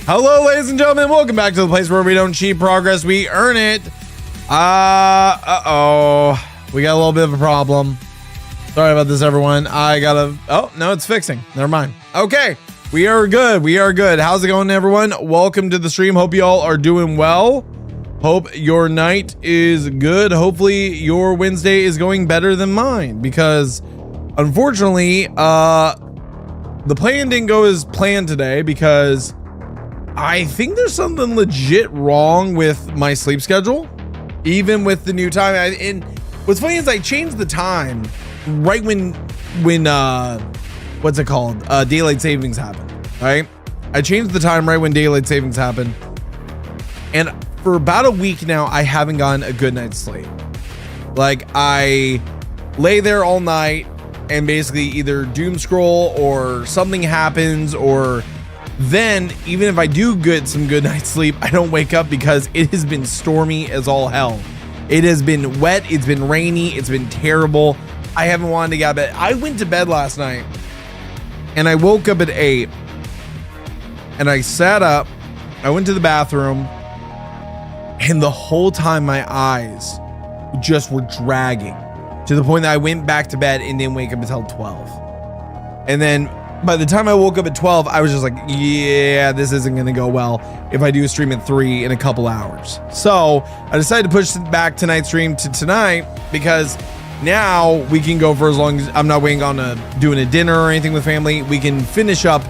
Hello, ladies and gentlemen. Welcome back to the place where we don't cheat progress, we earn it. We got a little bit of a problem. Sorry about this, everyone. Oh, no, it's fixing. Never mind. Okay, we are good. We are good. How's it going, everyone? Welcome to the stream. Hope you all are doing well. Hope your night is good. Hopefully your Wednesday is going better than mine, because unfortunately, the plan didn't go as planned today because I think there's something legit wrong with my sleep schedule, even with the new time. And what's funny is I changed the time right when what's it called? Daylight savings happened, right? I changed the time right when daylight savings happened. And for about a week now, I haven't gotten a good night's sleep. Like, I lay there all night and basically either doom scroll or something happens, or then even if I do get some good night's sleep, I don't wake up because it has been stormy as all hell. It has been wet. It's been rainy. It's been terrible. I haven't wanted to get out of bed. I went to bed last night and I woke up at 8 and I sat up. I went to the bathroom and the whole time my eyes just were dragging to the point that I went back to bed and didn't wake up until 12. And then by the time I woke up at 12, I was just like, yeah, this isn't going to go well if I do a stream at 3 in a couple hours. So I decided to push back tonight's stream to tonight because now we can go for as long as I'm not waiting on doing a dinner or anything with family. We can finish up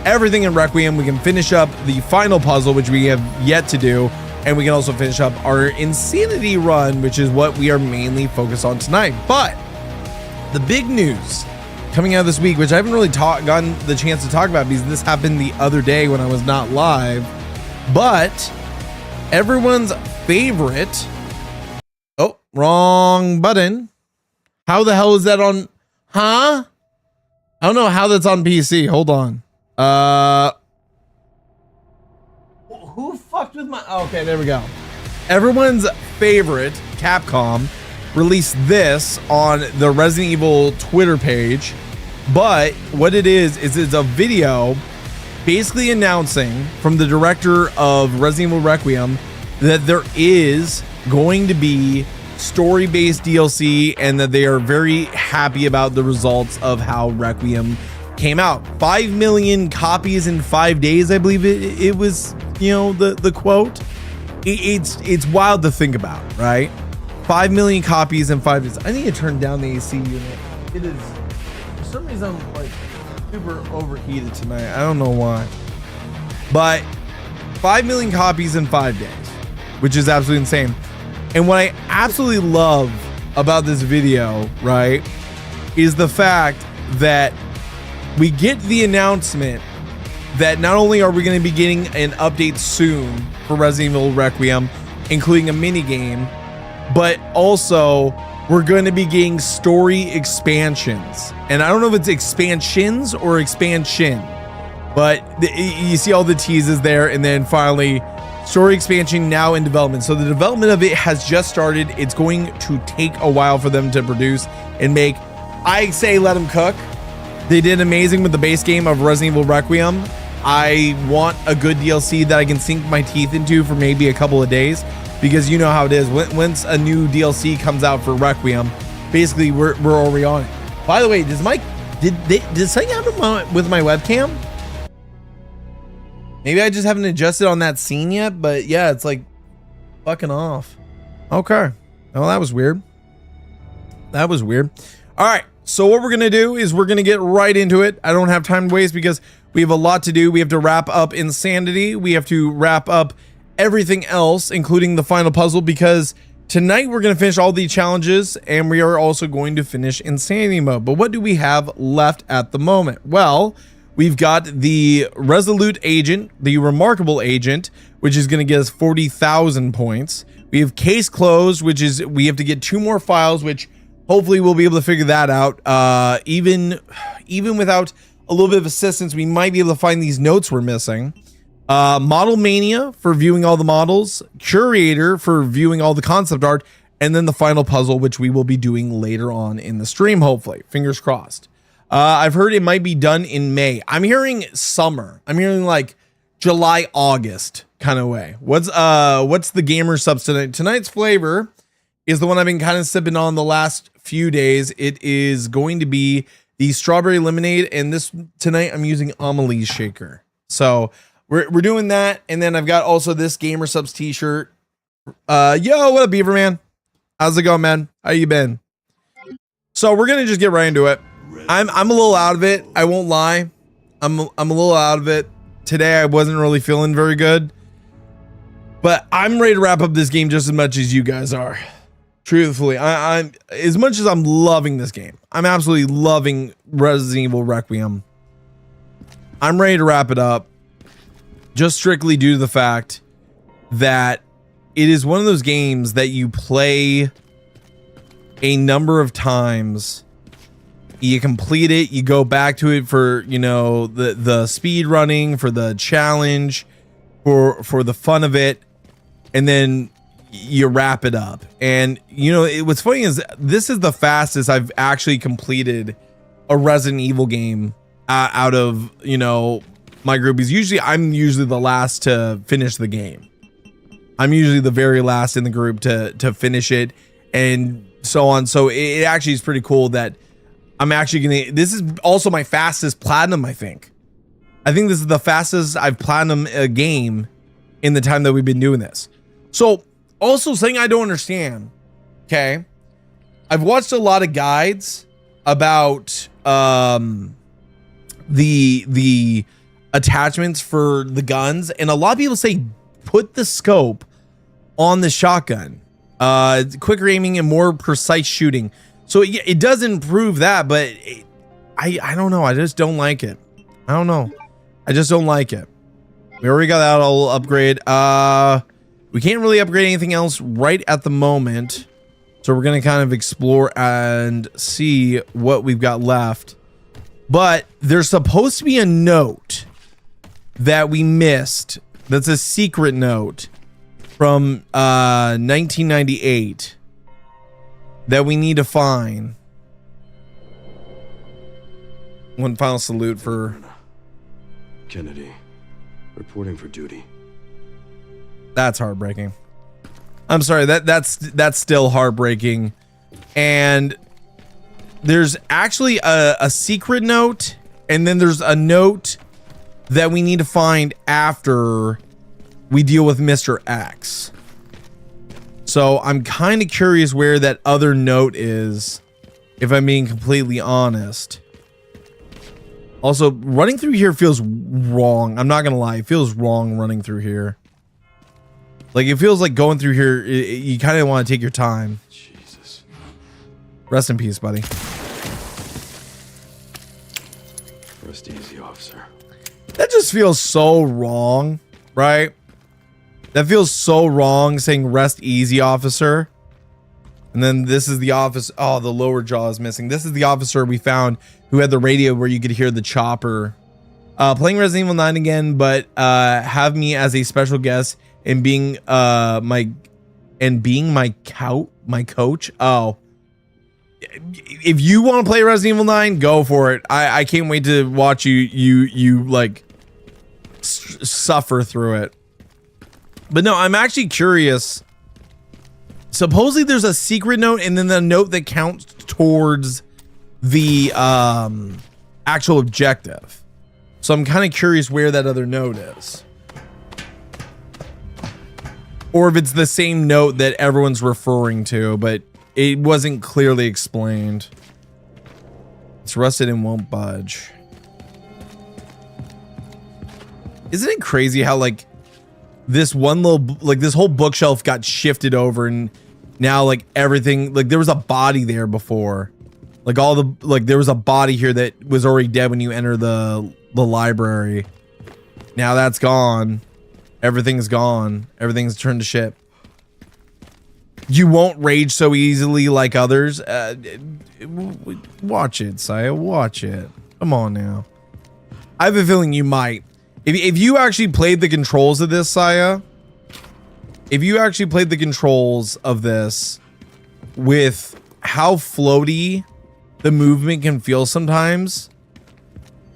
everything in Requiem. We can finish up the final puzzle, which we have yet to do. And we can also finish up our insanity run, which is what we are mainly focused on tonight. But the big news coming out this week, which I haven't really gotten the chance to talk about because this happened the other day when I was not live, but everyone's favorite, oh, wrong button. How the hell is that on, huh? I don't know how that's on PC. Hold on. Who fucked with my, okay, there we go. Everyone's favorite, Capcom, released this on the Resident Evil Twitter page. But what it is it's a video basically announcing from the director of Resident Evil Requiem that there is going to be story-based DLC and that they are very happy about the results of how Requiem came out. 5 million copies in 5 days, I believe it was, you know, the quote. It's wild to think about, right? 5 million copies in 5 days. I need to turn down the AC unit. It is, for some reason, I'm like super overheated tonight. I don't know why. But 5 million copies in 5 days, which is absolutely insane. And what I absolutely love about this video, right, is the fact that we get the announcement that not only are we going to be getting an update soon for Resident Evil Requiem, including a mini game, but also we're going to be getting story expansions. And I don't know if it's expansions or expansion, but you see all the teases there. And then finally, story expansion now in development. So the development of it has just started. It's going to take a while for them to produce and make. I say let them cook. They did amazing with the base game of Resident Evil Requiem. I want a good DLC that I can sink my teeth into for maybe a couple of days, because you know how it is. Once a new DLC comes out for Requiem, basically we're already on it. By the way, did something happen with my webcam? Maybe I just haven't adjusted on that scene yet, but yeah, it's like fucking off. Okay. Oh, that was weird. That was weird. All right. So what we're going to do is we're going to get right into it. I don't have time to waste because we have a lot to do. We have to wrap up Insanity. We have to wrap up everything else, including the final puzzle, because tonight we're going to finish all the challenges and we are also going to finish Insanity mode. But what do we have left at the moment? Well, we've got the Resolute Agent, the Remarkable Agent, which is going to get us 40,000 points. We have Case Closed, which is we have to get 2 more files, which hopefully we'll be able to figure that out. Even without a little bit of assistance, we might be able to find these notes we're missing. Model Mania for viewing all the models, Curator for viewing all the concept art, and then the final puzzle, which we will be doing later on in the stream, hopefully. Fingers crossed. I've heard it might be done in May. I'm hearing summer. I'm hearing like July, August kind of way. What's the gamer substance? Tonight's flavor is the one I've been kind of sipping on the last few days. It is going to be the strawberry lemonade, and this tonight I'm using Amelie's shaker. So we're doing that, and then I've got also this Gamer Subs t-shirt. Yo, what up, Beaver Man? How's it going, man? How you been? So we're gonna just get right into it. I'm a little out of it. I won't lie. I'm a little out of it. Today I wasn't really feeling very good, but I'm ready to wrap up this game just as much as you guys are. Truthfully, I'm as much as I'm loving this game. I'm absolutely loving Resident Evil Requiem. I'm ready to wrap it up, just strictly due to the fact that it is one of those games that you play a number of times, you complete it, you go back to it for, you know, the speed running, for the challenge, for the fun of it, and then you wrap it up. And you know, what's funny is this is the fastest I've actually completed a Resident Evil game out of, you know, my group. Is I'm usually the last to finish the game. I'm usually the very last in the group to finish it, and so on. So it actually is pretty cool that I'm actually gonna, this is also my fastest platinum, I think this is the fastest I've platinum a game in the time that we've been doing this. So also, something I don't understand, okay, I've watched a lot of guides about the attachments for the guns, and a lot of people say put the scope on the shotgun, quicker aiming and more precise shooting. So it does improve that, but I don't know. I just don't like it. I don't know. I just don't like it. We already got that all upgrade. We can't really upgrade anything else right at the moment. So we're going to kind of explore and see what we've got left. But there's supposed to be a note that we missed. That's a secret note from 1998 that we need to find. One final salute for Kennedy, reporting for duty. That's heartbreaking. I'm sorry, that's still heartbreaking. And there's actually a secret note, and then there's a note that we need to find after we deal with Mr. X. So I'm kind of curious where that other note is, if I'm being completely honest. Also, running through here feels wrong. I'm not gonna lie, it feels wrong running through here. Like, it feels like going through here, you kind of want to take your time. Jesus. Rest in peace, buddy. Rest easy, officer. That just feels so wrong, right? That feels so wrong, saying rest easy, officer. And then this is the office. Oh, the lower jaw is missing. This is the officer we found who had the radio where you could hear the chopper. Playing Resident Evil 9 again, but have me as a special guest and being my coach. Oh, if you want to play Resident Evil 9, go for it. I can't wait to watch you like suffer through it. But no, I'm actually curious. Supposedly there's a secret note, and then the note that counts towards the actual objective. So I'm kind of curious where that other note is, or if it's the same note that everyone's referring to, but it wasn't clearly explained. It's rusted and won't budge. Isn't it crazy how like this one little, like this whole bookshelf got shifted over, and now like everything, like there was a body there before, like all the, like there was a body here that was already dead when you enter the library. Now that's gone. Everything's gone. Everything's turned to shit. You won't rage so easily like others. Watch it, Saya. Watch it. Come on now. I have a feeling you might. If you actually played the controls of this, Saya, if you actually played the controls of this with how floaty the movement can feel sometimes,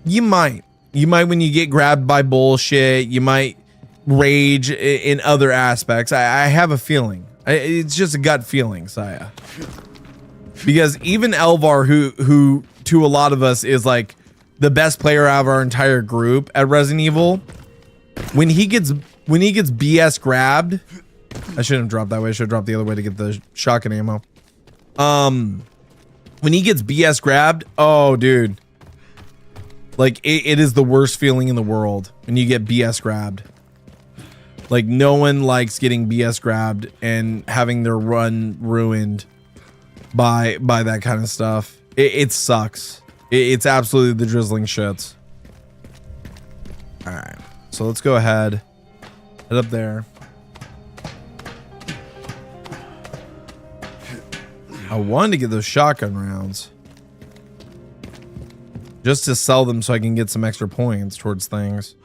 you might. You might when you get grabbed by bullshit. You might rage in other aspects. I have a feeling. It's just a gut feeling, Saya. Because even Elvar, who to a lot of us is like the best player out of our entire group at Resident Evil, when he gets BS grabbed, I shouldn't have dropped that way. I should have dropped the other way to get the shotgun ammo. When he gets BS grabbed, oh dude, like it is the worst feeling in the world when you get BS grabbed. Like no one likes getting BS grabbed and having their run ruined by that kind of stuff. It sucks. It's absolutely the drizzling shits. All right, so let's go ahead, head up there. I wanted to get those shotgun rounds just to sell them so I can get some extra points towards things.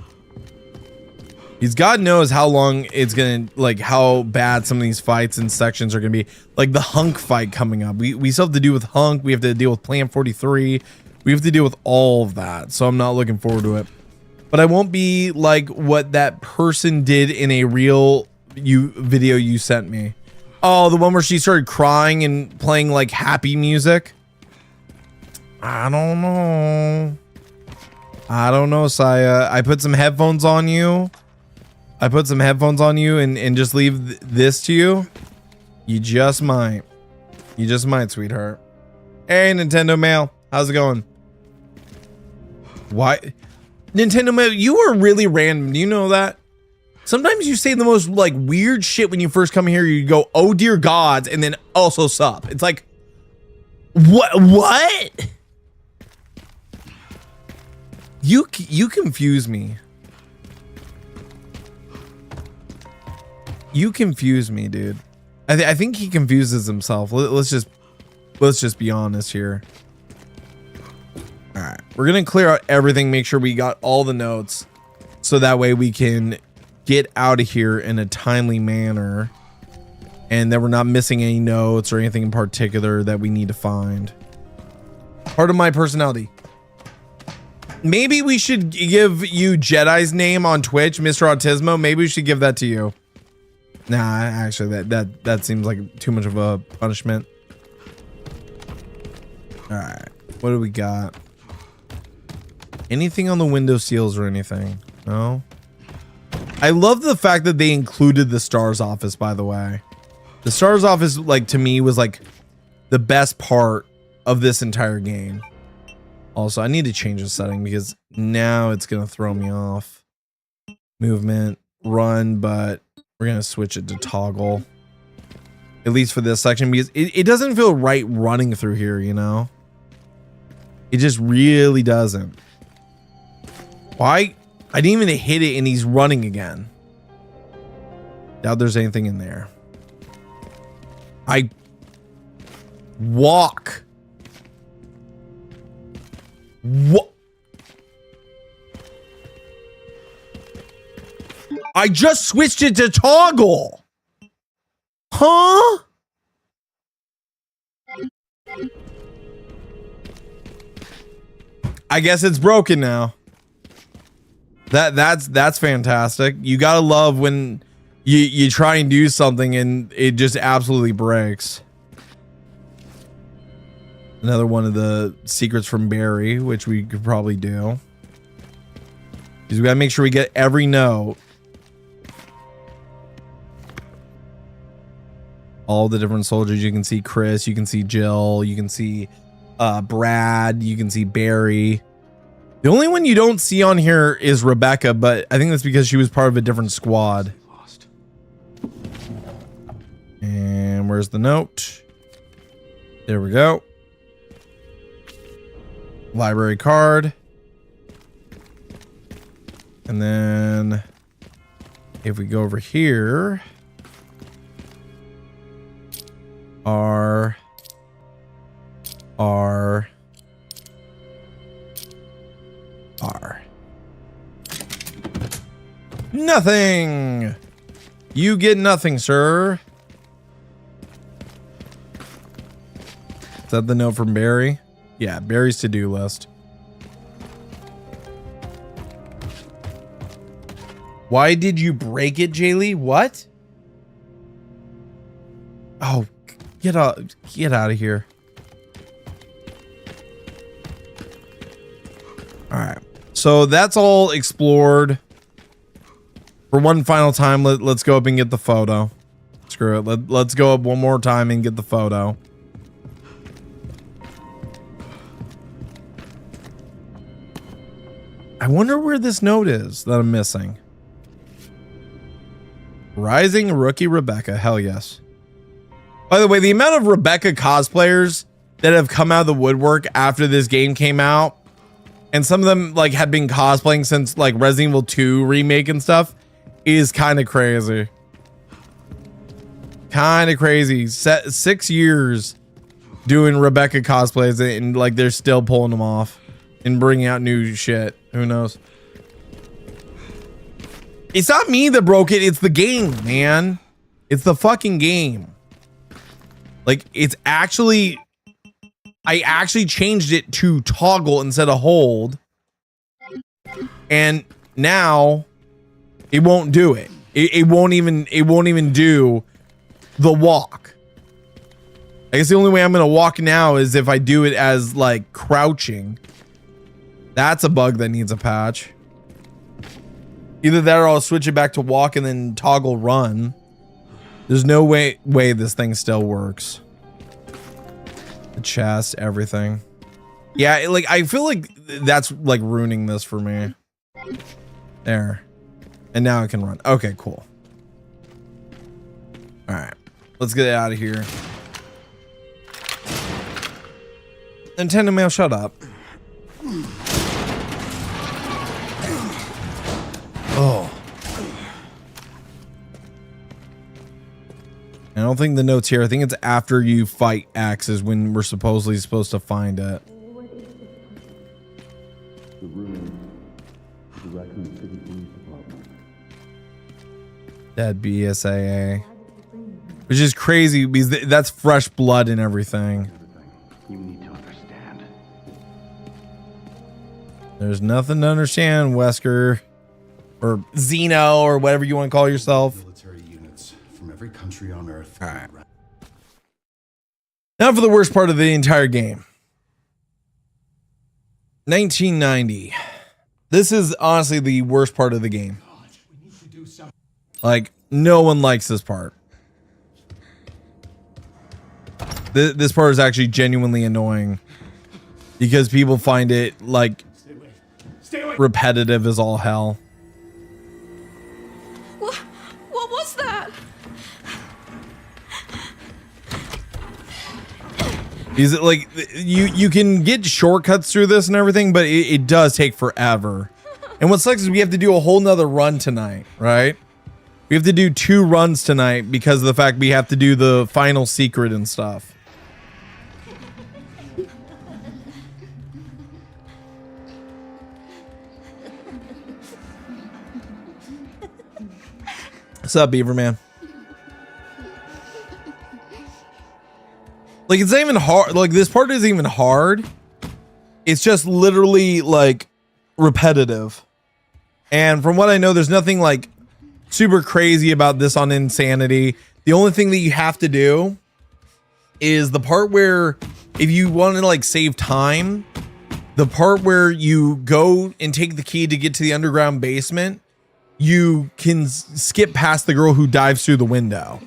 He's God knows how long it's gonna, like how bad some of these fights and sections are gonna be. Like the Hunk fight coming up. We still have to deal with Hunk. We have to deal with Plan 43. We have to deal with all of that. So I'm not looking forward to it. But I won't be like what that person did in a real video you sent me. Oh, the one where she started crying and playing like happy music. I don't know, Saya. I put some headphones on you. And just leave this to you. You just might. Sweetheart. Hey, Nintendo Mail. How's it going? Why? Nintendo Mail, you are really random. Do you know that? Sometimes you say the most like weird shit when you first come here. You go, oh dear gods, and then also sup. It's like, what? You confuse me. You confuse me, dude. I think he confuses himself. Let's just be honest here. All right, we're gonna clear out everything. Make sure we got all the notes, so that way we can get out of here in a timely manner, and that we're not missing any notes or anything in particular that we need to find. Part of my personality. Maybe we should give you Jedi's name on Twitch, Mr. Autismo. Maybe we should give that to you. Nah, actually, that seems like too much of a punishment. All right, what do we got? Anything on the window seals or anything? No. I love the fact that they included the STARS office, by the way. The STARS office, like, to me, was like the best part of this entire game. Also, I need to change the setting because now it's gonna throw me off. Movement, run, but we're gonna switch it to toggle. At least for this section, because it doesn't feel right running through here, you know? It just really doesn't. Why? I didn't even hit it and he's running again. Doubt there's anything in there. I walk. What? I just switched it to toggle. Huh? I guess it's broken now. That's fantastic. You gotta love when you try and do something and it just absolutely breaks. Another one of the secrets from Barry, which we could probably do. Because we gotta make sure we get every note. All the different soldiers. You can see Chris, you can see Jill, you can see Brad, you can see Barry. The only one you don't see on here is Rebecca, but I think that's because she was part of a different squad. Lost. And where's the note? There we go. Library card. And then if we go over here, R. Nothing. You get nothing, sir. Is that the note from Barry? Yeah, Barry's to-do list. Why did you break it, Jaylee? What? Oh, get out of here. All right. So that's all explored. For one final time, let's go up and get the photo. Screw it. Let's go up one more time and get the photo. I wonder where this note is that I'm missing. Rising Rookie Rebecca. Hell yes. By the way, the amount of Rebecca cosplayers that have come out of the woodwork after this game came out, and some of them like have been cosplaying since like Resident Evil 2 remake and stuff, is kind of crazy. Kind of crazy. 6 years doing Rebecca cosplays, and like they're still pulling them off and bringing out new shit. Who knows? It's not me that broke it. It's the game, man. It's the fucking game. Like, it's actually, I actually changed it to toggle instead of hold. And now it won't do it. It won't even do the walk. I guess the only way I'm going to walk now is if I do it as like crouching. That's a bug that needs a patch. Either that or I'll switch it back to walk and then toggle run. There's no way this thing still works. The chest, everything. Yeah, like I feel like that's like ruining this for me. There. And now I can run. Okay, cool. All right. Let's get out of here. Nintendo Mail, shut up. Oh. I don't think the note's here. I think it's after you fight X is when we're supposedly supposed to find it. The room, the Raccoon City Police Department. That BSAA. Which is crazy because that's fresh blood and everything. You need to understand. There's nothing to understand, Wesker. Or Xeno, or whatever you want to call yourself. Military units from every country on Earth. All right. Now for the worst part of the entire game. 1990. This is honestly the worst part of the game. Like, no one likes this part. This part is actually genuinely annoying because people find it like repetitive as all hell. What was that? Is it like you can get shortcuts through this and everything, but it does take forever. And what sucks is we have to do a whole nother run tonight, right? We have to do 2 runs tonight because of the fact we have to do the final secret and stuff. What's up, Beaver Man? Like, it's not even hard. Like, this part isn't even hard. It's just literally like repetitive. And from what I know, there's nothing like super crazy about this on Insanity. The only thing that you have to do is the part where if you want to like save time, the part where you go and take the key to get to the underground basement, you can skip past the girl who dives through the window,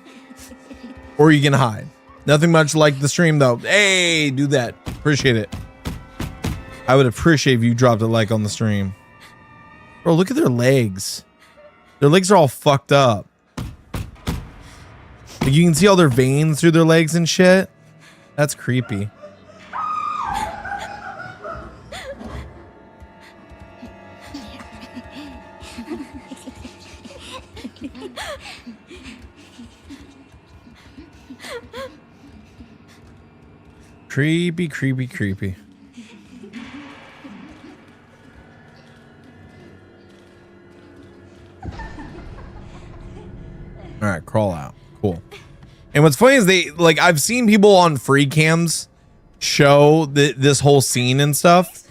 or you can hide. Nothing much like the stream though. Hey, do that. Appreciate it. I would appreciate if you dropped a like on the stream. Bro, look at their legs. Their legs are all fucked up. Like, you can see all their veins through their legs and shit. That's creepy. Creepy, creepy, creepy. All right, crawl out. Cool. And what's funny is I've seen people on free cams show this whole scene and stuff.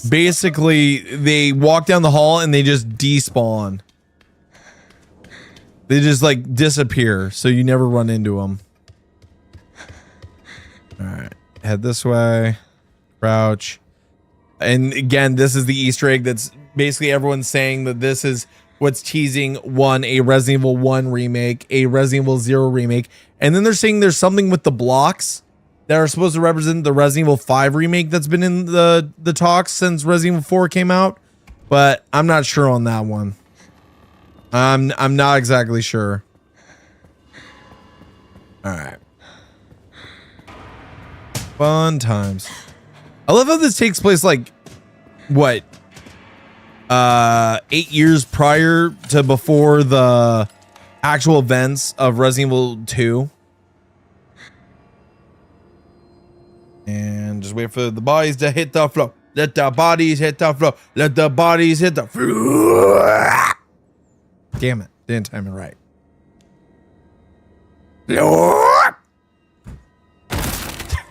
Basically, they walk down the hall and they just despawn. They just like disappear, so you never run into them. All right, head this way, crouch. And again, this is the Easter egg that's basically everyone's saying that this is what's teasing a Resident Evil 1 remake, a Resident Evil 0 remake. And then they're saying there's something with the blocks that are supposed to represent the Resident Evil 5 remake that's been in the talks since Resident Evil 4 came out. But I'm not sure on that one. I'm not exactly sure. All right. Fun times. I love how this takes place like what? 8 years prior to before the actual events of Resident Evil 2. And just wait for the bodies to hit the floor. Let the bodies hit the floor. Let the bodies hit the floor. Damn it. Didn't time it right.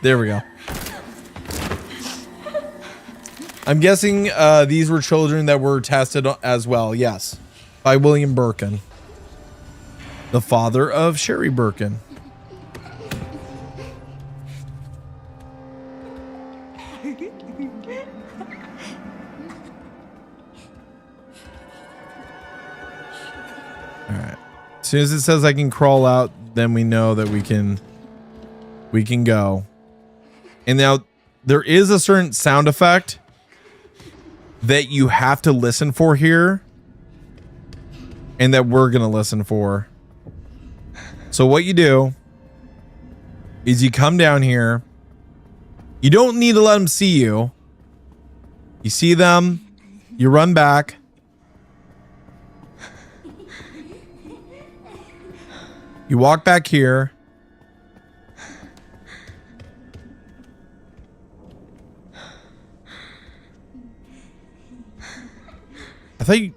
There we go. I'm guessing these were children that were tested as well. Yes. By William Birkin. The father of Sherry Birkin. All right. As soon as it says I can crawl out, then we know that we can go. And now there is a certain sound effect that you have to listen for here, and that we're gonna listen for. So what you do is you come down here. You don't need to let them see you. You see them, you run back. You walk back here. I thought you...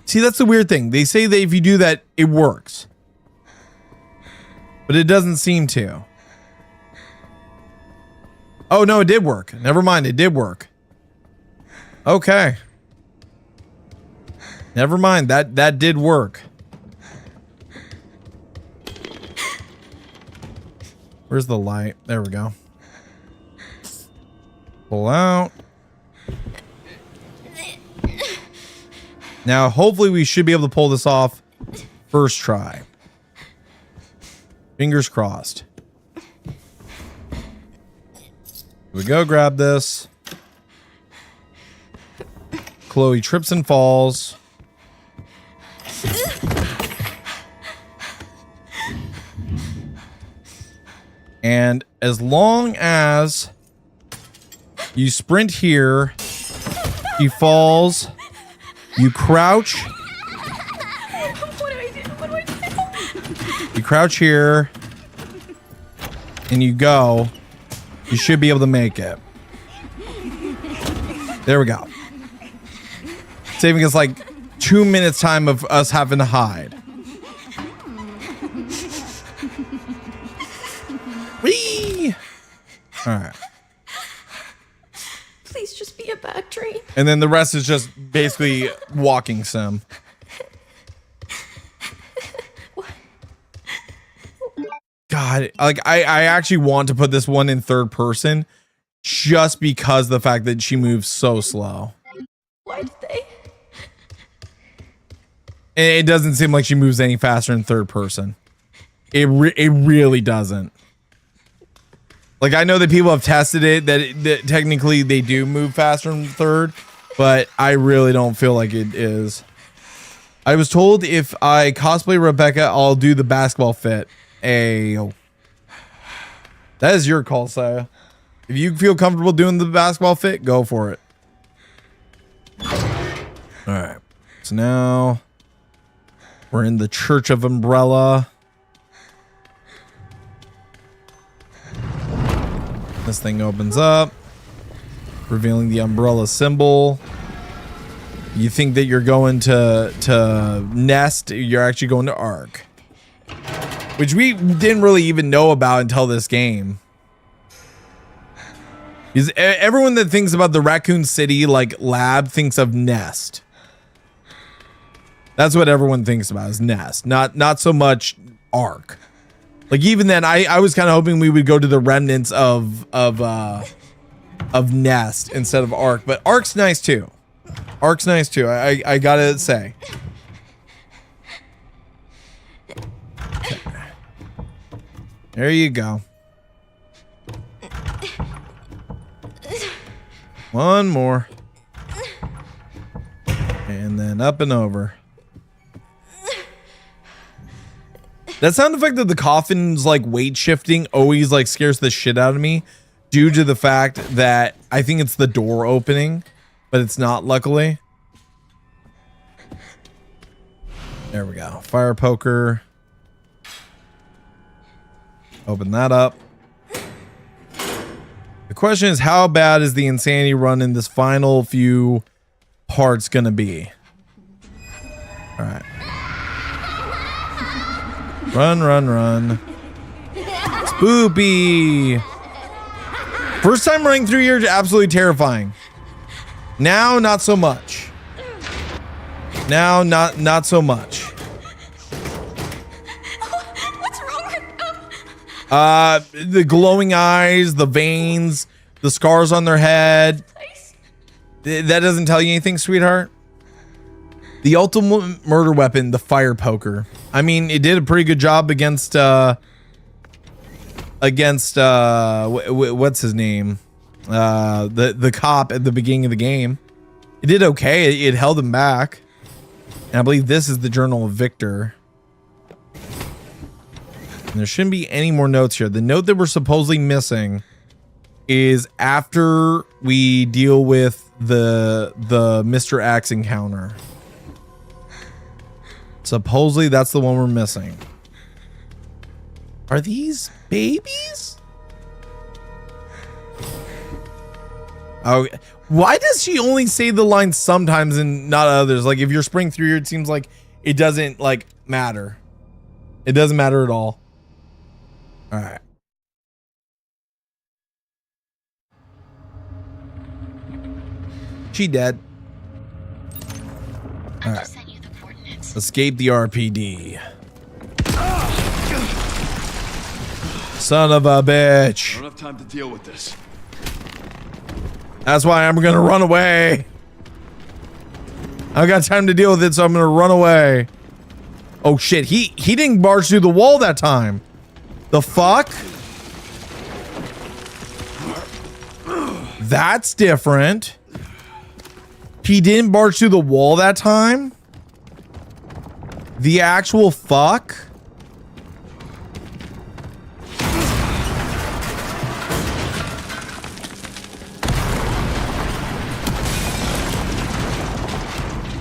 See, that's the weird thing. They say that if you do that, it works. But it doesn't seem to. Oh, no, it did work. Never mind, it did work. Okay. Never mind, that did work. Where's the light? There we go. Pull out. Now, hopefully we should be able to pull this off first try. Fingers crossed. Here we go, grab this. Chloe trips and falls. And as long as you sprint here, he falls. You crouch. What do I do? What do I do? You crouch here. And you go. You should be able to make it. There we go. Saving us like 2 minutes time of us having to hide. Whee! Alright. Please just be a bad dream. And then the rest is just basically walking sim. God, like I actually want to put this one in third person just because the fact that she moves so slow. Why did they? And it doesn't seem like she moves any faster in third person. It really doesn't. Like, I know that people have tested it, that technically they do move faster in third, but I really don't feel like it is. I was told if I cosplay Rebecca, I'll do the basketball fit. Ayo. That is your call, Saya. If you feel comfortable doing the basketball fit, go for it. All right. So now we're in the Church of Umbrella. This thing opens up, revealing the umbrella symbol. You think that you're going to Nest, you're actually going to Ark. Which we didn't really even know about until this game. Because everyone that thinks about the Raccoon City like lab thinks of Nest. That's what everyone thinks about is Nest, not so much Ark. Like even then, I was kind of hoping we would go to the remnants of Nest instead of Ark, but Ark's nice too. Ark's nice too. I gotta say. Okay. There you go. One more. And then up and over. That sound effect of the coffin's like weight shifting always like scares the shit out of me due to the fact that I think it's the door opening, but it's not, luckily. There we go. Fire poker. Open that up. The question is, how bad is the insanity run in this final few parts gonna be? All right. Run, run, run. Spoopy. First time running through here, absolutely terrifying. Now, not so much. Now, not so much. What's wrong with them? The glowing eyes, the veins, the scars on their head. That doesn't tell you anything, sweetheart. The ultimate murder weapon, the fire poker. I mean, it did a pretty good job against what's his name? The cop at the beginning of the game. It did okay. It held him back. And I believe this is the Journal of Victor. And there shouldn't be any more notes here. The note that we're supposedly missing is after we deal with the Mr. Axe encounter. Supposedly that's the one we're missing. Are these babies? Oh, why does she only say the line sometimes and not others? Like if you're spring through here, it seems like it doesn't like matter. It doesn't matter at all. All right. She dead. All right. Escape the RPD. Son of a bitch. I don't have time to deal with this. That's why I'm gonna run away. I got time to deal with it, so I'm gonna run away. Oh shit, he didn't barge through the wall that time. The fuck? That's different. He didn't barge through the wall that time? The actual fuck?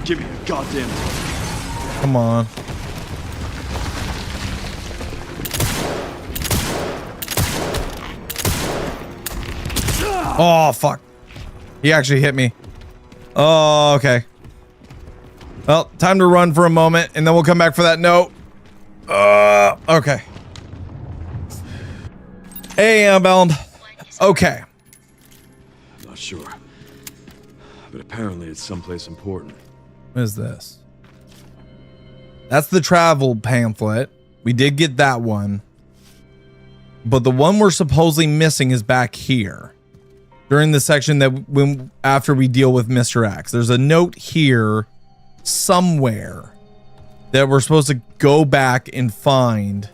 Give me a goddamn. Come on. Oh, fuck. He actually hit me. Oh, okay. Well, time to run for a moment, and then we'll come back for that note. Okay. Hey, I'm bound. Okay. Not sure. But apparently it's someplace important. What is this? That's the travel pamphlet. We did get that one. But the one we're supposedly missing is back here. During the section that after we deal with Mr. X. There's a note here somewhere that we're supposed to go back and find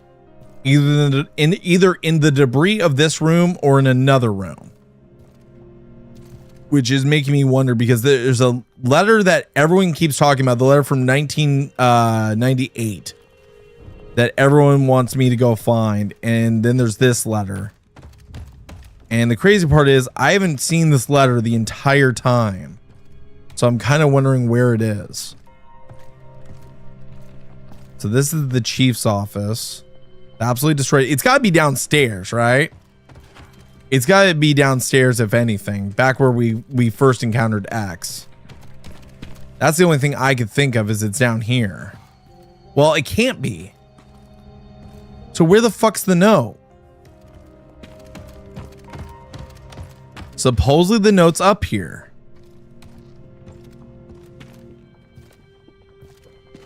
either in the debris of this room or in another room. Which is making me wonder because there's a letter that everyone keeps talking about, the letter from 1998 that everyone wants me to go find. And then there's this letter. And the crazy part is I haven't seen this letter the entire time. So I'm kind of wondering where it is. So this is the chief's office. Absolutely destroyed. It's got to be downstairs, right? It's got to be downstairs, if anything, back where we first encountered X. That's the only thing I could think of is it's down here. Well, it can't be. So where the fuck's the note? Supposedly the note's up here.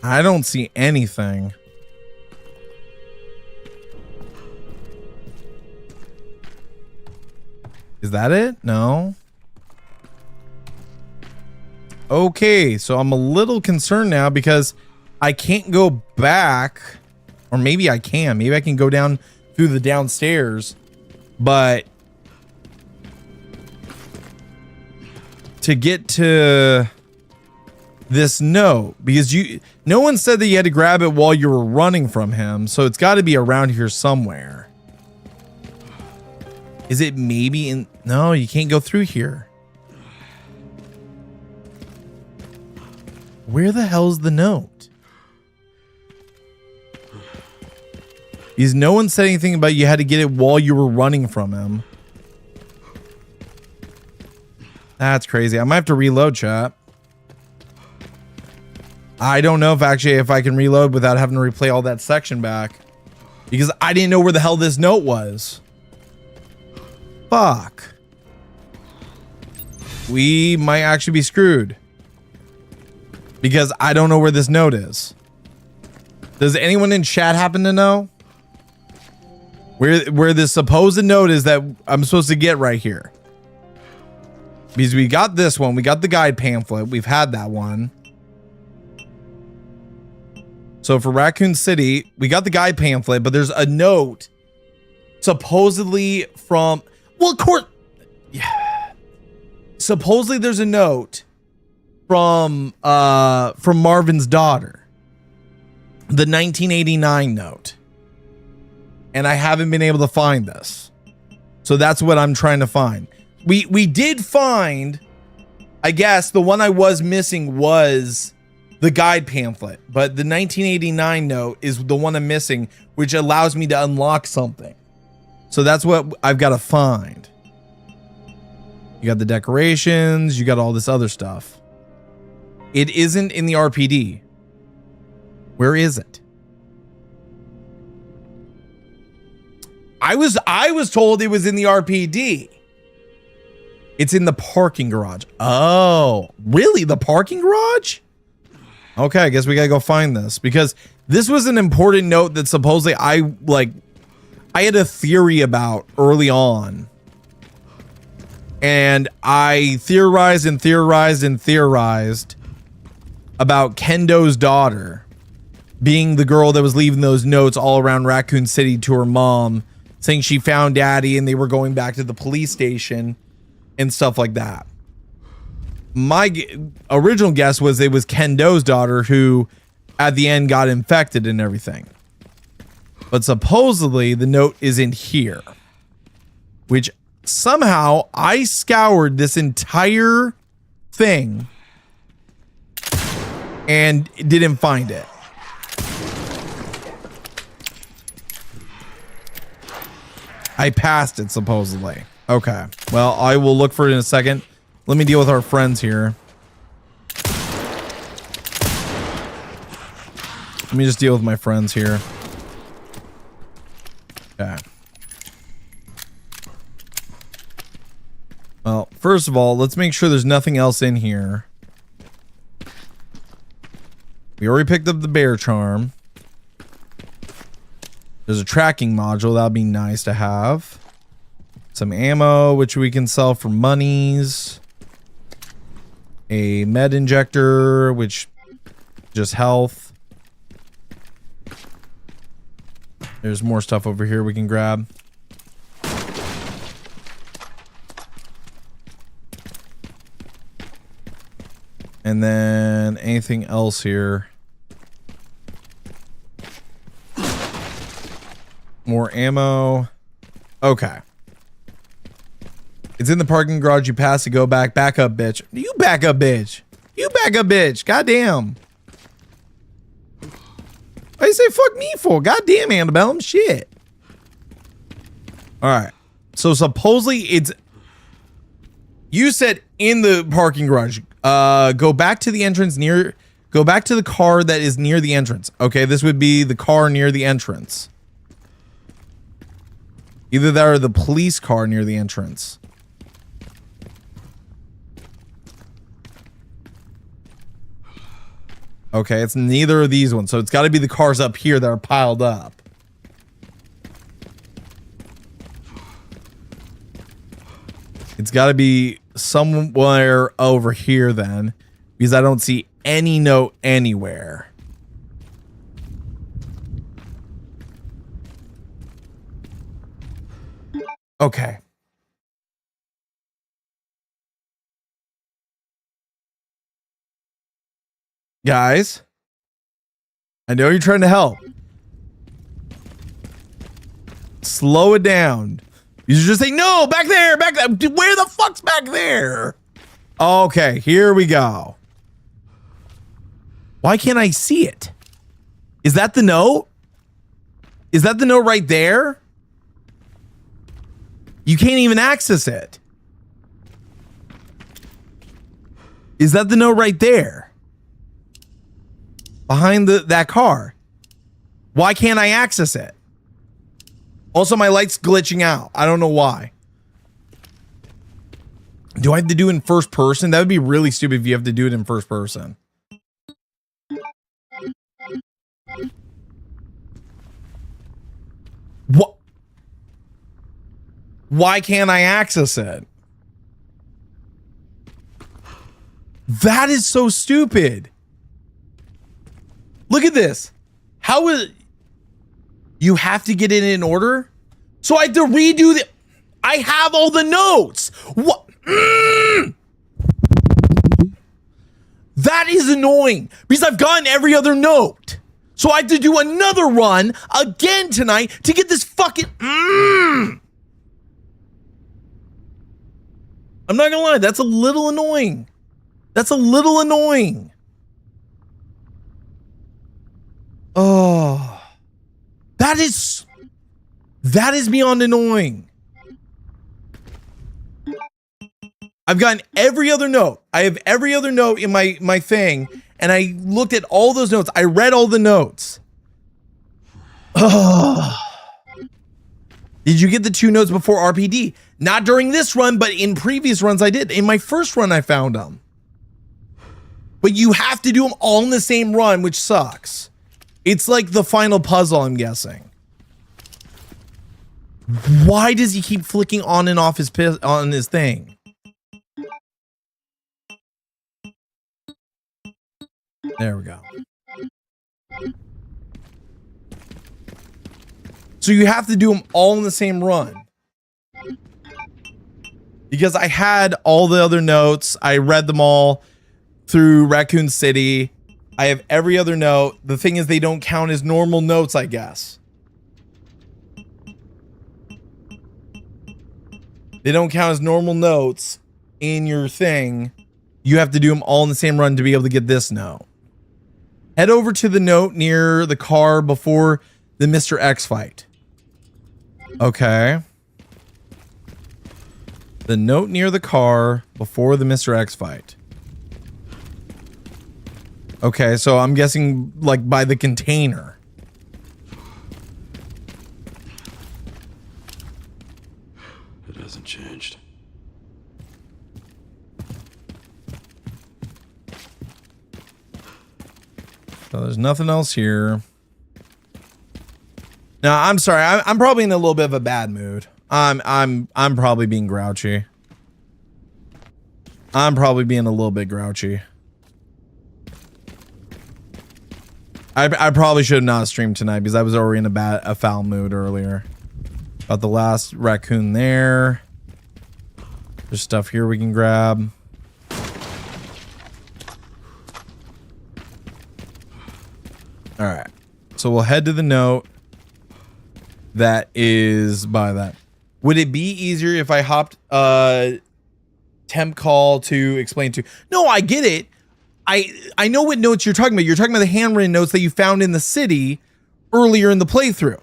I don't see anything. Is that it? No. Okay, so I'm a little concerned now because I can't go back. Or maybe I can. Maybe I can go down through the downstairs. But to get to this note, because no one said that you had to grab it while you were running from him, so it's got to be around here somewhere. Is it maybe in... No, you can't go through here. Where the hell's the note? Because no one said anything about you had to get it while you were running from him. That's crazy. I might have to reload, chat. I don't know if I can reload without having to replay all that section back. Because I didn't know where the hell this note was. Fuck. We might actually be screwed. Because I don't know where this note is. Does anyone in chat happen to know? Where this supposed note is that I'm supposed to get right here? Because we got this one. We got the guide pamphlet. We've had that one. So for Raccoon City, we got the guide pamphlet, but there's a note supposedly from... Well, of course... Yeah. Supposedly there's a note from Marvin's daughter. The 1989 note. And I haven't been able to find this. So that's what I'm trying to find. We did find, I guess, the one I was missing was the guide pamphlet. But the 1989 note is the one I'm missing, which allows me to unlock something. So that's what I've got to find. You got the decorations. You got all this other stuff. It isn't in the RPD. Where is it? I was told it was in the RPD. It's in the parking garage. Oh, really? The parking garage? Okay, I guess we gotta go find this because this was an important note that supposedly I had a theory about early on. And I theorized and theorized and theorized about Kendo's daughter being the girl that was leaving those notes all around Raccoon City to her mom, saying she found daddy and they were going back to the police station and stuff like that. My original guess was it was Kendo's daughter who at the end got infected and everything. But supposedly the note is in here, which somehow I scoured this entire thing and didn't find it. I passed it supposedly. Okay. Well, I will look for it in a second. Let me deal with our friends here. Let me just deal with my friends here. Okay. Well, first of all, let's make sure there's nothing else in here. We already picked up the bear charm. There's a tracking module. That'd be nice to have. Some ammo, which we can sell for monies. A med injector, which just health. There's more stuff over here we can grab. And then anything else here? More ammo. Okay. It's in the parking garage. You pass to go back. Back up, bitch. You back up, bitch. You back up, bitch. Goddamn. Why you say fuck me for? Goddamn, Annabelle. Shit. All right. So supposedly it's... You said in the parking garage. Go back to the entrance near... Go back to the car that is near the entrance. Okay, this would be the car near the entrance. Either that or the police car near the entrance. Okay, it's neither of these ones. So it's got to be the cars up here that are piled up. It's got to be somewhere over here then, because I don't see any note anywhere. Okay. Guys, I know you're trying to help. Slow it down. You should just say, no, back there, back there. Where the fuck's back there? Okay, here we go. Why can't I see it? Is that the note? Is that the note right there? You can't even access it. Is that the note right there? Behind that car. Why can't I access it? Also, my light's glitching out. I don't know why. Do I have to do it in first person? That would be really stupid if you have to do it in first person. What? Why can't I access it? That is so stupid. Look at this. How is you have to get it in order? So I have to redo the I have all the notes. What? That is annoying because I've gotten every other note. So I have to do another run again tonight to get this fucking I'm not gonna lie, that's a little annoying. That's a little annoying. Oh, that is beyond annoying. I've gotten every other note. I have every other note in my thing, and I looked at all those notes. I read all the notes. Oh. Did you get the 2 notes before RPD? Not during this run, but in previous runs I did. In my first run, I found them. But you have to do them all in the same run, which sucks. It's like the final puzzle, I'm guessing. Why does he keep flicking on and off his thing? There we go. So you have to do them all in the same run. Because I had all the other notes. I read them all through Raccoon City. I have every other note. The thing is, they don't count as normal notes, I guess. They don't count as normal notes in your thing. You have to do them all in the same run to be able to get this note. Head over to the note near the car before the Mr. X fight. Okay. The note near the car before the Mr. X fight. Okay, so I'm guessing like by the container. It hasn't changed. So there's nothing else here. Now, I'm sorry. I'm probably in a little bit of a bad mood. I'm probably being grouchy. I'm probably being a little bit grouchy. I probably should have not streamed tonight because I was already in a foul mood earlier. Got the last raccoon there. There's stuff here we can grab. All right. So we'll head to the note that is by that. Would it be easier if I hopped temp call to explain to? No, I get it. I know what notes you're talking about. You're talking about the handwritten notes that you found in the city earlier in the playthrough.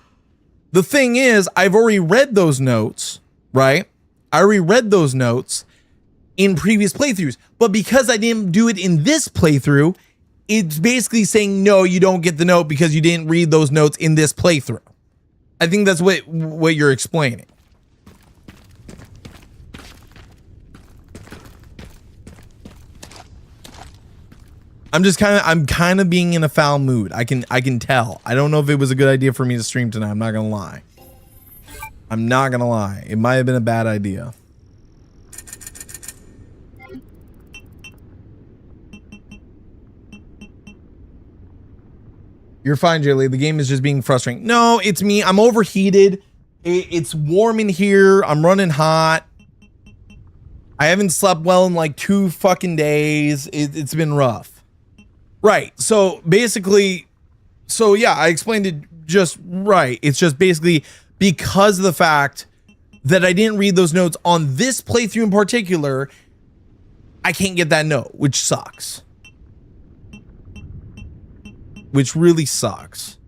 The thing is, I've already read those notes, right? I already read those notes in previous playthroughs, but because I didn't do it in this playthrough, it's basically saying, no, you don't get the note because you didn't read those notes in this playthrough. I think that's what you're explaining. I'm kind of being in a foul mood. I can tell. I don't know if it was a good idea for me to stream tonight. I'm not gonna lie. I'm not gonna lie. It might have been a bad idea. You're fine, Jaylee. The game is just being frustrating. No, it's me. I'm overheated. It's warm in here. I'm running hot. I haven't slept well in like 2 fucking days. It's been rough. Right. So basically, yeah, I explained it just right. It's just basically because of the fact that I didn't read those notes on this playthrough in particular, I can't get that note, which sucks. Which really sucks.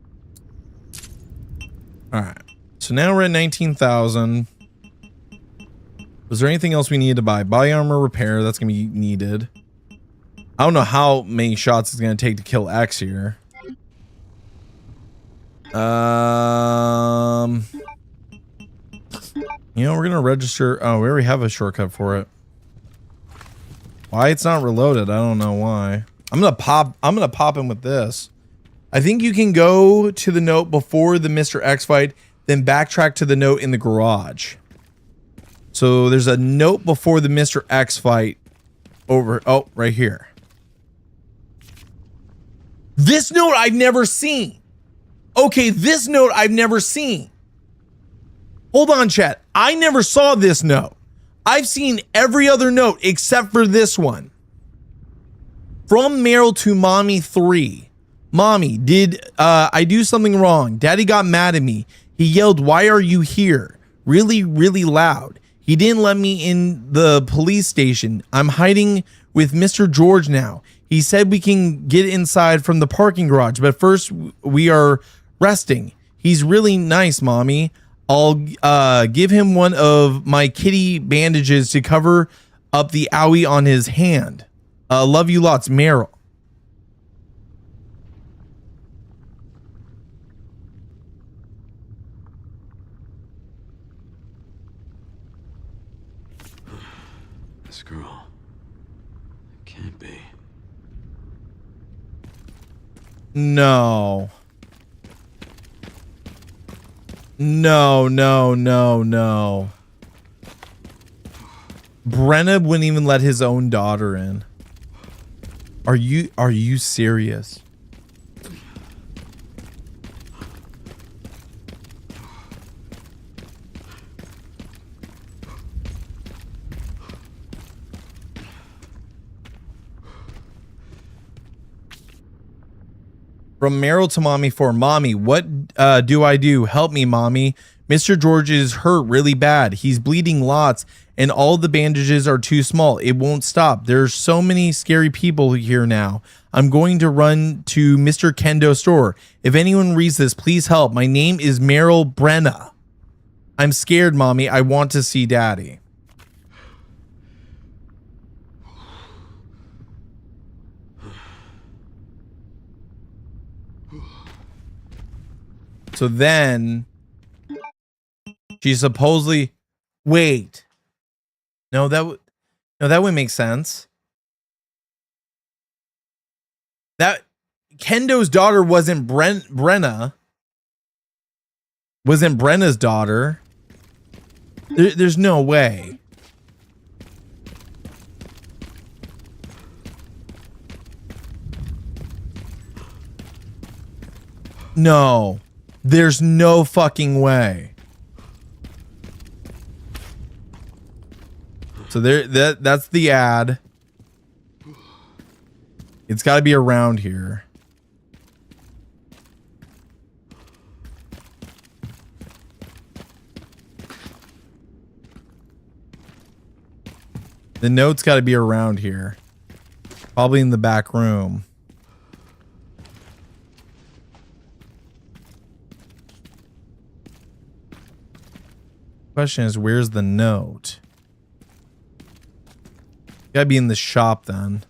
All right. So now we're at 19,000. Was there anything else we needed to buy? Body armor repair. That's going to be needed. I don't know how many shots it's going to take to kill X here. You know, we're going to register. Oh, we already have a shortcut for it. Why it's not reloaded? I don't know why. I'm going to pop him with this. I think you can go to the note before the Mr. X fight, then backtrack to the note in the garage. So there's a note before the Mr. X fight over. Oh, right here. This note I've never seen. Okay, this note I've never seen. Hold on, chat. I never saw this note. I've seen every other note except for this one. From Meryl to Mommy 3. Mommy, did I do something wrong? Daddy got mad at me. He yelled, "Why are you here?" Really, really loud. He didn't let me in the police station. I'm hiding with Mr. George now. He said we can get inside from the parking garage, but first we are resting. He's really nice, Mommy. I'll give him one of my kitty bandages to cover up the owie on his hand. Love you lots, Meryl. This girl. It can't be. No. No, no, no, no. Brenna wouldn't even let his own daughter in. Are you serious? From Meryl to Mommy 4. Mommy, what do I do? Help me, Mommy. Mr. George is hurt really bad. He's bleeding lots and all the bandages are too small. It won't stop. There's so many scary people here now. I'm going to run to Mr. Kendo's store. If anyone reads this, please help. My name is Meryl Brenna. I'm scared, Mommy. I want to see Daddy. So then she supposedly wait. No, that would make sense. That Kendo's daughter wasn't Brenna. Wasn't Brenna's daughter. There's no way. No. There's no fucking way. So that's the ad. It's got to be around here. The note's got to be around here. Probably in the back room. Question is, where's the note? Gotta be in the shop then,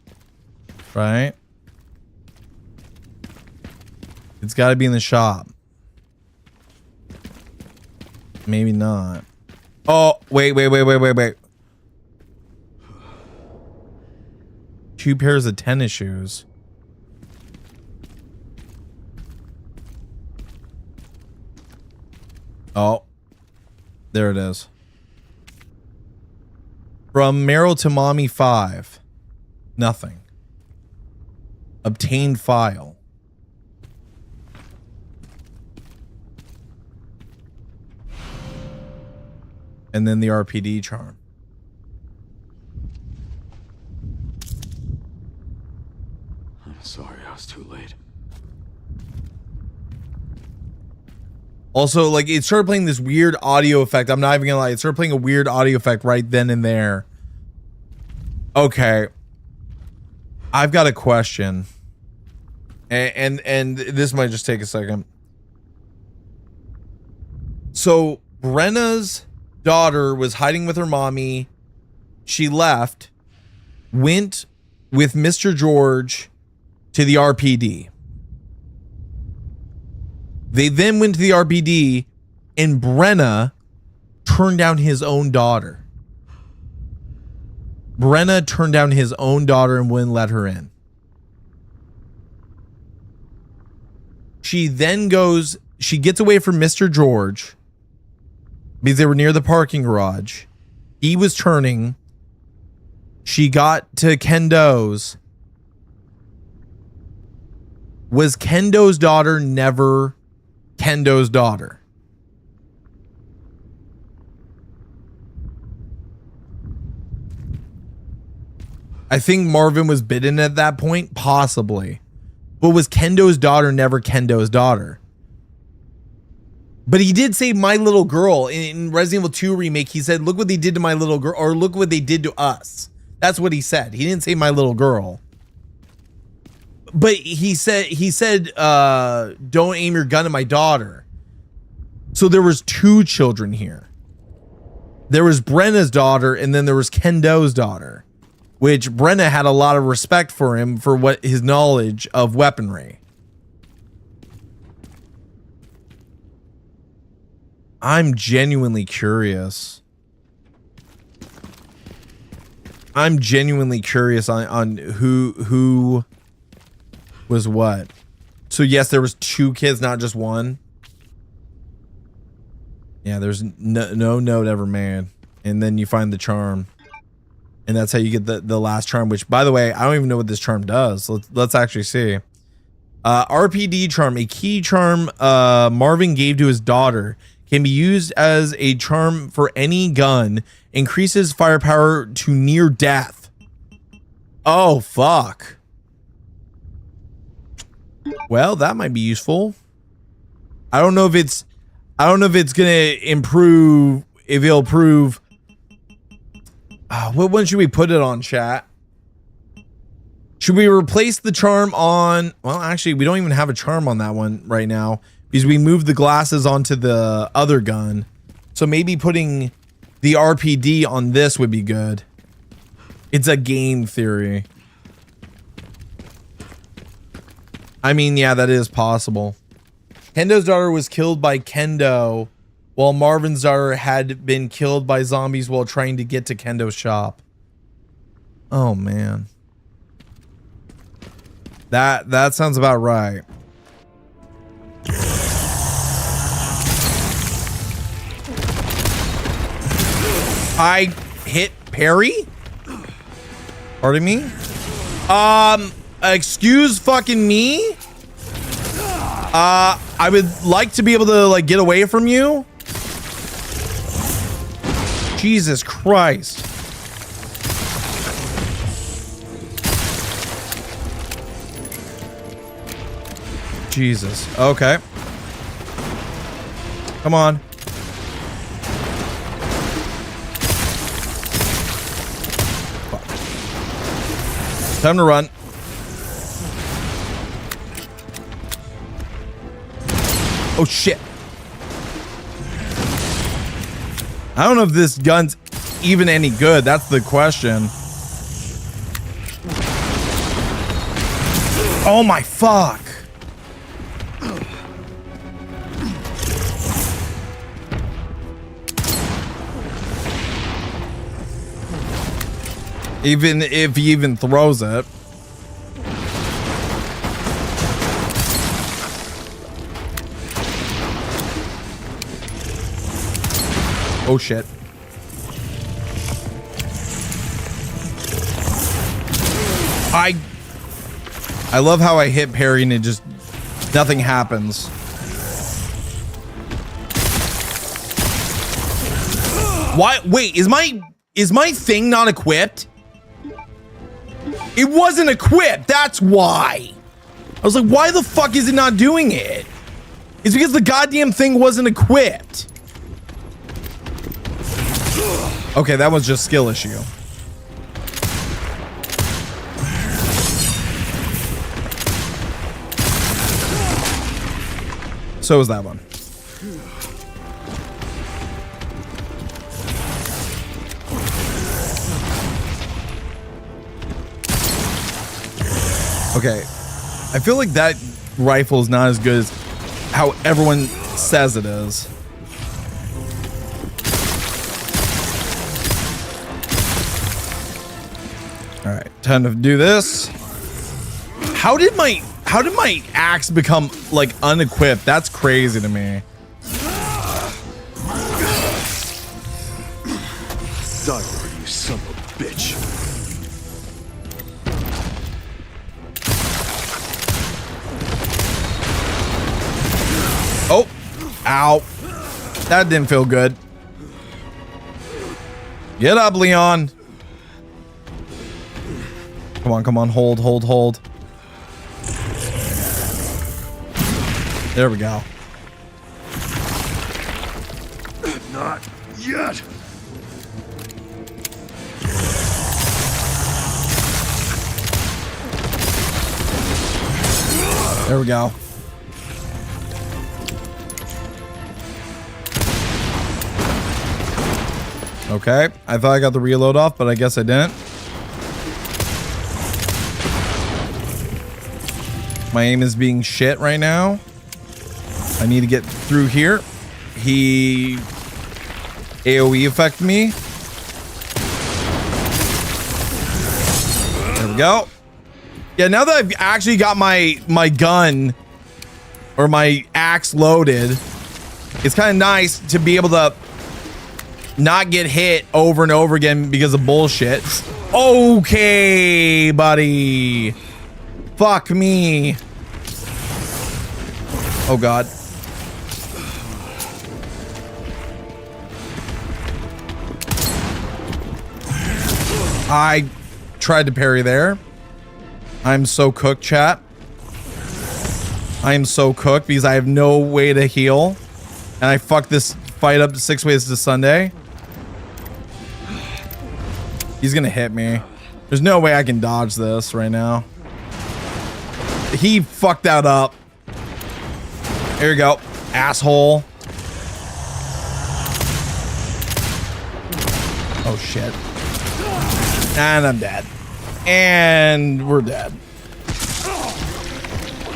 right? It's gotta be in the shop. Maybe not. Oh, wait. 2 pairs of tennis shoes. Oh, there it is. From Meryl to Mommy 5. Nothing. Obtained file. And then the RPD charm. I'm sorry, I was too late. Also, like, it started playing this weird audio effect. I'm not even gonna lie. It started playing a weird audio effect right then and there. Okay. I've got a question. And this might just take a second. So, Brenna's daughter was hiding with her mommy. She left. Went with Mr. George to the RPD. They then went to the RPD and Brenna turned down his own daughter. Brenna turned down his own daughter and wouldn't let her in. She then goes, she gets away from Mr. George because they were near the parking garage. He was turning. She got to Kendo's. Was Kendo's daughter never Kendo's daughter? I think Marvin was bitten at that point, possibly. But was Kendo's daughter never Kendo's daughter? But he did say my little girl in Resident Evil 2 remake. He said, look what they did to my little girl, or look what they did to us. That's what he said. He didn't say my little girl. But he said, don't aim your gun at my daughter. So there was two children here. There was Brenna's daughter, and then there was Kendo's daughter, which Brenna had a lot of respect for him for what his knowledge of weaponry. I'm genuinely curious. I'm genuinely curious on who was what. So yes, there was two kids, not just one. Yeah, there's no note ever made. And then you find the charm. And that's how you get the last charm, which, by the way, I don't even know what this charm does. Let's actually see. RPD charm, a key charm Marvin gave to his daughter, can be used as a charm for any gun, increases firepower to near death. Oh, fuck. Well, that might be useful. I don't know if it's gonna improve, if it'll prove. What one should we put it on, chat? Should we replace the charm on, well, actually, we don't even have a charm on that one right now because we moved the glasses onto the other gun. So maybe putting the RPD on this would be good. It's a game theory. I mean, yeah, that is possible. Kendo's daughter was killed by Kendo, while Marvin's daughter had been killed by zombies while trying to get to Kendo's shop. Oh, man. That sounds about right. I hit parry? Pardon me? Excuse fucking me? I would like to be able to, like, get away from you. Jesus Christ. Jesus. Okay. Come on. Fuck. Time to run. Oh shit. I don't know if this gun's even any good. That's the question. Oh my fuck. Even if he even throws it. Oh shit. I love how I hit parry and it just nothing happens. Why? Wait, is my thing not equipped? It wasn't equipped. That's why. I was like, why the fuck is it not doing it? It's because the goddamn thing wasn't equipped. Okay, that was just skill issue. So is that one. Okay, I feel like that rifle is not as good as how everyone says it is. All right, time to do this. How did my axe become like unequipped? That's crazy to me. Die already, you son of a bitch. Oh, ow. That didn't feel good. Get up, Leon. Come on, come on. Hold, hold, hold. There we go. Not yet. There we go. Okay, I thought I got the reload off, but I guess I didn't. My aim is being shit right now. I need to get through here. He AoE affect me. There we go. Yeah, now that I've actually got my gun or my axe loaded, it's kind of nice to be able to not get hit over and over again because of bullshit. Okay, buddy. Fuck me. Oh god. I tried to parry there. I'm so cooked, chat. I am so cooked because I have no way to heal. And I fucked this fight up 6 ways to Sunday. He's gonna hit me. There's no way I can dodge this right now. He fucked that up. Here you go, asshole. Oh shit. And I'm dead. And we're dead.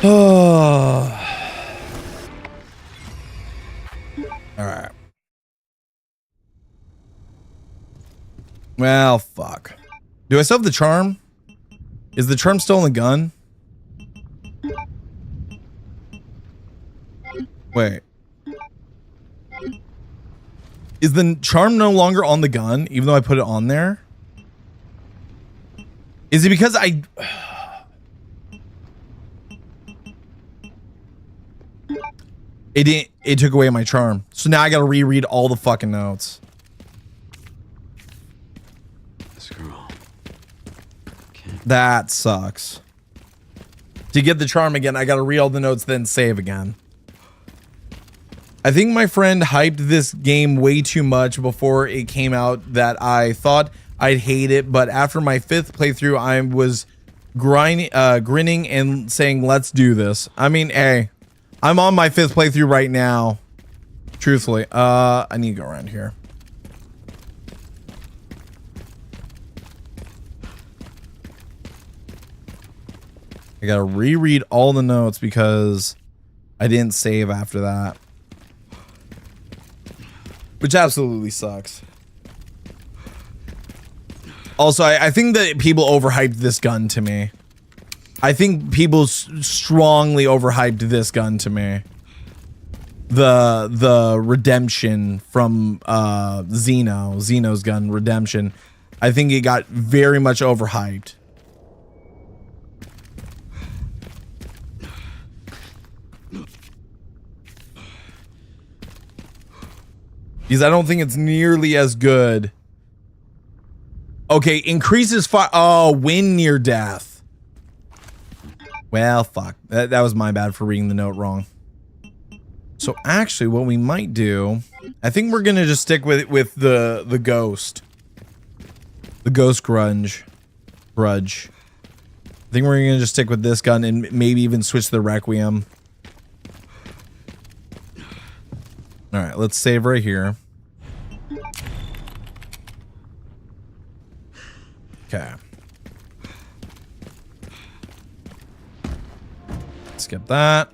Oh. All right. Well, fuck. Do I still have the charm? Is the charm still in the gun? Wait. Is the charm no longer on the gun, even though I put it on there? Is it because I... It took away my charm. So now I gotta reread all the fucking notes. This girl. That sucks. To get the charm again, I gotta read all the notes, then save again. I think my friend hyped this game way too much before it came out that I thought I'd hate it, but after my 5th playthrough, I was grinning and saying, let's do this. I mean, hey, I'm on my 5th playthrough right now. Truthfully, I need to go around here. I gotta reread all the notes because I didn't save after that. Which absolutely sucks. Also, I think that people overhyped this gun to me. I think people strongly overhyped this gun to me. the redemption from Xeno's gun redemption. I think it got very much overhyped. Because I don't think it's nearly as good. Okay, increases fire. Oh, win near death. Well, fuck. That was my bad for reading the note wrong. So actually, what we might do, I think we're gonna just stick with the ghost. The ghost grudge. I think we're gonna just stick with this gun and maybe even switch to the Requiem. All right, let's save right here. Okay. Skip that.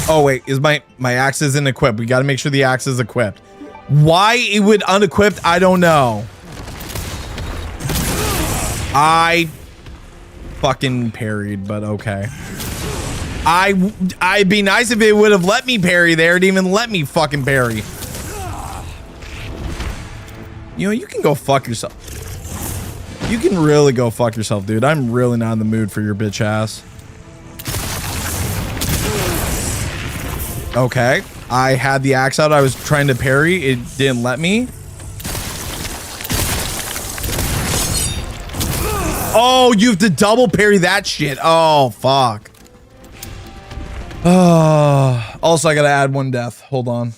Oh wait, is my axe isn't equipped. We got to make sure the axe is equipped. Why it would unequipped, I don't know. I fucking parried, but okay. I'd be nice if it would have let me parry there. It didn't even let me fucking parry. You know, you can go fuck yourself. You can really go fuck yourself, dude. I'm really not in the mood for your bitch ass. Okay. I had the axe out. I was trying to parry. It didn't let me. Oh, you have to double parry that shit. Oh, fuck. Also, I gotta add 1 death. Hold on.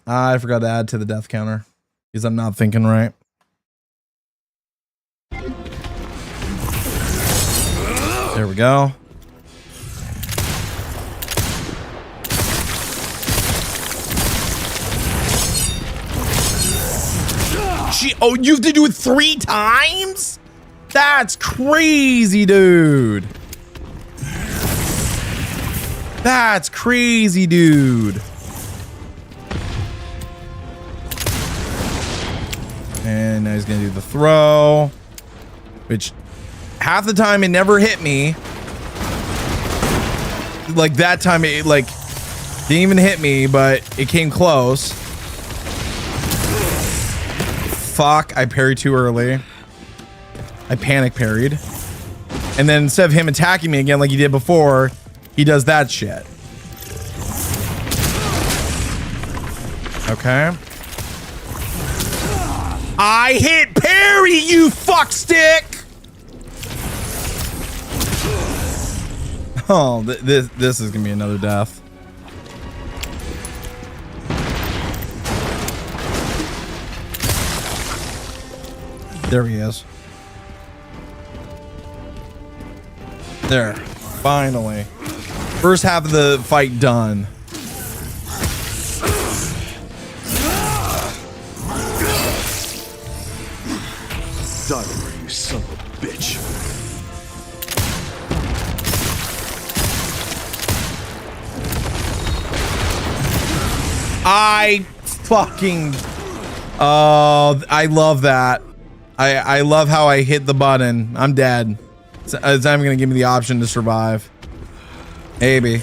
I forgot to add to the death counter because I'm not thinking right. There we go. Oh, you have to do it 3 times? That's crazy, dude. That's crazy, dude. And now he's gonna do the throw, which half the time it never hit me. Like that time it like didn't even hit me, but it came close. Fuck, I parried too early. I panic parried. And then instead of him attacking me again like he did before, he does that shit. Okay. I hit parry, you fuckstick! Oh, this is gonna be another death. There he is. There. Finally. First half of the fight done. Die already, you son of a bitch. I fucking... Oh, I love that. I love how I hit the button. I'm dead. It's not even gonna give me the option to survive. Maybe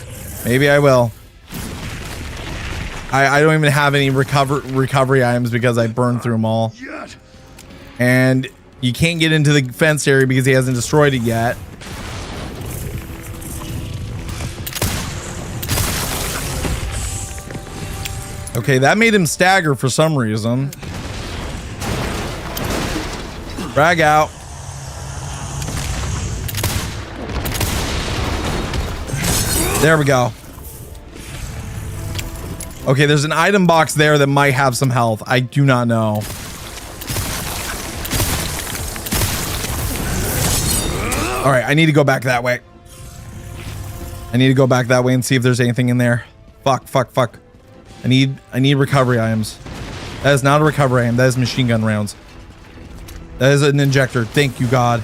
I will. I don't even have any recovery items because I burned through them all. And you can't get into the fenced area because he hasn't destroyed it yet. Okay, that made him stagger for some reason. Frag out. There we go. Okay, there's an item box there that might have some health. I do not know. All right, I need to go back that way. I need to go back that way and see if there's anything in there. Fuck. I need recovery items. That is not a recovery item. That is machine gun rounds. That is an injector. Thank you, God.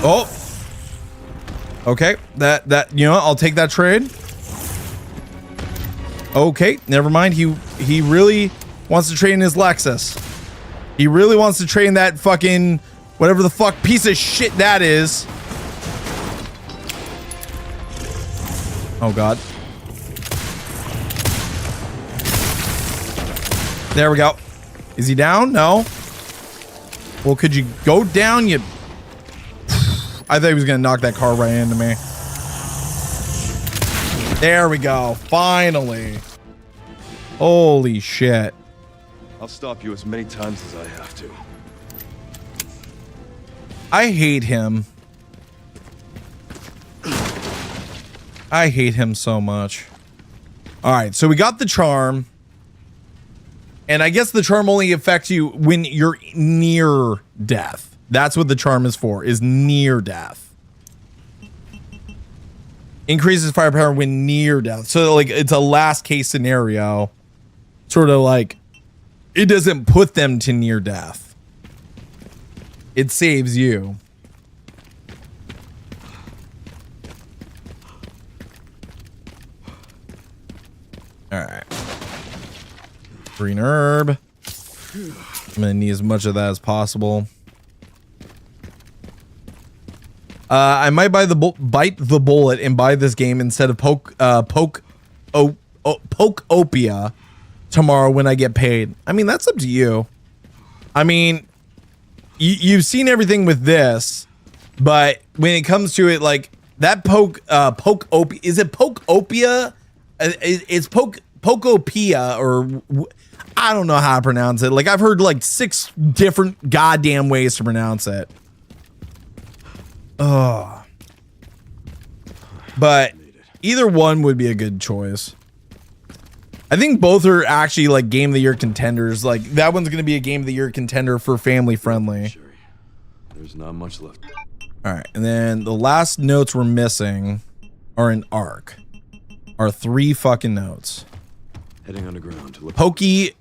Oh. Okay, that you know, I'll take that trade. Okay, never mind. He really wants to trade in his Lexus. He really wants to trade in that fucking whatever the fuck piece of shit that is. Oh God. There we go. Is he down? No. Well, could you go down? You. I thought he was gonna knock that car right into me. There we go. Finally. Holy shit. I'll stop you as many times as I have to. I hate him. I hate him so much. All right, so we got the charm. And I guess the charm only affects you when you're near death. That's what the charm is for, is near death. Increases firepower when near death. So like it's a last case scenario. Sort of like it doesn't put them to near death. It saves you. All right. Green herb. I'm gonna need as much of that as possible. I might bite the bullet and buy this game instead of Pokeopia tomorrow when I get paid. I mean, that's up to you. I mean, you've seen everything with this, but when it comes to it, like that Pokeopia, is it Pokeopia? It's Pokopia, or I don't know how to pronounce it. Like I've heard like 6 different goddamn ways to pronounce it. Oh, but either one would be a good choice. I think both are actually like game of the year contenders. Like that one's going to be a game of the year contender for family friendly. There's not much left. All right. And then the last notes we're missing are in Arc. Are 3 fucking notes. Heading underground to look. Poketopia.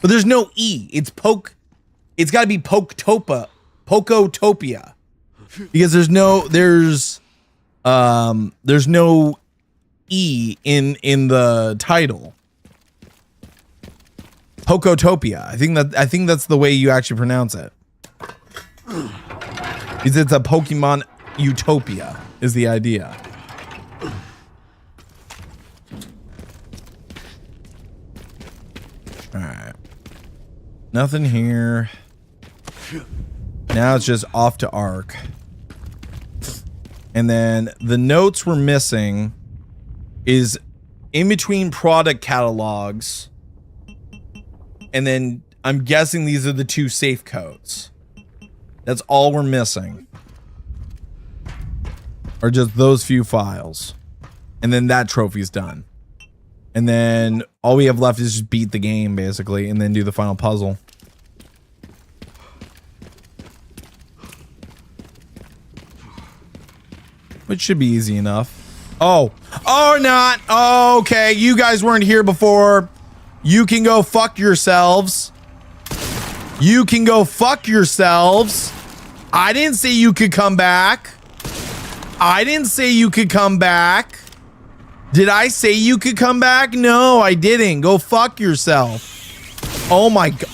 But there's no E. It's It's got to be Poketopia. Because there's no E in the title. Poketopia. I think that's the way you actually pronounce it. Because it's a Pokemon utopia is the idea. All right. Nothing here. Now it's just off to Arc. And then the notes we're missing is in between product catalogs. And then I'm guessing these are the 2 safe codes. That's all we're missing. Or just those few files. And then that trophy's done. And then all we have left is just beat the game, basically, and then do the final puzzle. Which should be easy enough. Oh. Or not. Oh, okay. You guys weren't here before. You can go fuck yourselves. You can go fuck yourselves. I didn't say you could come back. I didn't say you could come back. Did I say you could come back? No, I didn't. Go fuck yourself. Oh my God.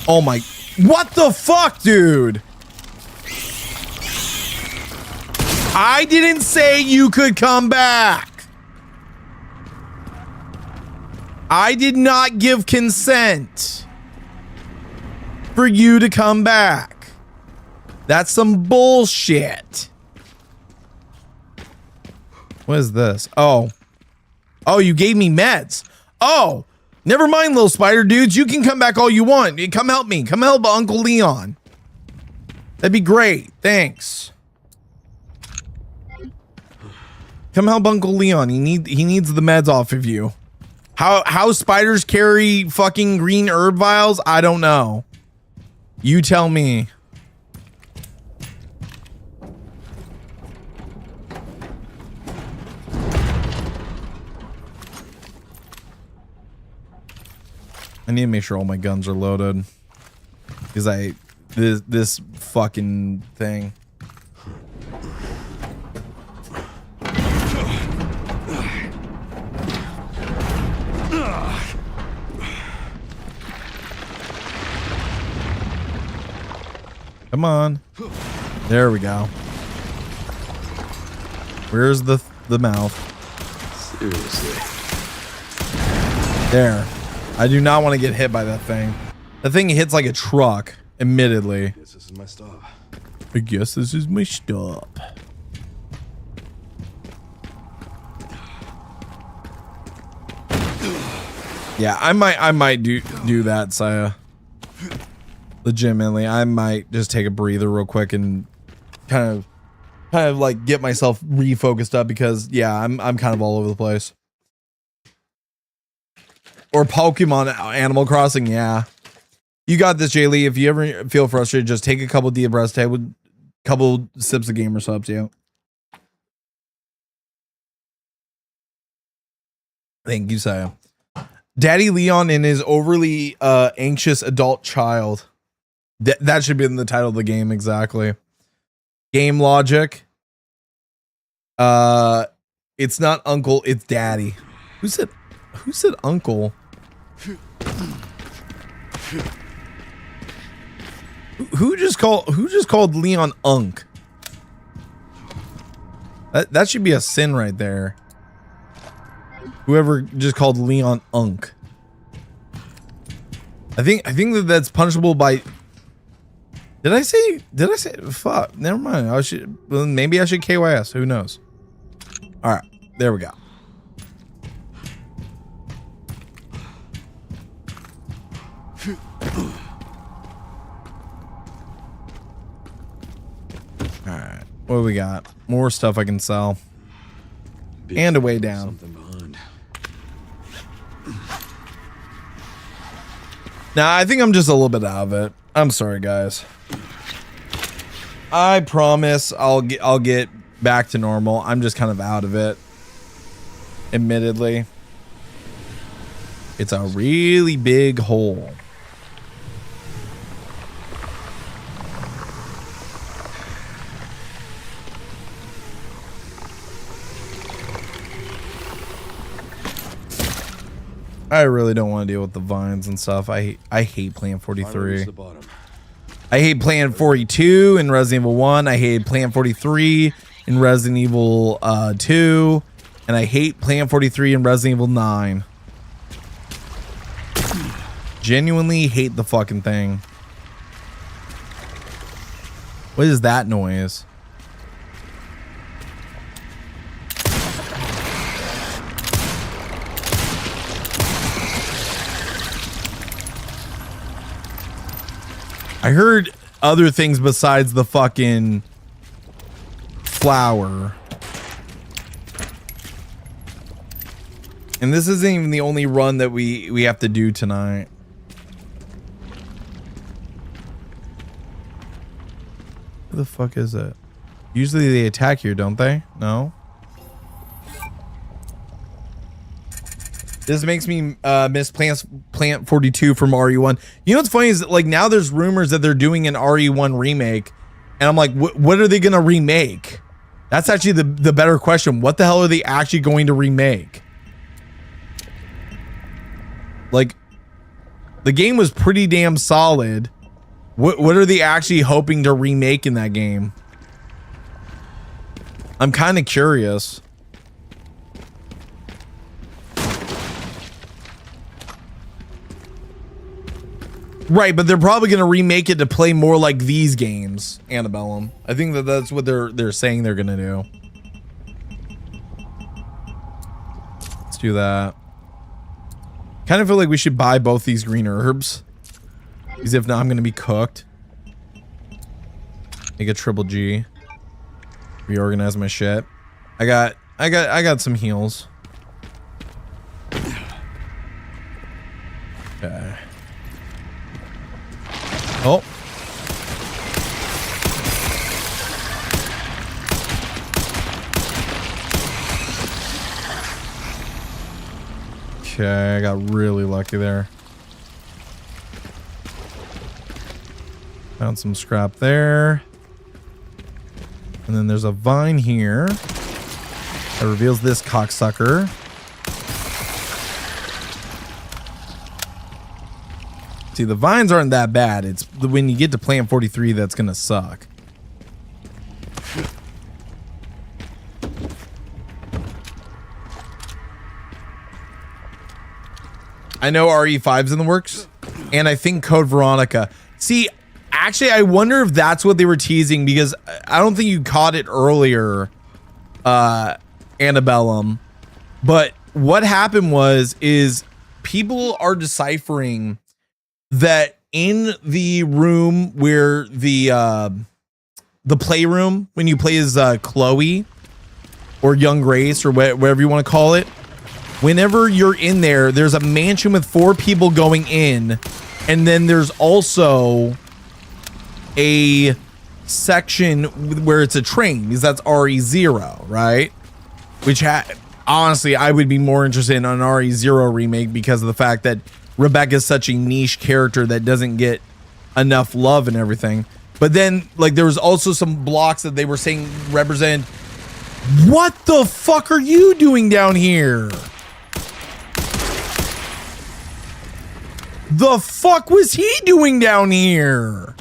Oh my. What the fuck, dude? I didn't say you could come back. I did not give consent for you to come back. That's some bullshit. What is this? Oh. Oh, you gave me meds. Oh, never mind, little spider dudes. You can come back all you want. Come help me. Come help Uncle Leon. That'd be great. Thanks. Come help Uncle Leon. He needs the meds off of you. How spiders carry fucking green herb vials? I don't know. You tell me. I need to make sure all my guns are loaded. Because this fucking thing. Come on. There we go. Where's the mouth? Seriously. There. I do not want to get hit by that thing. The thing hits like a truck, admittedly. Guess this is my stop. I guess this is my stop. Yeah, I might do that, Saya. Legitimately, I might just take a breather real quick and kind of like get myself refocused up because yeah, I'm kind of all over the place. Or Pokemon Animal Crossing, yeah. You got this, Jay Lee. If you ever feel frustrated, just take a couple deep breaths, take a couple sips of gamer subs, yeah. Thank you, Saya. Daddy Leon and his overly anxious adult child. That should be in the title of the game, exactly. Game logic. It's not uncle, it's daddy. Who said uncle? Who just called Leon Unk? That should be a sin right there. Whoever just called Leon Unk. I think that's punishable by. Did I say fuck, never mind. Maybe I should KYS, who knows. All right, there we go. All right, what do we got? More stuff I can sell. And a way down. Something behind. Nah, I think I'm just a little bit out of it. I'm sorry, guys. I promise I'll get back to normal. I'm just kind of out of it. Admittedly. It's a really big hole. I really don't want to deal with the vines and stuff. I hate playing 43. I hate playing 42 in Resident Evil 1. I hate playing 43 in Resident Evil 2. And I hate playing 43 in Resident Evil 9. Genuinely hate the fucking thing. What is that noise? I heard other things besides the fucking flower. And this isn't even the only run that we have to do tonight. Who the fuck is it? Usually they attack here, don't they? No? This makes me miss Plant 42 from RE1. You know what's funny is that, like, now there's rumors that they're doing an RE1 remake, and I'm like, what are they gonna remake? That's actually the better question. What the hell are they actually going to remake? Like, the game was pretty damn solid. What are they actually hoping to remake in that game? I'm kind of curious. Right, but they're probably going to remake it to play more like these games, Antebellum. I think that's what they're saying they're going to do. Let's do that. Kind of feel like we should buy both these green herbs. Because if not, I'm going to be cooked. Make a triple G. Reorganize my shit. I got some heals. Okay. Oh. Okay, I got really lucky there. Found some scrap there. And then there's a vine here that reveals this cocksucker. See, the vines aren't that bad. It's when you get to plant 43 that's gonna suck. I know RE5's in the works, and I think Code Veronica. See, actually, I wonder if that's what they were teasing, because I don't think you caught it earlier, Annabellum. But what happened is people are deciphering that in the room where the playroom, when you play as Chloe or Young Grace or whatever you want to call it, whenever you're in there, there's a mansion with 4 people going in, and then there's also a section where it's a train, because that's RE0, right? Which honestly, I would be more interested in an RE0 remake because of the fact that Rebecca's such a niche character that doesn't get enough love and everything. But then, like, there was also some blocks that they were saying represent. What the fuck are you doing down here? The fuck was he doing down here?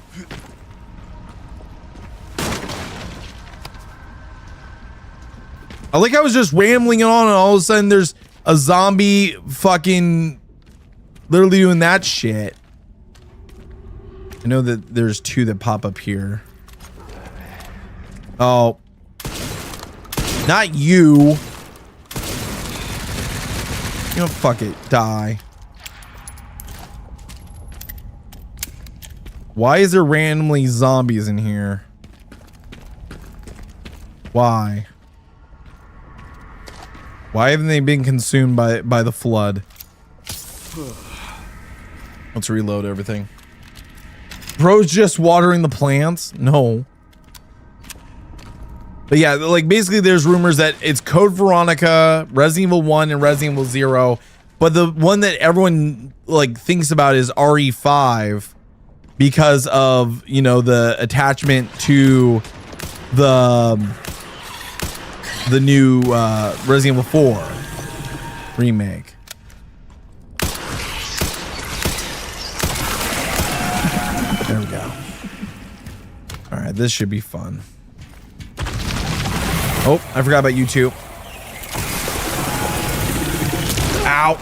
I like I was just rambling on, and all of a sudden there's a zombie fucking literally doing that shit. I know that there's 2 that pop up here. Oh. Not you. You know, fuck it. Die. Why is there randomly zombies in here? Why? Why haven't they been consumed by the flood? Let's reload everything. Bro's just watering the plants? No. But yeah, like basically there's rumors that it's Code Veronica, Resident Evil 1, and Resident Evil 0. But the one that everyone like thinks about is RE5 because of, you know, the attachment to the new Resident Evil 4 remake. There we go. All right, this should be fun. Oh, I forgot about you two. Ow.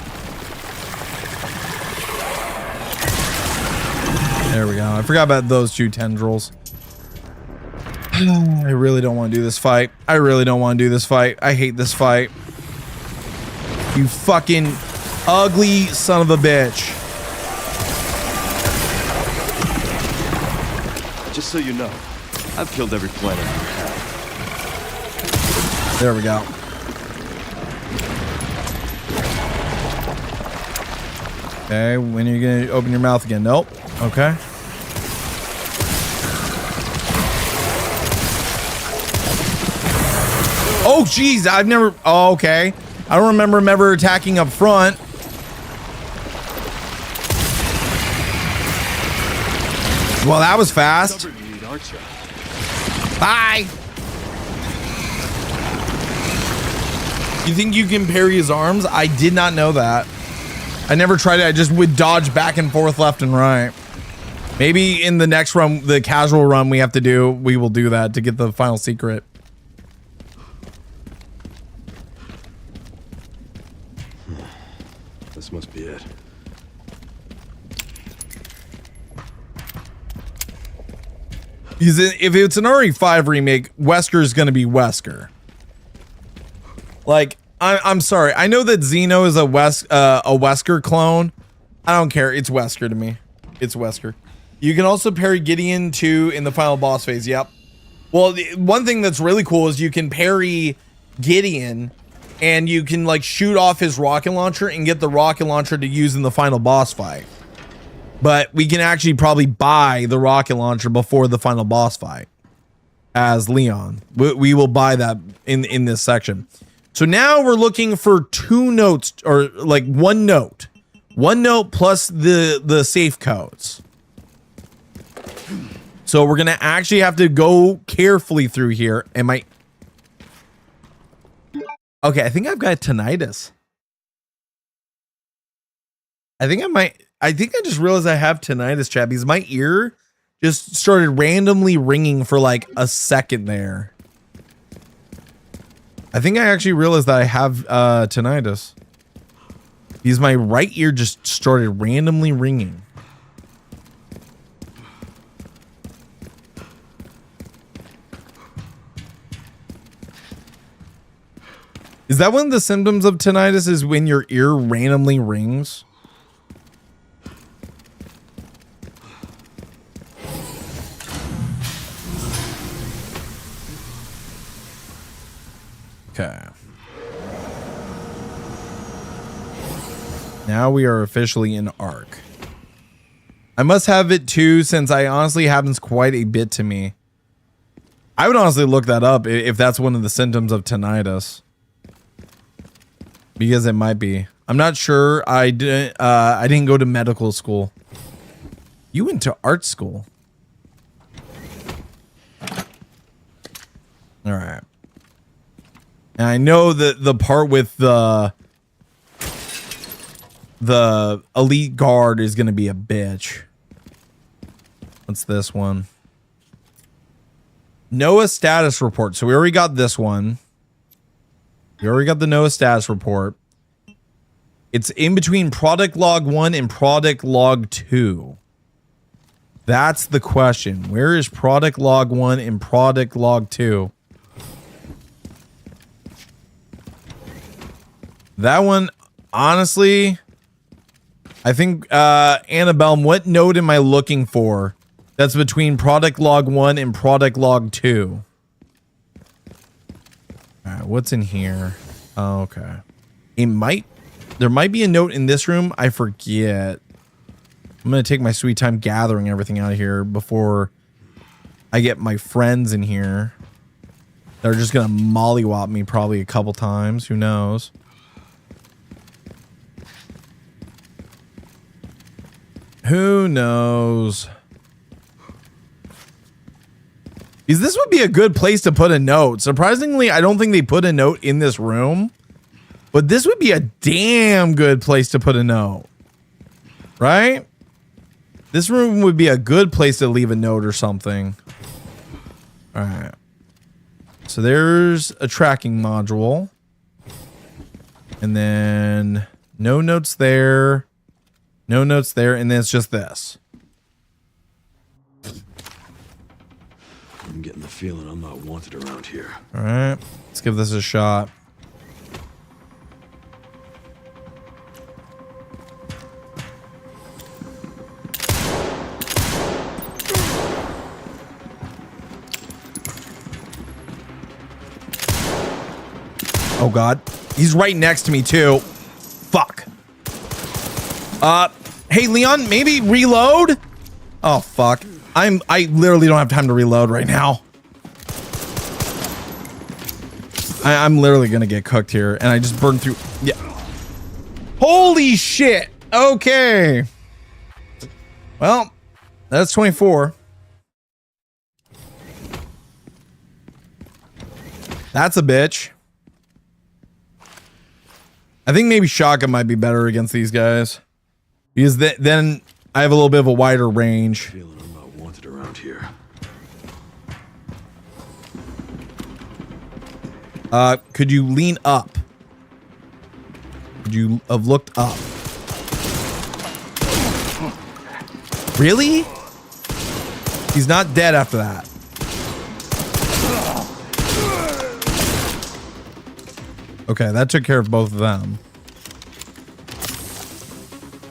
There we go. I forgot about those 2 tendrils. I really don't want to do this fight. I really don't want to do this fight. I hate this fight. You fucking ugly son of a bitch. Just so you know, I've killed every planet you have. There we go. Okay, when are you gonna open your mouth again? Nope. Okay. Oh, geez, I've never. Oh, okay. I don't remember him ever attacking up front. Well, that was fast. Bye. You think you can parry his arms? I did not know that. I never tried it. I just would dodge back and forth, left and right. Maybe in the next run, the casual run we have to do, we will do that to get the final secret. This must be it. If it's an RE5 remake, Wesker is going to be Wesker. Like, I'm sorry. I know that Xeno is a Wesker clone. I don't care. It's Wesker to me. It's Wesker. You can also parry Gideon too in the final boss phase. Yep. Well, one thing that's really cool is you can parry Gideon and you can like shoot off his rocket launcher and get the rocket launcher to use in the final boss fight. But we can actually probably buy the rocket launcher before the final boss fight as Leon. We will buy that in this section. So now we're looking for 2 notes, or like 1 note. 1 note plus the safe codes. So we're gonna actually have to go carefully through here. Okay, I think I've got tinnitus. I think I might I think I just realized I have tinnitus, chat, because my ear just started randomly ringing for like a second there. I think I actually realized that I have tinnitus. Because my right ear just started randomly ringing. Is that one of the symptoms of tinnitus, is when your ear randomly rings? Okay. Now we are officially in Ark. I must have it too, since I honestly happens quite a bit to me. I would honestly look that up if that's one of the symptoms of tinnitus. Because it might be. I'm not sure. I didn't go to medical school. You went to art school. All right. And I know that the part with the elite guard is going to be a bitch. What's this one? NOAA status report. So we already got this one. We already got the NOAA status report. It's in between product log 1 and product log 2. That's the question. Where is product log 1 and product log 2? That one, honestly, I think, Annabelle, what note am I looking for that's between product log 1 and product log 2? All right, what's in here? Oh, okay. There might be a note in this room. I forget. I'm going to take my sweet time gathering everything out of here before I get my friends in here. They're just going to mollywop me probably a couple times. Who knows? Who knows? Because this would be a good place to put a note. Surprisingly, I don't think they put a note in this room. But this would be a damn good place to put a note. Right? This room would be a good place to leave a note or something. Alright. So there's a tracking module. And then no notes there. No notes there. And then it's just this. I'm getting the feeling I'm not wanted around here. Alright. Let's give this a shot. Oh god. He's right next to me too. Fuck. Hey Leon, maybe reload? Oh fuck. I literally don't have time to reload right now. I'm literally gonna get cooked here, and I just burned through. Yeah. Holy shit. Okay. Well, that's 24. That's a bitch. I think maybe shotgun might be better against these guys, because then I have a little bit of a wider range. Feeling I'm not wanted around here. Could you lean up? Could you have looked up? Really? He's not dead after that. Okay, that took care of both of them.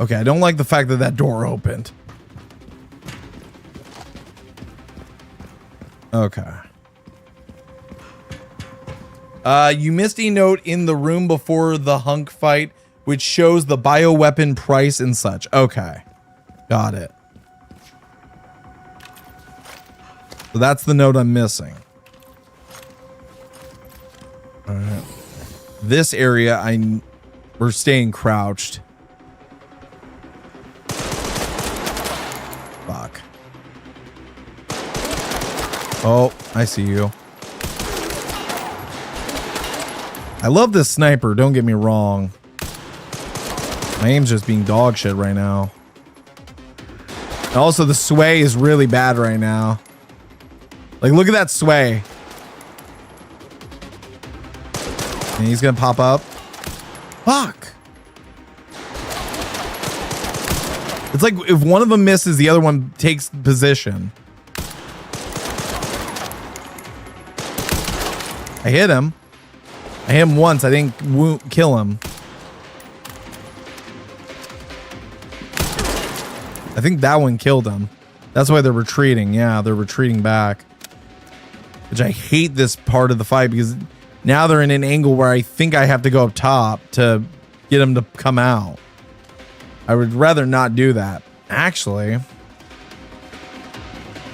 Okay, I don't like the fact that that door opened. Okay. You missed a note in the room before the hunk fight, which shows the bioweapon price and such. Okay. Got it. So that's the note I'm missing. All right. This area, we're staying crouched. Fuck. Oh, I see you. I love this sniper, don't get me wrong. My aim's just being dog shit right now. Also, the sway is really bad right now. Like, look at that sway. And he's gonna pop up. Fuck. It's like if one of them misses, the other one takes position. I hit him. I hit him once. I didn't kill him. I think that one killed him. That's why they're retreating. Yeah, they're retreating back. Which I hate this part of the fight because now they're in an angle where I think I have to go up top to get them to come out. I would rather not do that. Actually,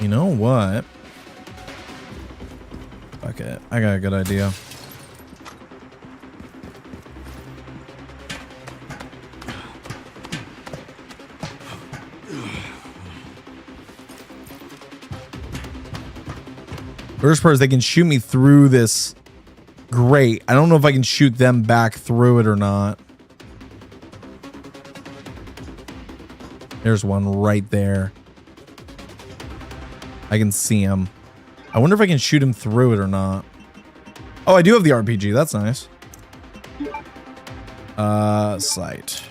you know what? Fuck it. I got a good idea. First part is they can shoot me through this grate. I don't know if I can shoot them back through it or not. There's one right there. I can see him. I wonder if I can shoot him through it or not. Oh, I do have the RPG. That's nice. Sight.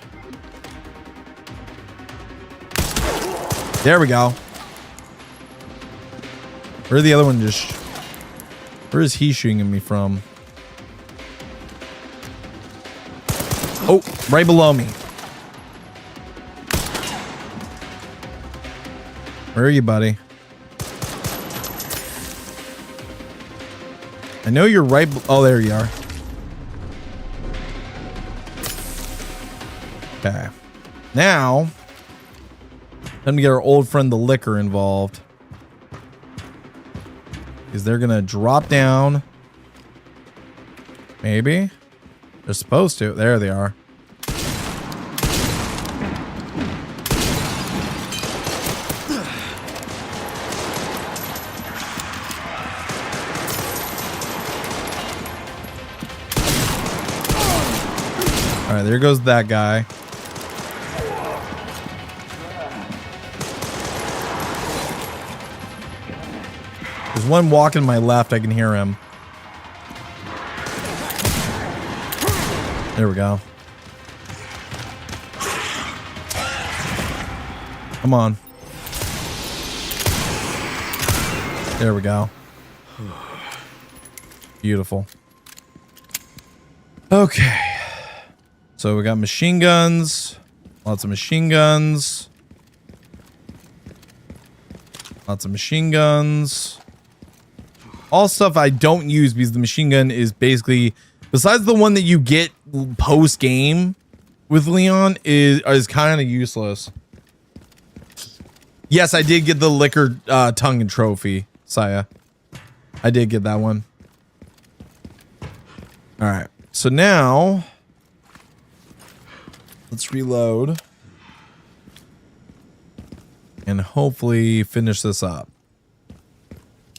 There we go. Where's the other one just... Where is he shooting at me from? Oh, right below me. Where are you, buddy? I know you're right. Oh, there you are. Okay. Now, time to get our old friend the Liquor involved. Because they're going to drop down. Maybe? They're supposed to. There they are. All right, there goes that guy. There's one walking to my left. I can hear him. There we go. Come on. There we go. Beautiful. Okay. So we got machine guns. Lots of machine guns. Lots of machine guns. All stuff I don't use because the machine gun is basically, besides the one that you get post game with Leon, is kind of useless. Yes, I did get the Liquor tongue and trophy, Saya. I did get that one. All right. So now let's reload and hopefully finish this up.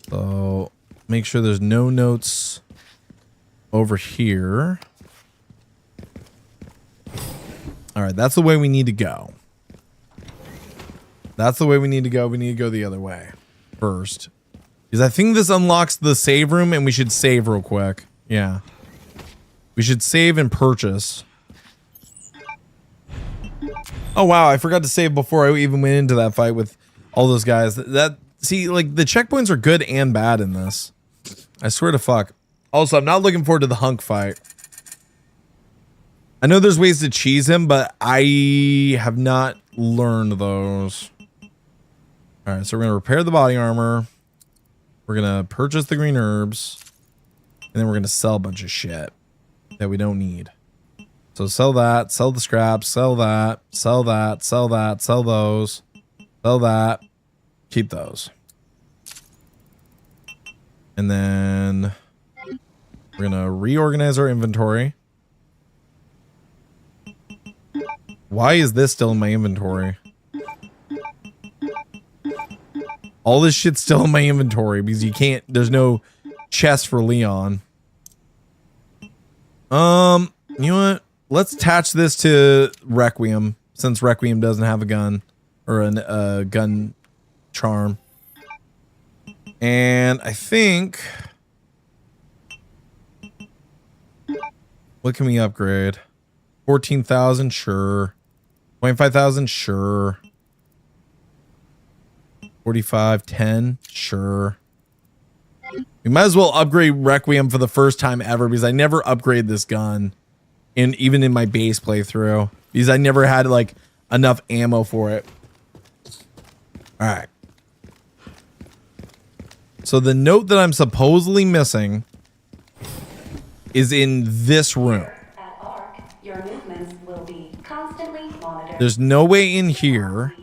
So make sure there's no notes over here. All right, that's the way we need to go. That's the way we need to go. We need to go the other way first. Because I think this unlocks the save room and we should save real quick. Yeah. We should save and purchase. Oh, wow. I forgot to save before I even went into that fight with all those guys. See, like, the checkpoints are good and bad in this. I swear to fuck. Also, I'm not looking forward to the hunk fight. I know there's ways to cheese him, but I have not learned those. All right, so we're going to repair the body armor. We're going to purchase the green herbs. And then we're going to sell a bunch of shit that we don't need. So sell that, sell the scraps, sell that, sell that, sell that, sell those, sell that, keep those. And then we're going to reorganize our inventory. Why is this still in my inventory? All this shit's still in my inventory because you can't, there's no chest for Leon. You know what? Let's attach this to Requiem since Requiem doesn't have a gun. or a gun charm. And I think, what can we upgrade? 14,000, sure. 25,000, sure. 45, 10, sure. We might as well upgrade Requiem for the first time ever because I never upgrade this gun even in my base playthrough because I never had like enough ammo for it. All right. So the note that I'm supposedly missing is in this room. At ARC, your movements will be constantly monitored. There's no way in here.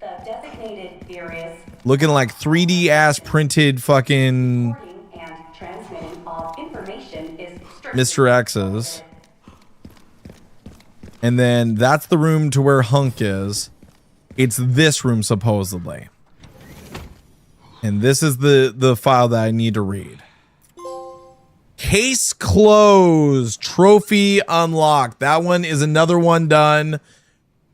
The designated areas Looking like 3D ass printed fucking and transmitting of information is strictly Mr. X's. And then that's the room to where Hunk is. It's this room supposedly. And this is the file that I need to read. Case closed. Trophy unlocked. That one is another one done.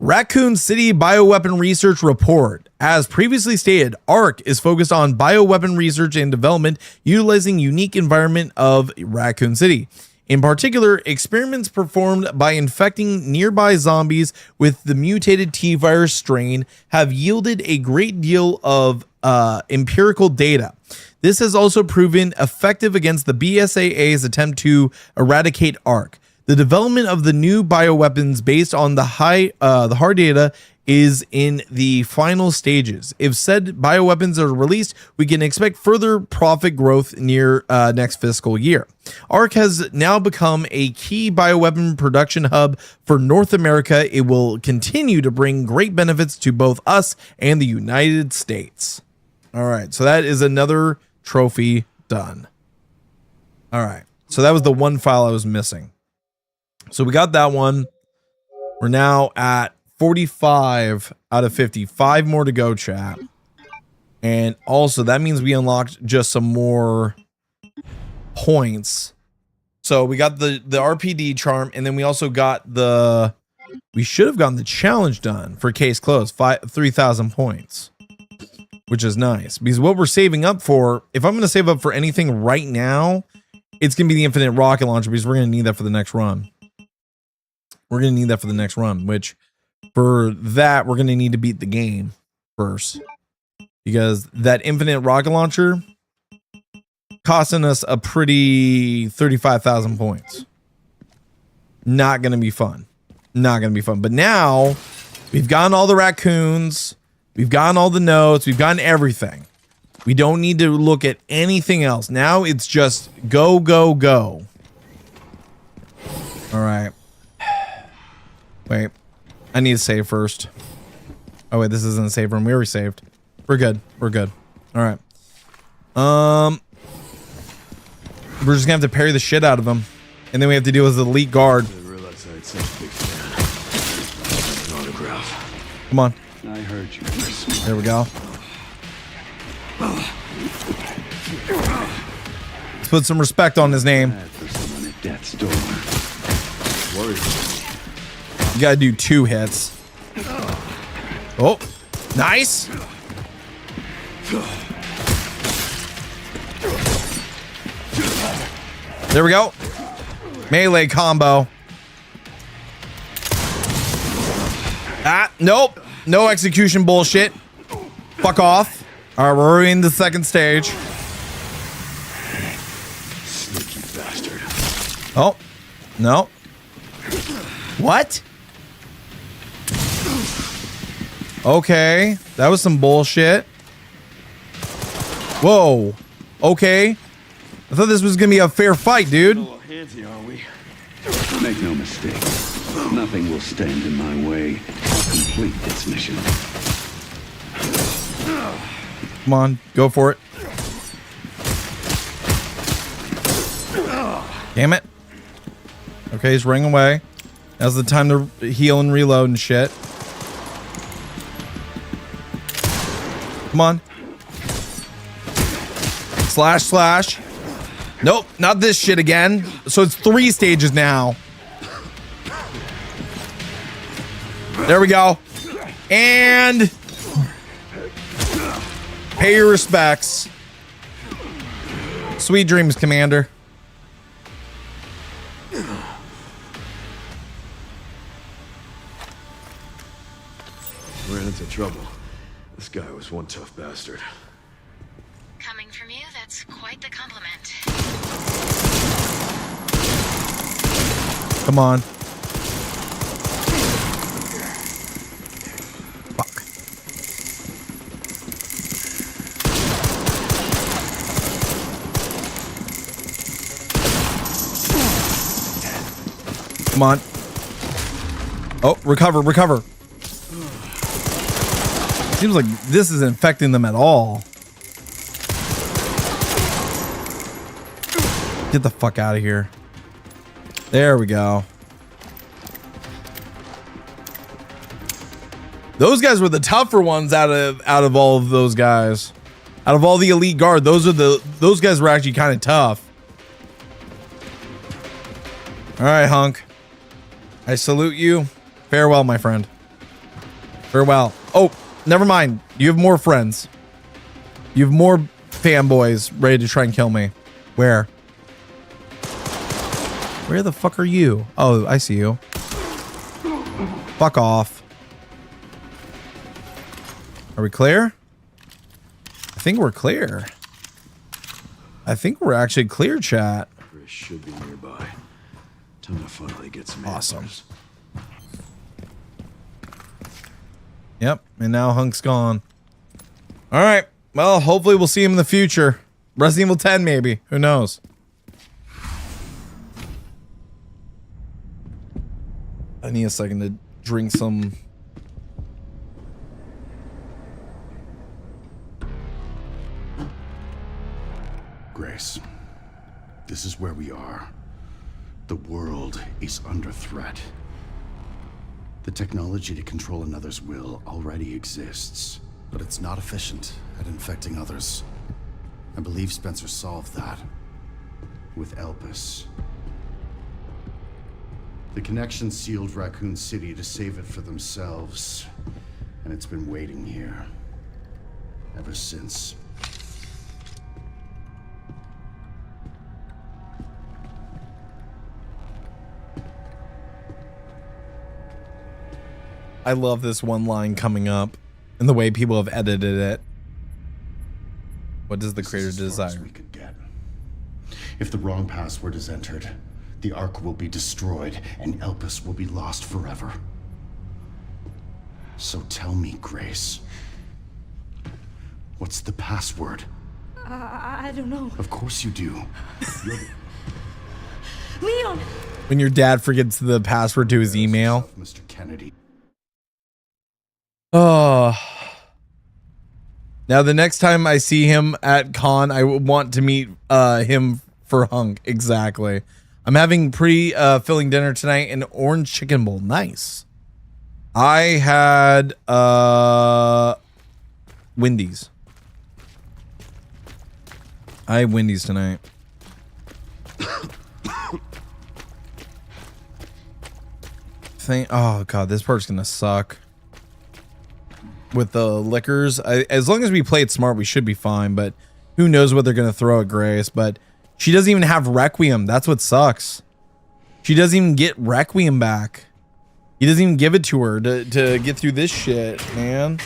Raccoon City Bioweapon Research Report. As previously stated, ARC is focused on bioweapon research and development utilizing unique environment of Raccoon City. In particular, experiments performed by infecting nearby zombies with the mutated T-virus strain have yielded a great deal of empirical data. This has also proven effective against the BSAA's attempt to eradicate ARC. The development of the new bioweapons based on the hard data is in the final stages. If said bioweapons are released, we can expect further profit growth near next fiscal year. ARC has now become a key bioweapon production hub for North America. It will continue to bring great benefits to both us and the United States. All right, so that is another trophy done. All right, so that was the one file I was missing. So we got that one. We're now at 45 out of 50. 5 more to go, chat. And also that means we unlocked just some more points. So we got the RPD charm, and then we also got we should have gotten the challenge done for case closed. 3,000 points, which is nice because what we're saving up for, if I'm going to save up for anything right now, it's going to be the infinite rocket launcher because we're going to need that for the next run. We're going to need that for the next run, which for that, we're going to need to beat the game first because that infinite rocket launcher costing us a pretty 35,000 points. Not going to be fun. Not going to be fun. But now we've gotten all the raccoons. We've gotten all the notes. We've gotten everything. We don't need to look at anything else. Now it's just go, go, go. All right. Wait, I need to save first. Oh wait, this isn't a save room. We already saved. We're good. We're good. All right. We're just gonna have to parry the shit out of him, and then we have to deal with the elite guard. I realized I had such a big fan. An autograph. Come on. I heard you. There we go. Let's put some respect on his name. For someone at death's door. Worried. You gotta do 2 hits. Oh, nice. There we go. Melee combo. Ah, nope. No execution bullshit. Fuck off. All right, we're in the second stage. Sneaky bastard. Oh, no. What? Okay, that was some bullshit. Whoa. Okay. I thought this was gonna be a fair fight, dude. A little handsy, are we? Make no mistake. Nothing will stand in my way. I'll complete this mission. Come on, go for it. Damn it. Okay, he's running away. Now's the time to heal and reload and shit. Come on. Slash, slash. Nope, not this shit again. So it's 3 stages now. There we go. And Pay your respects. Sweet dreams, Commander. Ran into trouble. This guy was one tough bastard. Coming from you, that's quite the compliment. Come on. Fuck. Come on. Oh, recover, recover. Seems like this isn't affecting them at all. Get the fuck out of here. There we go. Those guys were the tougher ones out of all of those guys. Out of all the elite guard, those guys were actually kind of tough. All right, Hunk. I salute you. Farewell, my friend. Farewell. Oh, never mind. You have more friends. You have more fanboys ready to try and kill me. Where? Where the fuck are you? Oh, I see you. Fuck off. Are we clear? I think we're clear. I think we're actually clear, chat. Chris should be nearby. Time to finally get some Awesome. answers. Yep, and now Hunk's gone. All right. Well, hopefully we'll see him in the future. Resident Evil 10, maybe. Who knows? I need a second to drink some. Grace, this is where we are. The world is under threat. The technology to control another's will already exists, but it's not efficient at infecting others. I believe Spencer solved that with Elpis. The connection sealed Raccoon City to save it for themselves, and it's been waiting here ever since. I love this one line coming up and the way people have edited it. What does the creator This is as far as desire? we could get. If the wrong password is entered, the Ark will be destroyed and Elpis will be lost forever. So tell me, Grace, what's the password? I don't know. Of course you do. You're the Leon! When your dad forgets the password to his email. Mr. Kennedy. Oh. Now the next time I see him at con, I want to meet him for Hunk. Exactly. I'm having pretty filling dinner tonight, an orange chicken bowl. Nice. I had Wendy's. I had Wendy's tonight. Oh god, this part's gonna suck. With the liquors, as long as we play it smart, we should be fine. But who knows what they're gonna throw at Grace? But she doesn't even have Requiem. That's what sucks. She doesn't even get Requiem back. He doesn't even give it to her to get through this shit, man.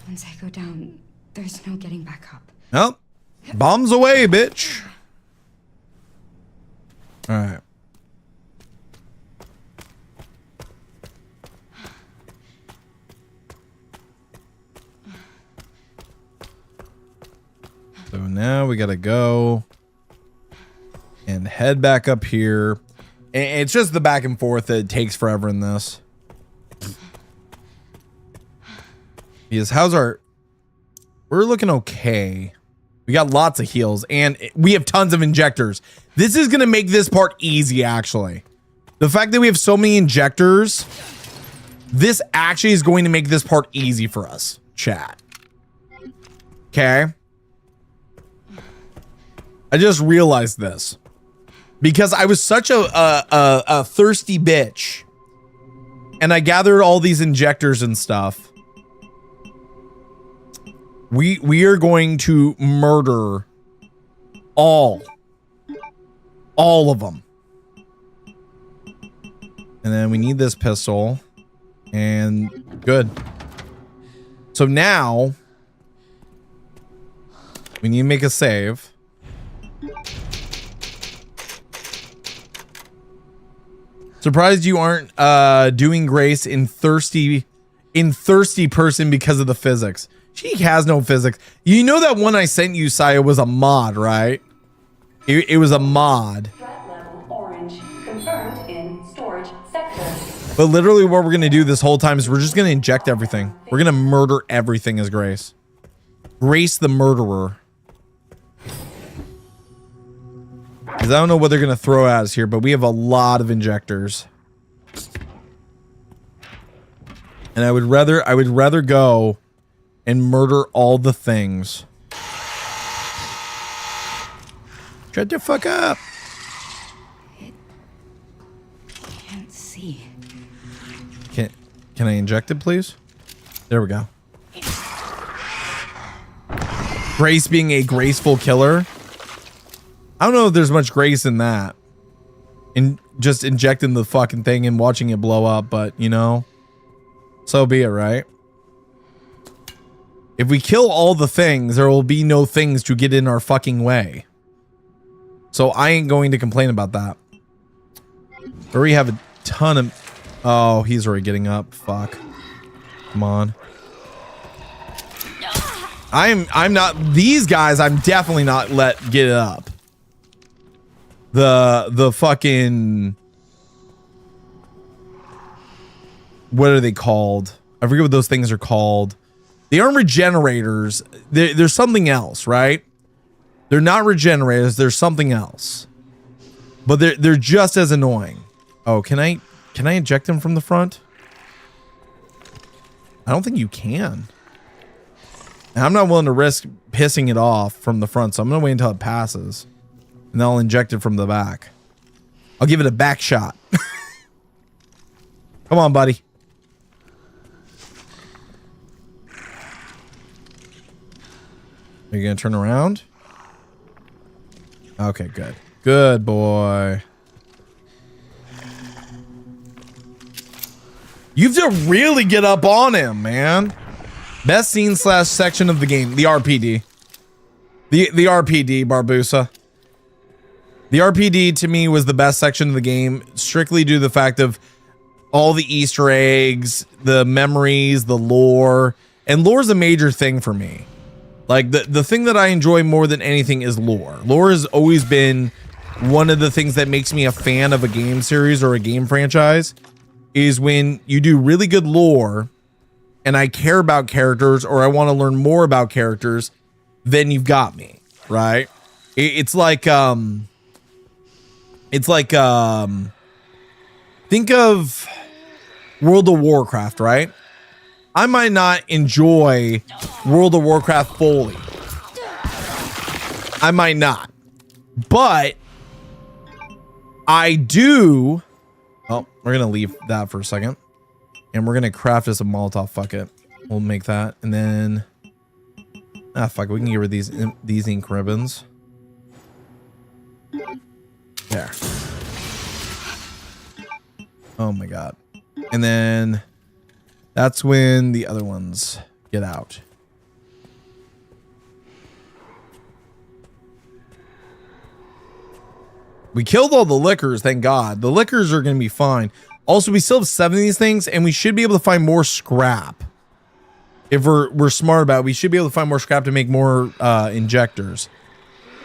Once I go down, there's no getting back up. Nope. Bombs away, bitch. All right. So now we gotta go and head back up here. And it's just the back and forth that takes forever in this. Because how's our... We're looking okay. We got lots of heals and we have tons of injectors. This is gonna make this part easy, actually. The fact that we have so many injectors, this actually is going to make this part easy for us, chat. Okay? I just realized this because I was such a thirsty bitch and I gathered all these injectors and stuff. We are going to murder all of them. And then we need this pistol. And good. So now we need to make a save. Surprised you aren't doing Grace in thirsty person because of the physics. She has no physics. You know that one I sent you, Saya, was a mod, right? It was a mod. Threat level orange. Confirmed in storage sector. But literally what we're going to do this whole time is we're just going to inject everything. We're going to murder everything as Grace. Grace the murderer. Because I don't know what they're going to throw at us here, but we have a lot of injectors. And I would rather go and murder all the things. Shut the fuck up. Can't see. Can I inject it, please? There we go. Grace being a graceful killer. I don't know if there's much grace in that. In just injecting the fucking thing and watching it blow up, but you know, so be it, right? If we kill all the things, there will be no things to get in our fucking way. So I ain't going to complain about that. We already have a ton of... Oh, he's already getting up. Fuck. Come on. I'm not... These guys, I'm definitely not let get it up. The fucking... What are they called? I forget what those things are called. They aren't regenerators. There's something else, right? They're not regenerators. There's something else. But they're just as annoying. Oh, can I inject them from the front? I don't think you can. And I'm not willing to risk pissing it off from the front, so I'm gonna wait until it passes. And then I'll inject it from the back. I'll give it a back shot. Come on, buddy. Are you gonna turn around? Okay, good. Good boy. You have to really get up on him, man. Best scene / section of the game. The RPD. The RPD, Barbusa. The RPD to me was the best section of the game, strictly due to the fact of all the Easter eggs, the memories, the lore. And lore is a major thing for me. Like, the thing that I enjoy more than anything is lore. Lore has always been one of the things that makes me a fan of a game series or a game franchise, is when you do really good lore and I care about characters or I want to learn more about characters, then you've got me, right? It's like think of World of Warcraft, right? I might not enjoy World of Warcraft fully. I might not. But I do... Oh, we're going to leave that for a second. And we're going to craft us a Molotov. Fuck it. We'll make that. And then... Ah, fuck it. We can get rid of these ink ribbons. There. Oh my god. And then... That's when the other ones get out. We killed all the liquors, thank God. The liquors are going to be fine. Also, we still have 7 of these things, and we should be able to find more scrap. If we're smart about it, we should be able to find more scrap to make more injectors.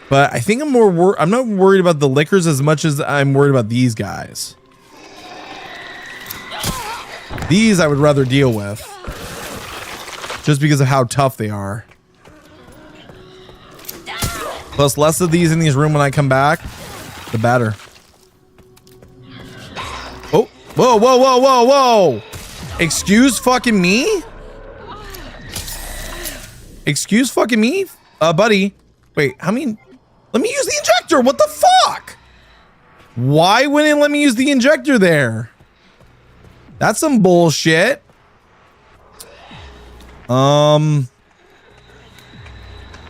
But I think I'm not worried about the liquors as much as I'm worried about these guys. These I would rather deal with. Just because of how tough they are. Plus, less of these in these rooms when I come back, the better. Oh, whoa, whoa, whoa, whoa, whoa. Excuse fucking me? Excuse fucking me? Buddy. Wait, let me use the injector. What the fuck? Why wouldn't it let me use the injector there? That's some bullshit.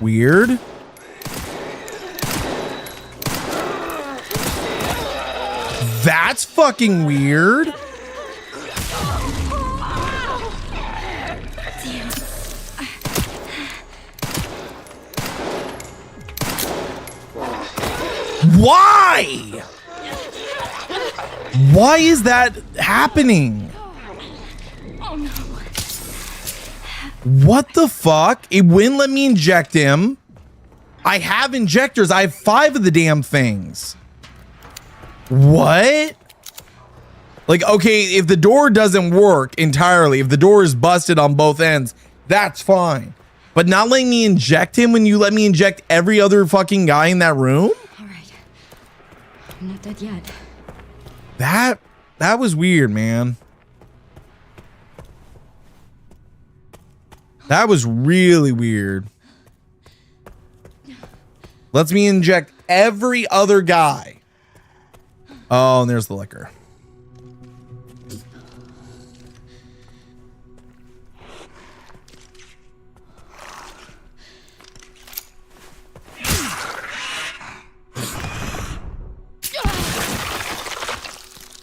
Weird. That's fucking weird. Why? Why is that happening? Oh no. What the fuck? It wouldn't let me inject him. I have injectors. I have 5 of the damn things. What? Like, okay, if the door doesn't work entirely, if the door is busted on both ends, that's fine. But not letting me inject him when you let me inject every other fucking guy in that room? All right. I'm not dead yet. That was weird, man. That was really weird. Lets me inject every other guy. Oh, and there's the liquor.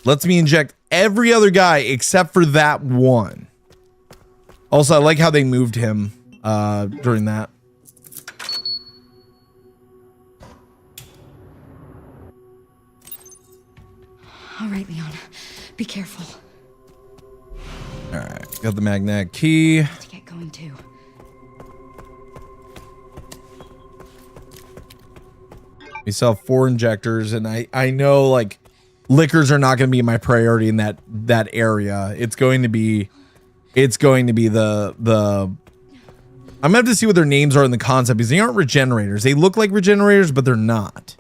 Lets me inject every other guy except for that one. Also, I like how they moved him during that. All right, Leon. Be careful. All right, got the magnetic key. To get going too. We still have 4 injectors, and I know like liquors are not going to be my priority in that area. It's going to be the I'm gonna have to see what their names are in the concept because they aren't regenerators. They look like regenerators, but they're not.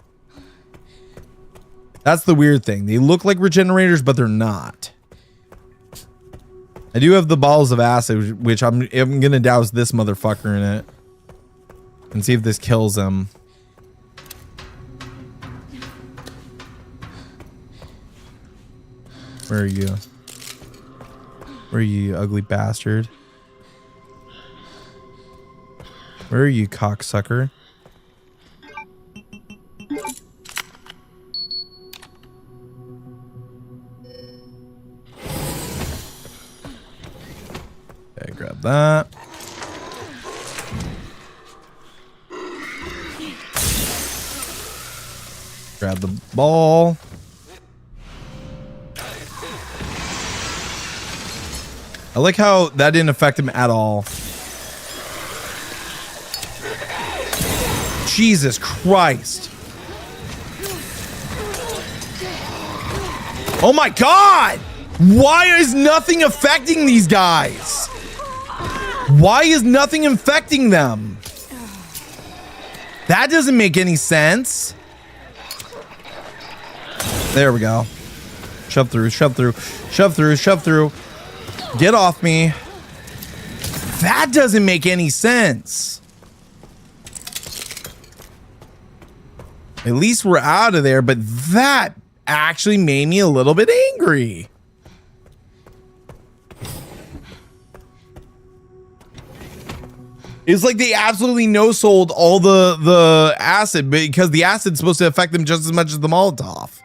That's the weird thing. They look like regenerators, but they're not. I do have the balls of acid, which I'm gonna douse this motherfucker in it and see if this kills him. Where are you? Where are you, you ugly bastard? Where are you, cocksucker? Okay, grab that. Grab the ball. I like how that didn't affect him at all. Jesus Christ. Oh my God! Why is nothing affecting these guys? Why is nothing infecting them? That doesn't make any sense. There we go. Shove through, shove through, shove through, shove through. Get off me. That doesn't make any sense. At least we're out of there, but that actually made me a little bit angry. It's like they absolutely no-sold all the acid because the acid's supposed to affect them just as much as the Molotov.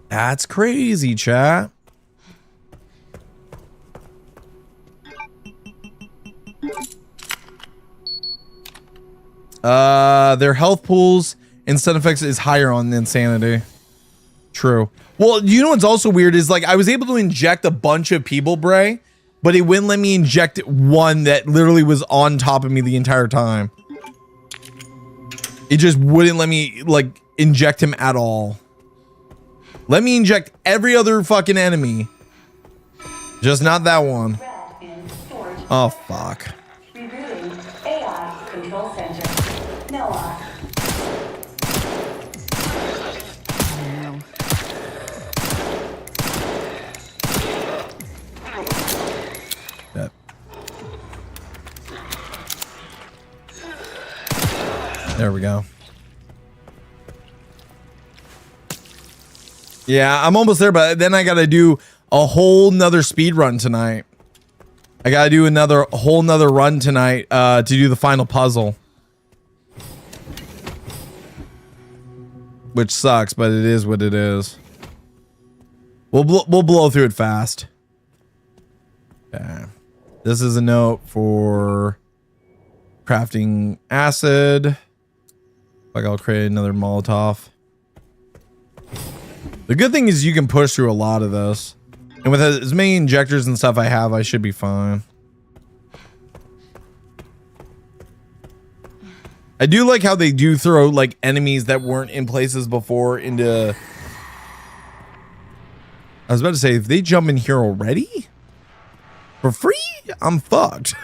That's crazy, chat. Their health pools and stun effects is higher on insanity. True. Well, you know what's also weird is like I was able to inject a bunch of people, Bray, but it wouldn't let me inject one that literally was on top of me the entire time. It just wouldn't let me like inject him at all. Let me inject every other fucking enemy. Just not that one. Oh, fuck. Rebooting AI Control Center. Noah. No. Yep. There we go. Yeah, I'm almost there, but then I gotta do a whole nother speed run tonight. I gotta do a whole nother run tonight to do the final puzzle. Which sucks, but it is what it is. We'll blow through it fast. Okay. This is a note for crafting acid. Like I'll create another Molotov. The good thing is you can push through a lot of this. And with as many injectors and stuff I have, I should be fine. I do like how they do throw like enemies that weren't in places before into... I was about to say, if they jump in here already? For free? I'm fucked.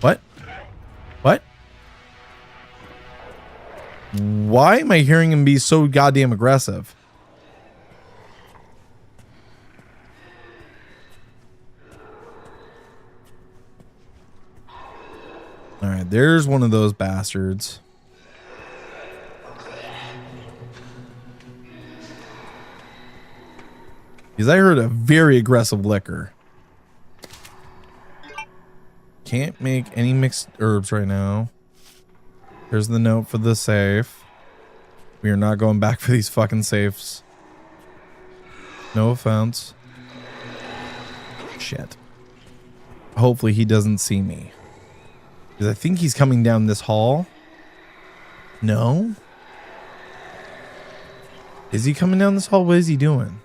What? What? Why am I hearing him be so goddamn aggressive? All right, there's one of those bastards. Because I heard a very aggressive liquor. Can't make any mixed herbs right now. Here's the note for the safe. We are not going back for these fucking safes. No offense. Shit. Hopefully he doesn't see me. Because I think he's coming down this hall. No? Is he coming down this hall? What is he doing?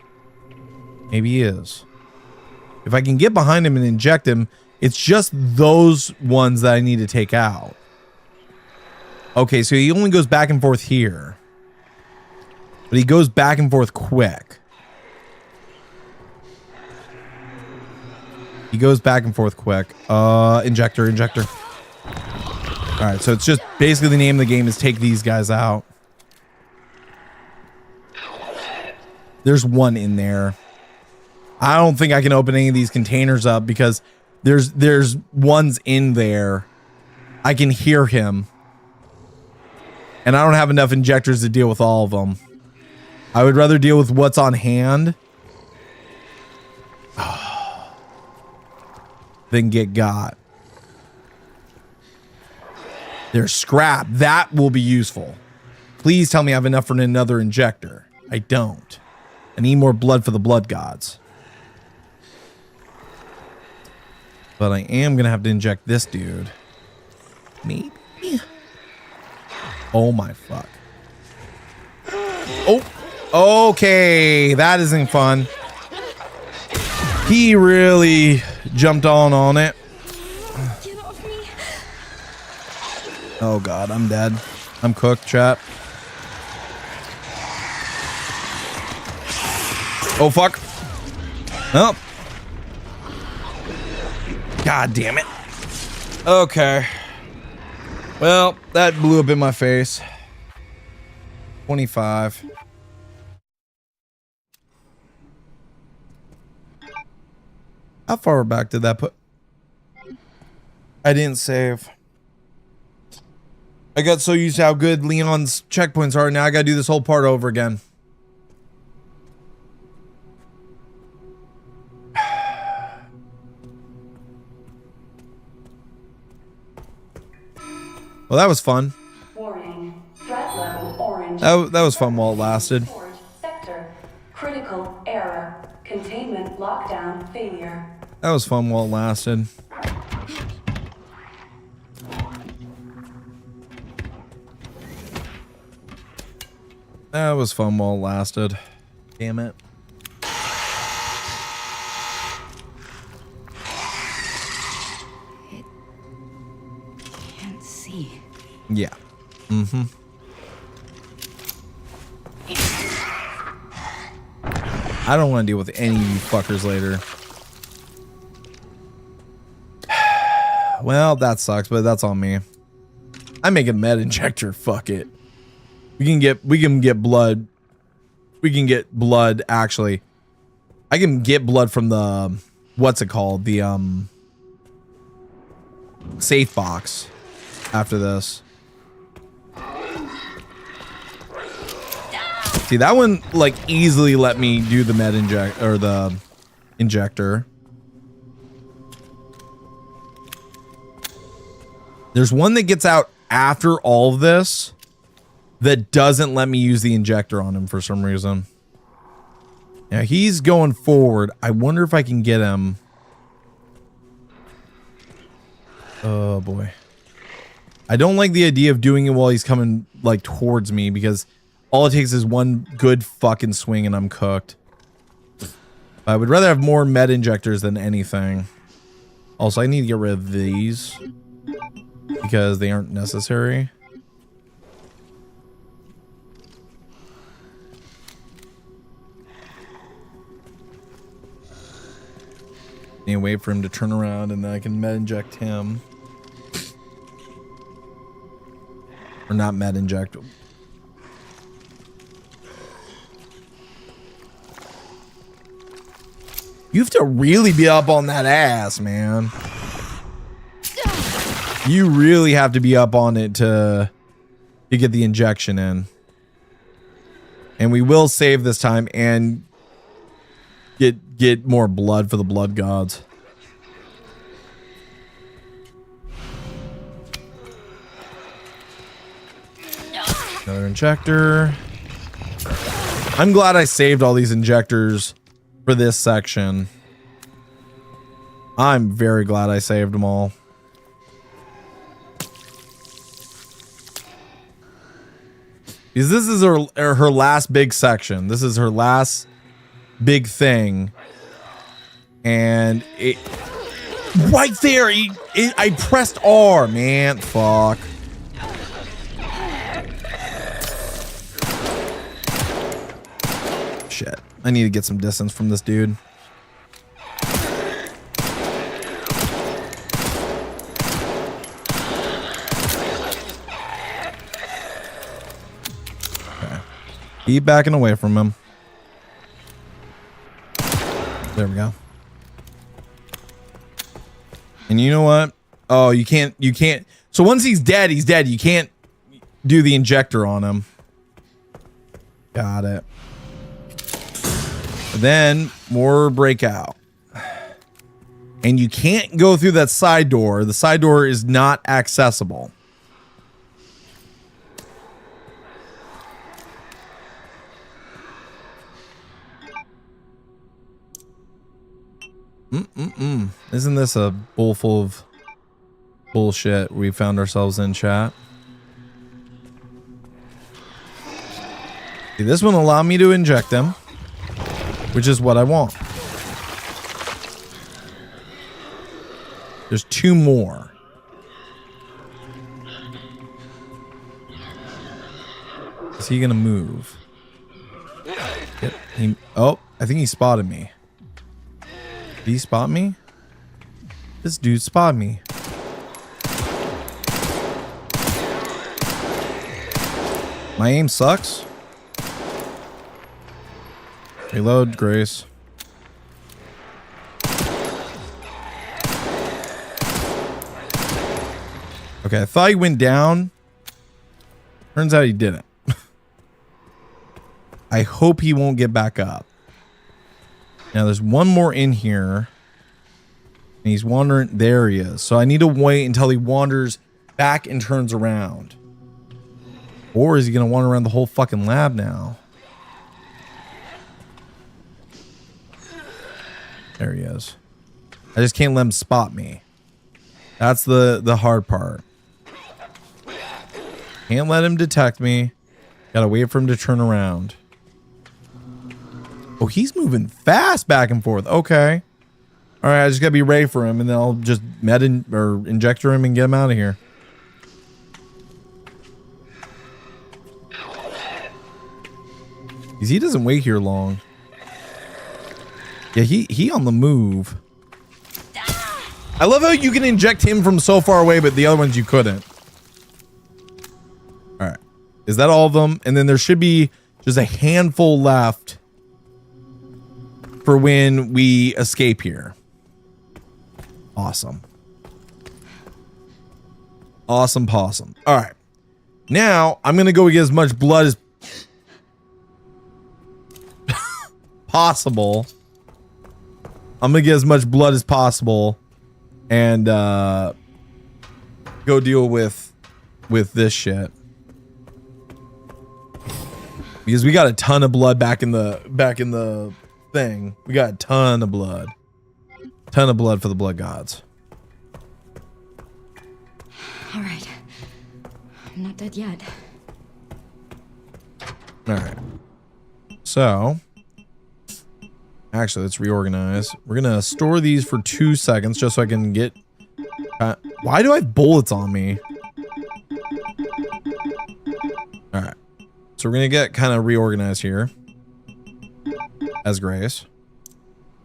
Maybe he is. If I can get behind him and inject him, it's just those ones that I need to take out. Okay, so he only goes back and forth here. But he goes back and forth quick. He goes back and forth quick. Injector. Alright, so it's just basically the name of the game is take these guys out. There's one in there. I don't think I can open any of these containers up because there's ones in there. I can hear him. And I don't have enough injectors to deal with all of them. I would rather deal with what's on hand than get got. There's scrap. That will be useful. Please tell me I have enough for another injector. I don't. I need more blood for the blood gods. But I am going to have to inject this dude. Maybe? Oh my fuck. Oh. Okay. That isn't fun. He really jumped on it. Get off me. Oh god, I'm dead. I'm cooked, chat. Oh fuck. Oh. God damn it. Okay. Well, that blew up in my face. 25. How far back did that put? I didn't save. I got so used to how good Leon's checkpoints are. Now I gotta do this whole part over again. Well, that was fun. Warning. Threat level orange. That was fun while it lasted. Sector. Critical error. Containment lockdown failure. That was fun while it lasted. That was fun while it lasted. Damn it. Can't see. Yeah. Mm-hmm. I don't want to deal with any of you fuckers later. Well, that sucks, but that's on me. I make a med injector. Fuck it. We can get blood. We can get blood. Actually, I can get blood from the what's it called? The safe box. After this. See, that one like easily let me do the med inject or the injector. There's one that gets out after all of this that doesn't let me use the injector on him for some reason. Now he's going forward. I wonder if I can get him. Oh boy. I don't like the idea of doing it while he's coming like towards me because all it takes is one good fucking swing and I'm cooked. I would rather have more med injectors than anything. Also, I need to get rid of these because they aren't necessary. Need to wait for him to turn around and then I can med inject him. Or not med inject. You have to really be up on that ass, man. You really have to be up on it to get the injection in. And we will save this time and get more blood for the blood gods. Another injector. I'm glad I saved all these injectors for this section. I'm very glad I saved them all. Because this is her last big section. This is her last big thing. And it right there, I pressed R, man. Fuck. Shit. I need to get some distance from this dude. Okay. Keep backing away from him. There we go. And you know what? Oh, you can't. So once he's dead, he's dead. You can't do the injector on him. Got it. Then more breakout. And you can't go through that side door. The side door is not accessible. Isn't this a bowl full of bullshit we found ourselves in, chat? See, this one will allow me to inject them, which is what I want. There's two more. Is he gonna move? Yep. Oh, I think he spotted me. Did he spot me? This dude spotted me. My aim sucks. Reload, Grace. Okay, I thought he went down. Turns out he didn't. I hope he won't get back up. Now there's one more in here. And he's wandering. There he is. So I need to wait until he wanders back and turns around. Or is he going to wander around the whole fucking lab now? There he is. I just can't let him spot me. That's the hard part. Can't let him detect me. Gotta wait for him to turn around. Oh, he's moving fast back and forth. Okay. All right, I just gotta be ready for him, and then I'll just injector him and get him out of here. Because he doesn't wait here long. Yeah, he on the move. I love how you can inject him from so far away, but the other ones you couldn't. All right. Is that all of them? And then there should be just a handful left for when we escape here. Awesome. Awesome possum. All right. Now, I'm going to go get as much blood as possible. I'm going to get as much blood as possible. And go deal with this shit. Because we got a ton of blood back in the thing. We got a ton of blood. Ton of blood for the blood gods. All right. I'm not dead yet. All right. So, actually, let's reorganize. We're going to store these for 2 seconds just so I can get... why do I have bullets on me? All right. So we're going to get kind of reorganized here. As Grace.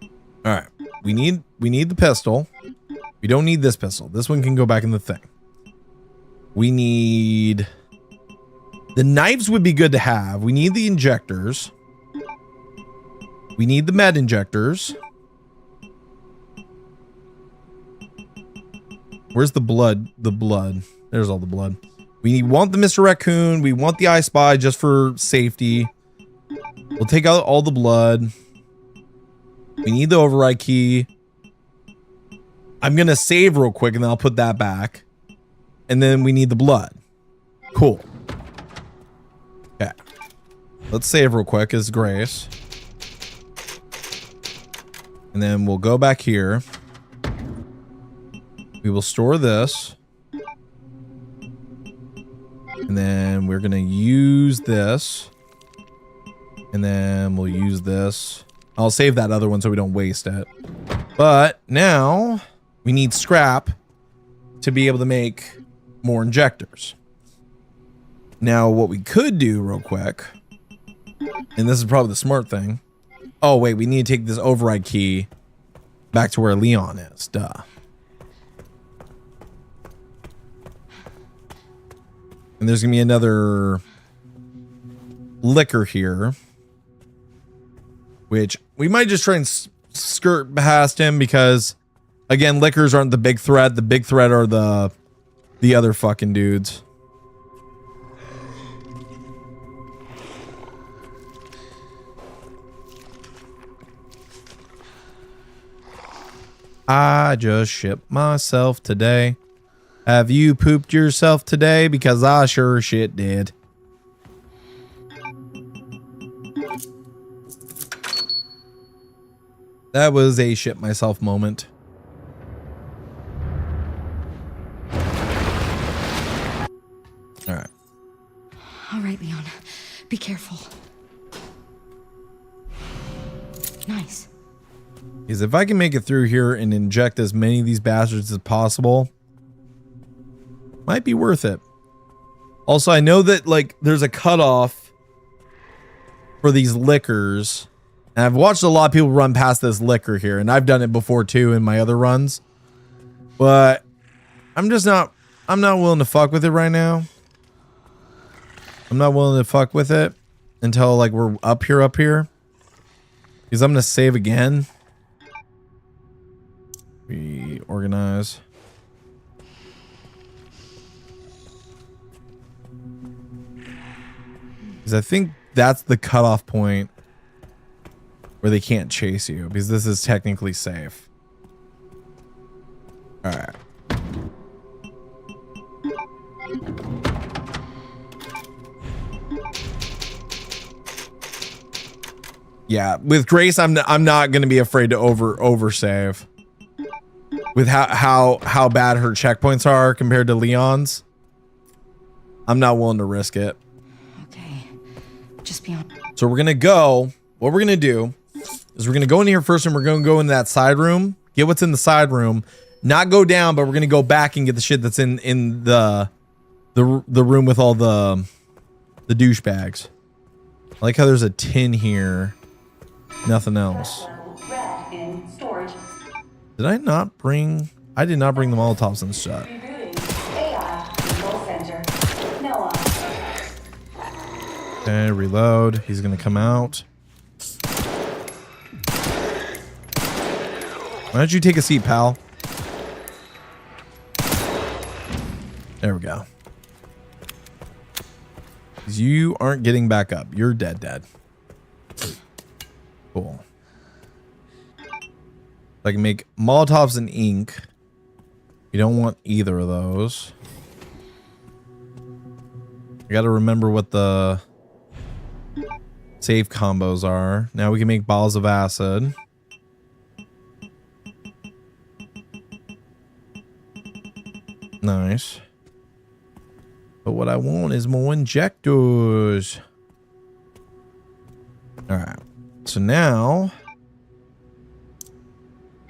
All right. We need the pistol. We don't need this pistol. This one can go back in the thing. We need... the knives would be good to have. We need the injectors. We need the med injectors. Where's the blood? The blood. There's all the blood. We want the Mr. Raccoon. We want the I Spy just for safety. We'll take out all the blood. We need the override key. I'm going to save real quick and then I'll put that back. And then we need the blood. Cool. Okay. Let's save real quick as Grace. And then we'll go back here. We will store this. And then we're going to use this. And then we'll use this. I'll save that other one so we don't waste it. But now we need scrap to be able to make more injectors. Now what we could do real quick, and this is probably the smart thing. Oh wait, we need to take this override key back to where Leon is. Duh. And there's gonna be another liquor here, which we might just try and skirt past him because, again, liquors aren't the big threat. The big threat are the other fucking dudes. I just shipped myself today. Have you pooped yourself today? Because I sure shit did. That was a shit myself moment. All right. All right, Leon. Be careful. Nice. Because if I can make it through here and inject as many of these bastards as possible, might be worth it. Also, I know that like there's a cutoff for these liquors. And I've watched a lot of people run past this liquor here, and I've done it before too in my other runs. But I'm not willing to fuck with it right now. I'm not willing to fuck with it until like we're up here. Because I'm gonna save again. Reorganize. Because I think that's the cutoff point where they can't chase you, because this is technically safe. All right. Yeah, with Grace, I'm not going to be afraid to over save. With how bad her checkpoints are compared to Leon's, I'm not willing to risk it. Okay. Just be on. So we're going to go. What we're going to do is we're going to go in here first, and we're going to go into that side room, get what's in the side room, not go down, but we're going to go back and get the shit that's in the room with all the douchebags. I like how there's a tin here. Nothing else. Red in storage. Did I not bring... I did not bring the Molotovs and shit. Rebooting. AI control center. Noah. Okay, reload. He's going to come out. Why don't you take a seat, pal? There we go. 'Cause you aren't getting back up. You're dead. Cool. I can make Molotovs and ink. You don't want either of those. I got to remember what the save combos are. Now we can make balls of acid. Nice. But what I want is more injectors. Alright. So now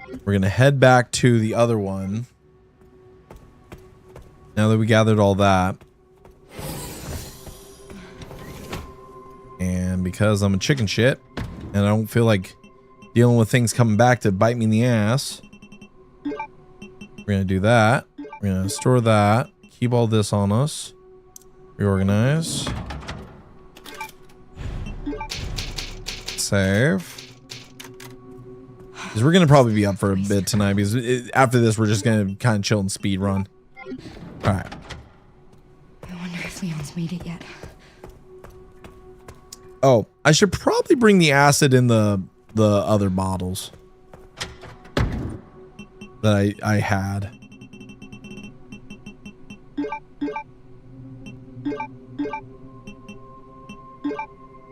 we're going to head back to the other one. Now that we gathered all that. And because I'm a chicken shit and I don't feel like dealing with things coming back to bite me in the ass, we're going to do that. We're going to store that. Keep all this on us. Reorganize. Save. Because we're going to probably be up for a bit tonight because after this we're just going to kind of chill and speed run. Alright. I wonder if Leon's made it yet. Oh, I should probably bring the acid in the other bottles that I had.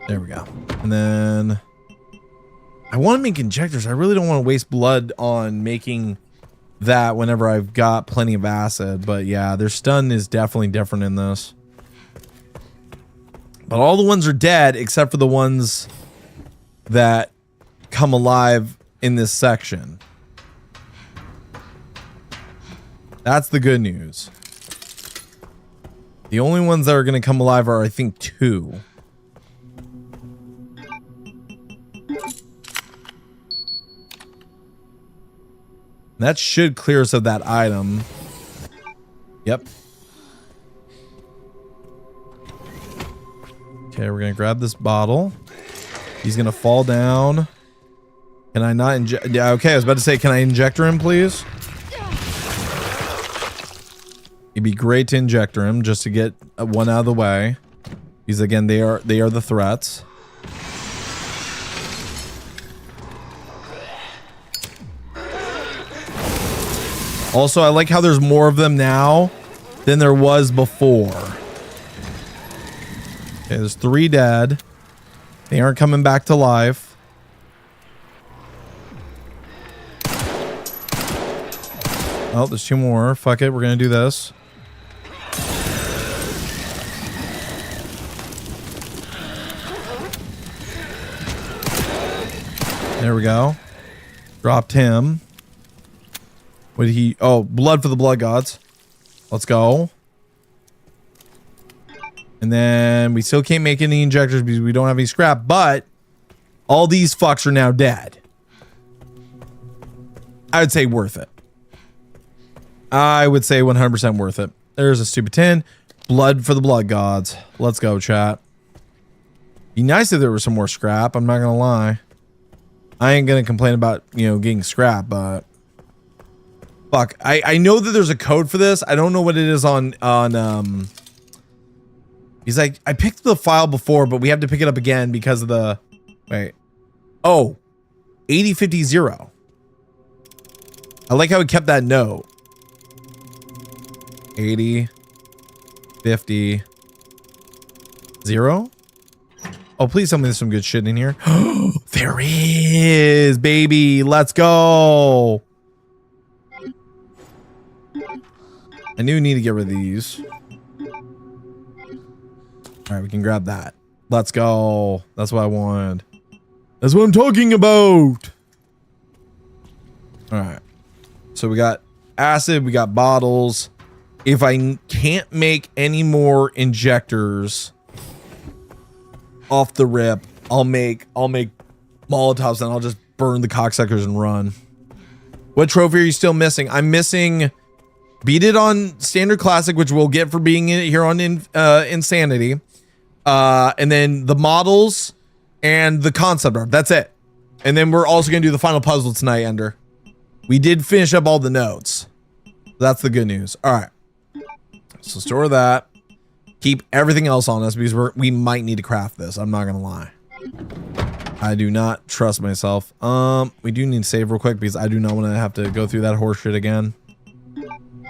There we go. And then I want to make injectors. I really don't want to waste blood on making that whenever I've got plenty of acid. But yeah, their stun is definitely different in this. But all the ones are dead except for the ones that come alive in this section. That's the good news. The only ones that are going to come alive are, I think, 2. That should clear us of that item. Yep. Okay, we're gonna grab this bottle. He's gonna fall down. Can I not inject? Yeah, okay, I was about to say, can I injector him, please? It'd be great to injector him just to get one out of the way. Because again, they are the threats. Also, I like how there's more of them now than there was before. Okay, there's 3 dead. They aren't coming back to life. Oh, there's 2 more. Fuck it, we're gonna do this. There we go. Dropped him. What did he... Oh, blood for the blood gods. Let's go. And then we still can't make any injectors because we don't have any scrap, but all these fucks are now dead. I would say worth it. I would say 100% worth it. There's a stupid 10. Blood for the blood gods. Let's go, chat. Be nice if there was some more scrap. I'm not gonna lie. I ain't gonna complain about, you know, getting scrap, but fuck. I know that there's a code for this. I don't know what it is on he's like, I picked the file before, but we have to pick it up again because of the wait. Oh, 8050. I like how he kept that note. 8050. Oh, please tell me there's some good shit in here. There is, baby. Let's go. I knew we need to get rid of these. All right, we can grab that. Let's go. That's what I wanted. That's what I'm talking about. All right. So we got acid, we got bottles. If I can't make any more injectors off the rip, I'll make Molotovs and I'll just burn the cocksuckers and run. What trophy are you still missing? I'm missing beat it on standard classic, which we'll get for being in here on Insanity. And then the models and the concept art. That's it. And then we're also going to do the final puzzle tonight, Ender. We did finish up all the notes. That's the good news. All right. So store that. Keep everything else on us because we might need to craft this. I'm not going to lie. I do not trust myself. We do need to save real quick because I do not want to have to go through that horse shit again.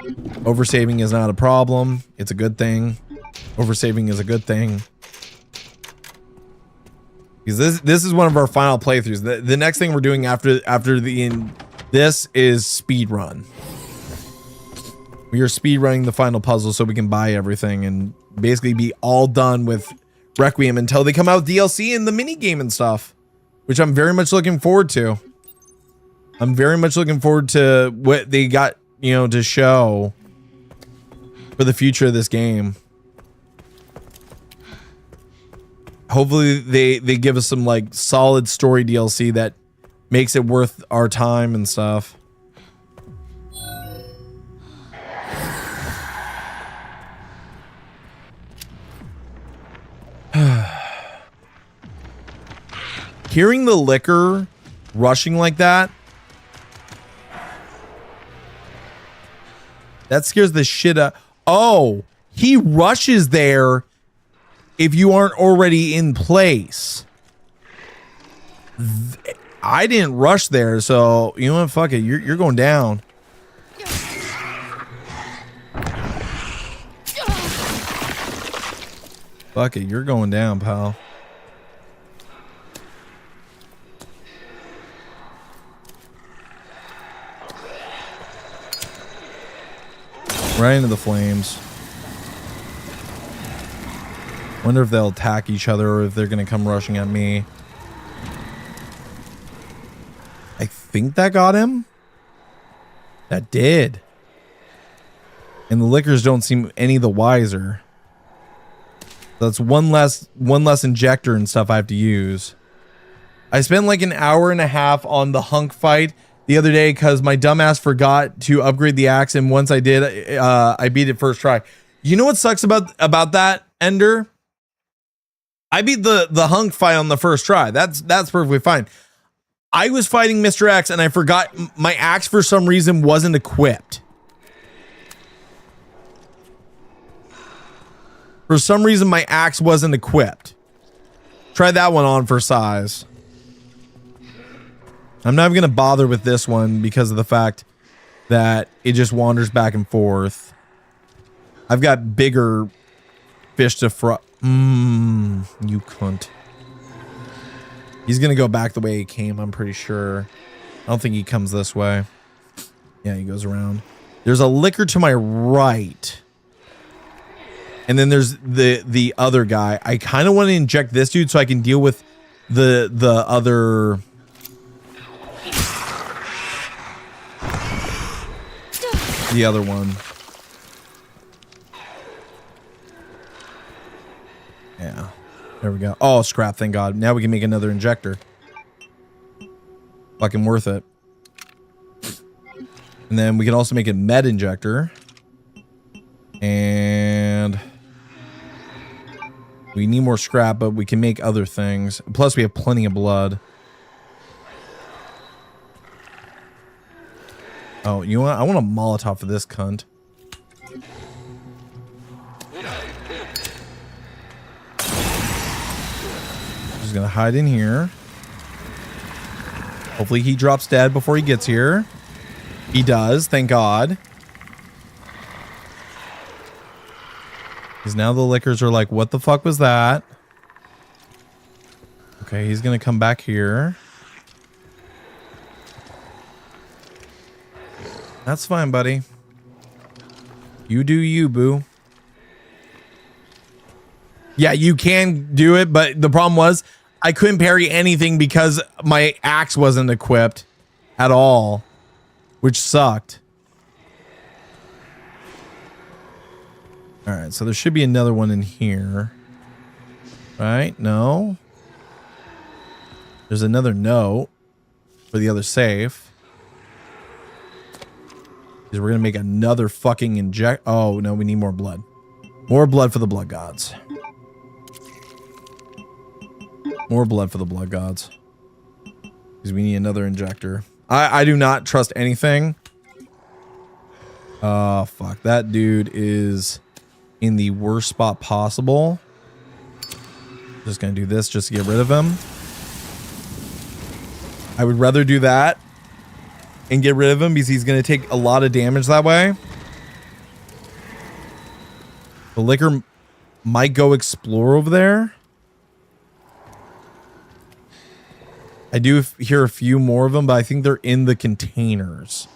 Oversaving is not a problem. It's a good thing. Oversaving is a good thing. Because this is one of our final playthroughs. The next thing we're doing after this is speed run. We are speed running the final puzzle so we can buy everything and basically be all done with Requiem until they come out with DLC and the mini game and stuff, which I'm very much looking forward to. I'm very much looking forward to what they got, you know, to show for the future of this game. Hopefully they give us some like solid story DLC that makes it worth our time and stuff. Hearing the liquor rushing like that, that scares the shit out. Oh, he rushes there if you aren't already in place. I didn't rush there, so you know what? Fuck it. You're going down. Fuck it. You're going down, pal. Right into the flames. Wonder if they'll attack each other or if they're gonna come rushing at me. I think that got him. That did. And the liquors don't seem any the wiser. That's one less injector and stuff I have to use. I spent like an hour and a half on the hunk fight the other day because my dumbass forgot to upgrade the axe, and once I did, I beat it first try. You know what sucks about that, Ender? I beat the hunk fight on the first try. That's perfectly fine. I was fighting Mr. X and I forgot my axe for some reason wasn't equipped. For some reason my axe wasn't equipped. Try that one on for size. I'm not even going to bother with this one because of the fact that it just wanders back and forth. I've got bigger fish to fry. You cunt. He's going to go back the way he came, I'm pretty sure. I don't think he comes this way. Yeah, he goes around. There's a liquor to my right. And then there's the other guy. I kind of want to inject this dude so I can deal with the other... The other one. Yeah. There we go. Oh, scrap, thank God. Now we can make another injector. Fucking worth it. And then we can also make a med injector. And we need more scrap, but we can make other things. Plus, we have plenty of blood. Oh, you know what? I want a Molotov for this cunt. Just gonna hide in here. Hopefully he drops dead before he gets here. He does, thank God. Because now the liquors are like, what the fuck was that? Okay, he's gonna come back here. That's fine, buddy. You do you, boo. Yeah, you can do it, but the problem was I couldn't parry anything because my axe wasn't equipped at all, which sucked. All right, so there should be another one in here. Right? No. There's another note for the other safe. Because we're going to make another fucking inject. Oh, no, we need more blood. More blood for the blood gods. More blood for the blood gods. Because we need another injector. I do not trust anything. Oh, fuck. That dude is in the worst spot possible. Just going to do this just to get rid of him. I would rather do that and get rid of him because he's going to take a lot of damage that way. The liquor might go explore over there. I do hear a few more of them, but I think they're in the containers.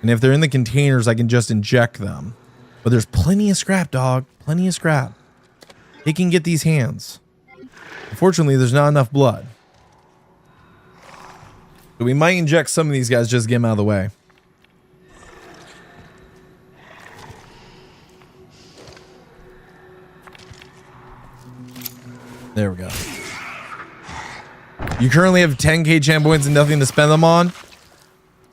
And if they're in the containers, I can just inject them. But there's plenty of scrap, dog. Plenty of scrap. They can get these hands. Unfortunately, there's not enough blood. So we might inject some of these guys just to get them out of the way. There we go. You currently have 10k champ points and nothing to spend them on.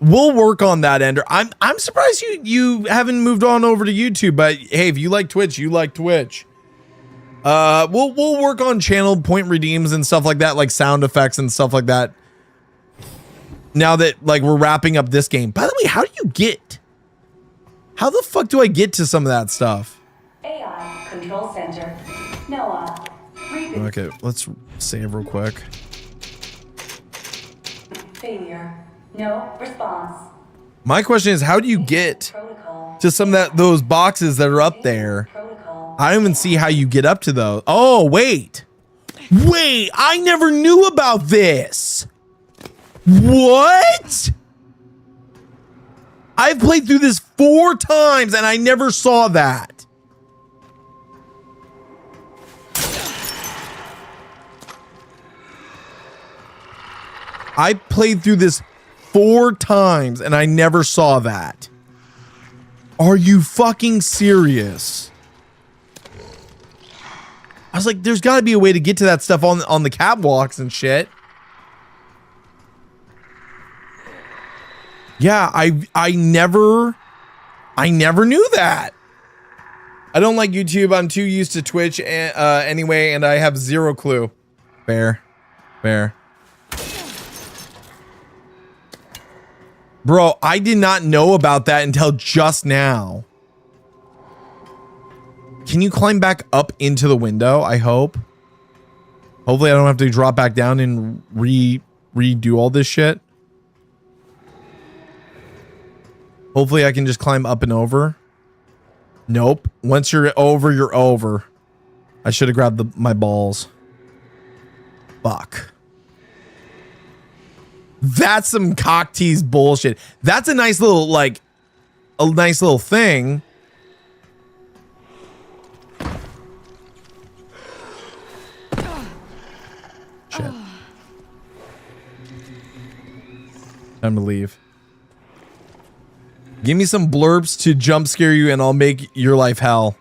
We'll work on that, Ender. I'm surprised you haven't moved on over to YouTube, but hey, if you like Twitch, you like Twitch. We'll work on channel point redeems and stuff like that, like sound effects and stuff like that. Now that like we're wrapping up this game. By the way, how the fuck do I get to some of that stuff? AI Control Center. Noah. Reboot. Okay, let's save real quick. Failure. No response. My question is, how do you get Protocol. to some of those boxes that are up there? Protocol. I don't even see how you get up to those. Oh, wait. Wait, I never knew about this. What? I've played through this 4 times and I never saw that. I played through this 4 times and I never saw that. Are you fucking serious? I was like, there's got to be a way to get to that stuff on the catwalks and shit. Yeah, I never knew that. I don't like YouTube. I'm too used to Twitch anyway, and I have 0 clue. Fair. Bro, I did not know about that until just now. Can you climb back up into the window? I hope. Hopefully I don't have to drop back down and redo all this shit. Hopefully I can just climb up and over. Nope. Once you're over, you're over. I should have grabbed my balls. Fuck. That's some cock tease bullshit. That's a nice little, like, a nice little thing. Shit. Time to leave. Give me some blurbs to jump scare you and I'll make your life hell.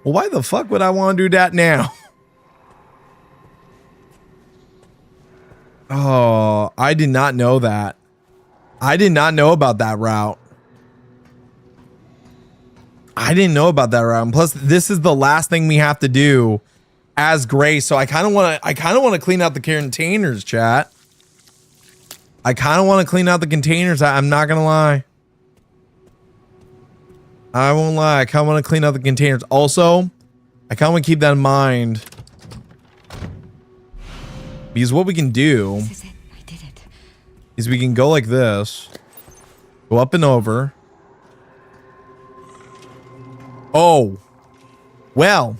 Well, why the fuck would I want to do that now? Oh, I did not know that. I did not know about that route. I didn't know about that route. And plus, this is the last thing we have to do as Grace. So I kind of want to clean out the containers, chat. I kind of want to clean out the containers. I'm not going to lie. I won't lie. I kind of want to clean out the containers. Also, I kind of want to keep that in mind. Because what we can do This is it. I did it. is we can go like this. Go up and over. Oh. Well.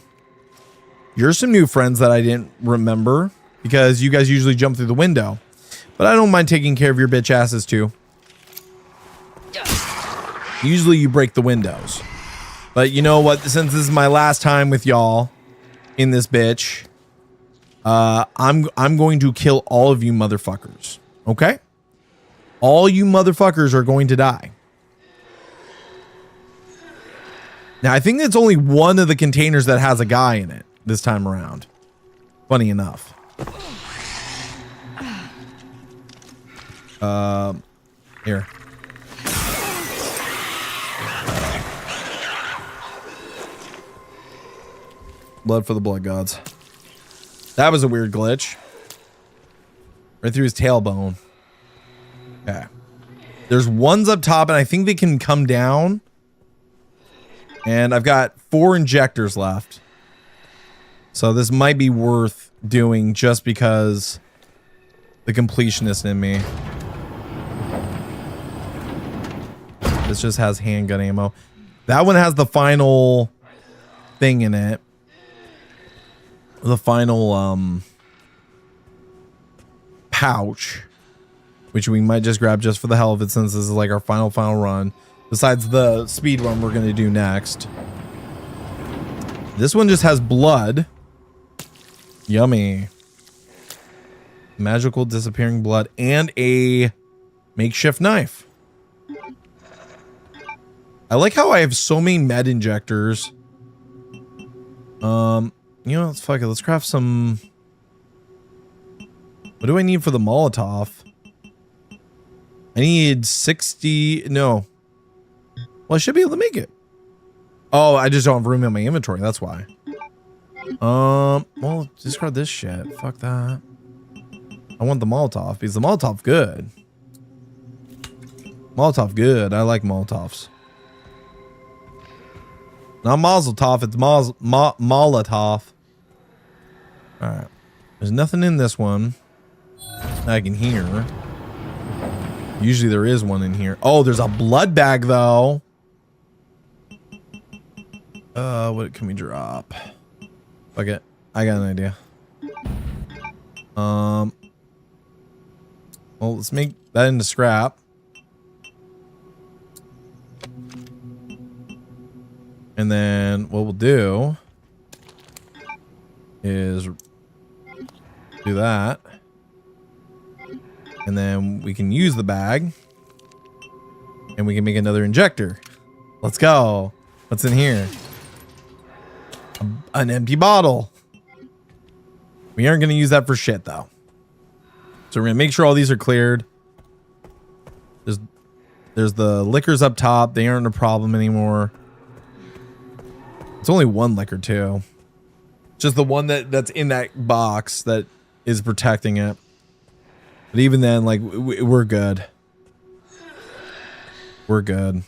You're some new friends that I didn't remember. Because you guys usually jump through the window. But I don't mind taking care of your bitch asses too. Usually you break the windows. But you know what? Since this is my last time with y'all in this bitch, I'm going to kill all of you motherfuckers. Okay? All you motherfuckers are going to die. Now, I think it's only one of the containers that has a guy in it this time around. Funny enough. Here. Blood for the blood gods. That was a weird glitch. Right through his tailbone. Okay. There's ones up top, and I think they can come down. And I've got 4 injectors left. So this might be worth doing just because the completionist in me. This just has handgun ammo. That one has the final thing in it. The final pouch, which we might just grab just for the hell of it, since this is like our final run. Besides the speed run we're gonna do next. This one just has blood. Yummy. Magical disappearing blood and a makeshift knife. I like how I have so many med injectors. You know, let's fuck it. Let's craft some. What do I need for the Molotov? I need 60. No. Well, I should be able to make it. Oh, I just don't have room in my inventory. That's why. Well, discard this shit. Fuck that. I want the Molotov because the Molotov good. Molotov good. I like Molotovs. Not Mazel Tov, it's Molotov. Alright. There's nothing in this one I can hear. Usually there is one in here. Oh, there's a blood bag though. What can we drop? Fuck it. I got an idea. Well, let's make that into scrap. And then what we'll do is do that. And then we can use the bag. And we can make another injector. Let's go. What's in here? An empty bottle. We aren't going to use that for shit though. So we're going to make sure all these are cleared. There's the liquors up top. They aren't a problem anymore. It's only one liquor too. Just the one that's in that box that is protecting it. But even then, like, we're good. We're good.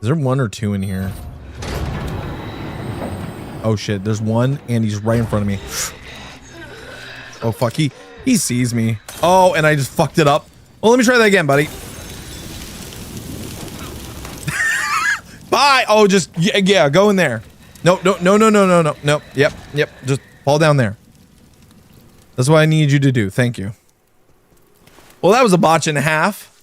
Is there one or two in here? Oh shit, there's one and he's right in front of me. Oh fuck, he sees me. Oh, and I just fucked it up. Well, let me try that again, buddy. Bye. Oh, just yeah, go in there. No. Yep. Just fall down there. That's what I need you to do. Thank you. Well, that was a botch and a half.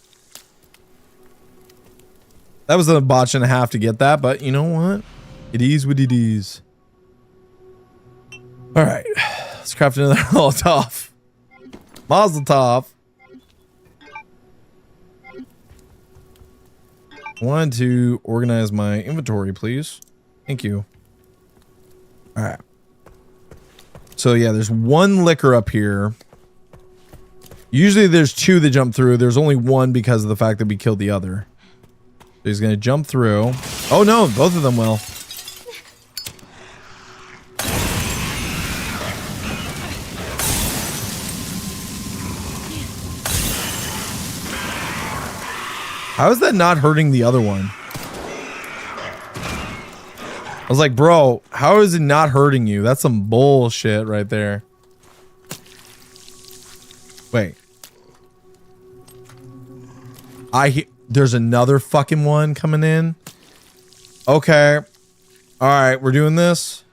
That was a botch and a half to get that, but you know what? It is what it is. All right, let's craft another Molotov. Mazel tov. I wanted to organize my inventory, please. Thank you. All right. So yeah, there's one liquor up here. Usually there's two that jump through. There's only one because of the fact that we killed the other. So he's gonna jump through. Oh no, both of them will. How is that not hurting the other one? I was like, bro, how is it not hurting you? That's some bullshit right there. Wait. There's another fucking one coming in. Okay. All right, we're doing this.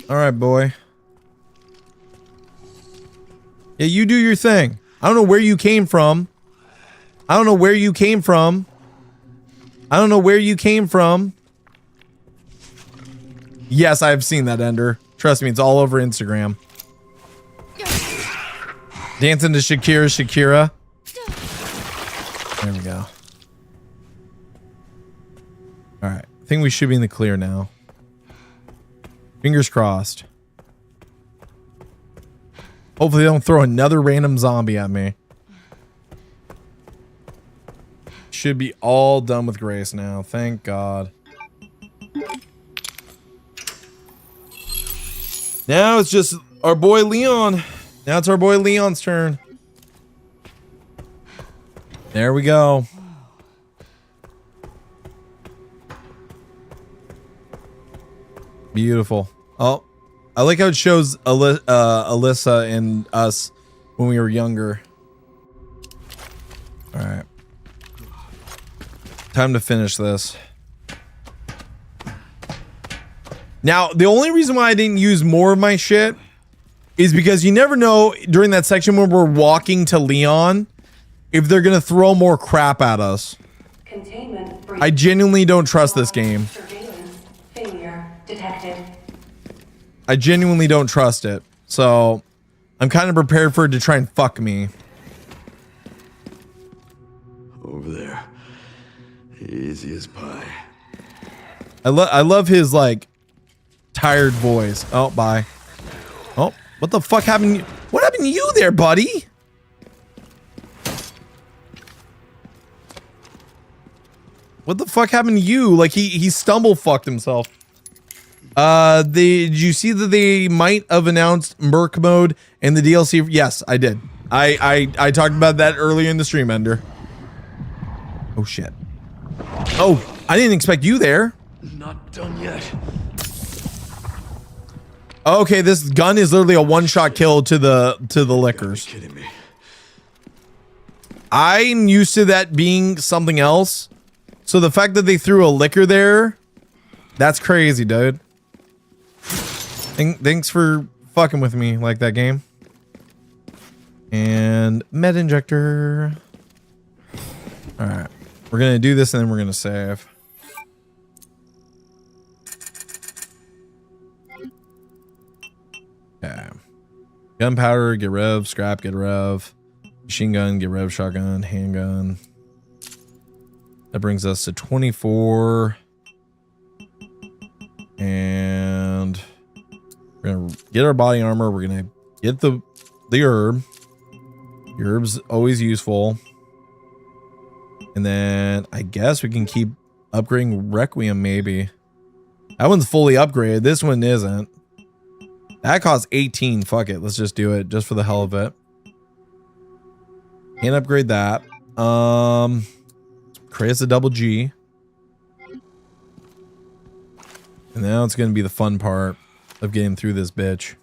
All right, boy. Yeah, you do your thing. I don't know where you came from. I don't know where you came from. I don't know where you came from. Yes, I've seen that, Ender. Trust me, it's all over Instagram. Dancing to Shakira. There we go. All right. I think we should be in the clear now. Fingers crossed. Hopefully they don't throw another random zombie at me. Should be all done with Grace now. Thank God. Now it's just our boy Leon. Now it's our boy Leon's turn. There we go. Beautiful. Oh, I like how it shows Alyssa and us when we were younger. All right. Time to finish this. Now, the only reason why I didn't use more of my shit is because you never know during that section when we're walking to Leon if they're gonna throw more crap at us. Containment breach. I genuinely don't trust this game. Surveillance failure detected. I genuinely don't trust it. So I'm kind of prepared for it to try and fuck me. Over there. Easy as pie. I love his like tired voice. Oh, bye. Oh, what the fuck happened? What happened to you there, buddy? What the fuck happened to you? Like he stumble fucked himself. Did you see that they might have announced Merc mode in the DLC? Yes, I did. I talked about that earlier in the stream, Ender. Oh shit. Oh, I didn't expect you there. Not done yet. Okay, this gun is literally a one-shot kill to the lickers. You're kidding me. I'm used to that being something else. So the fact that they threw a liquor there, that's crazy, dude. Thanks for fucking with me like that, game. And med injector. All right, we're gonna do this and then we're gonna save. Okay. Gunpowder, get rev. Scrap, get rev. Machine gun, get rev. Shotgun, handgun. That brings us to 24. And we're gonna get our body armor. We're gonna get the herb. The herb's always useful. And then I guess we can keep upgrading Requiem maybe. That one's fully upgraded. This one isn't. That costs 18. Fuck it. Let's just do it just for the hell of it. Can't upgrade that. Creates a double G. And now it's going to be the fun part of getting through this bitch.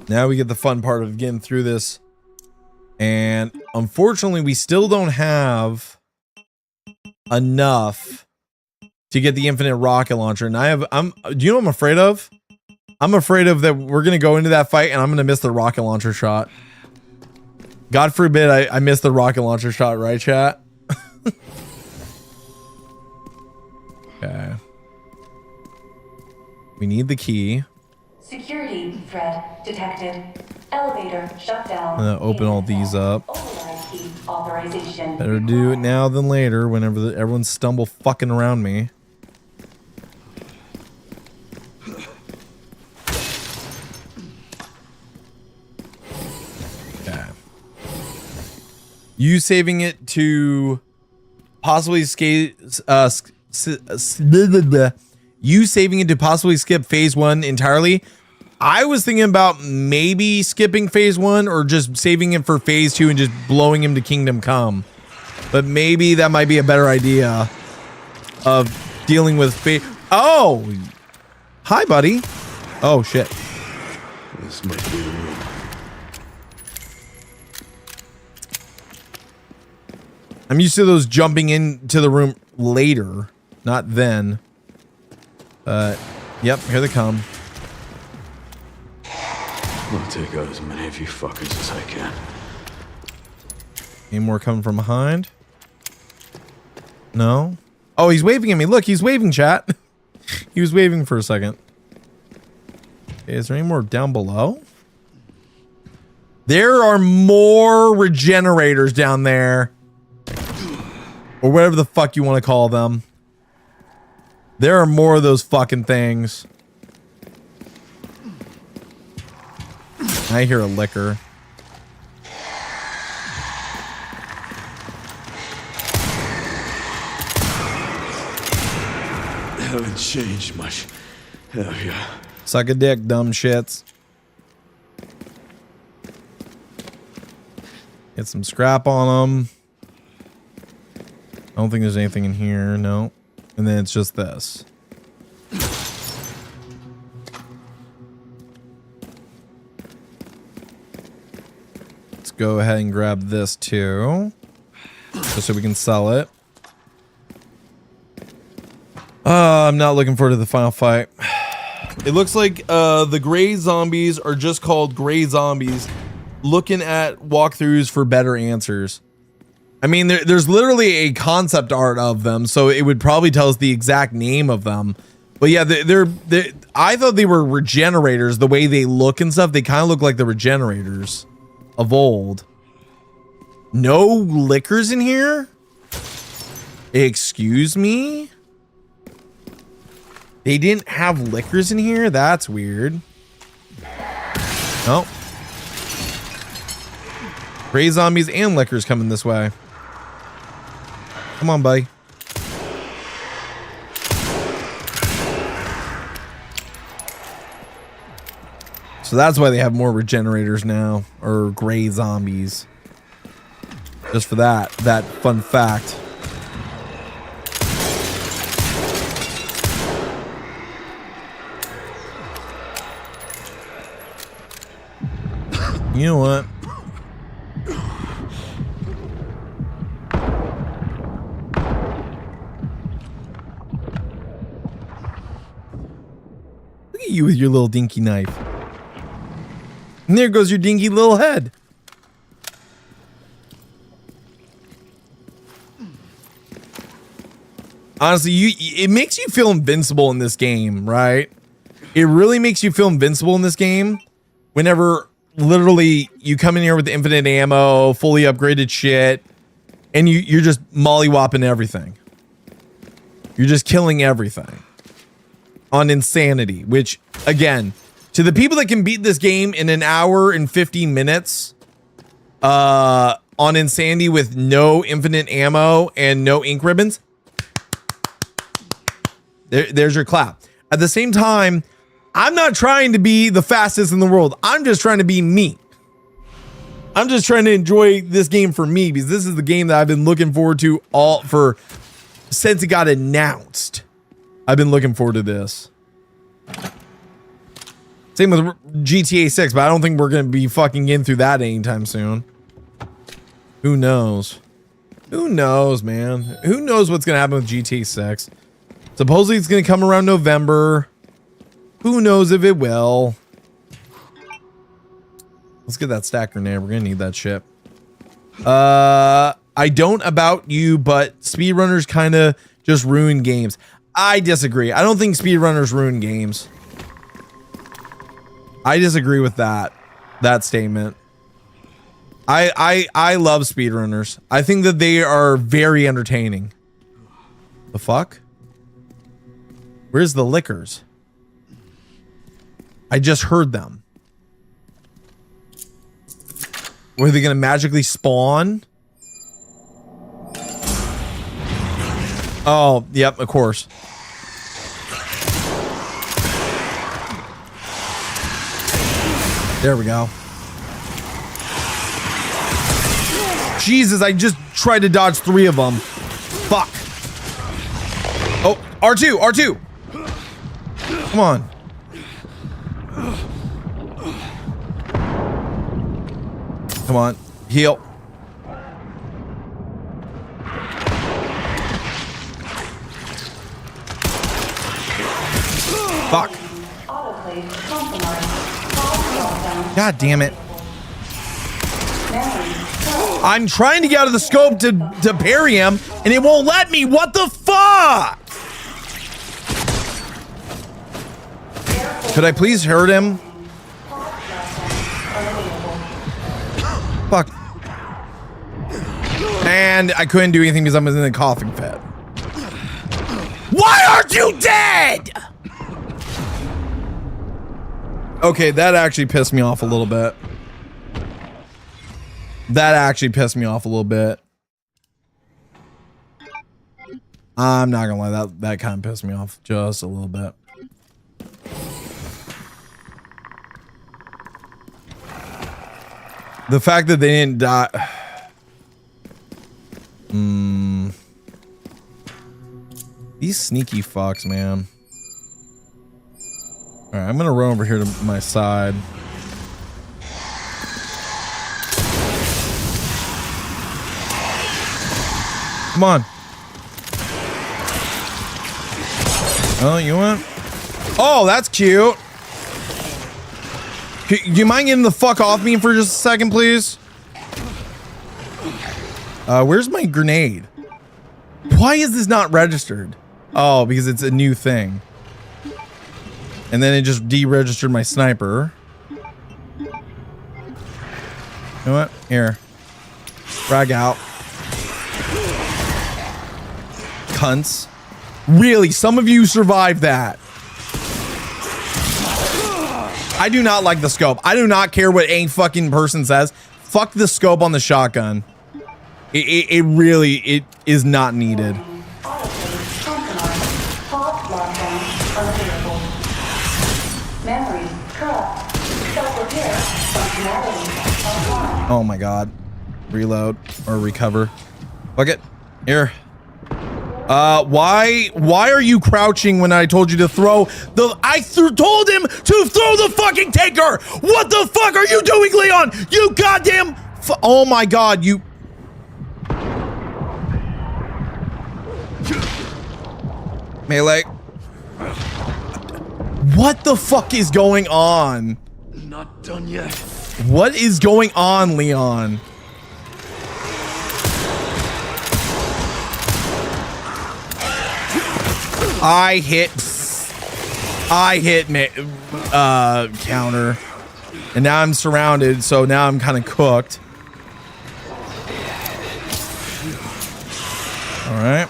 Now we get the fun part of getting through this. And unfortunately, we still don't have enough to get the infinite rocket launcher. And do you know what I'm afraid of? I'm afraid of that we're going to go into that fight and I'm going to miss the rocket launcher shot. God forbid I miss the rocket launcher shot, right, chat? Okay. We need the key. Security threat detected. Elevator shut down. I'm gonna open all these up. Override key authorization. Better do it now than later whenever everyone's stumble fucking around me. Okay. You saving it to possibly skip you saving it to possibly skip phase 1 entirely. I was thinking about maybe skipping phase 1 or just saving it for phase 2 and just blowing him to Kingdom Come. But maybe that might be a better idea of dealing with phase. Oh, hi, buddy. Oh shit. This might be the room. I'm used to those jumping into the room later, not then. Yep, here they come. I'll take out as many of you fuckers as I can. Any more coming from behind? No? Oh, he's waving at me. Look, he's waving, chat. He was waving for a second. Okay, is there any more down below? There are more regenerators down there. Or whatever the fuck you want to call them. There are more of those fucking things. I hear a liquor. Haven't changed much, have ya? Suck a dick, dumb shits. Get some scrap on them. I don't think there's anything in here, no. And then it's just this. go ahead and grab this too, just so we can sell it. I'm not looking forward to the final fight. It looks like the gray zombies are just called gray zombies. Looking at walkthroughs for better answers. I mean, there's literally a concept art of them, so it would probably tell us the exact name of them. But yeah, I thought they were regenerators. The way they look and stuff, they kind of look like the regenerators of old. No liquors in here? Excuse me? They didn't have liquors in here? That's weird. Oh. Gray zombies and liquors coming this way. Come on, buddy. So that's why they have more regenerators now, or gray zombies. Just for that fun fact. You know what? Look at you with your little dinky knife. And there goes your dinky little head. Honestly, it makes you feel invincible in this game, right? It really makes you feel invincible in this game whenever literally you come in here with infinite ammo, fully upgraded shit, and you're just mollywopping everything. You're just killing everything on insanity, which, again, to the people that can beat this game in an hour and 15 minutes on insanity with no infinite ammo and no ink ribbons, there's your clap. At the same time, I'm not trying to be the fastest in the world. I'm just trying to be me. I'm just trying to enjoy this game for me, because this is the game that I've been looking forward to since it got announced. I've been looking forward to this. Same with GTA 6, but I don't think we're going to be fucking getting through that anytime soon. Who knows? Who knows, man? Who knows what's going to happen with GTA 6? Supposedly it's going to come around November. Who knows if it will? Let's get that stack grenade. We're going to need that shit. I don't about you, but speedrunners kind of just ruin games. I disagree. I don't think speedrunners ruin games. I disagree with that statement. I love speedrunners. I think that they are very entertaining. The fuck? Where's the liquors? I just heard them. Were they gonna magically spawn? Oh, yep, of course. There we go. Jesus, I just tried to dodge 3 of them. Fuck. Oh, R2, R2. Come on. Come on, heal. Fuck. God damn it. I'm trying to get out of the scope to parry him, and it won't let me. What the fuck? Could I please hurt him? Fuck. And I couldn't do anything because I was in a coughing fit. Why aren't you dead? Okay, that actually pissed me off a little bit. That actually pissed me off a little bit. I'm not gonna lie, that kind of pissed me off just a little bit. The fact that they didn't die. These sneaky fucks, man. All right, I'm gonna run over here to my side. Come on. Oh, you want? Oh, that's cute. Do you mind getting the fuck off me for just a second, please? Where's my grenade? Why is this not registered? Oh, because it's a new thing. And then it just deregistered my sniper. You know what? Here. Frag out. Cunts. Really? Some of you survived that. I do not like the scope. I do not care what any fucking person says. Fuck the scope on the shotgun. It really is not needed. Oh my god. Reload or recover. Fuck it. Here. Why are you crouching when I told you to throw the told him to throw the fucking tanker. What the fuck are you doing, Leon? You goddamn oh my god, you melee. What the fuck is going on? Not done yet. What is going on, Leon? I hit counter, and now I'm surrounded, so now I'm kind of cooked. All right.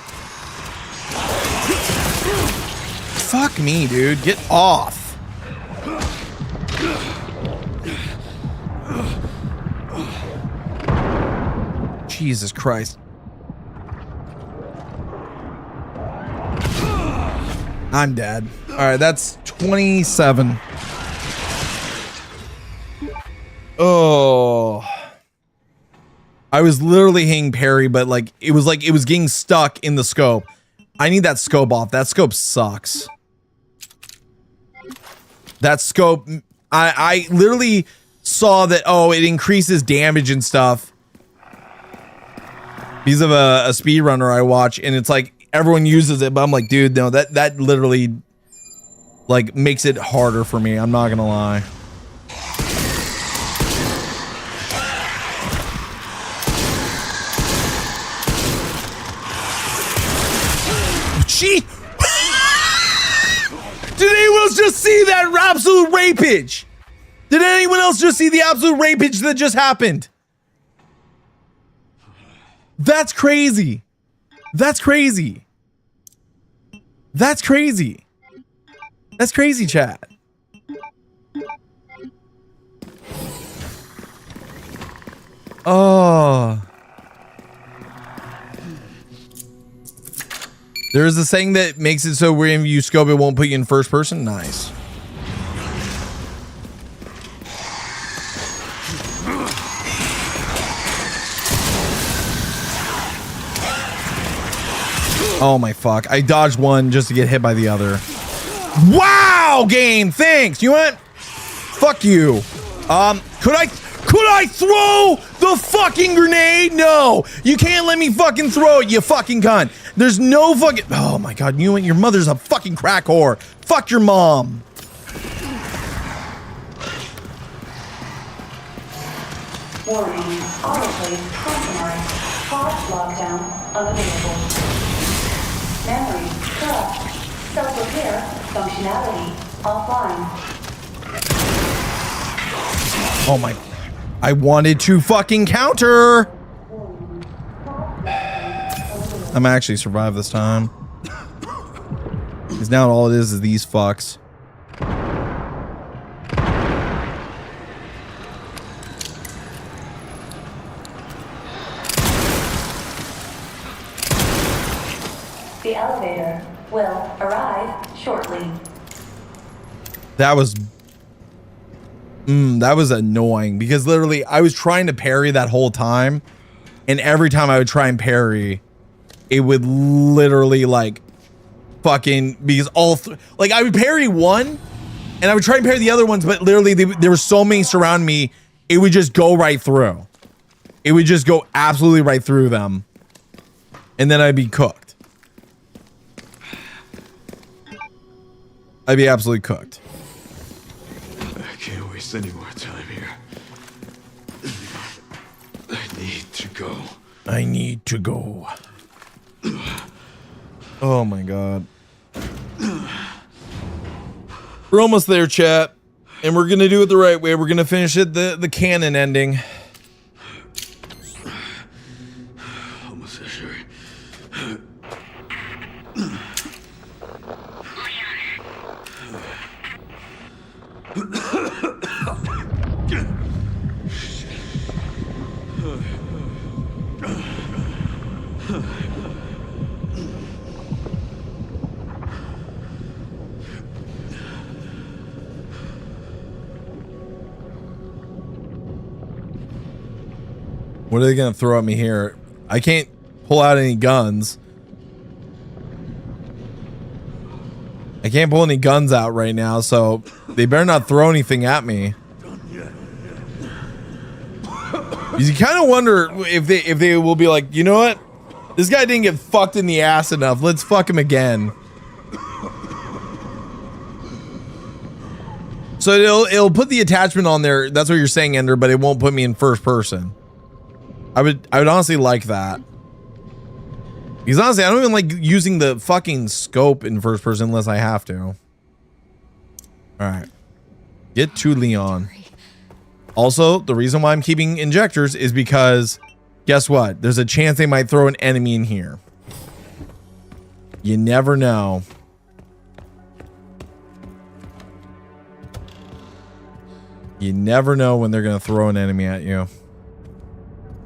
Fuck me, dude. Get off. Jesus Christ. I'm dead. All right, that's 27. Oh. I was literally hitting parry, but like it was getting stuck in the scope. I need that scope off. That scope sucks. That scope, I literally saw that, oh, it increases damage and stuff because of a speedrunner I watch, and it's like everyone uses it, but I'm like, dude, no, that literally like makes it harder for me. I'm not gonna lie. Gee. Did anyone else just see that absolute rapage? Did anyone else just see the absolute rapage that just happened? That's crazy. That's crazy. That's crazy. That's crazy, chat. Oh. There's a saying that makes it so when you scope, it won't put you in first person. Nice. Oh my fuck. I dodged one just to get hit by the other. Wow, game. Thanks. You went? Fuck you. Could I throw the fucking grenade? No. You can't let me fucking throw it, you fucking cunt. There's no fucking... Oh my god, you and your mother's a fucking crack whore. Fuck your mom. Warning, autoplay compromised. Pod lockdown unavailable. Memory corrupt. Self-repair functionality offline. Oh my... I wanted to fucking counter. I'm actually survived this time. Because now all it is these fucks. The elevator will arrive shortly. That was annoying because literally I was trying to parry that whole time, and every time I would try and parry, it would literally like fucking, because like I would parry one and I would try and parry the other ones, but literally there were so many surround me, it would just go right through. It would just go absolutely right through them. and then I'd be cooked. I'd be absolutely cooked. I can't waste any more time here. I need to go. I need to go. Oh my god. We're almost there, chat. And we're gonna do it the right way. We're gonna finish it the canon ending. Almost there, Sherry. What are they gonna throw at me here? I can't pull out any guns. I can't pull any guns out right now, so they better not throw anything at me. You kind of wonder if they will be like, you know what? This guy didn't get fucked in the ass enough. Let's fuck him again. So it'll put the attachment on there. That's what you're saying, Ender, but it won't put me in first person. I would honestly like that. Because honestly, I don't even like using the fucking scope in first person unless I have to. All right. Get to Leon. Also, the reason why I'm keeping injectors is because guess what? There's a chance they might throw an enemy in here. You never know. You never know when they're going to throw an enemy at you.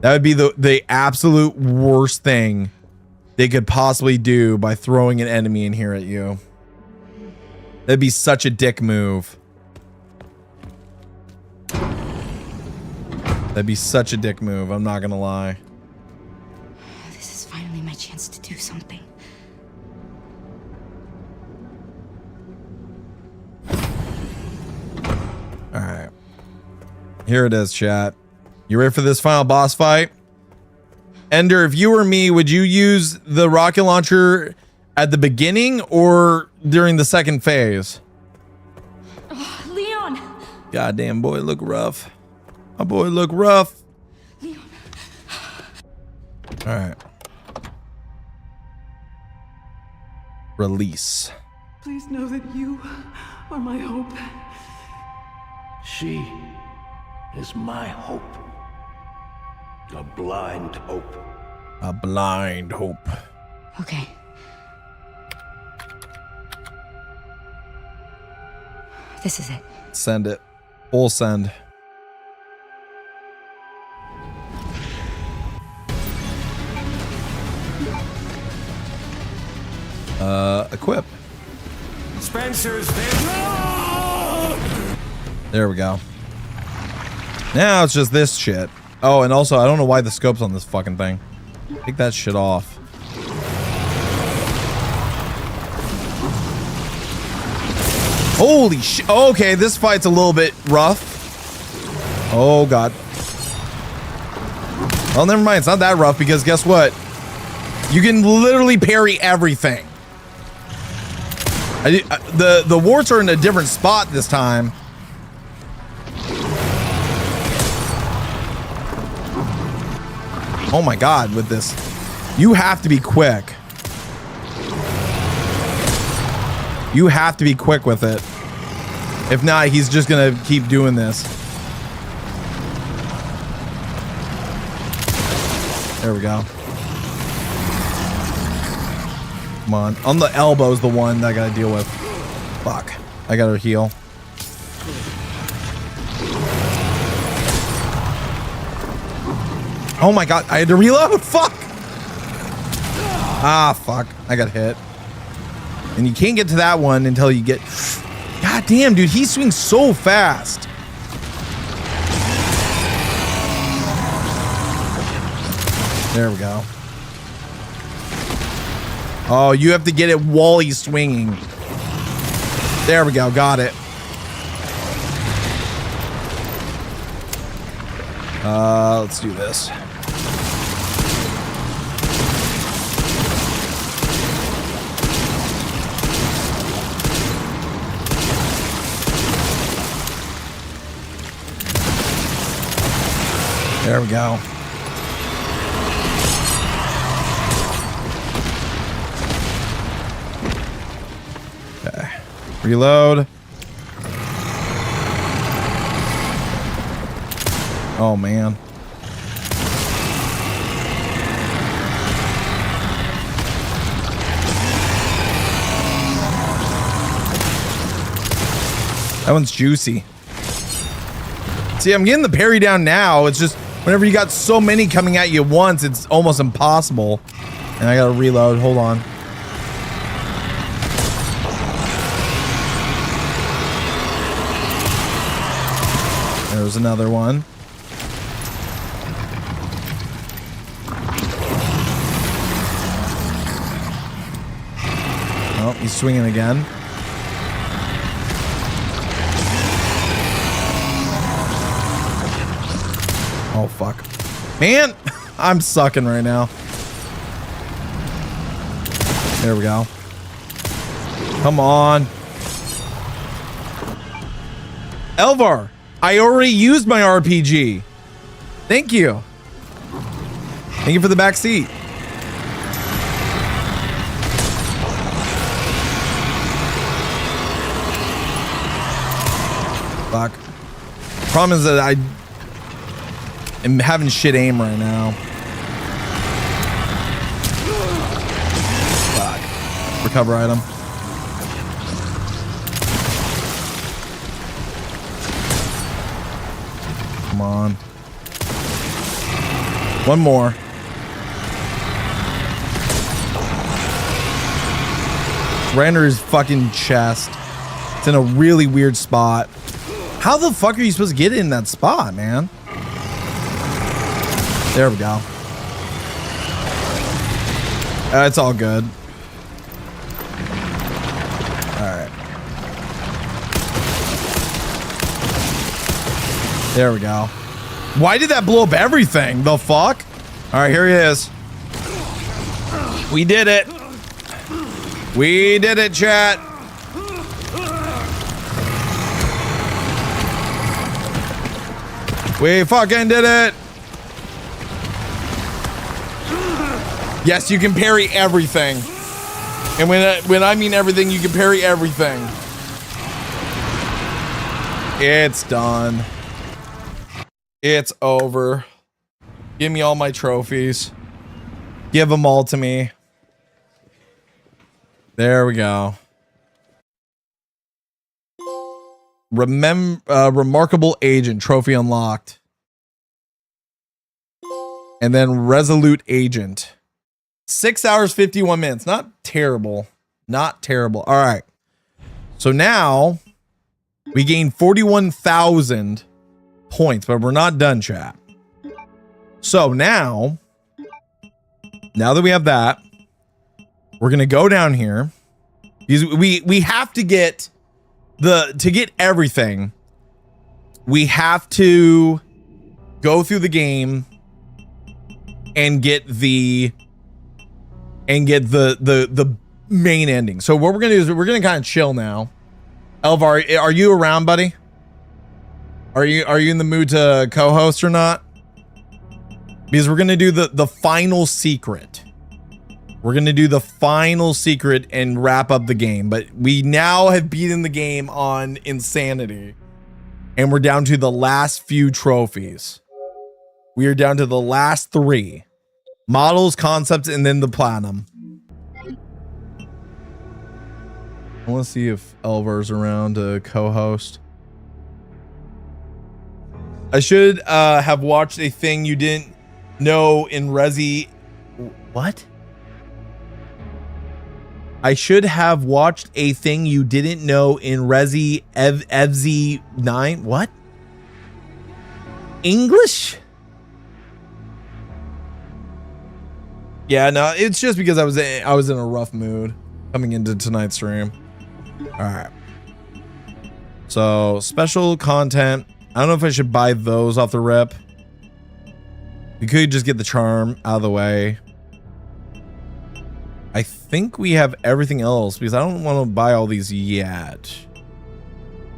That would be the absolute worst thing they could possibly do by throwing an enemy in here at you. That'd be such a dick move. That'd be such a dick move, I'm not gonna lie. This is finally my chance to do something. Alright. Here it is, chat. You ready for this final boss fight? Ender, if you were me, would you use the rocket launcher at the beginning or during the second phase? Oh, Leon! Goddamn boy, look rough. My boy look rough. Leon. All right. Release. Please know that you are my hope. She is my hope. A blind hope. A blind hope. Okay. This is it. Send it. Full send. Equip. Spencer's there. There we go. Now it's just this shit. Oh, and also, I don't know why the scope's on this fucking thing. Take that shit off. Holy shit. Okay, this fight's a little bit rough. Oh, God. Well, never mind. It's not that rough because guess what? You can literally parry everything. The warts are in a different spot this time. Oh my God, with this. You have to be quick. You have to be quick with it. If not, he's just gonna keep doing this. There we go. Come on. On the elbow's the one that I gotta deal with. Fuck. I gotta heal. Oh my God. I had to reload. Fuck. Ah, fuck. I got hit. And you can't get to that one until you get... God damn, dude. He swings so fast. There we go. Oh, you have to get it while he's swinging. There we go. Got it. Let's do this. There we go. Okay. Reload. Oh, man. That one's juicy. See, I'm getting the parry down now. It's just whenever you got so many coming at you at once, it's almost impossible. And I gotta reload. Hold on. There's another one. Oh, he's swinging again. Oh, fuck. Man, I'm sucking right now. There we go. Come on. Elvar, I already used my RPG. Thank you. Thank you for the back seat. Fuck. Problem is that I'm having shit aim right now. Fuck. Recover item. Come on. One more. Right under his fucking chest. It's in a really weird spot. How the fuck are you supposed to get in that spot, man? There we go. It's all good. Alright. There we go. Why did that blow up everything? The fuck? Alright, here he is. We did it. We did it, chat. We fucking did it. Yes, you can parry everything. And when I mean everything, you can parry everything. It's done. It's over. Give me all my trophies. Give them all to me. There we go. Remarkable agent trophy unlocked. And then resolute agent. 6 hours, 51 minutes. Not terrible. Not terrible. All right. So now we gain 41,000 points, but we're not done, chat. So now that we have that, we're going to go down here. Because we have to get to get everything. We have to go through the game and get the main ending. So what we're gonna do is we're gonna kind of chill now. Elvar, are you around, buddy? Are you in the mood to co-host or not? Because we're gonna do the final secret. We're gonna do the final secret and wrap up the game. But we now have beaten the game on insanity, and we're down to the last few trophies. We are down to the last 3. Models, concepts, and then the platinum. I want to see if Elvar's around to co-host. I should have watched a thing you didn't know in Resi. What? I should have watched a thing you didn't know in Resi Evzy 9. What? English? Yeah, no, it's just because I was in a rough mood coming into tonight's stream. All right. So, special content. I don't know if I should buy those off the rip. We could just get the charm out of the way. I think we have everything else because I don't want to buy all these yet.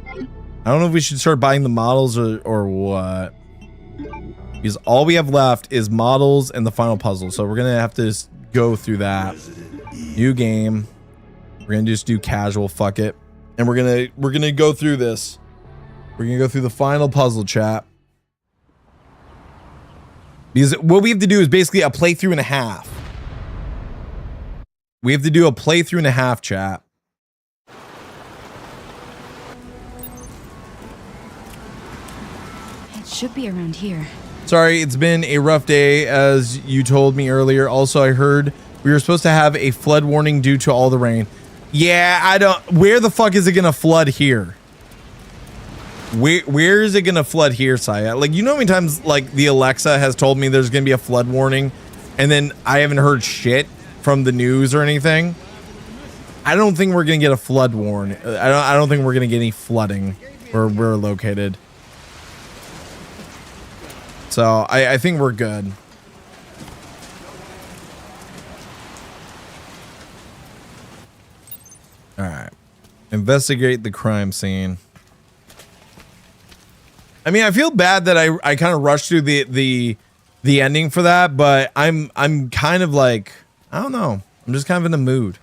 I don't know if we should start buying the models or what. Because all we have left is models and the final puzzle. So we're gonna have to just go through that. New game. We're gonna just do casual, fuck it. And we're gonna go through this. We're gonna go through the final puzzle, chat. Because what we have to do is basically a playthrough and a half. We have to do a playthrough and a half, chat. It should be around here. Sorry, it's been a rough day, as you told me earlier. Also, I heard we were supposed to have a flood warning due to all the rain. Yeah, I don't... Where the fuck is it gonna flood here? Where is it gonna flood here, Saya? Like, you know how many times, like, the Alexa has told me there's gonna be a flood warning, and then I haven't heard shit from the news or anything? I don't think we're gonna get a flood warning. I don't think we're gonna get any flooding where we're located. So I think we're good. All right. Investigate the crime scene. I mean, I feel bad that I kind of rushed through the ending for that, but I'm kind of like, I don't know. I'm just kind of in the mood.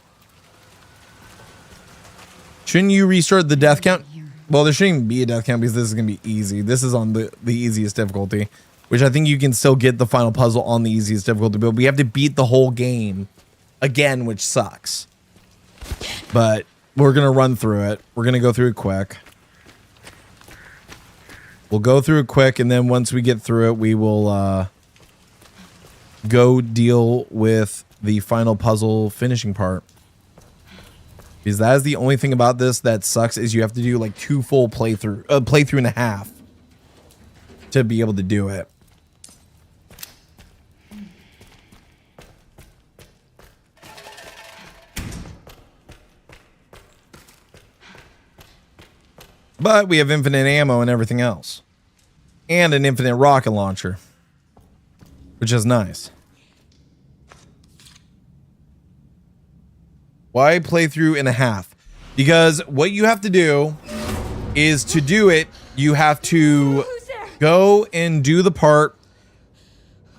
Shouldn't you restart the death count? Well, there shouldn't even be a death count because this is going to be easy. This is on the easiest difficulty, which I think you can still get the final puzzle on the easiest difficulty, but we have to beat the whole game again, which sucks. But we're going to run through it. We're going to go through it quick. We'll go through it quick, and then once we get through it, we will go deal with the final puzzle finishing part. Because that is the only thing about this that sucks, is you have to do like 2 full playthrough and a half to be able to do it. But we have infinite ammo and everything else. And an infinite rocket launcher. Which is nice. Why playthrough and a half? Because what you have to do is, to do it, you have to go and do the part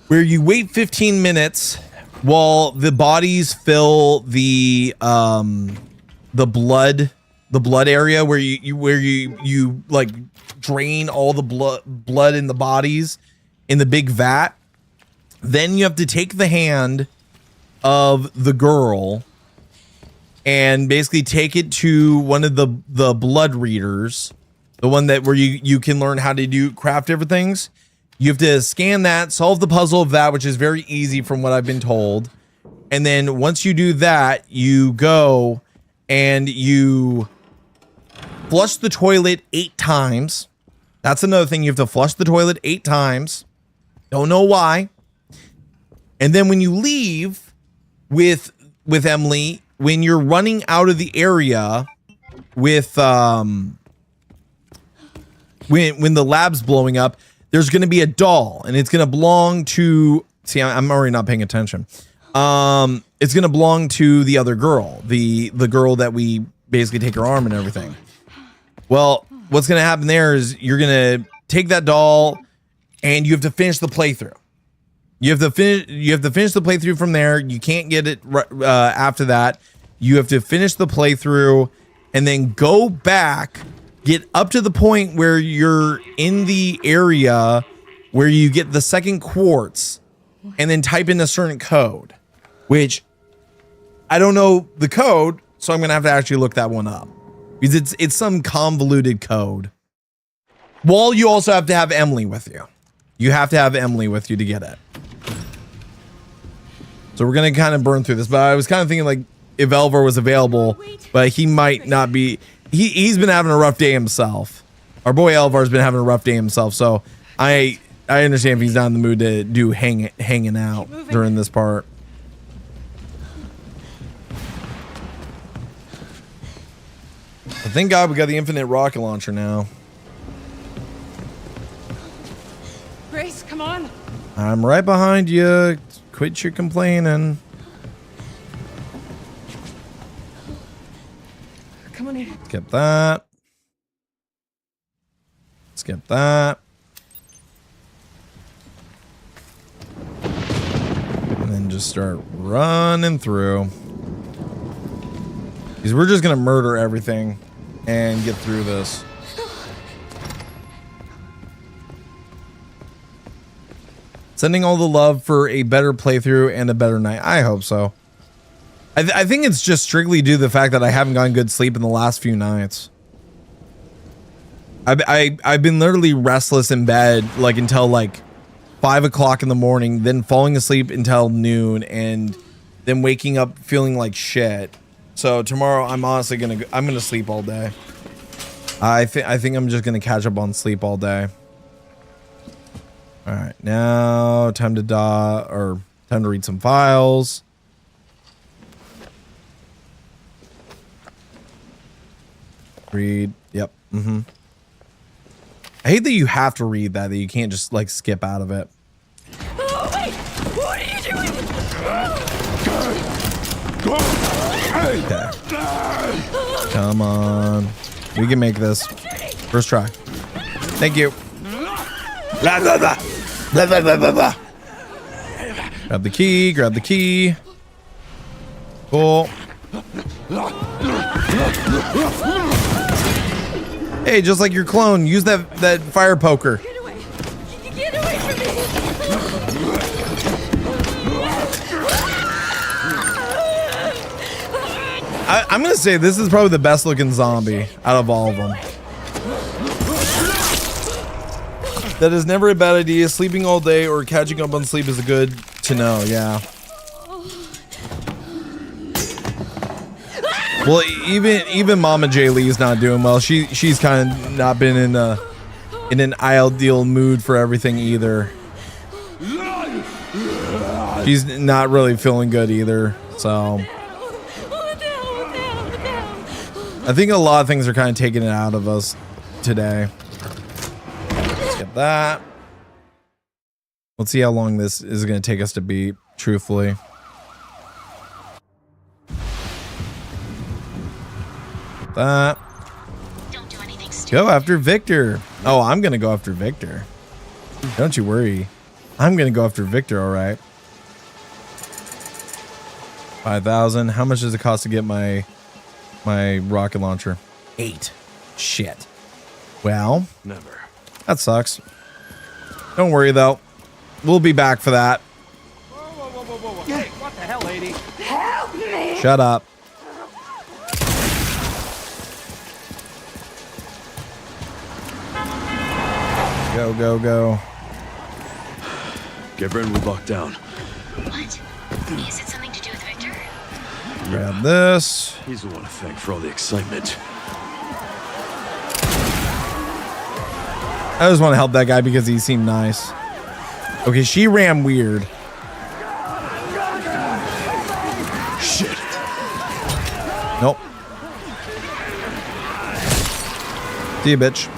where you wait 15 minutes while the bodies fill the blood area where you like drain all the blood in the bodies in the big vat. Then you have to take the hand of the girl and basically take it to one of the blood readers, the one that where you can learn how to craft different things. You have to scan that, solve the puzzle of that, which is very easy from what I've been told. And then once you do that, you go and you flush the toilet 8 times. That's another thing. You have to flush the toilet 8 times. Don't know why. And then when you leave with Emily, when you're running out of the area with when the lab's blowing up, there's going to be a doll, and it's going to belong to, see, I'm already not paying attention. It's going to belong to the other girl, the girl that we basically take her arm and everything. Well, what's going to happen there is you're going to take that doll and you have to finish the playthrough. You have to finish the playthrough from there. You can't get it after that. You have to finish the playthrough and then go back, get up to the point where you're in the area where you get the second quartz, and then type in a certain code, which I don't know the code, so I'm going to have to actually look that one up because it's some convoluted code. Well, you also have to have Emily with you. You have to have Emily with you to get it. So we're going to kind of burn through this, but I was kind of thinking like if Elvar was available, but he might not be. He's been having a rough day himself. Our boy Elvar's been having a rough day himself, so I understand if he's not in the mood to do hanging out during this part. But thank God we got the infinite rocket launcher now. Grace, come on. I'm right behind you. Quit your complaining. Come on in. Skip that. Skip that. just start running through. Because we're just gonna murder everything and get through this. Sending all the love for a better playthrough and a better night. I hope so. I think it's just strictly due to the fact that I haven't gotten good sleep in the last few nights. I've been literally restless in bed like until like 5 o'clock in the morning, then falling asleep until noon, and then waking up feeling like shit. So tomorrow I'm honestly gonna sleep all day. I think I'm just gonna catch up on sleep all day. All right, now time to read some files. Read. Yep. Mm-hmm. I hate that you have to read that you can't just like skip out of it. Oh, wait! What are you doing? Okay. Come on. We can make this. First try. Thank you. Blah, blah, blah. Blah, blah, blah, blah, blah. Grab the key. Grab the key. Cool. Hey, just like your clone, use that fire poker. Get away! Get away from me! I'm gonna say this is probably the best looking zombie out of all of them. That is never a bad idea. Sleeping all day or catching up on sleep is good to know. Yeah. Well, even Mama J Lee's not doing well. She's kind of not been in an ideal mood for everything either. She's not really feeling good either. So I think a lot of things are kind of taking it out of us today. Let's get that. Let's see how long this is going to take us to beat, truthfully. That. Don't do anything stupid. Go after Victor. Oh, I'm gonna go after Victor. Don't you worry. I'm gonna go after Victor, all right. 5,000. How much does it cost to get my rocket launcher? 8. Shit. Well, Never. that sucks. Don't worry though. We'll be back for that. Whoa. Hey, what the hell, lady? Help me! Shut up. Go, go, go. Get Brentwood locked down. What? Is it something to do with Victor? Grab this. He's the one to thank for all the excitement. I just want to help that guy because he seemed nice. Okay, she ran weird. Shit. Nope. See you, bitch.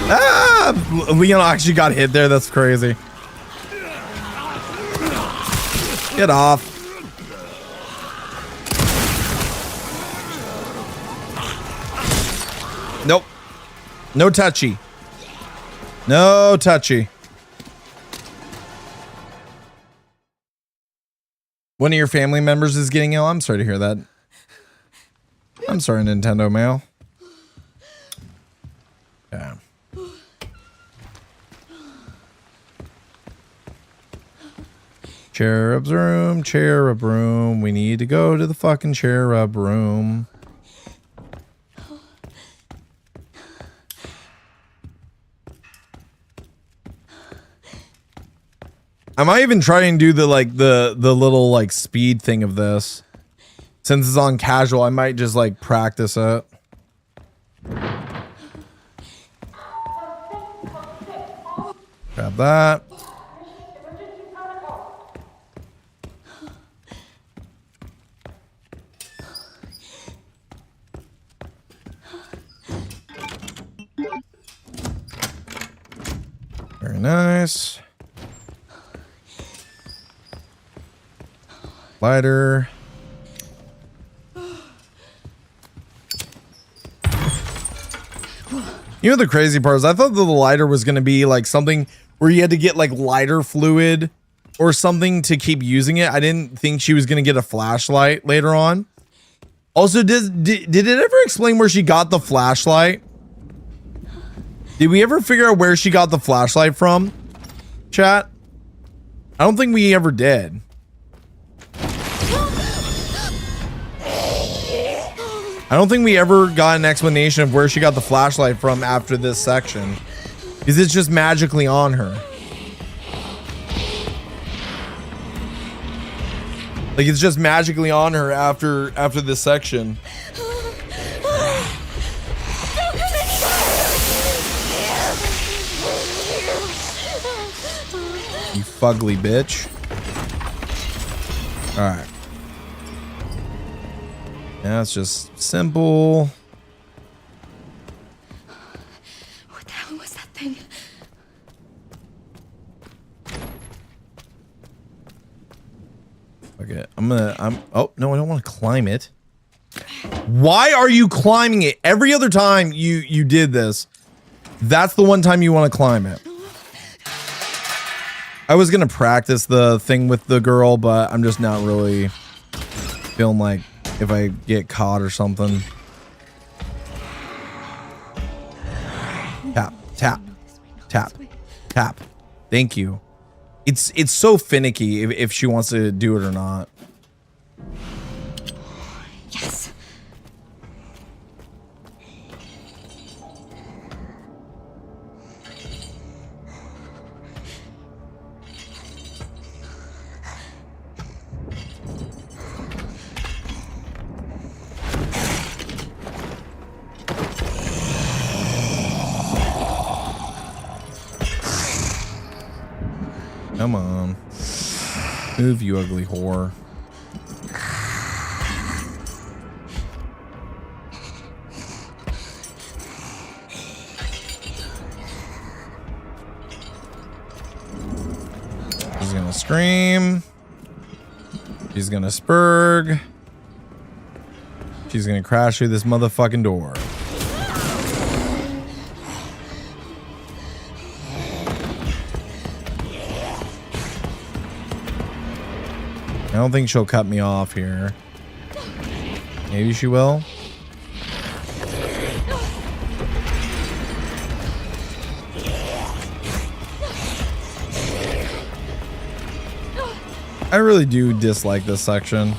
Ah! Leon actually got hit there. That's crazy. Get off. Nope. No touchy. No touchy. One of your family members is getting ill. I'm sorry to hear that. I'm sorry, Nintendo Mail. Yeah. Cherub's room, cherub room. We need to go to the fucking cherub room. I might even try and do the little like speed thing of this. Since it's on casual, I might just like practice it. Grab that. Very nice. Lighter. You know the crazy part is I thought the lighter was going to be like something where you had to get like lighter fluid or something to keep using it. I didn't think she was going to get a flashlight later on. Also, did it ever explain where she got the flashlight? Did we ever figure out where she got the flashlight from, chat? I don't think we ever did. I don't think we ever got an explanation of where she got the flashlight from after this section. Is it just magically on her? Like it's just magically on her after this section. You fugly bitch. All right. Yeah, it's just simple. What the hell was that thing? Okay, oh no, I don't want to climb it. Why are you climbing it? Every other time you did this, that's the one time you want to climb it. I was gonna practice the thing with the girl, but I'm just not really feeling like if I get caught or something. Tap, tap, tap, tap. Thank you. It's so finicky if she wants to do it or not. Yes. Come on. Move, you ugly whore. She's gonna scream. She's gonna spurg. She's gonna crash through this motherfucking door. I don't think she'll cut me off here. Maybe she will. I really do dislike this section.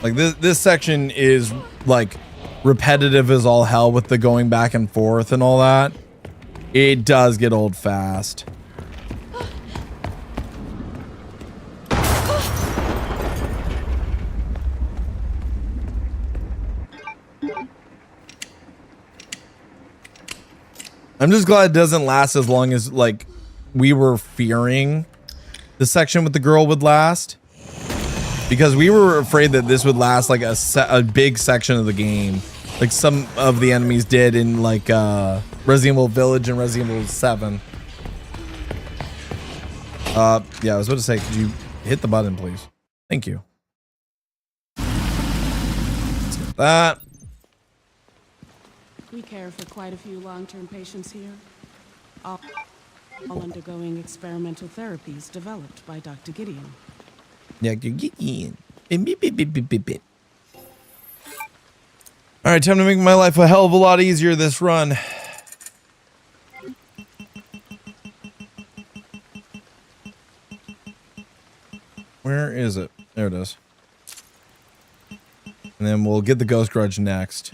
Like this section is like repetitive as all hell with the going back and forth and all that. It does get old fast. I'm just glad it doesn't last as long as like we were fearing the section with the girl would last, because we were afraid that this would last like a big section of the game, like some of the enemies did in like Resident Evil Village and Resident Evil 7. Yeah, I was about to say, could you hit the button, please? Thank you. Let's get that. We care for quite a few long-term patients here, all undergoing experimental therapies developed by Dr. Gideon. Dr. Gideon. All right, time to make my life a hell of a lot easier this run. Where is it? There it is. And then we'll get the Ghost Grudge next.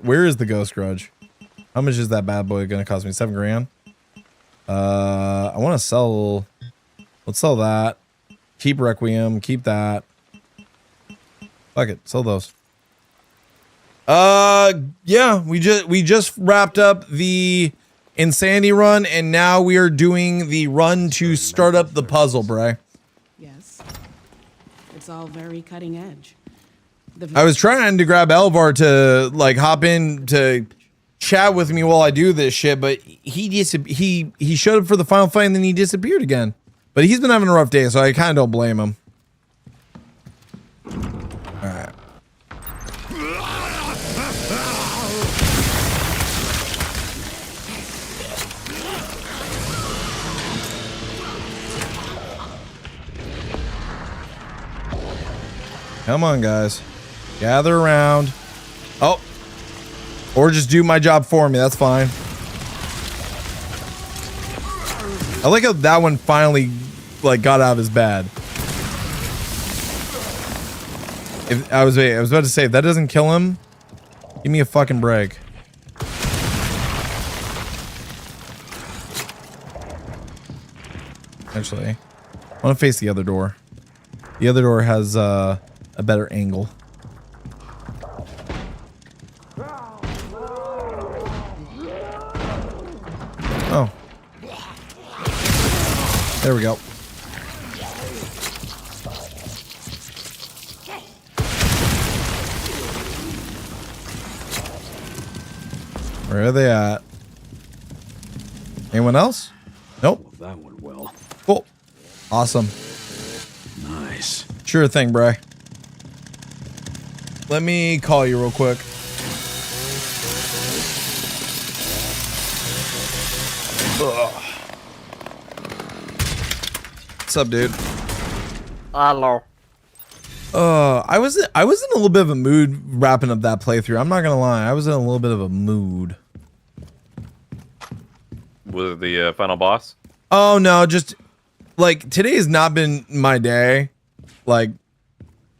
Where is the Ghost Grudge? How much is that bad boy gonna cost me? 7 grand? I want to sell. Let's sell that. Keep Requiem. Keep that. Fuck it. Sell those. Yeah, we just wrapped up the Insanity run, and now we are doing the run to start up the puzzle, Bray. Yes. It's all very cutting edge. I was trying to grab Elvar to like hop in to chat with me while I do this shit, but he showed up for the final fight and then he disappeared again. But he's been having a rough day, so I kind of don't blame him. All right. Come on, guys. Gather around. Oh. Or just do my job for me. That's fine. I like how that one finally like got out of his bed. If I was about to say, if that doesn't kill him, give me a fucking break. Actually, I want to face the other door. The other door has a better angle. Oh. There we go. Where are they at? Anyone else? Nope. Well, that went well. Cool. Awesome. Nice. Sure thing, Bray. Let me call you real quick. Ugh. What's up, dude? Hello. I was in a little bit of a mood wrapping up that playthrough. I'm not gonna lie. I was in a little bit of a mood. Was it the final boss? Oh no, just like today has not been my day. Like,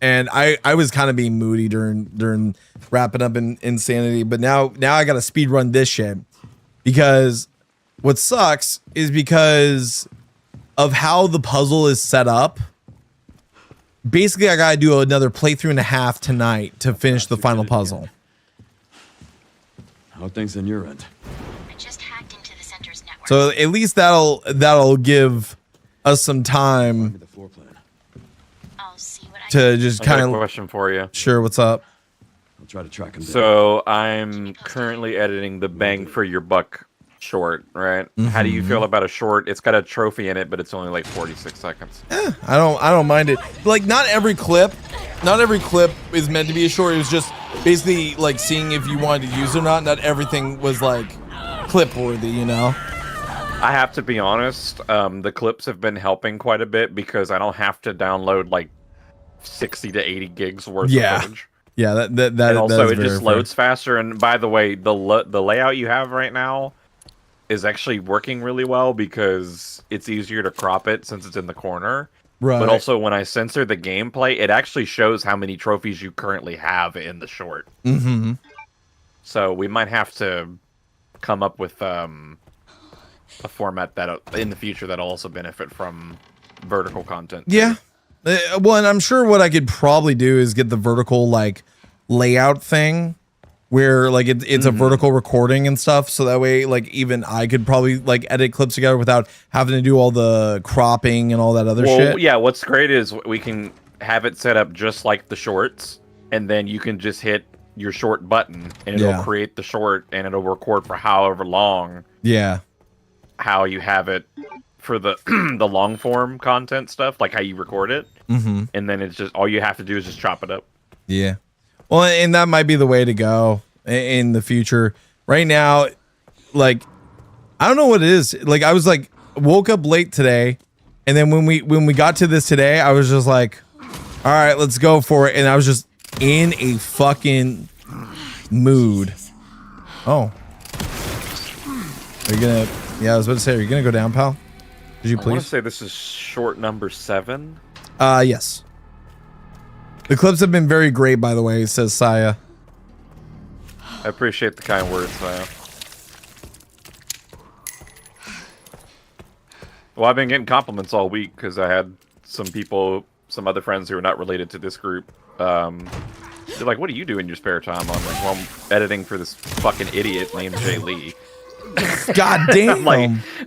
and I was kind of being moody during wrapping up in Insanity, but now I gotta speed run this shit because what sucks is because of how the puzzle is set up. Basically, I gotta do another playthrough and a half tonight to finish the final puzzle. How are things on your end? I just hacked into the center's network. So at least that'll give us some time The floor plan. I'll see what I to just I got kind a of. question for you. Sure, what's up? I'll try to track him down. So I'm currently editing the Bang for Your Buck short, right? How do you feel about a short? It's got a trophy in it, but it's only like 46 seconds. I don't mind it. Like not every clip is meant to be a short. It was just basically like seeing if you wanted to use it or not. Not everything was like clip worthy, you know. I have to be honest, the clips have been helping quite a bit because I don't have to download like 60 to 80 gigs worth of footage. Yeah, that And also is it very just fair. loads faster. And by the way, the layout you have right now is actually working really well because it's easier to crop it since it's in the corner. Right. But also when I censor the gameplay, it actually shows how many trophies you currently have in the short. Mm-hmm. So we might have to come up with a format that in the future that'll also benefit from vertical content. Yeah. Well, and I'm sure what I could probably do is get the vertical like layout thing where like it's a vertical recording and stuff. So that way, like even I could probably like edit clips together without having to do all the cropping and all that other shit. Yeah, what's great is we can have it set up just like the shorts, and then you can just hit your short button and it'll create the short and it'll record for however long. Yeah. How you have it for the the long form content stuff, like how you record it. Mm-hmm. And then it's just all you have to do is just chop it up. Yeah. Well, and that might be the way to go in the future. Right now, like, I don't know what it is. Like, I was like, woke up late today, and then when we got to this today, I was just like, all right, let's go for it. And I was just in a fucking mood. Oh. Are you gonna? Yeah, I was about to say, are you gonna go down, pal? Could you I want please? to say this is short number 7. Yes. The clips have been very great, by the way, says Saya. I appreciate the kind words, Saya. Well, I've been getting compliments all week because I had some people, some other friends who are not related to this group. They're like, "What do you do in your spare time?" I'm like, "Well, I'm editing for this fucking idiot named Jay Lee." God damn.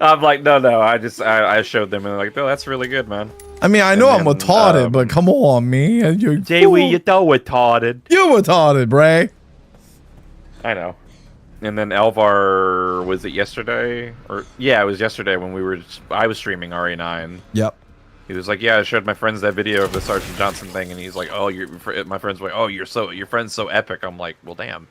I'm like, no. I showed them and they're like, "Oh, that's really good, man." I mean, I know I'm retarded, but come on, man. Jay Lee, you're so retarded. You retarded, Bray. I know. And then Elvar, was it yesterday? Yeah, it was yesterday when I was streaming RE9. Yep. He was like, "Yeah, I showed my friends that video of the Sergeant Johnson thing," and he's like, "Oh, my friends were like, oh, your friend's so epic." I'm like, well, damn.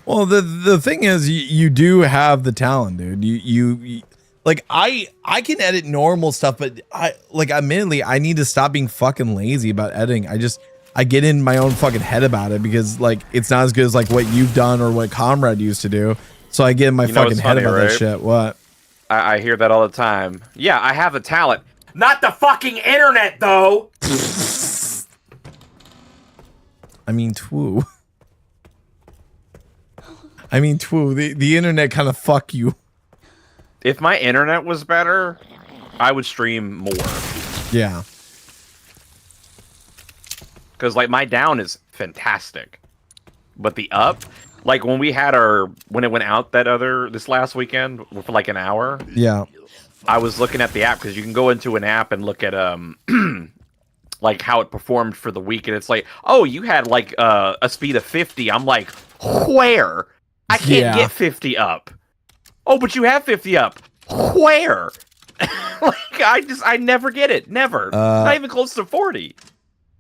Well, the thing is, you do have the talent, dude. You like I can edit normal stuff, but admittedly, I need to stop being fucking lazy about editing. I get in my own fucking head about it because like it's not as good as like what you've done or what Comrade used to do. So I get in my fucking head about that shit. What? I hear that all the time. Yeah, I have the talent. Not the fucking internet, though! I mean, twoo. I mean, twoo. The internet kind of fuck you. If my internet was better, I would stream more. Yeah. Because, like, my down is fantastic. But the up, like, when we had when it went out this last weekend for, like, an hour. Yeah. I was looking at the app, because you can go into an app and look at, like, how it performed for the week. And it's like, oh, you had, like, a speed of 50. I'm like, where? I can't get 50 up. Oh, but you have 50 up. Where? Like, I never get it. Never. Not even close to 40.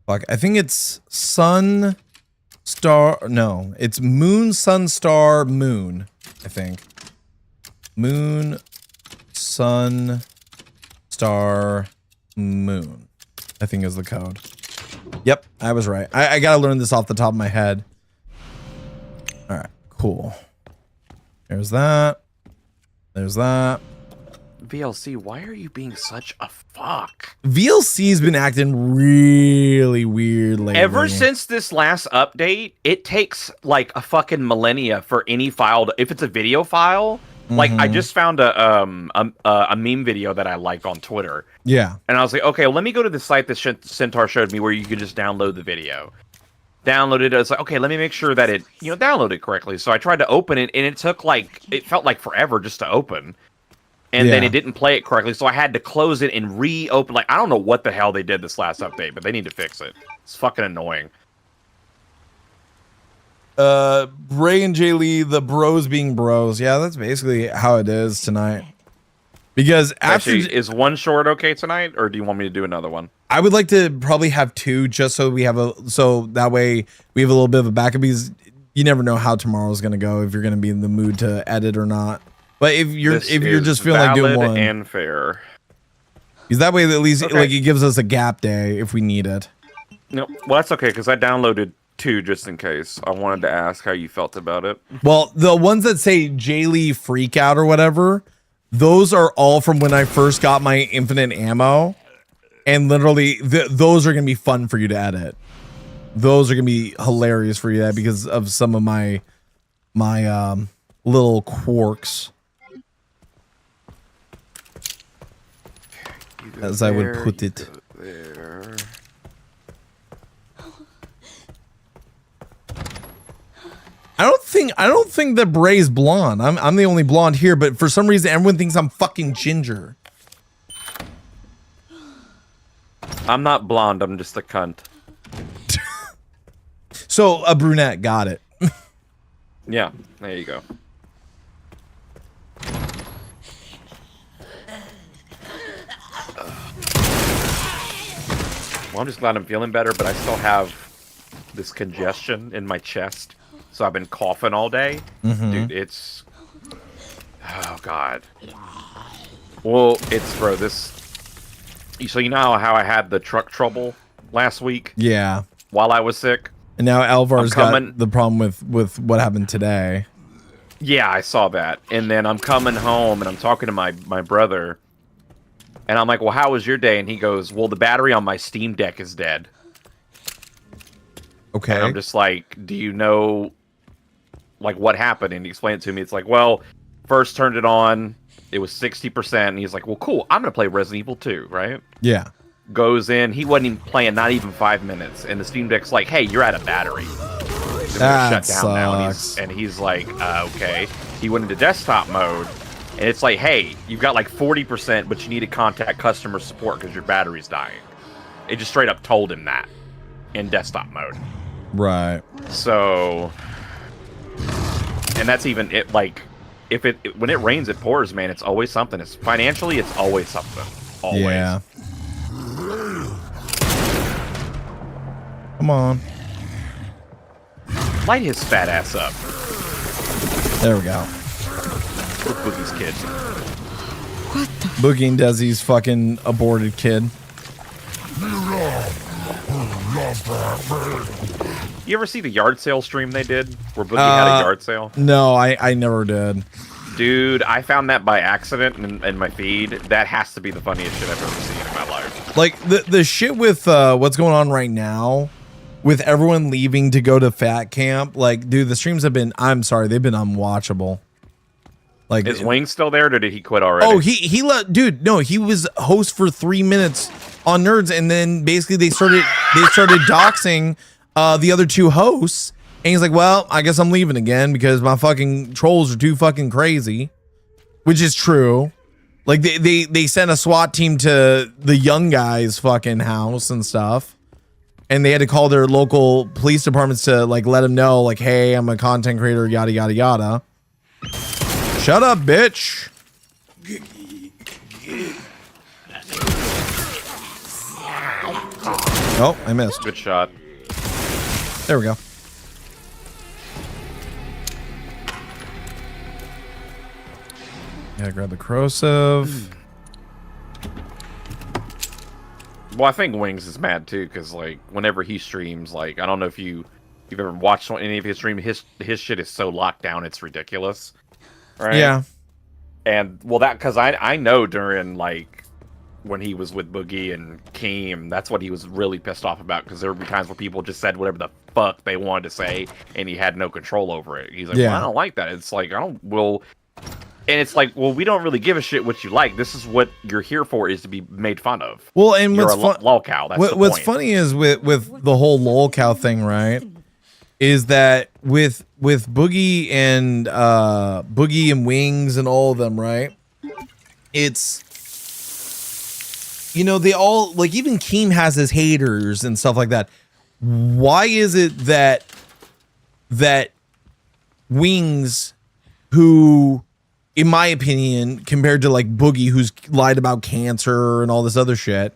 Fuck, I think it's sun, star, no, it's moon, sun, star, moon, I think. Moon, sun, star, moon, I think is the code. Yep, I was right. I gotta learn this off the top of my head. All right, cool. There's that. There's that. VLC, why are you being such a fuck? VLC's been acting really weird lately. Ever since this last update, it takes like a fucking millennia for any file to, if it's a video file. Like I just found a meme video that I like on Twitter. Yeah. And I was like, okay, well, let me go to the site that Centaur showed me where you could just download the video. Downloaded it. I was like, okay, let me make sure that it, downloaded correctly. So I tried to open it, and it felt like forever just to open. And then it didn't play it correctly, so I had to close it and reopen. Like, I don't know what the hell they did this last update, but they need to fix it. It's fucking annoying. Ray and Jay Lee, the bros being bros. Yeah, that's basically how it is tonight. Because after... Actually, is one short okay tonight, or do you want me to do another one? I would like to probably have two, just so we have so that way we have a little bit of a backup, because you never know how tomorrow's going to go, if you're going to be in the mood to edit or not. But if you're just feeling like doing one and fair, because that way at least like it gives us a gap day if we need it. No, well that's okay because I downloaded two just in case. I wanted to ask how you felt about it. Well, the ones that say Jaylee Freak Out or whatever, those are all from when I first got my infinite ammo, and literally those are gonna be fun for you to edit. Those are gonna be hilarious for you to edit because of some of my little quirks. As I would put it. I don't think that Bray's blonde. I'm the only blonde here, but for some reason everyone thinks I'm fucking ginger. I'm not blonde, I'm just a cunt. So a brunette, got it. Yeah, there you go. Well, I'm just glad I'm feeling better, but I still have this congestion in my chest. So I've been coughing all day. Dude, it's... Oh, God. Well, it's, bro, this... So you know how I had the truck trouble last week? Yeah. While I was sick? And now Alvar's got the problem with what happened today. Yeah, I saw that. And then I'm coming home, and I'm talking to my brother. And I'm like, well, how was your day? And he goes, well, the battery on my Steam Deck is dead. Okay. And I'm just like, do you know, like, what happened? And he explained it to me. It's like, well, first turned it on. It was 60%. And he's like, well, cool. I'm going to play Resident Evil 2, right? Yeah. Goes in. He wasn't even playing, not even 5 minutes. And the Steam Deck's like, hey, you're out of battery. That shut down now. sucks. And he's like, okay. He went into desktop mode. And it's like, hey, you've got like 40%, but you need to contact customer support because your battery's dying. It just straight up told him that in desktop mode. Right. So, and that's even it. Like, if when it rains, it pours, man. It's always something. It's financially, it's always something. Always. Yeah. Come on. Light his fat ass up. There we go. With Boogie's kid. What the? Boogie and Desi's fucking aborted kid. You ever see the yard sale stream they did where Boogie had a yard sale? No, I never did. Dude, I found that by accident in my feed. That has to be the funniest shit I've ever seen in my life. Like the shit with what's going on right now, with everyone leaving to go to fat camp. Like, dude, the streams have been. I'm sorry, they've been unwatchable. Like, is Wayne still there, or did he quit already? Oh, he let, dude. No, he was host for 3 minutes on Nerds, and then basically they started doxing the other 2 hosts. And he's like, well, I guess I'm leaving again because my fucking trolls are too fucking crazy, which is true. Like they sent a SWAT team to the young guy's fucking house and stuff. And they had to call their local police departments to like let him know, like, hey, I'm a content creator, yada yada yada. Shut up, bitch. Oh, I missed. Good shot. There we go. Yeah, grab the corrosive. Well, I think Wings is mad too, because like whenever he streams, like I don't know if you've ever watched any of his stream, his shit is so locked down, it's ridiculous. Right? Yeah. And well, that because I know during like when he was with Boogie and Keem, that's what he was really pissed off about, because there would be times where people just said whatever the fuck they wanted to say, and he had no control over it. He's like, well, I don't like that. It's like and it's like, well, we don't really give a shit what you like. This is what you're here for, is to be made fun of. Well, and you're what's a lolcow. That's what's point. funny is with the whole lolcow thing, right? Is that with Boogie and Wings and all of them, right? It's, you know, they all, like, even Keem has his haters and stuff like that. Why is it that Wings, who, in my opinion, compared to like Boogie, who's lied about cancer and all this other shit,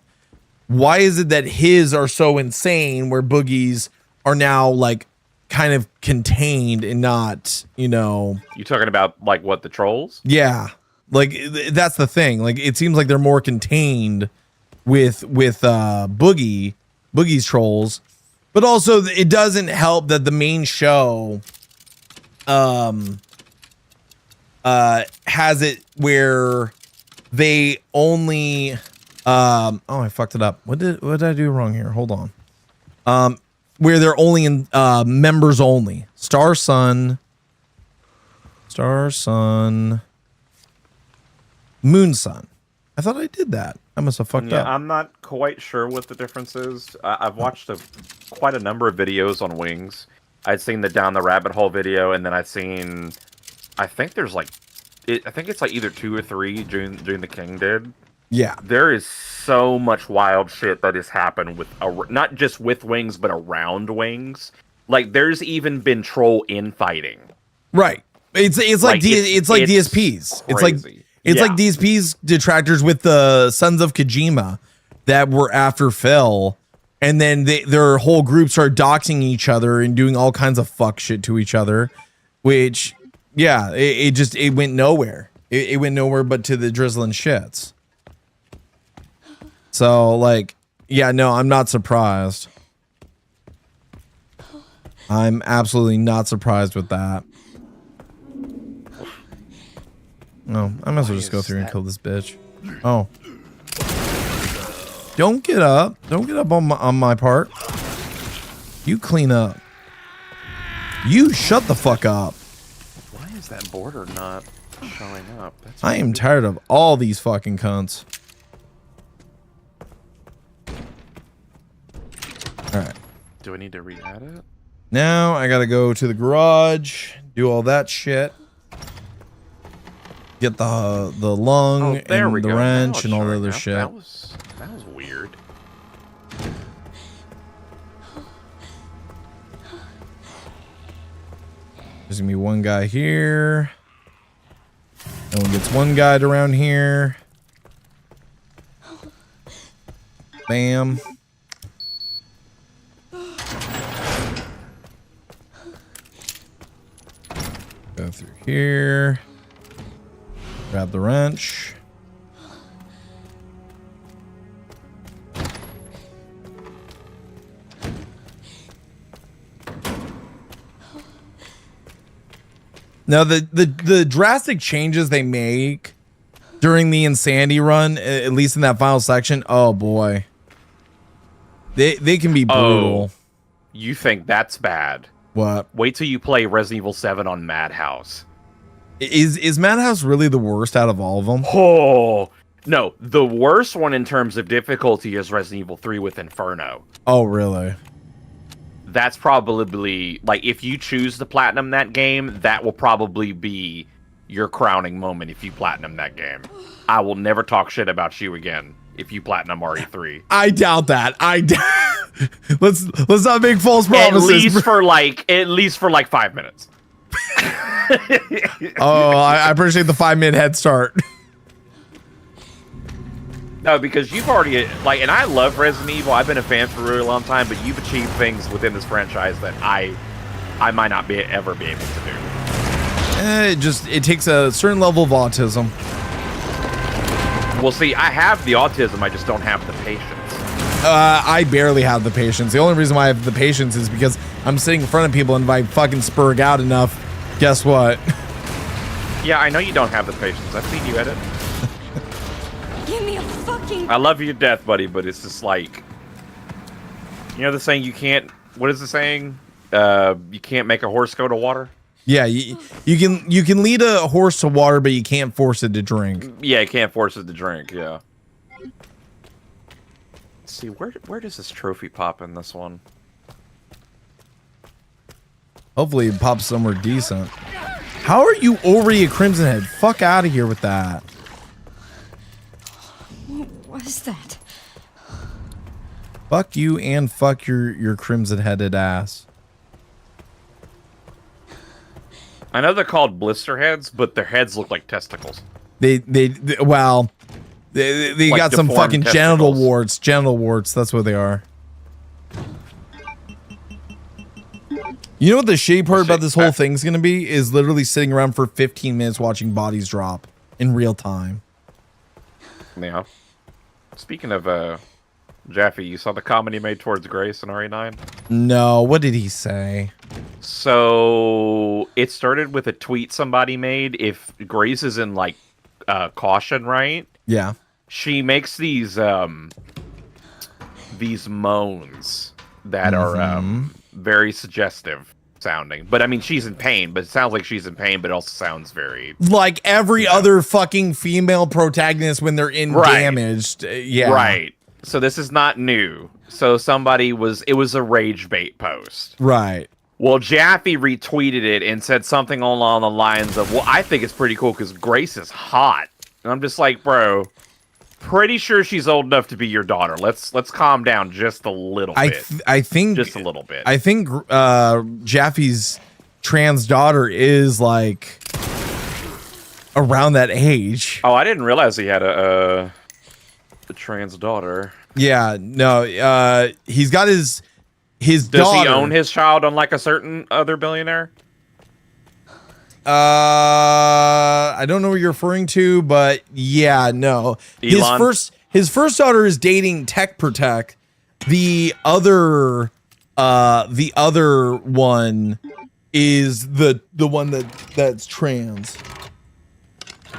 why is it that his are so insane where Boogie's are now like kind of contained and not, you know? You talking about like what, the trolls? Yeah, like that's the thing. Like it seems like they're more contained with Boogie's trolls, but also it doesn't help that the main show has it where they only oh, I fucked it up. What did I do wrong here? Hold on. Where they're only in members only. Star Sun, Moon Sun. I thought I did that. I must have fucked up. I'm not quite sure what the difference is. I've watched quite a number of videos on Wings. I'd seen the Down the Rabbit Hole video, and then I've seen, I think there's like, I think it's like either 2 or 3 June the King did. Yeah. There is so much wild shit that has happened with, not just with Wings, but around Wings. Like, there's even been troll infighting. Right. It's like DSPs. Crazy. It's like DSP's detractors with the Sons of Kojima that were after Phil, and then their whole group started doxing each other and doing all kinds of fuck shit to each other, which, yeah, it went nowhere. It went nowhere but to the drizzling shits. So, like, yeah, no, I'm not surprised. I'm absolutely not surprised with that. No, I might as well just go through and kill this bitch. Oh. Don't get up. Don't get up on my part. You clean up. You shut the fuck up. Why is that border not showing up? I am tired of all these fucking cunts. Alright. Do I need to re-add it? Now I gotta go to the garage, do all that shit. Get the lung and the wrench and all the other shit. That was weird. There's gonna be one guy here. No one gets one guide around here. Bam. Go through here. Grab the wrench. Now the drastic changes they make during the Insanity run, at least in that final section, oh boy. They can be brutal. Oh, you think that's bad? What? Wait till you play Resident Evil 7 on Madhouse. Is Madhouse really the worst out of all of them? Oh, no. The worst one in terms of difficulty is Resident Evil 3 with Inferno. Oh, really? That's probably, like, if you choose to platinum that game, that will probably be your crowning moment if you platinum that game. I will never talk shit about you again if you platinum RE3. I doubt that. Let's not make false promises. At least for like 5 minutes. Oh, I appreciate the 5-minute head start. No, because you've already, like, and I love Resident Evil. I've been a fan for a really long time, but you've achieved things within this franchise that I might not ever be able to do. It takes a certain level of autism. Well, see, I have the autism, I just don't have the patience. I barely have the patience. The only reason why I have the patience is because I'm sitting in front of people, and if I fucking spurg out enough, guess what? Yeah, I know you don't have the patience. I've seen you edit. Give me a fucking... I love you to death, buddy, but it's just like... You know the saying, you can't... What is the saying? You can't make a horse go to water? Yeah, you can lead a horse to water, but you can't force it to drink. Yeah, you can't force it to drink, yeah. Let's see, where does this trophy pop in this one? Hopefully it pops somewhere decent. How are you already a Crimson Head? Fuck out of here with that. What is that? Fuck you and fuck your Crimson Headed ass. I know they're called blister heads, but their heads look like testicles. They like got some fucking testicles. genital warts. That's what they are. You know what the shitty part about this whole thing's gonna be is literally sitting around for 15 minutes watching bodies drop in real time. Yeah. Speaking of Jaffe, you saw the comment he made towards Grace in RE9? No, what did he say? So it started with a tweet somebody made. If Grace is in like caution, right? Yeah. She makes these moans that are very suggestive sounding. But I mean, she's in pain, but it sounds like she's in pain, but it also sounds very like every other fucking female protagonist when they're in damaged. Yeah. Right. So this is not new. So it was a rage bait post. Right. Well, Jaffe retweeted it and said something along the lines of, well, I think it's pretty cool because Grace is hot. And I'm just like, bro, pretty sure she's old enough to be your daughter. Let's calm down just a little bit. I think just a little bit. I think Jaffe's trans daughter is like around that age. Oh, I didn't realize he had a trans daughter. Yeah, no, he's got his Does daughter. he own his child unlike a certain other billionaire? I don't know what you're referring to, but yeah, no. Elon? His first daughter is dating Tech Protect. The other one is the one that's trans.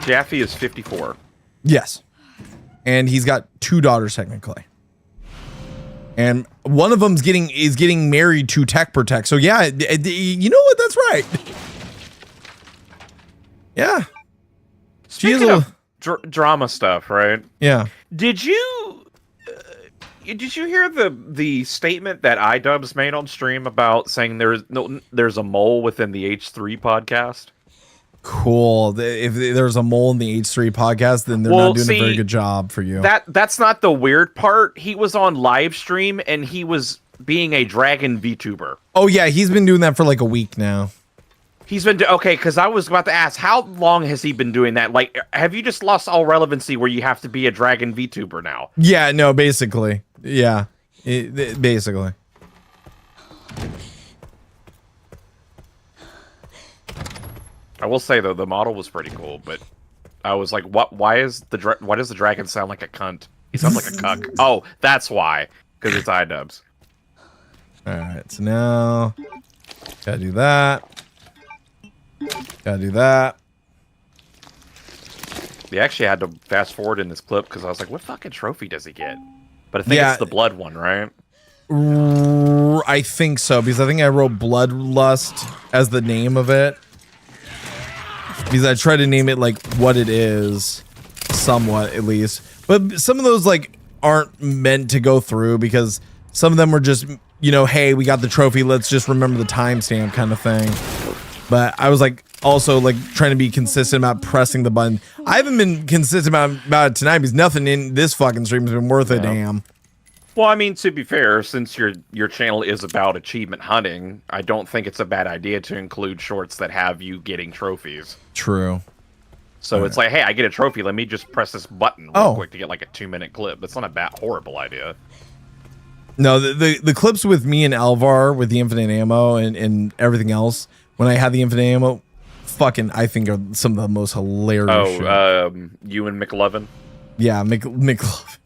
Jaffe is 54. Yes. And he's got 2 daughters technically. And one of them's getting married to Tech Protect. So yeah, you know what? That's right. Yeah. Speaking of drama stuff, right? Yeah. Did you hear the statement that iDubbbz made on stream about saying there's a mole within the H3 podcast? Cool. If there's a mole in the H3 podcast, then they're not doing a very good job for you. That's not the weird part. He was on live stream and he was being a dragon VTuber. Oh yeah, he's been doing that for like a week now. He's been okay, because I was about to ask, how long has he been doing that? Like, have you just lost all relevancy where you have to be a dragon VTuber now? Yeah, no, basically. Yeah, basically. I will say though, the model was pretty cool, but I was like, what? Why does the dragon sound like a cunt? He sounds like a cuck. Oh, that's why, because it's iDubbbz. All right, so now gotta do that. Gotta do that. They actually had to fast forward in this clip because I was like, what fucking trophy does he get? But I think it's the blood one, right? I think so, because I think I wrote Bloodlust as the name of it. Because I tried to name it like what it is, somewhat at least. But some of those like aren't meant to go through because some of them were just, you know, hey, we got the trophy, let's just remember the timestamp kind of thing. But I was like also like trying to be consistent about pressing the button. I haven't been consistent about it tonight because nothing in this fucking stream has been worth a damn. Well, I mean, to be fair, since your channel is about achievement hunting, I don't think it's a bad idea to include shorts that have you getting trophies. True. So it's like, hey, I get a trophy. Let me just press this button real quick to get like a 2-minute clip. That's not a bad, horrible idea. No, the clips with me and Alvar with the infinite ammo and everything else, when I had the infinite ammo, fucking, I think are some of the most hilarious shit. You and McLovin? Yeah, McLovin.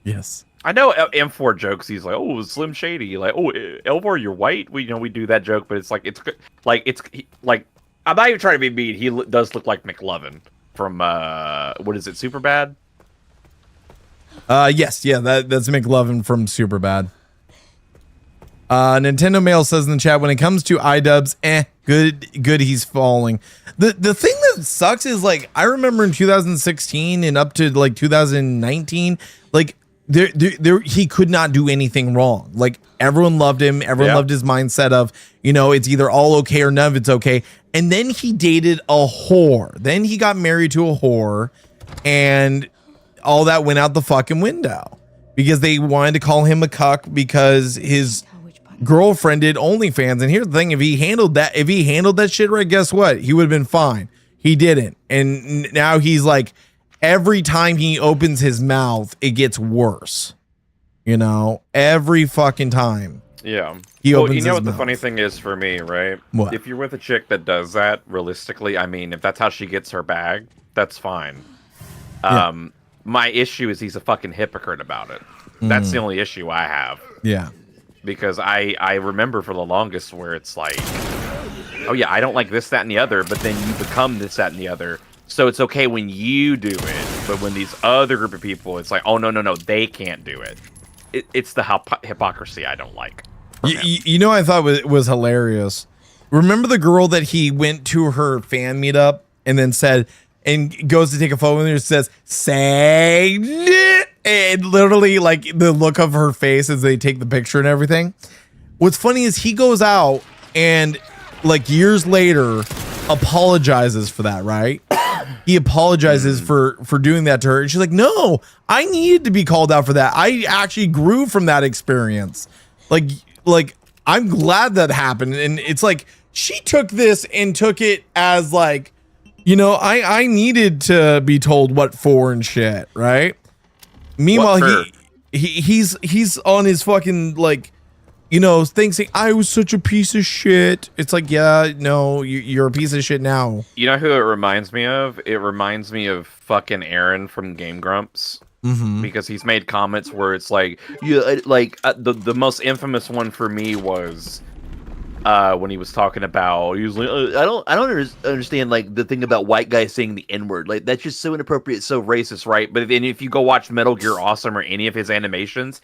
Yes. I know M4 jokes. He's like, "Oh, Slim Shady." Like, "Oh, Elvor, you're white." We do that joke, but it's like I'm not even trying to be mean. He does look like McLovin from what is it, Superbad? Yes, yeah, that's McLovin from Superbad. Nintendo Mail says in the chat, when it comes to iDubbbz, good he's falling. The thing that sucks is like I remember in 2016 and up to like 2019, like there he could not do anything wrong. Like everyone loved him, everyone loved his mindset of, you know, it's either all okay or none of it's okay. And then he dated a whore. Then he got married to a whore, and all that went out the fucking window because they wanted to call him a cuck because his girlfriend did OnlyFans. And here's the thing: if he handled that shit right, guess what? He would have been fine. He didn't, and now he's like, every time he opens his mouth, it gets worse. You know, every fucking time. Yeah. He opens you know his what the mouth. funny thing is for me, right? What? If you're with a chick that does that, realistically, I mean, if that's how she gets her bag, that's fine. My issue is he's a fucking hypocrite about it. That's the only issue I have. Yeah. Because I remember for the longest where it's like, oh yeah, I don't like this, that, and the other, but then you become this, that, and the other. So it's okay when you do it, but when these other group of people, it's like, oh no, they can't do it. It's the hypocrisy I don't like. You know, I thought was hilarious. Remember the girl that he went to her fan meetup and then said, and goes to take a photo with her and says, say, and literally like the look of her face as they take the picture and everything. What's funny is he goes out and like years later apologizes for that, right? He apologizes for doing that to her. And she's like, no, I needed to be called out for that. I actually grew from that experience. Like I'm glad that happened. And it's like, she took this and took it as like, you know, I needed to be told what for and shit, right? Meanwhile, he's on his fucking like, you know, thinking I was such a piece of shit. It's like, yeah, no, you're a piece of shit now. You know who it reminds me of? It reminds me of fucking Aaron from Game Grumps. Because he's made comments where it's like, yeah, like the most infamous one for me was when he was talking about, he was like, I don't understand like the thing about white guys saying the N-word. Like that's just so inappropriate, so racist, right? But then if you go watch Metal Gear Awesome or any of his animations,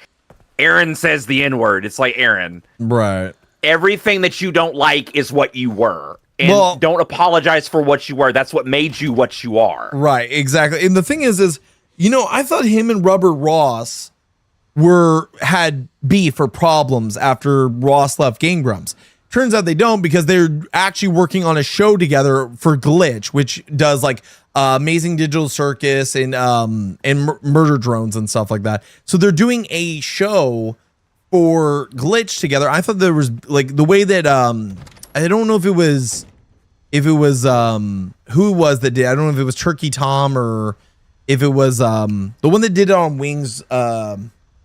Aaron says the N-word. It's like, Aaron, right? Everything that you don't like is what you were. And don't apologize for what you were. That's what made you what you are. Right, exactly. And the thing is, you know, I thought him and Rubber Ross had beef or problems after Ross left Game Grumps. Turns out they don't, because they're actually working on a show together for Glitch, which does like Amazing Digital Circus and Murder Drones and stuff like that. So they're doing a show for Glitch together. I thought there was like the way that I don't know if it was who it was that did. I don't know if it was Turkey Tom or if it was the one that did it on Wings or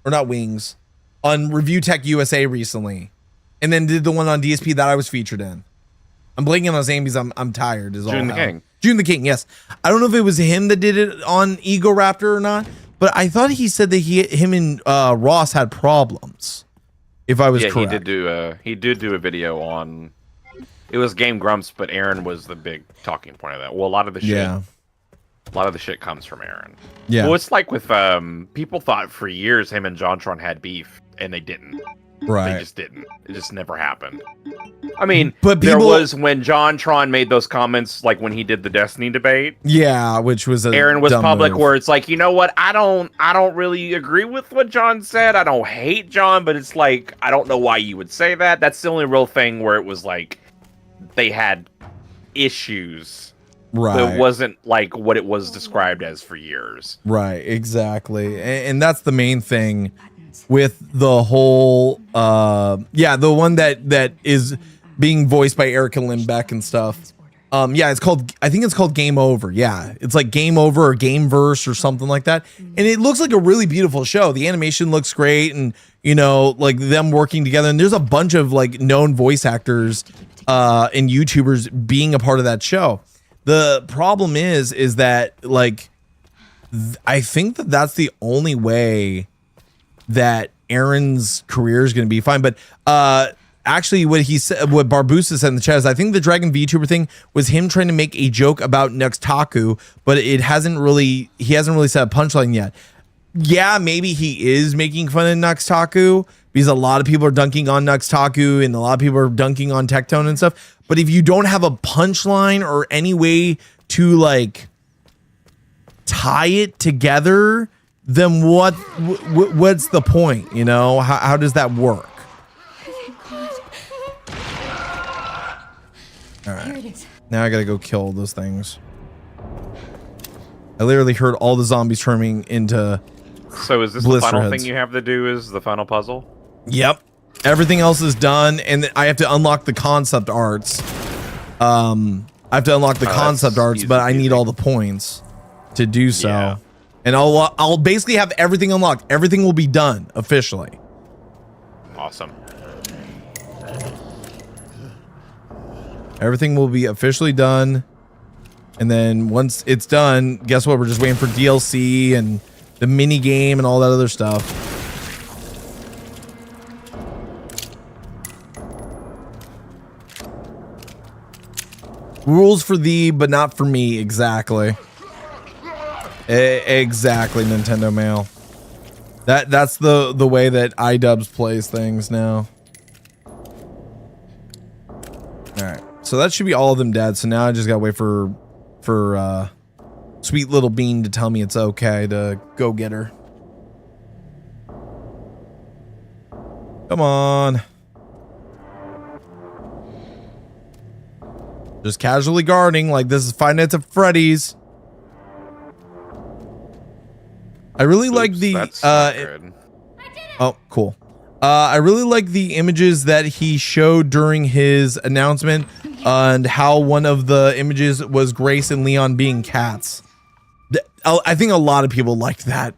not Wings, on Review Tech USA recently. And then did the one on DSP that I was featured in. I'm blanking on his name because I'm tired. June the King. June the King, yes. I don't know if it was him that did it on Ego Raptor or not, but I thought he said that him and Ross had problems. If I was correct. he did do a video on It was Game Grumps, but Aaron was the big talking point of that. Well, a lot of the shit comes from Aaron. Yeah. Well, it's like with people thought for years him and JonTron had beef, and they didn't. Right. They just didn't. It just never happened. I mean, but there was when JonTron made those comments, like when he did the Destiny debate. Yeah, which was Aaron was public, move. where it's like, you know what? I don't really agree with what John said. I don't hate John, but it's like I don't know why you would say that. That's the only real thing where it was like they had issues. Right. It wasn't like what it was described as for years. Right, exactly. And that's the main thing with the whole the one that is being voiced by Erica Lindbeck and stuff. I think it's called Game Over. Yeah. It's like Game Over or Gameverse or something like that. And it looks like a really beautiful show. The animation looks great, and like them working together, and there's a bunch of like known voice actors and YouTubers being a part of that show. The problem is that like I think that's the only way that Aaron's career is going to be fine. But actually, what he said, what Barbusa said in the chat is, I think the Dragon VTuber thing was him trying to make a joke about Nuxtaku, but he hasn't really said a punchline yet. Yeah, maybe he is making fun of Nuxtaku because a lot of people are dunking on Nuxtaku and a lot of people are dunking on Tectone and stuff. But if you don't have a punchline or any way to like tie it together, then what's the point? How does that work? All right, now I gotta go kill those things. I literally heard all the zombies turning into. So is this the final thing you have to do? Is the final puzzle? Yep. Everything else is done, and I have to unlock the concept arts. I have to unlock the concept arts, but I need all the points to do so. Yeah. And I'll basically have everything unlocked. Everything will be done officially. Awesome. Everything will be officially done. And then once it's done, guess what? We're just waiting for DLC and the mini game and all that other stuff. Rules for thee, but not for me. Exactly. Exactly, Nintendo Mail. That's the way that iDubbbz plays things now. Alright. So that should be all of them dead. So now I just gotta wait for Sweet Little Bean to tell me it's okay to go get her. Come on. Just casually guarding like this is Five Nights at Freddy's. I really like the oh, cool. I really like the images that he showed during his announcement and how one of the images was Grace and Leon being cats. I think a lot of people liked that.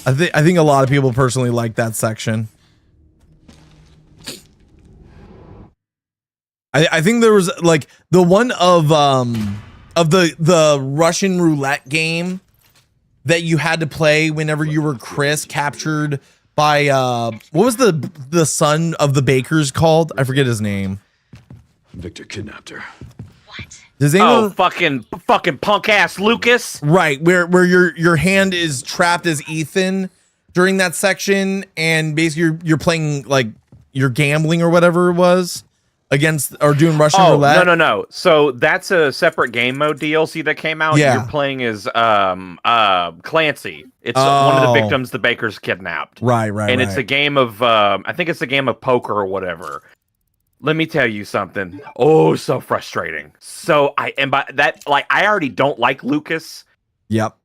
I think a lot of people personally liked that section. I think there was like the one of the Russian roulette game that you had to play whenever you were Chris, captured by what was the son of the Bakers called? I forget his name. Victor kidnapped her. What? Does anyone, fucking punk ass Lucas. Right, where your hand is trapped as Ethan during that section, and basically you're playing like you're gambling or whatever it was against or doing Russian roulette. No. So that's a separate game mode DLC that came out. Yeah. You're playing as Clancy. It's one of the victims the Bakers kidnapped. Right. And it's a game of I think it's a game of poker or whatever. Let me tell you something. Oh, so frustrating. So by that, like, I already don't like Lucas. Yep.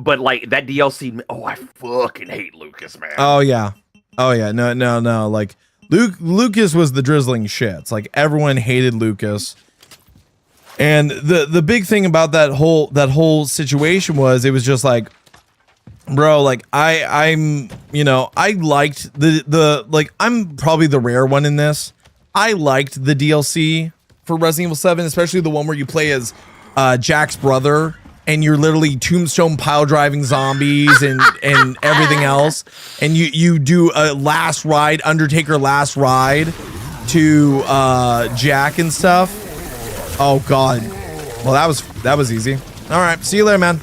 But like that DLC, I fucking hate Lucas, man. Oh yeah. No. Like Lucas was the drizzling shits. Like everyone hated Lucas. And the big thing about that whole situation was it was just like, bro, like I'm I liked the like I'm probably the rare one in this. I liked the DLC for Resident Evil 7, especially the one where you play as Jack's brother and you're literally tombstone pile driving zombies and everything else, and you do a last ride, Undertaker last ride to Jack and stuff. Oh god. Well, that was easy. All right, see you later, man.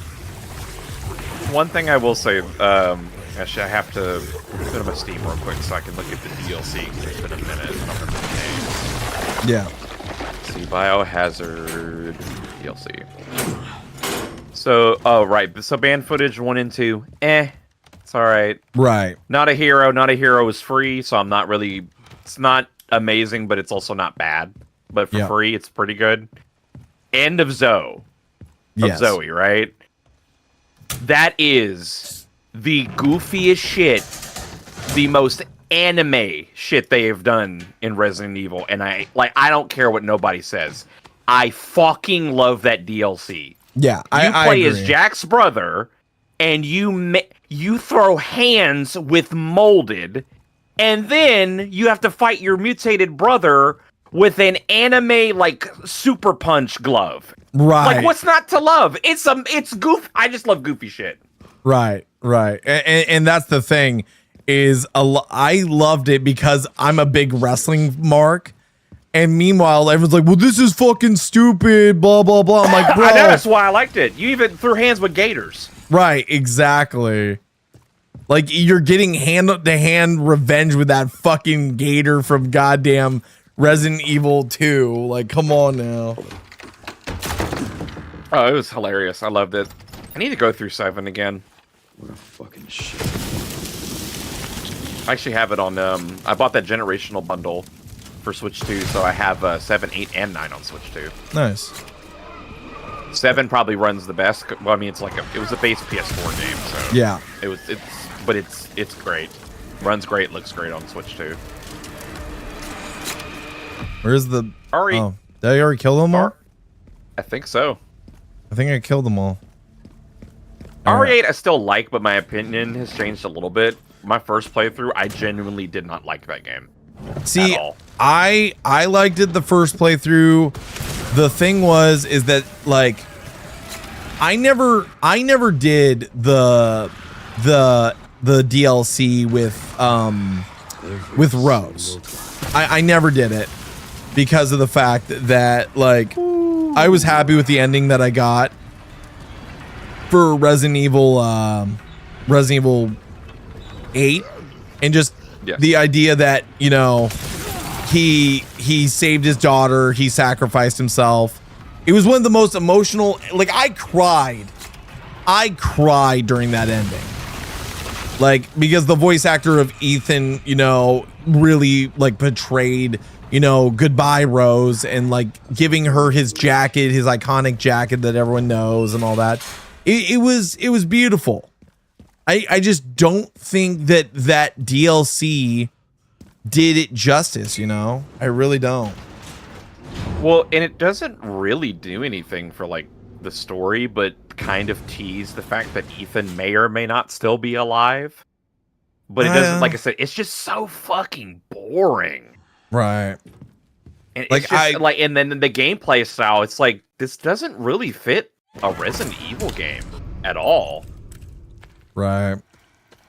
One thing I will say, actually, I have to put on my Steam real quick so I can look at the DLC. It's been a minute. I don't remember the name. Yeah. Let's see, Biohazard DLC. So, oh right, so banned footage 1 and 2. It's all right. Right. Not a hero. Not a hero is free, so I'm not really. It's not amazing, but it's also not bad. But for free, it's pretty good. End of Zoe. Yes. Zoe, right? That is the goofiest shit, the most anime shit they have done in Resident Evil, and I don't care what nobody says. I fucking love that DLC. Yeah, you play I as Jack's brother, and you throw hands with molded, and then you have to fight your mutated brother with an anime like super punch glove. Right. Like, what's not to love? It's goof. I just love goofy shit. Right. And that's the thing is I loved it because I'm a big wrestling mark. And meanwhile, everyone's like, well, this is fucking stupid, blah, blah, blah. I'm like, bro. I know, that's why I liked it. You even threw hands with gators. Right, exactly. Like, you're getting hand-to-hand revenge with that fucking gator from goddamn Resident Evil 2. Like, come on now. Oh, it was hilarious. I loved it. I need to go through 7 again. What a fucking shit. I actually have it on, I bought that generational bundle for Switch 2, so I have 7, 8, and 9 on Switch 2. Nice. 7 probably runs the best. Well, I mean, it's like it was a base PS4 game, so yeah, it's great. Runs great, looks great on Switch 2. Where's the? Ari? Oh, did I already kill them all? I think so. I think I killed them all. RE8 I still like, but my opinion has changed a little bit. My first playthrough, I genuinely did not like that game. See, at all. I liked it the first playthrough. The thing is that like I never did the DLC with Rose. I never did it because of the fact that like I was happy with the ending that I got for Resident Evil 8, and just the idea that, you know, he saved his daughter, he sacrificed himself. It was one of the most emotional, like I cried during that ending. Like, because the voice actor of Ethan, you know, really like portrayed, you know, goodbye Rose, and like giving her his jacket, his iconic jacket that everyone knows and all that. It was beautiful. I just don't think that DLC did it justice, you know? I really don't. Well, and it doesn't really do anything for like the story, but kind of tease the fact that Ethan may or may not still be alive. But it doesn't, like I said, it's just so fucking boring. Right. And like, it's just, and then the gameplay style, it's like, this doesn't really fit a Resident Evil game at all. Right.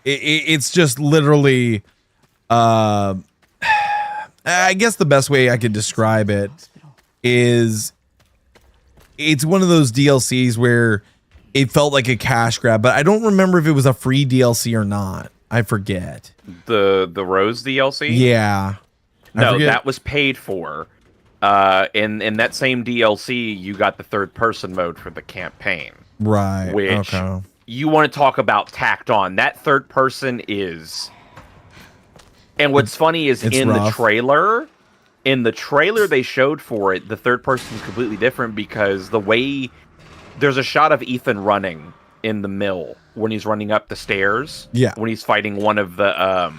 It's just literally, I guess the best way I could describe it is it's one of those DLCs where it felt like a cash grab, but I don't remember if it was a free DLC or not. I forget. The Rose DLC? Yeah. No, that was paid for. In that same DLC, you got the third person mode for the campaign. Right. Which you want to talk about tacked on. That third person is. And what's funny is in the trailer they showed for it, the third person is completely different because the way there's a shot of Ethan running in the mill when he's running up the stairs. Yeah. When he's fighting one of the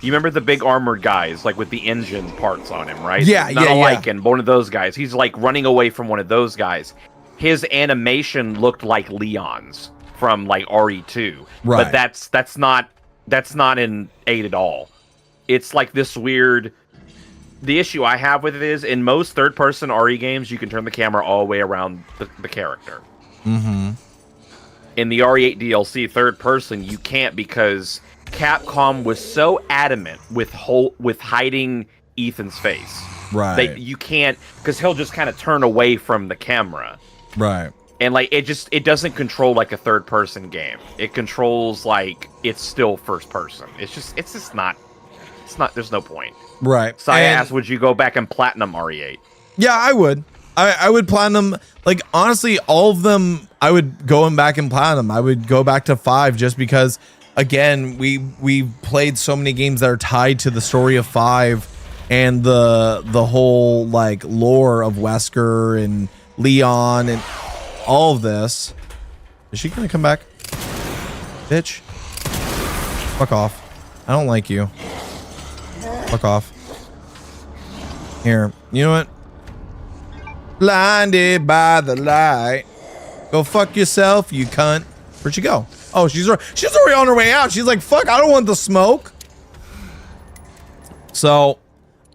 you remember the big armored guys, like with the engine parts on him, right? Yeah, Not alike, and one of those guys. He's like running away from one of those guys. His animation looked like Leon's from like RE2. Right. But that's not in 8 at all. It's like this weird. The issue I have with it is in most third-person RE games, you can turn the camera all the way around the character. Mm-hmm. In the RE8 DLC, third person, you can't because Capcom was so adamant with hiding Ethan's face. Right. You can't, because he'll just kind of turn away from the camera. Right. And like it doesn't control like a third person game. It controls like it's still first person. It's just not. There's no point. Right. So I asked, would you go back and platinum RE8? Yeah, I would. I would platinum. Like honestly, all of them. I would go back and platinum. I would go back to 5 just because. Again, we played so many games that are tied to the story of 5 and the whole like lore of Wesker and Leon and all of this. Is she gonna come back? Bitch. Fuck off. I don't like you. Fuck off. Here. You know what? Blinded by the light. Go fuck yourself, you cunt. Where'd she go? Oh, she's already on her way out. She's like, fuck, I don't want the smoke. So,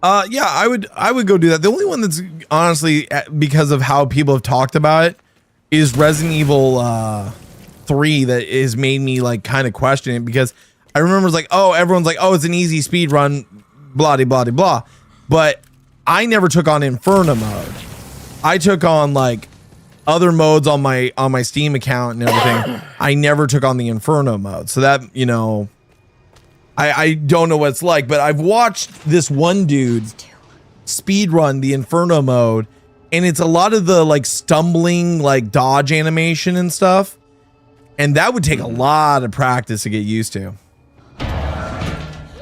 yeah, I would go do that. The only one that's honestly, because of how people have talked about it, is Resident Evil 3 that has made me like kind of question it, because I remember it's like, oh, everyone's like, oh, it's an easy speed run, blah, blah, blah, blah. But I never took on Inferno mode. I took on like other modes on my Steam account and everything. I never took on the Inferno mode. So that, you know, I don't know what it's like, but I've watched this one dude speed run the Inferno mode, and it's a lot of the like stumbling, like dodge animation and stuff. And that would take a lot of practice to get used to.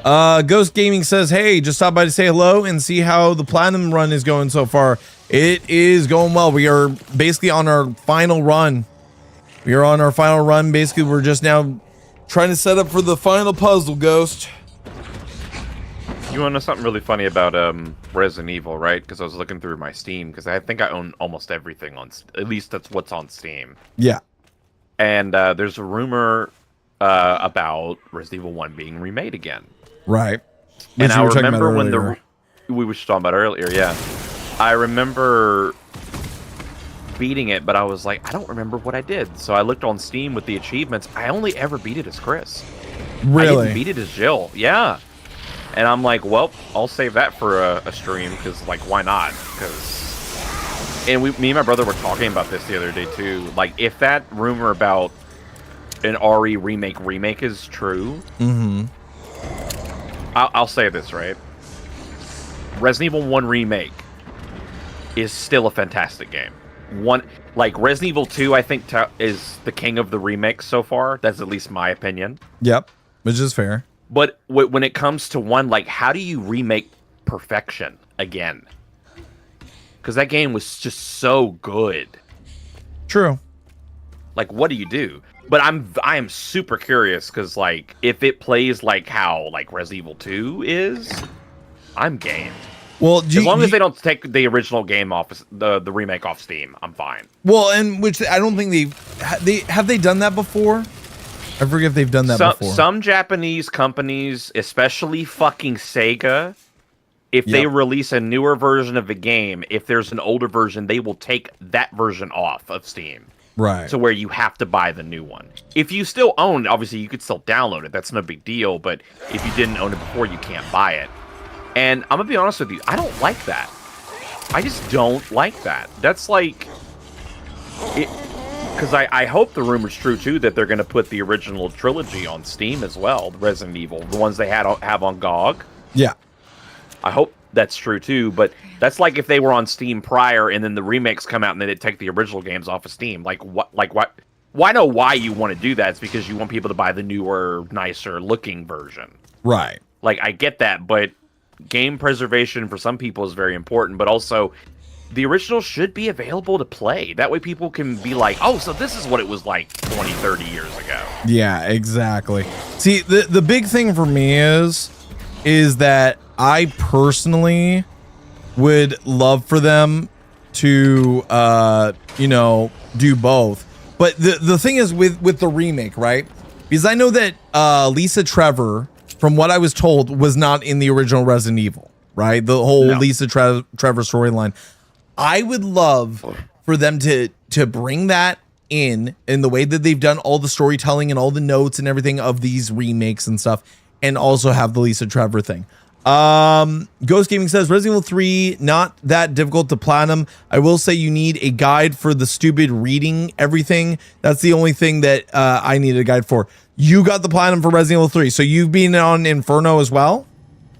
Ghost Gaming says, hey, just stop by to say hello and see how the platinum run is going so far. It is going well. We are basically on our final run. We are on our final run. Basically, we're just now trying to set up for the final puzzle, Ghost. You want to know something really funny about Resident Evil, right? Because I was looking through my Steam, because I think I own almost everything on, at least that's what's on Steam. Yeah. And there's a rumor about Resident Evil 1 being remade again. Right. And I remember when we were talking about earlier, yeah. I remember beating it, but I was like, I don't remember what I did. So I looked on Steam with the achievements. I only ever beat it as Chris. Really? I didn't beat it as Jill. Yeah. And I'm like, well, I'll save that for a stream, because, like, why not? And me and my brother were talking about this the other day, too. Like, if that rumor about an RE remake is true, I'll say this, right? Resident Evil 1 Remake is still a fantastic game. Resident Evil 2, I think, is the king of the remakes so far. That's at least my opinion. Yep, which is fair. But when it comes to 1, like, how do you remake perfection again? Because that game was just so good. True. Like, what do you do? But I am super curious, because, like, if it plays like how, like, Resident Evil 2 is, I'm game. Well, as long as they don't take the original game off, the remake off Steam, I'm fine. Well, and which I don't think have they done that before? I forget if they've done that before. Some Japanese companies, especially fucking Sega, if they release a newer version of the game, if there's an older version, they will take that version off of Steam. Right. So where you have to buy the new one. If you still own, obviously you could still download it. That's no big deal. But if you didn't own it before, you can't buy it. And I'm going to be honest with you, I don't like that. I just don't like that. That's like... Because I hope the rumor's true, too, that they're going to put the original trilogy on Steam as well, the Resident Evil, the ones they have on GOG. Yeah. I hope that's true, too, but that's like if they were on Steam prior, and then the remakes come out, and then they take the original games off of Steam. Like, what? Like, what? Well, I know why you want to do that. It's because you want people to buy the newer, nicer-looking version. Right. Like, I get that, but game preservation for some people is very important, but also the original should be available to play. That way people can be like, oh, so this is what it was like 20, 30 years ago. Yeah, exactly. See, the big thing for me is that I personally would love for them to, do both. But the thing is with the remake, right? Because I know that Lisa Trevor, from what I was told, was not in the original Resident Evil, right? The whole Lisa Trevor storyline. I would love for them to bring that in the way that they've done all the storytelling and all the notes and everything of these remakes and stuff, and also have the Lisa Trevor thing. Ghost Gaming says Resident Evil 3 not that difficult to platinum. I will say you need a guide for the stupid reading everything. That's the only thing that I needed a guide for. You got the platinum for Resident Evil 3, so you've been on Inferno as well?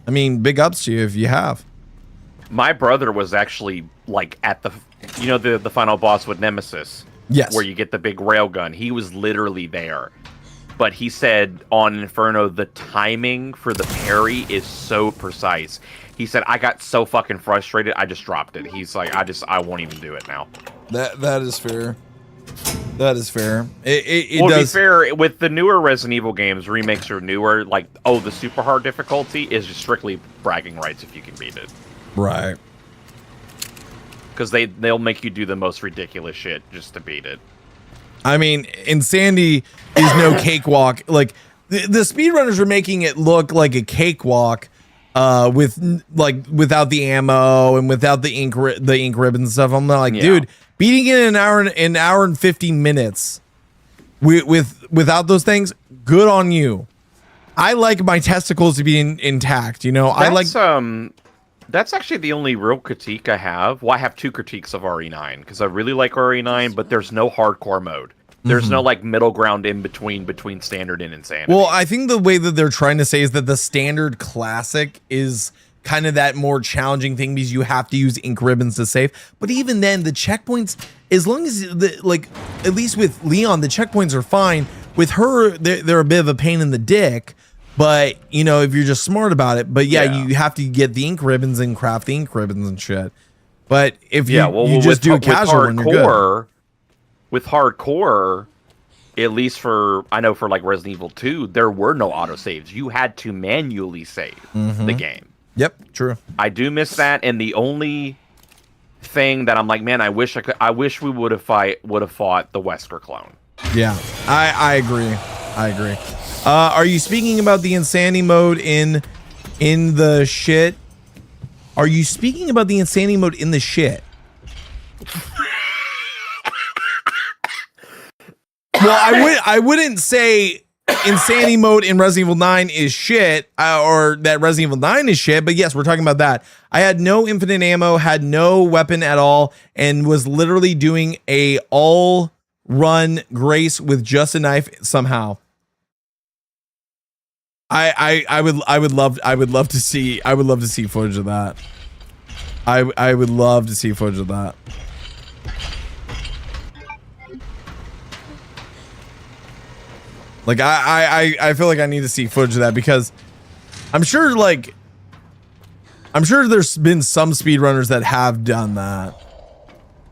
I mean, big ups to you if you have. My brother was actually like at the, you know, the final boss with Nemesis. Yes. Where you get the big railgun. He was literally there. But he said on Inferno, the timing for the parry is so precise. He said, I got so fucking frustrated, I just dropped it. He's like, I won't even do it now. That is fair. That is fair. It well, does. To be fair, with the newer Resident Evil games, remakes or newer, like, oh, the super hard difficulty is just strictly bragging rights if you can beat it. Right. Because they'll make you do the most ridiculous shit just to beat it. I mean, Insanity is no cakewalk. Like the speedrunners are making it look like a cakewalk, without the ammo and without the ink ribbons and stuff. I'm not like, dude, beating it in an hour and 15 minutes without those things. Good on you. I like my testicles to be intact. You know, That's actually the only real critique I have. Well, I have two critiques of RE9 because I really like RE9, but there's no hardcore mode. There's no like middle ground in between standard and insanity. Well, I think the way that they're trying to say is that the standard classic is kind of that more challenging thing because you have to use ink ribbons to save. But even then, the checkpoints, as long as at least with Leon, the checkpoints are fine. With her, they're a bit of a pain in the dick. But, you know, if you're just smart about it. But yeah, you have to get the ink ribbons and craft the ink ribbons and shit. But if you just do a casual one, you're good. With hardcore, at least I know for like Resident Evil 2, there were no autosaves. You had to manually save the game. Yep, true. I do miss that, and the only thing that I'm like, man, I wish we would have fought the Wesker clone. Yeah, I agree. Are you speaking about the insanity mode in the shit? Are you speaking about the insanity mode in the Well, I wouldn't say insanity mode in Resident Evil 9 is shit, or that Resident Evil 9 is shit, but yes, we're talking about that. I had no infinite ammo, had no weapon at all, and was literally doing a all run Grace with just a knife somehow. I would love to see footage of that. I would love to see footage of that. Like I feel like I need to see footage of that because I'm sure there's been some speedrunners that have done that.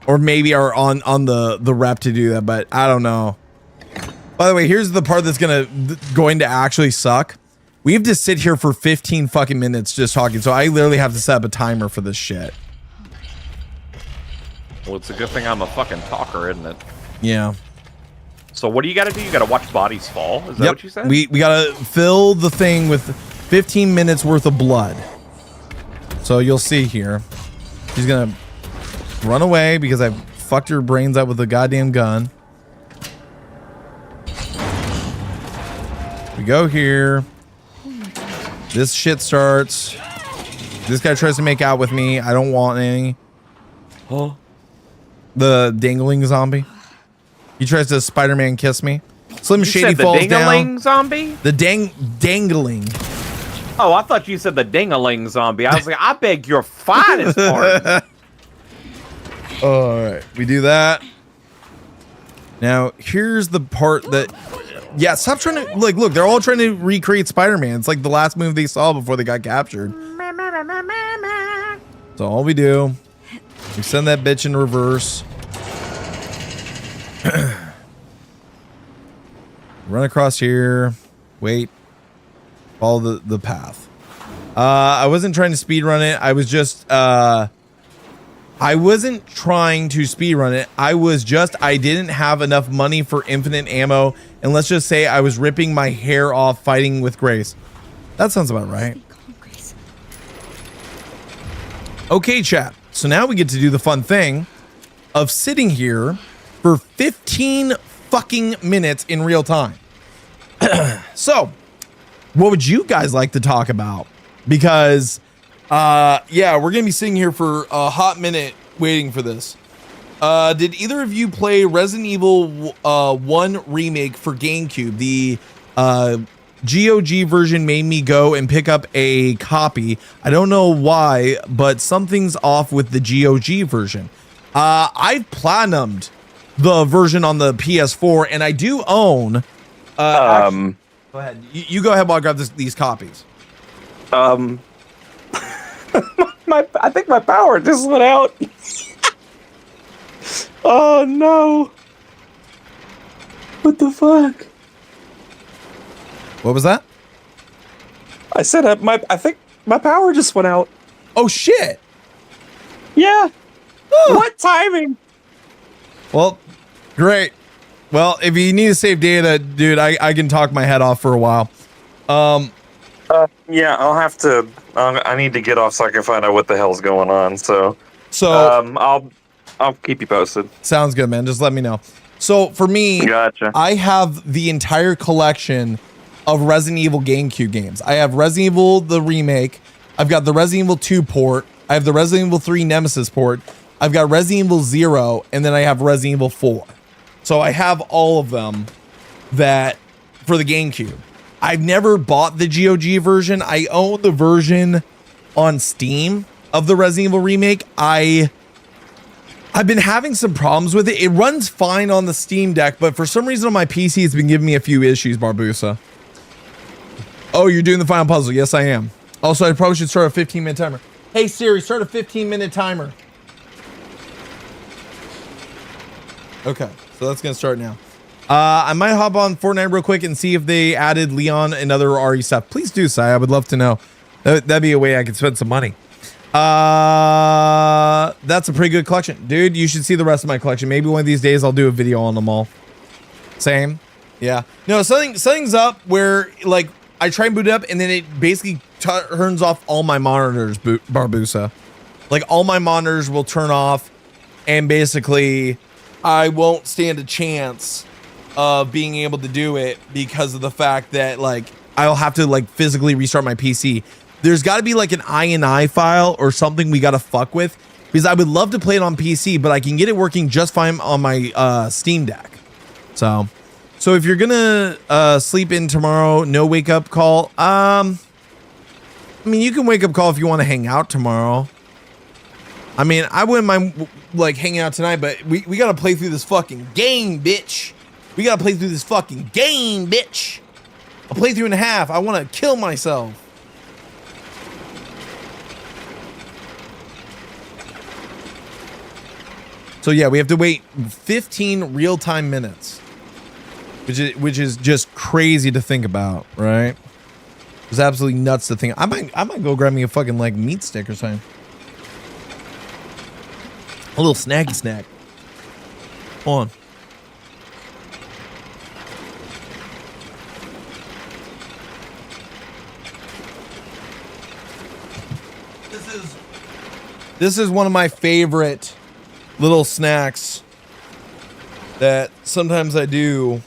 Or maybe are on the rep to do that, but I don't know. By the way, here's the part that's going to actually suck. We have to sit here for 15 fucking minutes just talking, so I literally have to set up a timer for this shit. Well, it's a good thing I'm a fucking talker, isn't it? Yeah. So what do you got to do? You got to watch bodies fall? Is that what you said? We got to fill the thing with 15 minutes worth of blood. So you'll see here. She's going to run away because I fucked her brains out with a goddamn gun. We go here. This shit starts. This guy tries to make out with me. I don't want any. Huh? The dangling zombie. He tries to Spider-Man kiss me. Slim Shady falls down. The dangling zombie? The dangling. Oh, I thought you said the dingling zombie. I was like, I beg your finest pardon. All right, we do that. Now, here's the part that... Yeah, stop trying to... Like, look, they're all trying to recreate Spider-Man. It's like the last move they saw before they got captured. So all we do... We send that bitch in reverse. Run across here. Wait. Follow the path. I wasn't trying to speed run it. I was just... I wasn't trying to speedrun it. I didn't have enough money for infinite ammo. And let's just say I was ripping my hair off fighting with Grace. That sounds about right. Okay, chat. So now we get to do the fun thing of sitting here for 15 fucking minutes in real time. So, what would you guys like to talk about? because yeah, we're gonna be sitting here for a hot minute waiting for this. Did either of you play Resident Evil 1 remake for GameCube? The GOG version made me go and pick up a copy. I don't know why, but something's off with the GOG version. I platinumed the version on the PS4, and I do own. Actually, go ahead. You go ahead while I grab these copies. I think my power just went out. Oh no! What the fuck? What was that? I said I think my power just went out. Oh shit! Yeah. What timing? Well, great. Well, if you need to save data, dude, I can talk my head off for a while. Yeah, I'll have to. I need to get off so I can find out what the hell's going on. So I'll keep you posted. Sounds good, man. Just let me know. So for me, Gotcha. I have the entire collection of Resident Evil GameCube games. I have Resident Evil the remake. I've got the Resident Evil 2 port. I have the Resident Evil 3 Nemesis port. I've got Resident Evil 0, and then I have Resident Evil 4. So I have all of them that for the GameCube. I've never bought the GOG version. I own the version on Steam of the Resident Evil remake. I've been having some problems with it. It runs fine on the Steam Deck, but for some reason on my PC, it's been giving me a few issues, Barbusa. Oh, you're doing the final puzzle. Yes, I am. Also, I probably should start a 15-minute timer. Hey, Siri, start a 15-minute timer. Okay, so that's going to start now. I might hop on Fortnite real quick and see if they added Leon and other RE stuff. Please do, Sai. I would love to know. That'd be a way I could spend some money. That's a pretty good collection. Dude, you should see the rest of my collection. Maybe one of these days I'll do a video on them all. Same. Yeah. No, something's up where, like, I try and boot it up and then it basically turns off all my monitors, Barbusa. Like, all my monitors will turn off and basically I won't stand a chance of being able to do it because of the fact that, like, I'll have to, like, physically restart my PC. There's got to be like an INI file or something we got to fuck with, because I would love to play it on PC, but I can get it working just fine on my Steam Deck. So if you're gonna sleep in tomorrow, no wake up call. I mean, you can wake up call if you want to hang out tomorrow. I mean, I wouldn't mind like hanging out tonight, but we got to play through this fucking game, bitch. We got to play through this fucking game, bitch. A playthrough and a half. I want to kill myself. So yeah, we have to wait 15 real-time minutes, which is just crazy to think about, right? It's absolutely nuts to think. I might go grab me a fucking like meat stick or something. A little snacky snack. Hold on. This is one of my favorite little snacks that sometimes I do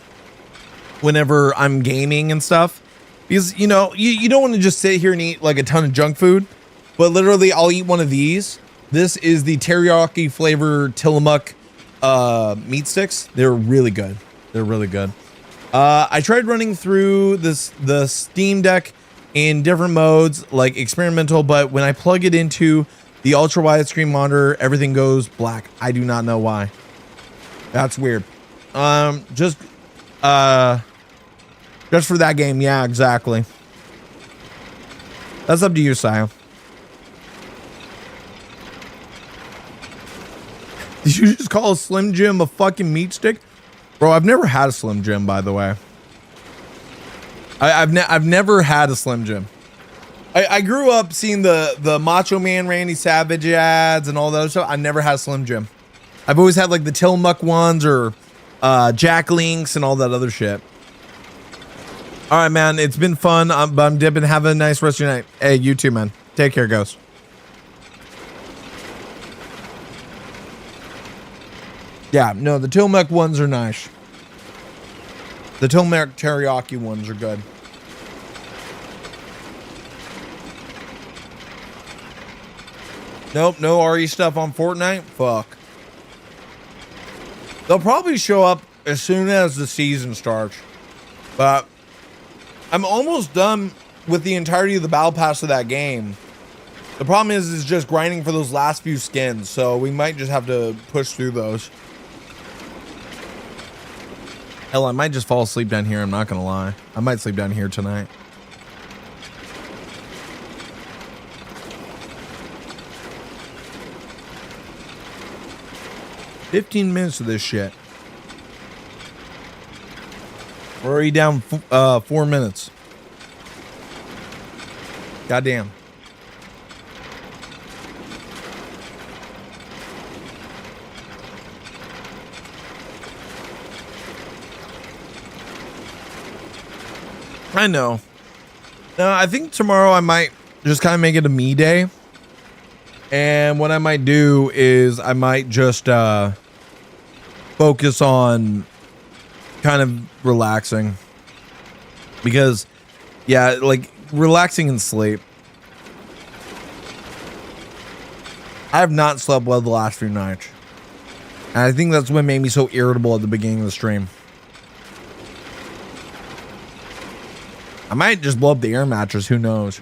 whenever I'm gaming and stuff, because you know you don't want to just sit here and eat like a ton of junk food, but literally I'll eat one of these. This is the teriyaki flavor Tillamook meat sticks. They're really good. They're really good. I tried running through the Steam Deck in different modes, like experimental, but when I plug it into the ultra widescreen monitor, everything goes black. I do not know why. That's weird. Just for that game. Yeah, exactly. That's up to you, Sio. Did you just call a Slim Jim a fucking meat stick? Bro, I've never had a Slim Jim, by the way. I've never had a Slim Jim. I grew up seeing the Macho Man Randy Savage ads and all that other stuff. I never had a Slim Jim. I've always had like the Tillamook ones or Jack Links and all that other shit. All right, man. It's been fun. I'm dipping. Have a nice rest of your night. Hey, you too, man. Take care, Ghost. Yeah, no, the Tillamook ones are nice. The Tillamook teriyaki ones are good. Nope, no RE stuff on Fortnite. Fuck. They'll probably show up as soon as the season starts. But I'm almost done with the entirety of the battle pass of that game. The problem is just grinding for those last few skins, so we might just have to push through those. Hell, I might just fall asleep down here, I'm not gonna lie. I might sleep down here tonight. $15 minutes of this shit. We're already down 4 minutes. Goddamn. I know. I think tomorrow I might just kind of make it a me day. And what I might do is I might just focus on kind of relaxing. Because, yeah, like relaxing and sleep. I have not slept well the last few nights. And I think that's what made me so irritable at the beginning of the stream. I might just blow up the air mattress, who knows?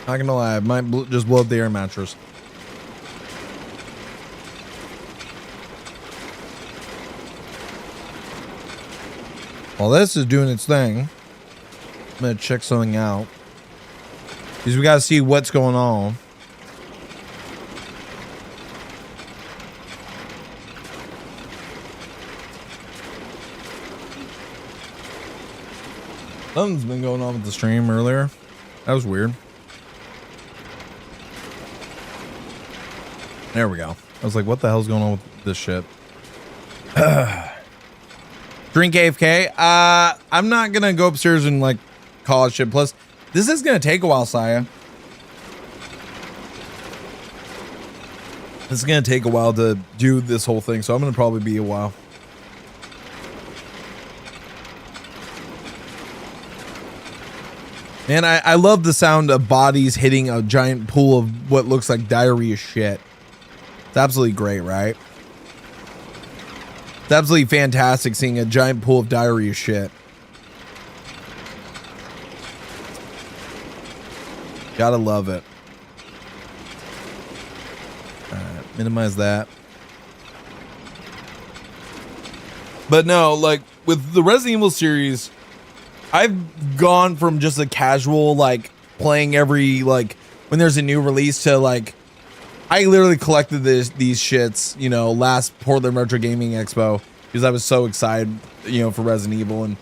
Not gonna lie, I might just blow up the air mattress. While this is doing its thing, I'm gonna check something out. Because we gotta see what's going on. Something's been going on with the stream earlier. That was weird. There we go. I was like, what the hell's going on with this shit? Drink AFK. I'm not gonna go upstairs and like call shit. Plus, this is gonna take a while, Saya. This is gonna take a while to do this whole thing, so I'm gonna probably be a while. Man, I love the sound of bodies hitting a giant pool of what looks like diarrhea shit. It's absolutely great, right? It's absolutely fantastic seeing a giant pool of diarrhea shit. Gotta love it. Alright, minimize that. But no, like, with the Resident Evil series, I've gone from just a casual, like, playing every, like, when there's a new release to, like, I literally collected these shits, you know, last Portland Retro Gaming Expo because I was so excited, you know, for Resident Evil. And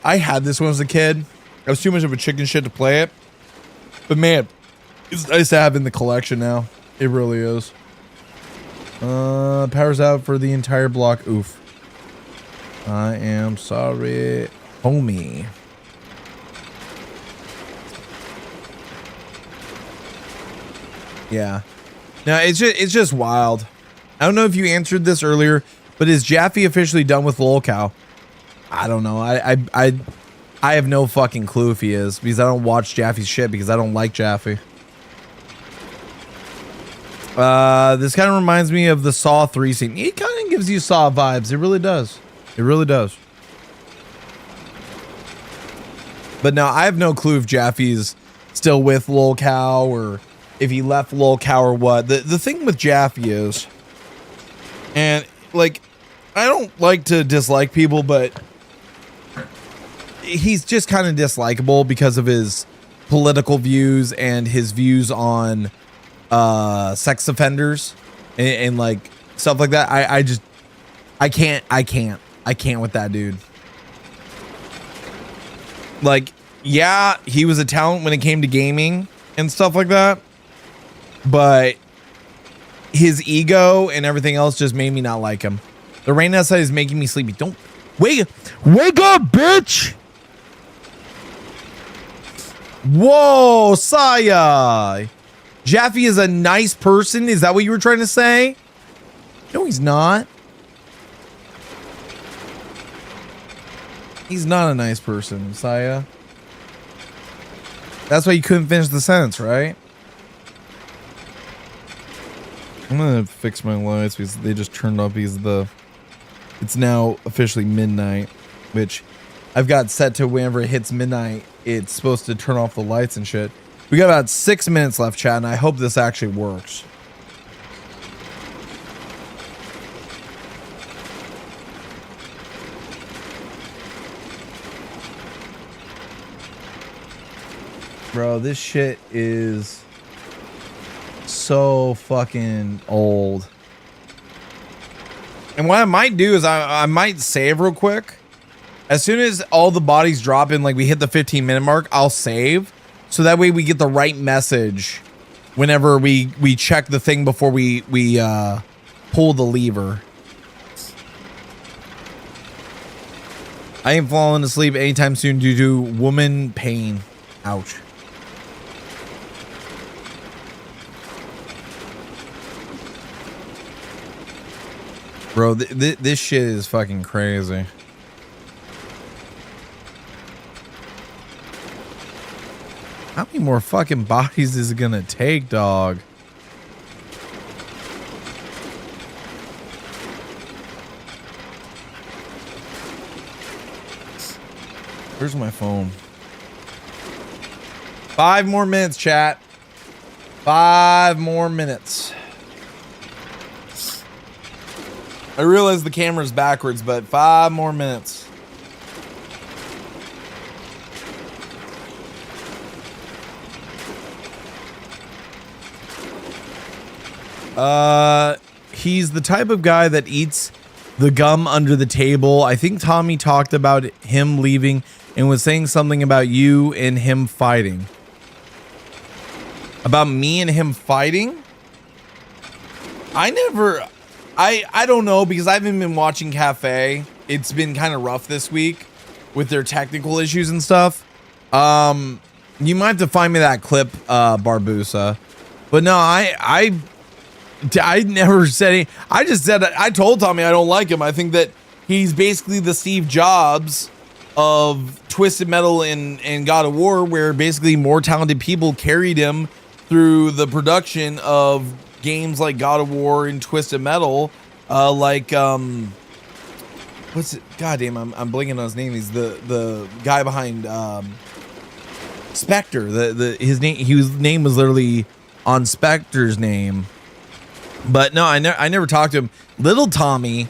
I had this when I was a kid. I was too much of a chicken shit to play it. But man, it's nice to have in the collection now. It really is. Power's out for the entire block. Oof. I am sorry, homie. Yeah. No, it's just wild. I don't know if you answered this earlier, but is Jaffe officially done with lolcow? I don't know. I have no fucking clue if he is because I don't watch Jaffe's shit because I don't like Jaffe. This kind of reminds me of the Saw 3 scene. It kind of gives you Saw vibes. It really does. It really does. But now I have no clue if Jaffe's still with lolcow or if he left lolcow or what. The thing with Jaffe is, and like, I don't like to dislike people, but he's just kind of dislikable because of his political views and his views on sex offenders and like stuff like that. I can't with that dude. Like, yeah, he was a talent when it came to gaming and stuff like that, but his ego and everything else just made me not like him. The rain outside is making me sleepy. Don't wake up, bitch. Whoa, Saya. Jaffe is a nice person. Is that what you were trying to say? No, he's not. He's not a nice person, Messiah. That's why you couldn't finish the sentence, right? I'm gonna fix my lights because they just turned off because it's now officially midnight, which I've got set to whenever it hits midnight, it's supposed to turn off the lights and shit. We got about 6 minutes left, chat, and I hope this actually works. Bro, this shit is so fucking old. And what I might do is I might save real quick. As soon as all the bodies drop in, like we hit the 15-minute mark, I'll save. So that way we get the right message whenever we check the thing before we pull the lever. I ain't falling asleep anytime soon due to woman pain. Ouch. Bro, this shit is fucking crazy. How many more fucking bodies is it gonna take, dog? Where's my phone? 5 more minutes, chat. 5 more minutes. I realize the camera's backwards, but 5 more minutes. He's the type of guy that eats the gum under the table. I think Tommy talked about him leaving and was saying something about you and him fighting. About me and him fighting? I don't know, because I haven't been watching Cafe. It's been kind of rough this week with their technical issues and stuff. You might have to find me that clip, Barbusa. But no, I never said any. I just said, I told Tommy I don't like him. I think that he's basically the Steve Jobs of Twisted Metal and God of War, where basically more talented people carried him through the production of games like God of War and Twisted Metal. What's it? Goddamn, I'm blanking on his name. He's the guy behind Spectre. His name was literally on Spectre's name. But no, I never talked to him. Little Tommy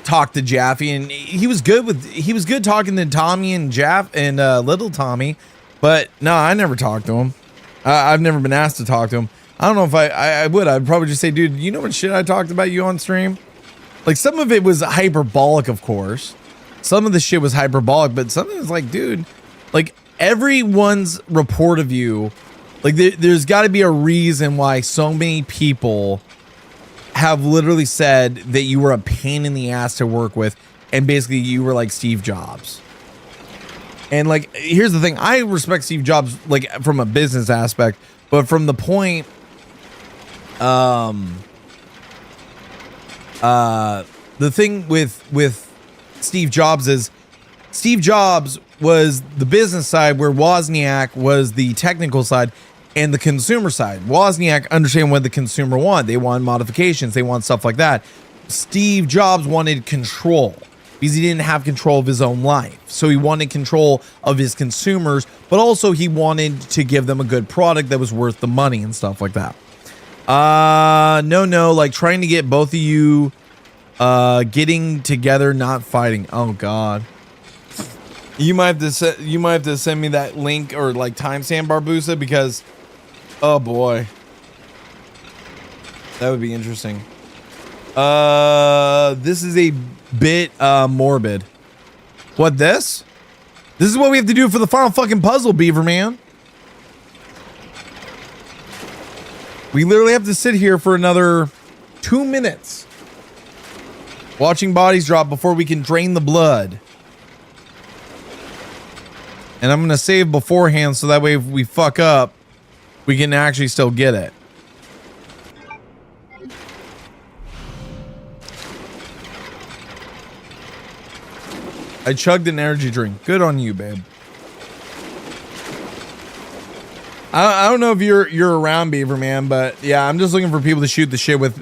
talked to Jaffe, and he was good talking to Tommy and Jaffe and Little Tommy. But no, I never talked to him. I've never been asked to talk to him. I don't know if I would. I'd probably just say, dude, you know what shit I talked about you on stream? Like, some of it was hyperbolic, of course. Some of the shit was hyperbolic, but some of it was like, dude, like everyone's report of you, like there's got to be a reason why so many people have literally said that you were a pain in the ass to work with, and basically you were like Steve Jobs. And like, here's the thing, I respect Steve Jobs like from a business aspect, but from the point the thing with Steve Jobs is Steve Jobs was the business side, where Wozniak was the technical side and the consumer side. Wozniak understand what the consumer wanted. They want modifications. They want stuff like that. Steve Jobs wanted control because he didn't have control of his own life. So he wanted control of his consumers, but also he wanted to give them a good product that was worth the money and stuff like that. No, like trying to get both of you getting together, not fighting. Oh God. You might have to send me that link or like timestamp, Barbusa, because oh boy, that would be interesting. This is a bit morbid. What, this? This is what we have to do for the final fucking puzzle, Beaver Man. We literally have to sit here for another 2 minutes watching bodies drop before we can drain the blood. And I'm going to save beforehand so that way if we fuck up, we can actually still get it. I chugged an energy drink. Good on you, babe. I don't know if you're around, Beaver Man, but yeah, I'm just looking for people to shoot the shit with.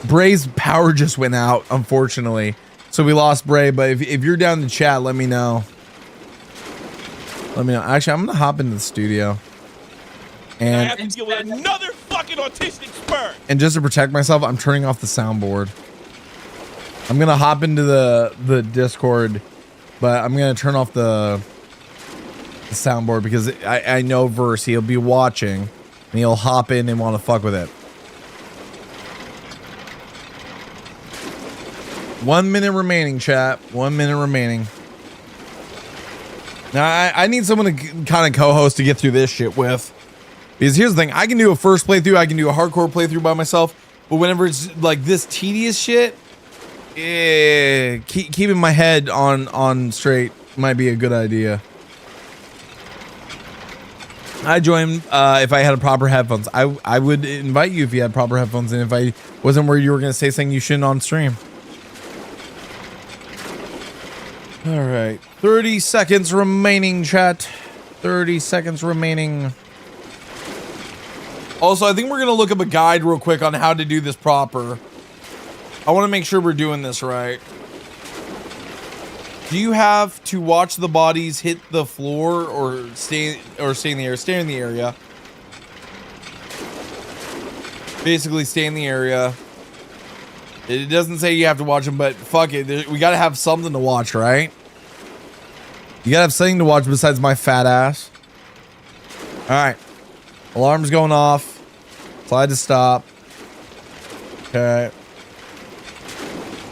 Bray's power just went out, unfortunately, so we lost Bray. But if you're down in the chat, let me know. Let me know. Actually, I'm gonna hop into the studio, and I have to deal with another fucking autistic spur. And just to protect myself, I'm turning off the soundboard. I'm gonna hop into the Discord, but I'm gonna turn off the soundboard because I know Verse, he'll be watching and he'll hop in and want to fuck with it. 1 minute remaining, chat. 1 minute remaining. Now I need someone to kind of co-host to get through this shit with, because here's the thing: I can do a first playthrough, I can do a hardcore playthrough by myself, but whenever it's like this tedious shit, keeping my head on straight might be a good idea. I join if I had a proper headphones. I would invite you if you had proper headphones, and if I wasn't worried you were gonna say something you shouldn't on stream. All right, 30 seconds remaining, chat. 30 seconds remaining. Also, I think we're gonna look up a guide real quick on how to do this proper. I want to make sure we're doing this right. Do you have to watch the bodies hit the floor or stay in the air? Stay in the area. Basically, stay in the area. It doesn't say you have to watch them, but fuck it. We gotta have something to watch, right? You gotta have something to watch besides my fat ass. All right. Alarm's going off. Slide to stop. Okay.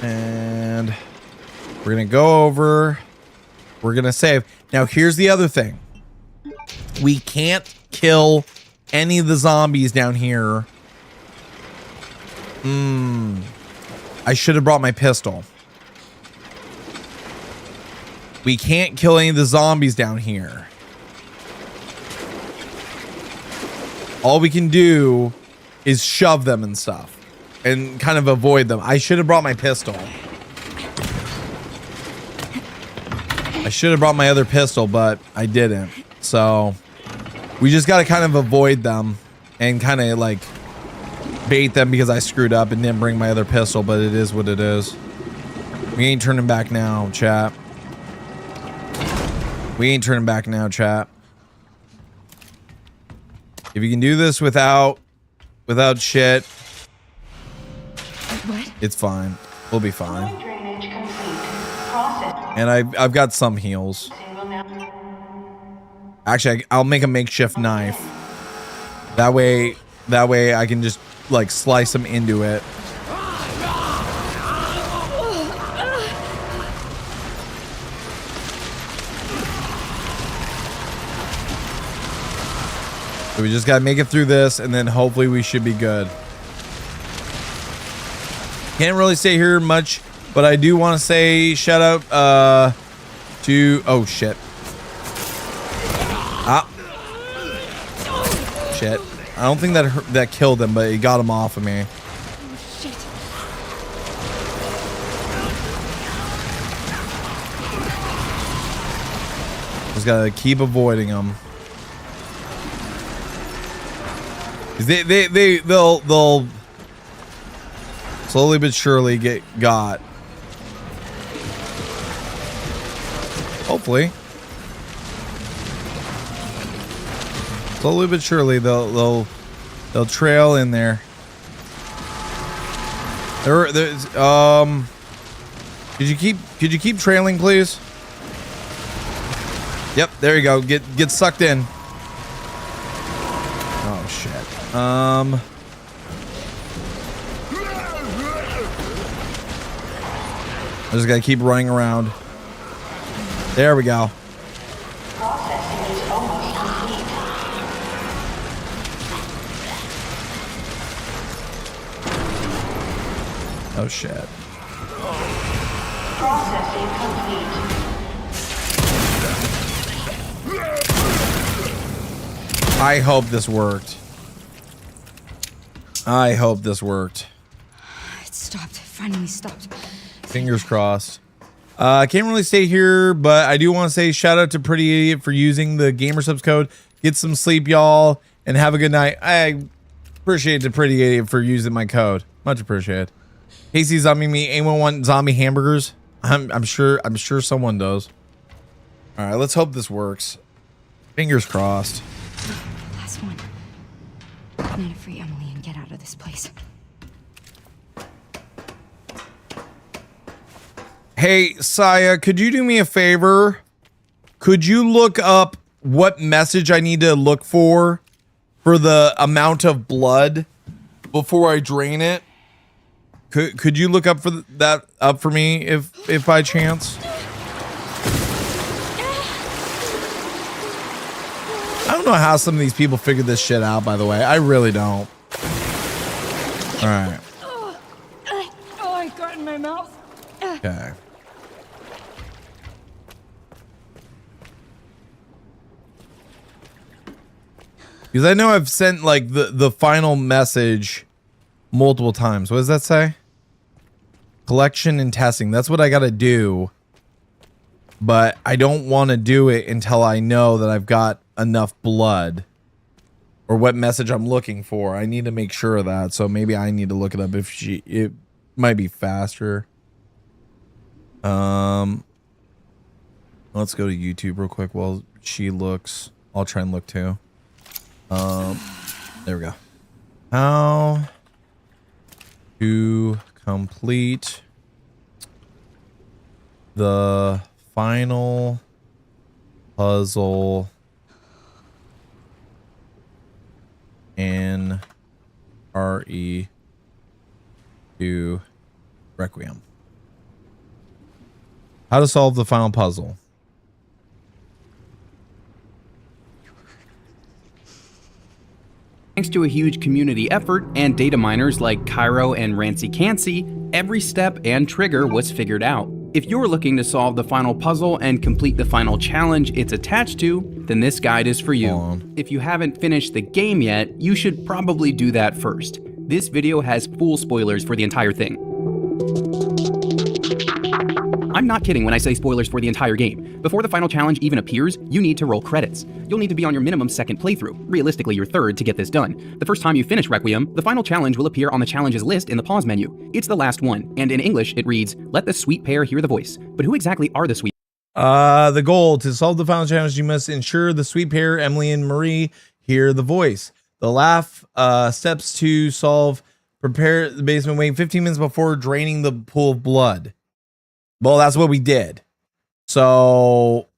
And we're gonna go over. We're gonna save. Now, here's the other thing. We can't kill any of the zombies down here. I should have brought my pistol. We can't kill any of the zombies down here. All we can do is shove them and stuff and kind of avoid them. I should have brought my pistol. I should have brought my other pistol, but I didn't. So we just got to kind of avoid them and kind of like bait them because I screwed up and didn't bring my other pistol, but it is what it is. We ain't turning back now, chat. We ain't turning back now, chat. If you can do this without shit, What? it's fine. We'll be fine. And I've got some heals. Actually, I'll make a makeshift knife. That way I can just like slice them into it. So we just gotta make it through this, and then hopefully we should be good. Can't really stay here much, but I do want to say shout out to oh shit. Shit. I don't think that killed him, but it got him off of me. Shit. Just gotta keep avoiding them. They'll slowly but surely get got. Hopefully. Slowly but surely they'll trail in there. Could you keep trailing, please? Yep, there you go. Get sucked in. Oh shit. I just gotta keep running around. There we go. Oh shit. Processing complete. I hope this worked. I hope this worked. It stopped. Finally stopped. Fingers crossed. I can't really stay here, but I do want to say shout out to Pretty Idiot for using the GamerSubs code. Get some sleep, y'all, and have a good night. I appreciate the Pretty Idiot for using my code. Much appreciated. Casey Zombie Me, anyone want zombie hamburgers? I'm sure someone does. All right, let's hope this works. Fingers crossed. Last one. I need to free Emily and get out of this place. Hey, Saya, could you do me a favor? Could you look up what message I need to look for the amount of blood before I drain it? Could you look up for that up for me if by chance? I don't know how some of these people figured this shit out, by the way. I really don't. All right. Oh, I got in my mouth. Okay. Because I know I've sent like the final message multiple times. What does that say? Collection and testing. That's what I got to do. But I don't want to do it until I know that I've got enough blood or what message I'm looking for. I need to make sure of that. So maybe I need to look it up it might be faster. Let's go to YouTube real quick while she looks. I'll try and look too. There we go. How to complete the final puzzle in RE2 Requiem. How to solve the final puzzle. Thanks to a huge community effort and data miners like Cairo and Rancy Cancy, every step and trigger was figured out. If you're looking to solve the final puzzle and complete the final challenge it's attached to, then this guide is for you. If you haven't finished the game yet, you should probably do that first. This video has full spoilers for the entire thing. I'm not kidding when I say spoilers for the entire game. Before the final challenge even appears, you need to roll credits. You'll need to be on your minimum second playthrough, realistically your third, to get this done. The first time you finish Requiem, the final challenge will appear on the challenges list in the pause menu. It's the last one, and in English it reads, "Let the sweet pair hear the voice." But who exactly are the sweet? The goal to solve the final challenge, you must ensure the sweet pair, Emily and Marie, hear the voice. The laugh steps to solve: prepare the basement, wait 15 minutes before draining the pool of blood. Well, that's what we did. So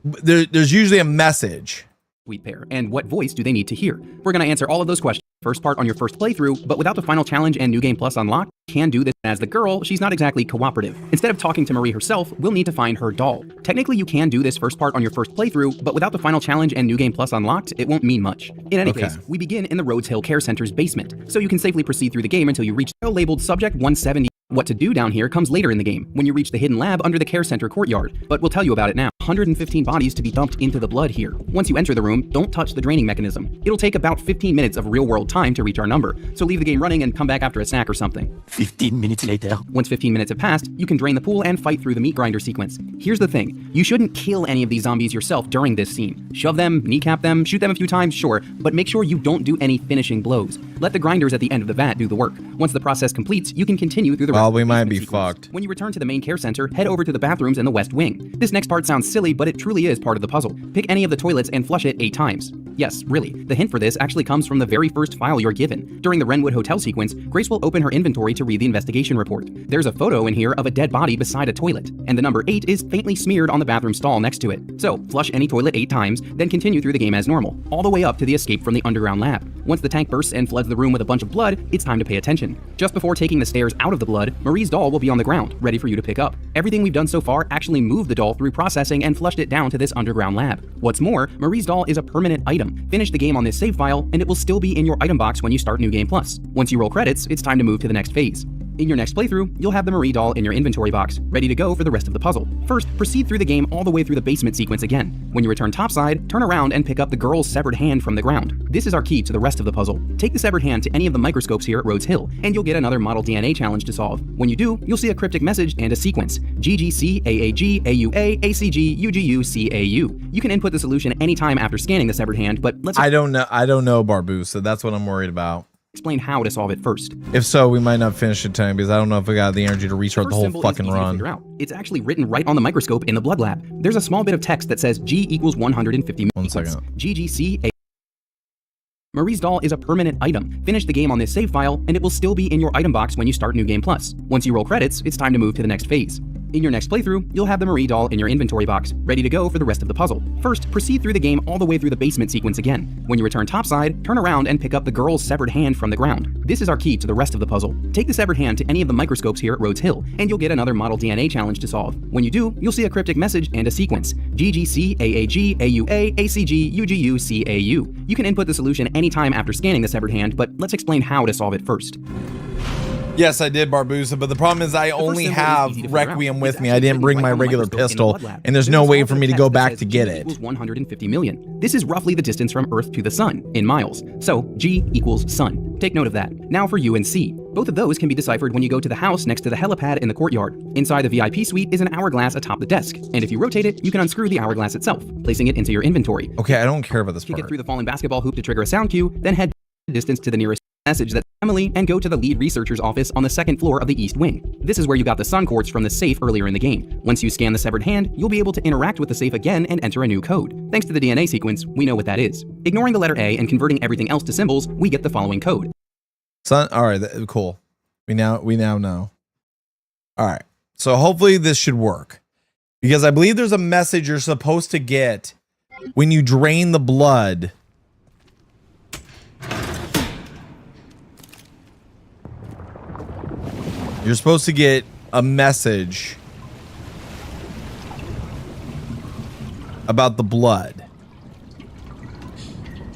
there's usually a message. Sweet pair, and what voice do they need to hear? We're going to answer all of those questions. First part on your first playthrough, but without the final challenge and New Game Plus unlocked, can do this. As the girl, she's not exactly cooperative. Instead of talking to Marie herself, we'll need to find her doll. Technically, you can do this first part on your first playthrough, but without the final challenge and New Game Plus unlocked, it won't mean much. In any case, we begin in the Rhodes Hill Care Center's basement, so you can safely proceed through the game until you reach the labeled Subject 170. What to do down here comes later in the game, when you reach the hidden lab under the care center courtyard, but we'll tell you about it now. 115 bodies to be dumped into the blood here. Once you enter the room, don't touch the draining mechanism. It'll take about 15 minutes of real-world time to reach our number, so leave the game running and come back after a snack or something. 15 minutes later. Once 15 minutes have passed, you can drain the pool and fight through the meat grinder sequence. Here's the thing, you shouldn't kill any of these zombies yourself during this scene. Shove them, kneecap them, shoot them a few times, sure, but make sure you don't do any finishing blows. Let the grinders at the end of the vat do the work. Once the process completes, you can continue through the rest of the we might be sequence. fucked. When you return to the main care center, head over to the bathrooms in the west wing. This next part sounds silly, but it truly is part of the puzzle. Pick any of the toilets and flush it 8 times. Yes, really. The hint for this actually comes from the very first file you're given. During the Wrenwood Hotel sequence, Grace will open her inventory to read the investigation report. There's a photo in here of a dead body beside a toilet, and the number 8 is faintly smeared on the bathroom stall next to it. So, flush any toilet 8 times, then continue through the game as normal, all the way up to the escape from the underground lab. Once the tank bursts and floods the room with a bunch of blood, it's time to pay attention. Just before taking the stairs out of the blood, Marie's doll will be on the ground, ready for you to pick up. Everything we've done so far actually moved the doll through processing and flushed it down to this underground lab. What's more, Marie's doll is a permanent item. Finish the game on this save file, and it will still be in your item box when you start New Game Plus. Once you roll credits, it's time to move to the next phase. In your next playthrough, you'll have the Marie doll in your inventory box, ready to go for the rest of the puzzle. First, proceed through the game all the way through the basement sequence again. When you return topside, turn around and pick up the girl's severed hand from the ground. This is our key to the rest of the puzzle. Take the severed hand to any of the microscopes here at Rhodes Hill, and you'll get another model DNA challenge to solve. When you do, you'll see a cryptic message and a sequence. GGC, AAG, AUA, ACG, UGU, CAU. You can input the solution anytime after scanning the severed hand, but let's... I don't know, Barbu, so that's what I'm worried about. Explain how to solve it first. If so, we might not finish it time because I don't know if I got the energy to restart the whole fucking run. It's actually written right on the microscope in the blood lab. There's a small bit of text that says G equals 150 1 second. GGC. Marie's doll is a permanent item. Finish the game on this save file, and it will still be in your item box when you start New Game Plus. Once you roll credits, it's time to move to the next phase. In your next playthrough, you'll have the Marie doll in your inventory box, ready to go for the rest of the puzzle. First, proceed through the game all the way through the basement sequence again. When you return topside, turn around and pick up the girl's severed hand from the ground. This is our key to the rest of the puzzle. Take the severed hand to any of the microscopes here at Rhodes Hill, and you'll get another model DNA challenge to solve. When you do, you'll see a cryptic message and a sequence. GGC, AAG, AUA, ACG, UGU, CAU. You can input the solution anytime after scanning the severed hand, but let's explain how to solve it first. Yes, I did, Barbusa, but the problem is I only have Requiem with me. I didn't bring my regular pistol, and there's no way for me to go back to get it. 150 million. This is roughly the distance from Earth to the Sun, in miles. So, G equals Sun. Take note of that. Now for U and C. Both of those can be deciphered when you go to the house next to the helipad in the courtyard. Inside the VIP suite is an hourglass atop the desk, and if you rotate it, you can unscrew the hourglass itself, placing it into your inventory. Okay, I don't care about this part. Kick it through the falling basketball hoop to trigger a sound cue, then head distance to the nearest message that's Emily and go to the lead researcher's office on the second floor of the East Wing. This is where you got the sun quartz from the safe earlier in the game. Once you scan the severed hand, you'll be able to interact with the safe again and enter a new code. Thanks to the DNA sequence, we know what that is. Ignoring the letter A and converting everything else to symbols, we get the following code. Sun, all right, cool. We now know. All right, so hopefully this should work because I believe there's a message you're supposed to get when you drain the blood. You're supposed to get a message about the blood.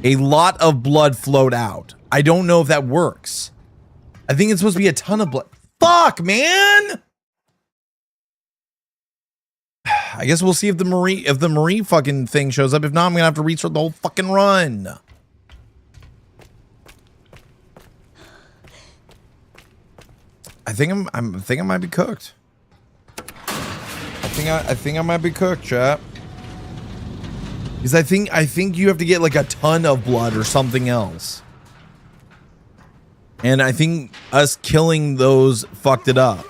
A lot of blood flowed out. I don't know if that works. I think it's supposed to be a ton of blood. Fuck, man! I guess we'll see if the Marie fucking thing shows up. If not, I'm gonna have to restart the whole fucking run. I think I might be cooked. I think I might be cooked, chat. Because I think you have to get like a ton of blood or something else. And I think us killing those fucked it up.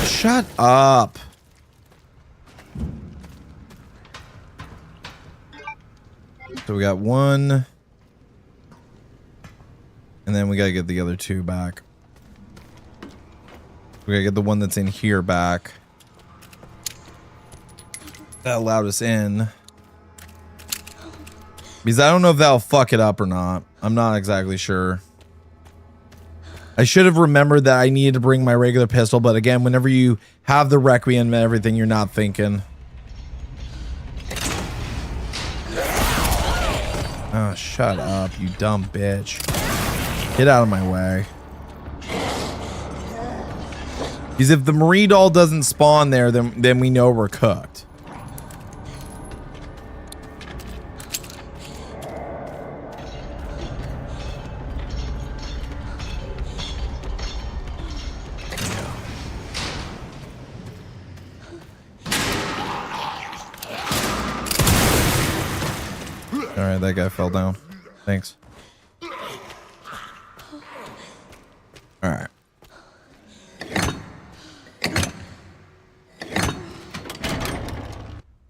Shut up. So we got one. And then we gotta get the other two back. We gotta get the one that's in here back. That allowed us in. Because I don't know if that'll fuck it up or not. I'm not exactly sure. I should have remembered that I needed to bring my regular pistol, but again, whenever you have the Requiem and everything, you're not thinking. Oh, shut up, you dumb bitch. Get out of my way. Because if the Marie doll doesn't spawn there, then we know we're cooked. Alright, that guy fell down. Thanks. Alright.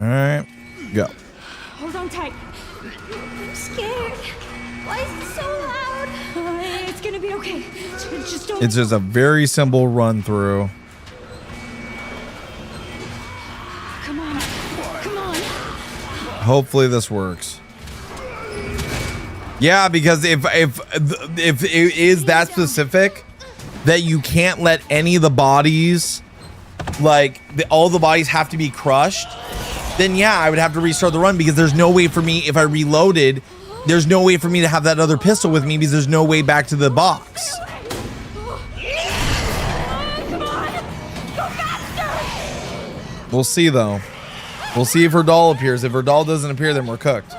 Alright. Go. Hold on tight. I'm scared. Why is it so loud? It's gonna be okay. Just don't. It's just a very simple run through. Come on. Come on. Hopefully this works. Yeah, because if it is that specific that you can't let any of the bodies, like all the bodies have to be crushed, then yeah, I would have to restart the run because there's no way for me if I reloaded there's no way for me to have that other pistol with me because there's no way back to the box. Come on! Go faster! We'll see though. We'll see if her doll appears. If her doll doesn't appear, then we're cooked.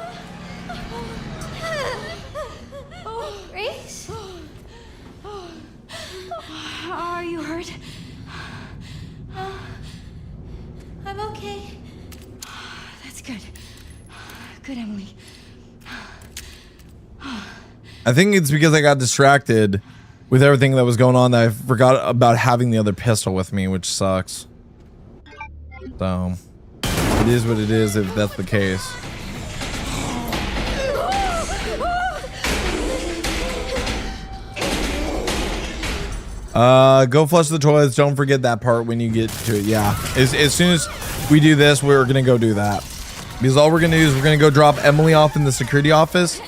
Grace? Are you hurt? I'm okay. That's good. Good, Emily. I think it's because I got distracted with everything that was going on that I forgot about having the other pistol with me, which sucks. So, it is what it is if that's the case. Go flush the toilets. Don't forget that part when you get to it. Yeah, as soon as we do this, we're gonna go do that. Because all we're gonna do is we're gonna go drop Emily off in the security office.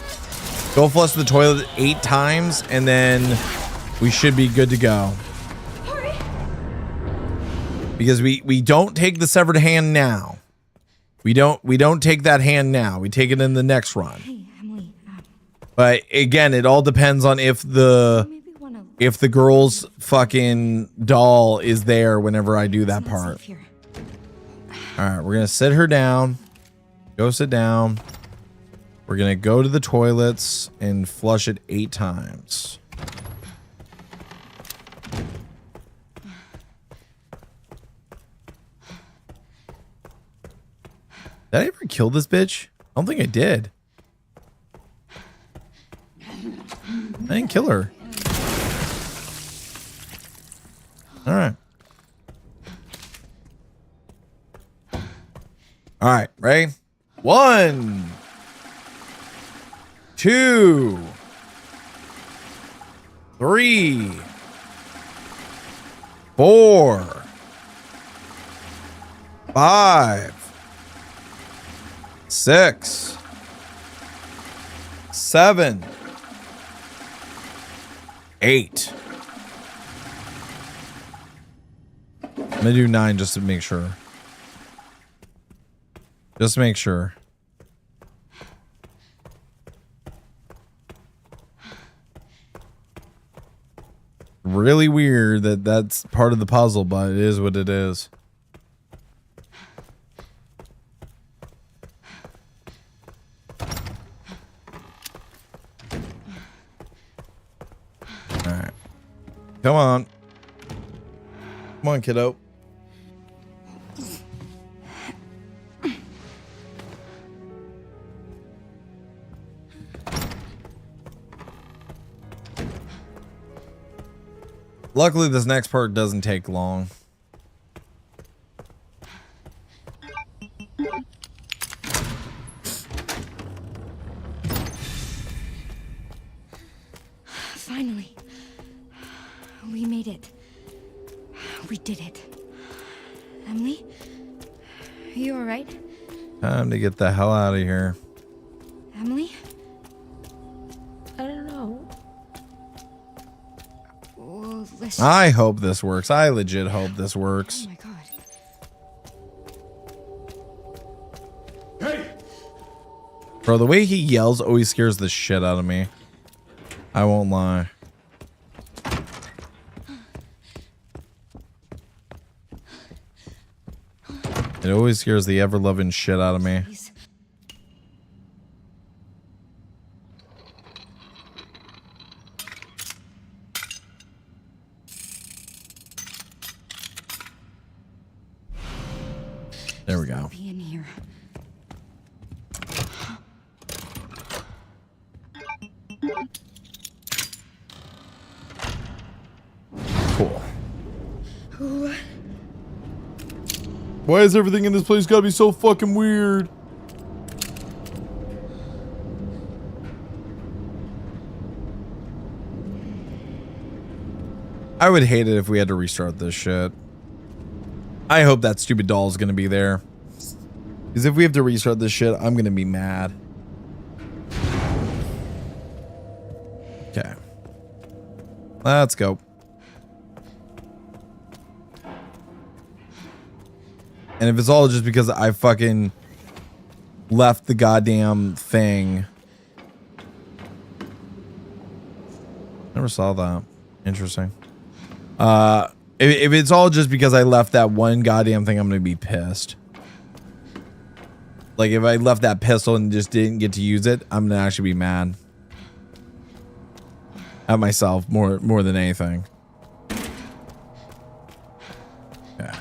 Go flush the toilet 8 times, and then we should be good to go. Hurry. Because we don't take the severed hand now. We don't take that hand now. We take it in the next run. Hey, Emily. But again, it all depends on if the girl's fucking doll is there whenever I do that part. All right, we're gonna sit her down. Go sit down. We're gonna go to the toilets and flush it 8 times. Did I ever kill this bitch? I don't think I did. I didn't kill her. All right. All right, ready? 1, 2, 3, 4, 5, 6, 7, 8. I'm gonna do 9 just to make sure. Just make sure. Really weird that that's part of the puzzle, but it is what it is. All right. Come on. Come on, kiddo. Luckily, this next part doesn't take long. Finally. We made it. We did it. Emily? Are you alright? Time to get the hell out of here. Emily? I don't know. Well, let's... I hope this works. I legit hope this works. Oh my god. Bro, the way he yells always scares the shit out of me. I won't lie. It always scares the ever-loving shit out of me. There we go. Be in here. Cool. Why is everything in this place gotta be so fucking weird? I would hate it if we had to restart this shit. I hope that stupid doll is gonna be there. Because if we have to restart this shit, I'm gonna be mad. Okay. Let's go. And if it's all just because I fucking left the goddamn thing Never saw that. Interesting. If it's all just because I left that one goddamn thing, I'm gonna be pissed. Like if I left that pistol and just didn't get to use it, I'm gonna actually be mad at myself more than anything. Yeah.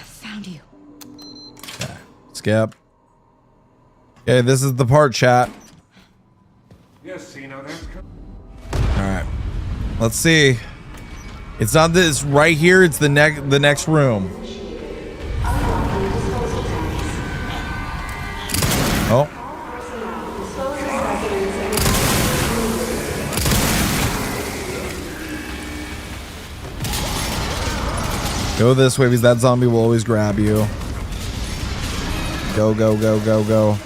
Found you. Okay. Skip. Okay, this is the part, chat. Yes, you know that's. All right. Let's see. It's not this right here. It's the next room. Oh. Go this way because that zombie will always grab you. Go, go, go, go, go.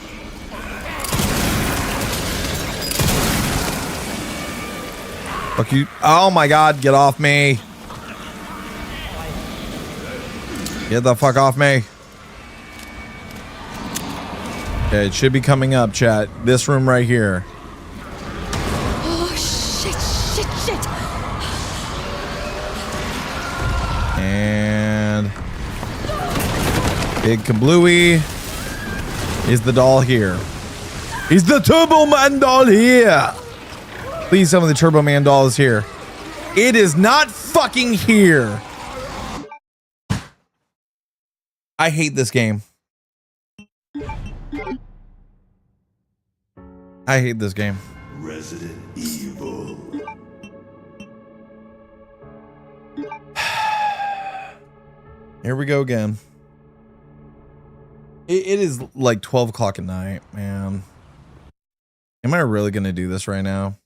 Fuck you. Oh my god, get off me. Get the fuck off me. Okay, it should be coming up, chat. This room right here. Oh, shit, shit, shit. And Big Kablooey. Is the doll here? Is the Turbo Man doll here? Please tell me the Turbo Man doll is here. It is not fucking here. I hate this game. I hate this game. Resident Evil. Here we go again. It is like 12 o'clock at night, man. Am I really gonna do this right now?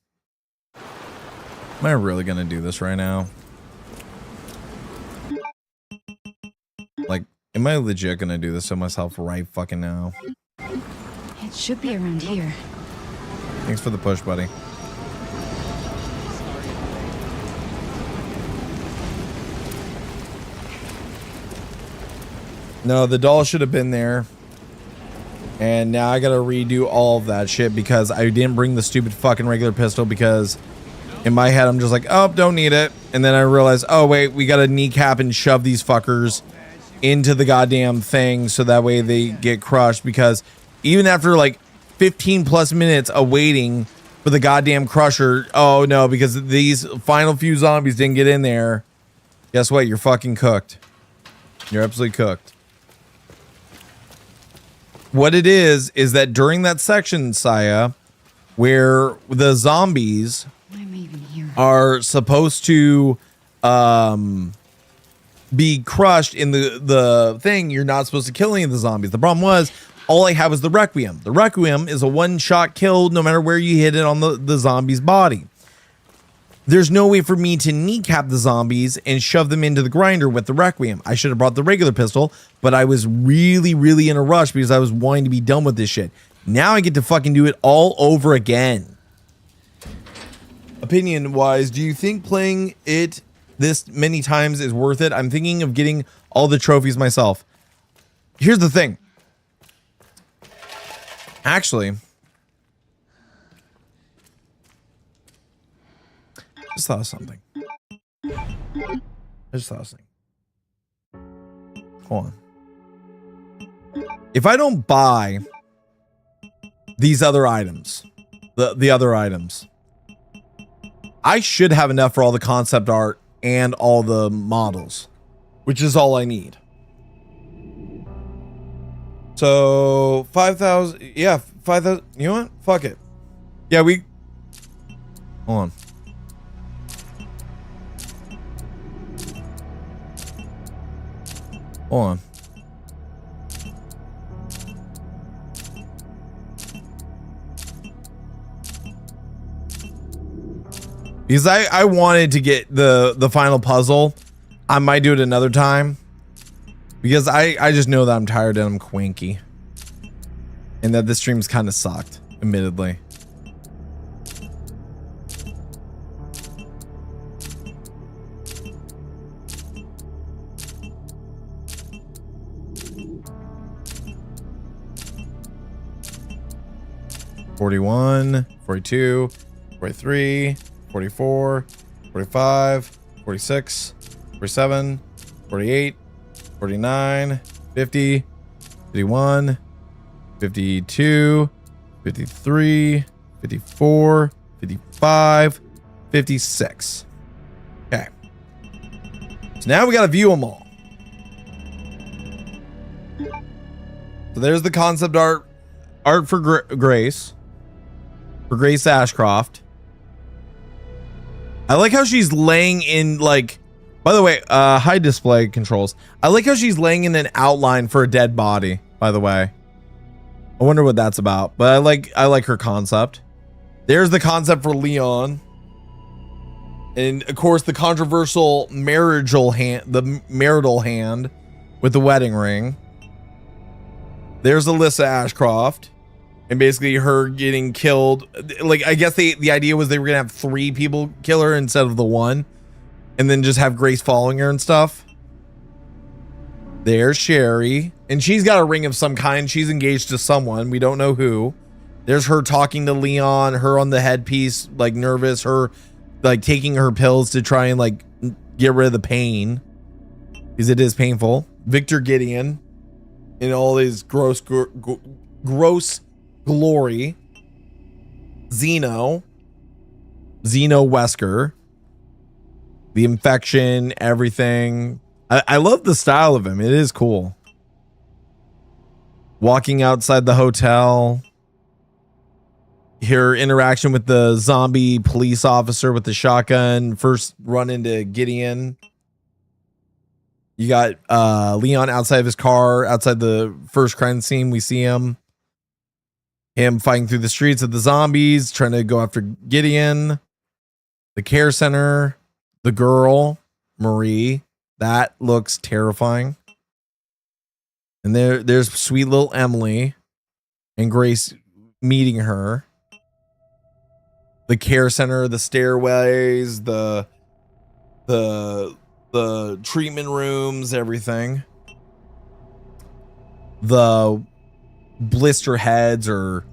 Am I really gonna do this right now? Like, am I legit gonna do this to myself right fucking now? It should be around here. Thanks for the push, buddy. No, the doll should have been there. And now I gotta redo all of that shit because I didn't bring the stupid fucking regular pistol because in my head I'm just like, oh, don't need it. And then I realized, oh wait, we gotta kneecap and shove these fuckers into the goddamn thing so that way they get crushed, because even after like 15 plus minutes of waiting for the goddamn crusher, oh no, because these final few zombies didn't get in there, guess what? You're fucking cooked. You're absolutely cooked. What it is that during that section, Saya, where the zombies are supposed to be crushed in the thing, you're not supposed to kill any of the zombies. The problem was, all I had was the Requiem. The Requiem is a one-shot kill no matter where you hit it on the zombie's body. There's no way for me to kneecap the zombies and shove them into the grinder with the Requiem. I should have brought the regular pistol, but I was really, really in a rush because I was wanting to be done with this shit. Now I get to fucking do it all over again. Opinion-wise, do you think playing it this many times is worth it? I'm thinking of getting all the trophies myself. Here's the thing. Actually, I just thought of something. Hold on. If I don't buy these other items, the other items, I should have enough for all the concept art and all the models, which is all I need. So 5,000, yeah, 5,000. You know what? Fuck it. Yeah, hold on. Hold on. Because I wanted to get the final puzzle. I might do it another time. Because I just know that I'm tired and I'm quinky. And that this stream's kind of sucked, admittedly. 41, 42, 43, 44, 45, 46, 47, 48, 49, 50, 51, 52, 53, 54, 55, 56. Okay. So now we got to view them all. So there's the concept art for Grace Ashcroft. I like how she's laying in, like, by the way, high display controls. I like how she's laying in an outline for a dead body, by the way. I wonder what that's about, but I like her concept. There's the concept for Leon. And of course the controversial marital hand with the wedding ring. There's Alyssa Ashcroft. And basically her getting killed. Like, I guess the idea was they were gonna have 3 people kill her instead of the 1. And then just have Grace following her and stuff. There's Sherry. And she's got a ring of some kind. She's engaged to someone. We don't know who. There's her talking to Leon. Her on the headpiece, like nervous. Her like taking her pills to try and like get rid of the pain. Because it is painful. Victor Gideon. In all his gross glory. Zeno Wesker. The infection, everything. I love the style of him. It is cool. Walking outside the hotel. Her interaction with the zombie police officer with the shotgun. First run into Gideon. You got Leon outside of his car. Outside the first crime scene, we see him fighting through the streets of the zombies, trying to go after Gideon. The care center. The girl, Marie, that looks terrifying. And there's sweet little Emily and Grace meeting her. The care center, the stairways, the treatment rooms, everything. The blister heads or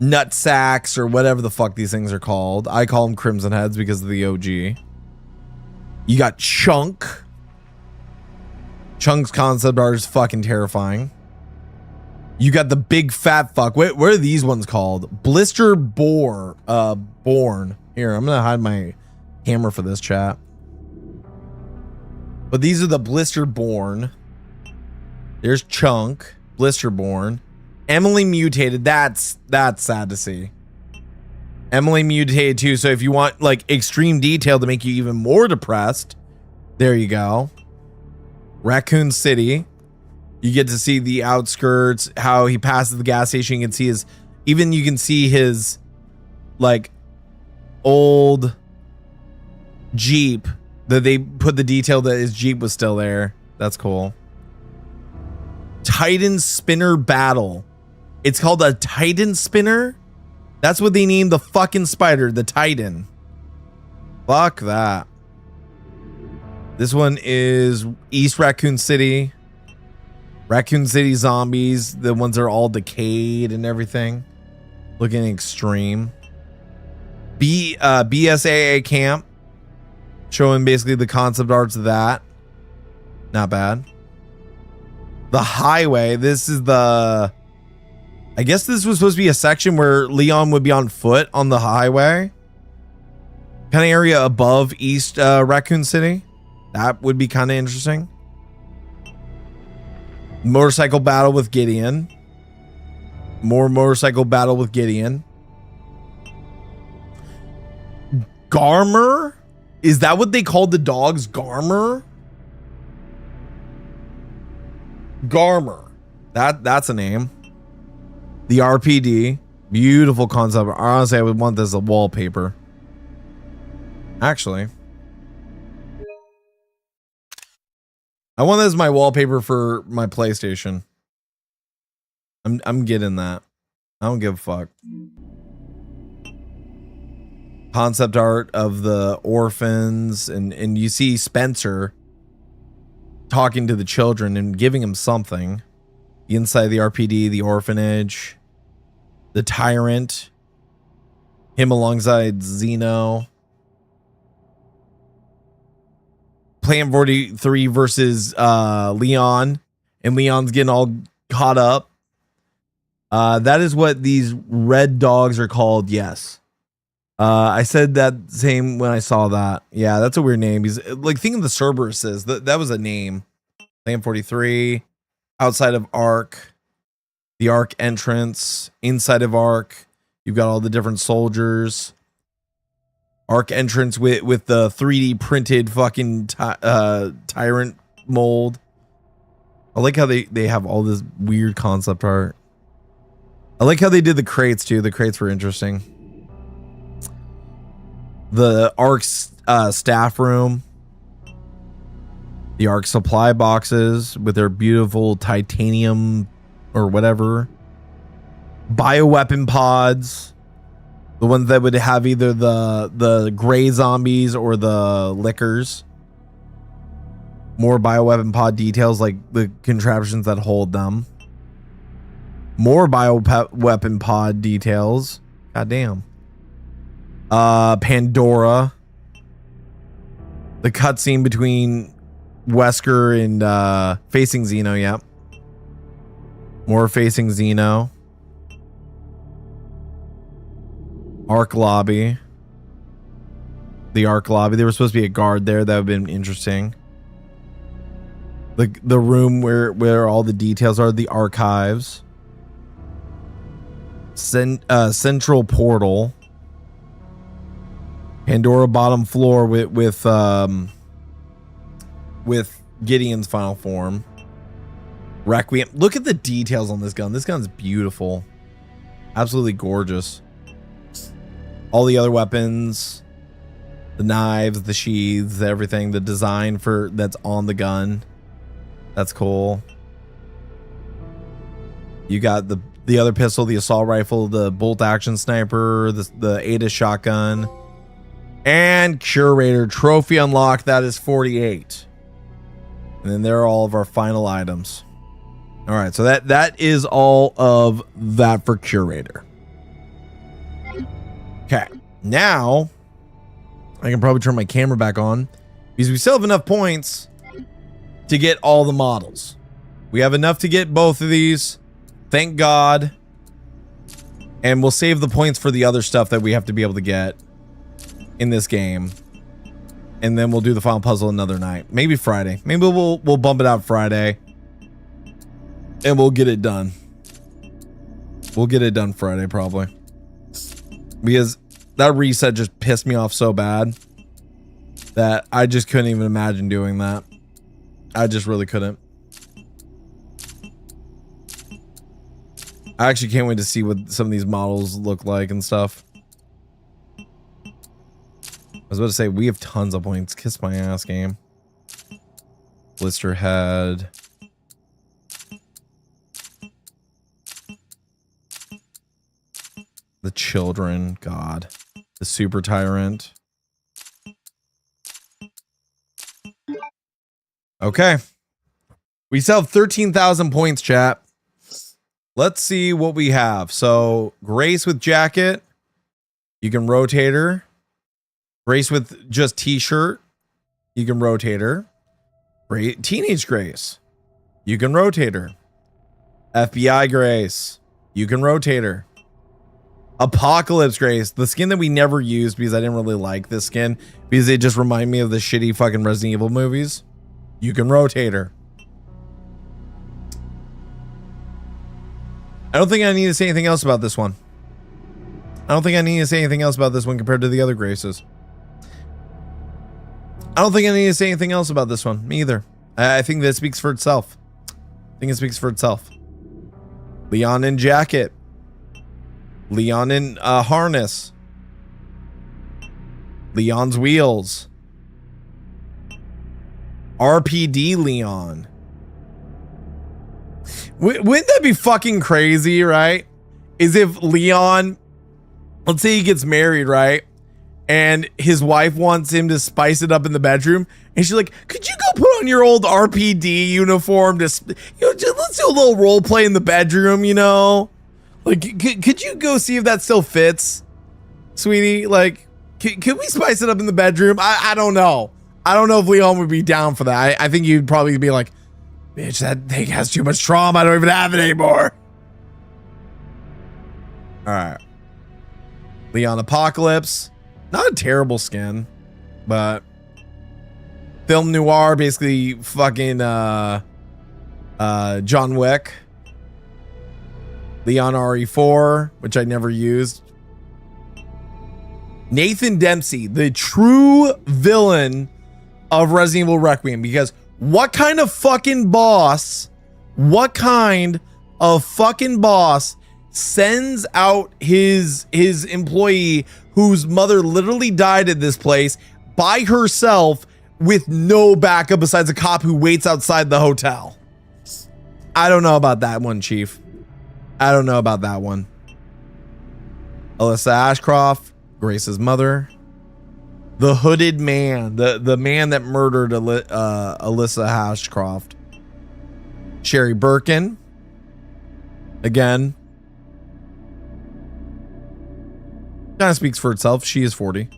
nut sacks or whatever the fuck these things are called. I call them crimson heads because of the OG. You got Chunk. Chunk's concept art is fucking terrifying. You got the big fat fuck. What are these ones called? Blister Born. Here, I'm gonna hide my camera for this chat. But these are the Blister Born. There's Chunk. Blister Born. Emily mutated. That's sad to see. Emily mutated too, so if you want like extreme detail to make you even more depressed, there you go. Raccoon City. You get to see the outskirts, how he passes the gas station. You can see you can see his like old Jeep that they put the detail that his Jeep was still there. That's cool. Titan Spinner Battle. It's called a Titan Spinner? That's what they named the fucking spider, the Titan. Fuck that. This one is East Raccoon City. Raccoon City zombies. The ones that are all decayed and everything. Looking extreme. BSAA camp. Showing basically the concept arts of that. Not bad. The highway. This is the... I guess this was supposed to be a section where Leon would be on foot on the highway. Kind of area above East Raccoon City. That would be kind of interesting. Motorcycle battle with Gideon. More motorcycle battle with Gideon. Garmer? Is that what they called the dogs? Garmer? Garmer. That's a name. The RPD. Beautiful concept. Honestly, I would want this as a wallpaper. Actually. I want this as my wallpaper for my PlayStation. I'm getting that. I don't give a fuck. Concept art of the orphans, and you see Spencer talking to the children and giving them something. The inside of the RPD, the orphanage, the tyrant, Him alongside Zeno. Plan 43 versus Leon. And Leon's getting all caught up. That is what these red dogs are called, yes. I said that same when I saw that. Yeah, that's a weird name. He's like, think of the Cerberuses. That was a name. Plan 43. Outside of Ark. The Ark entrance. Inside of Ark. You've got all the different soldiers. Ark entrance with the 3D printed fucking tyrant mold. I like how they have all this weird concept art. I like how they did the crates too. The crates were interesting. The Ark's staff room. The Ark supply boxes with their beautiful titanium or whatever. Bioweapon pods. The ones that would have either the gray zombies or the lickers. More bioweapon pod details, like the contraptions that hold them. More bioweapon pod details. God damn. Pandora. The cutscene between Wesker and facing Zeno, yep. More facing Zeno. Ark lobby. The Ark lobby. There was supposed to be a guard there. That would have been interesting. The room where all the details are. The archives. Central portal. Pandora bottom floor with Gideon's final form. Requiem. Look at the details on this gun. This gun's beautiful. Absolutely gorgeous. All the other weapons, the knives, the sheaths, everything, the design for that's on the gun. That's cool. You got the other pistol, the assault rifle, the bolt action sniper, the ADA shotgun, and Curator trophy unlocked. That is 48. And then there are all of our final items. All right, so that is all of that for Curator. Okay, now I can probably turn my camera back on because we still have enough points to get all the models. We have enough to get both of these. Thank God. And we'll save the points for the other stuff that we have to be able to get in this game. And then we'll do the final puzzle another night. Maybe Friday. Maybe we'll bump it out Friday. And we'll get it done. We'll get it done Friday probably. Because that reset just pissed me off so bad that I just couldn't even imagine doing that. I just really couldn't. I actually can't wait to see what some of these models look like and stuff. I was about to say, we have tons of points. Kiss my ass, game. Blister head. The children, God. The super tyrant. Okay. We still have 13,000 points, chat. Let's see what we have. So, Grace with jacket. You can rotate her. Grace with just t-shirt. You can rotate her. Teenage Grace. You can rotate her. FBI Grace. You can rotate her. Apocalypse Grace, the skin that we never used because I didn't really like this skin because it just reminded me of the shitty fucking Resident Evil movies. You can rotate her. I don't think I need to say anything else about this one. I don't think I need to say anything else about this one compared to the other Graces. I don't think I need to say anything else about this one. Me either. I think that speaks for itself. I think it speaks for itself. Leon in jacket. Leon in harness. Leon's wheels. RPD Leon. Wouldn't that be fucking crazy, right? Is if Leon, let's say he gets married, right? And his wife wants him to spice it up in the bedroom. And she's like, could you go put on your old RPD uniform to, let's do a little role play in the bedroom, you know? Like, could you go see if that still fits? sweetie? Like, can we spice it up in the bedroom? I don't know. I don't know if Leon would be down for that. I think you'd probably be like, bitch, that thing has too much trauma. I don't even have it anymore. All right. Leon Apocalypse. Not a terrible skin, but film noir, basically fucking John Wick. Leon RE4, which I never used. Nathan Dempsey, the true villain of Resident Evil Requiem, because what kind of fucking boss sends out his employee whose mother literally died at this place by herself with no backup besides a cop who waits outside the hotel? I don't know about that one, Chief. I don't know about that one. Alyssa Ashcroft, Grace's mother. The hooded man, the man that murdered Alyssa Ashcroft. Sherry Birkin. Again. Kind of speaks for itself. She is 40.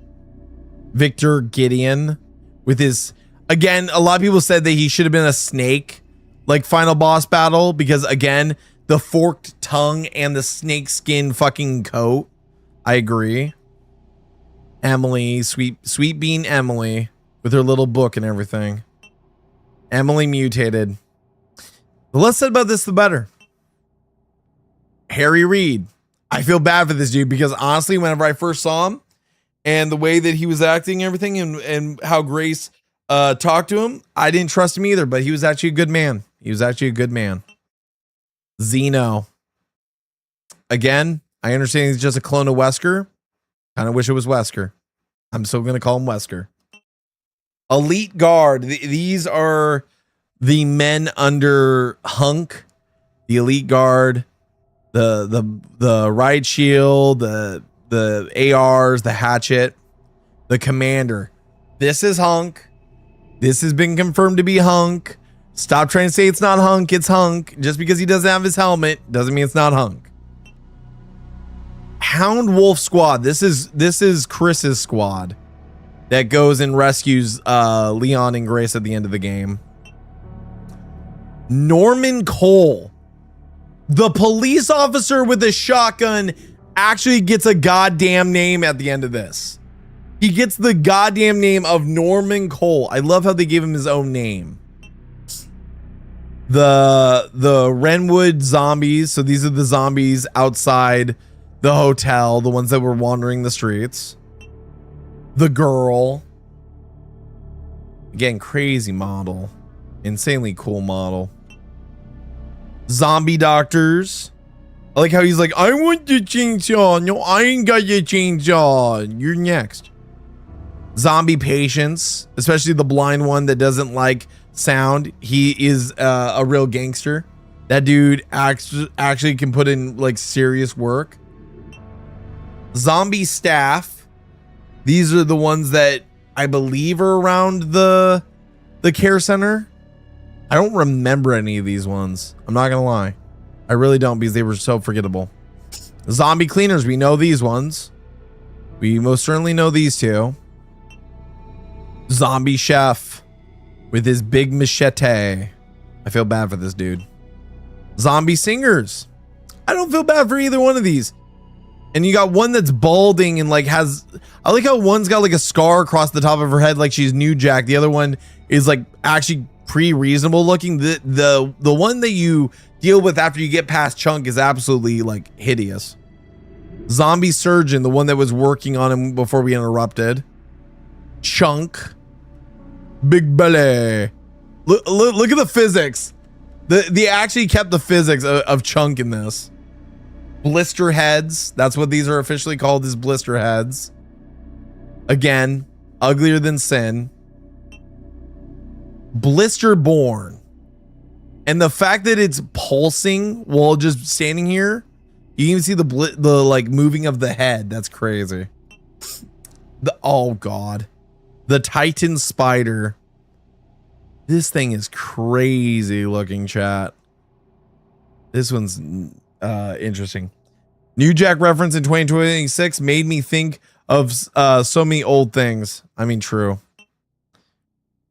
Victor Gideon with his, again, a lot of people said that he should have been a snake, like final boss battle, because again, the forked tongue and the snake skin fucking coat. I agree. Emily, sweet bean Emily, with her little book and everything. Emily mutated. The less said about this, the better. Harry Reid. I feel bad for this dude because honestly, whenever I first saw him and the way that he was acting and everything and how Grace talked to him, I didn't trust him either, but he was actually a good man. He was actually a good man. Zeno. Again, I understand he's just a clone of Wesker. Kind of wish it was Wesker. I'm still going to call him Wesker. Elite Guard. These are the men under Hunk. The Elite Guard. The riot shield. The ARs. The hatchet. The commander. This is Hunk. This has been confirmed to be Hunk. Stop trying to say it's not Hunk. It's Hunk. Just because he doesn't have his helmet doesn't mean it's not Hunk. Hound Wolf Squad. This is Chris's squad that goes and rescues Leon and Grace at the end of the game. Norman Cole, the police officer with a shotgun, actually gets a goddamn name at the end of this. He gets the goddamn name of Norman Cole. I love how they gave him his own name. The Renwood zombies. So these are the zombies outside the hotel, the ones that were wandering the streets. The girl. Again, crazy model. Insanely cool model. Zombie doctors. I like how he's like, I want the chainsaw. No, I ain't got your chainsaw. You're next. Zombie patients, especially the blind one that doesn't like sound. He is a real gangster. That dude actually can put in like serious work. Zombie staff. These are the ones that I believe are around the care center. I don't remember any of these ones. I'm not gonna lie. I really don't, because they were so forgettable. Zombie cleaners. We know these ones. We most certainly know these two. Zombie chef with his big machete. I feel bad for this dude. Zombie singers. I don't feel bad for either one of these. And you got one that's balding and like has, I like how one's got like a scar across the top of her head like she's New Jack. The other one is like actually pretty reasonable looking. The one that you deal with after you get past Chunk is absolutely like hideous. Zombie surgeon, the one that was working on him before we interrupted. Chunk. Big belly. Look at the physics. They actually kept the physics of Chunk in this. Blister heads. That's what these are officially called, is blister heads. Again, uglier than sin. Blister born. And the fact that it's pulsing while just standing here, you can even see the like moving of the head. That's crazy. Oh god. The Titan spider. This thing is crazy looking, chat. This one's interesting. New Jack reference in 2026 made me think of so many old things. I mean, true.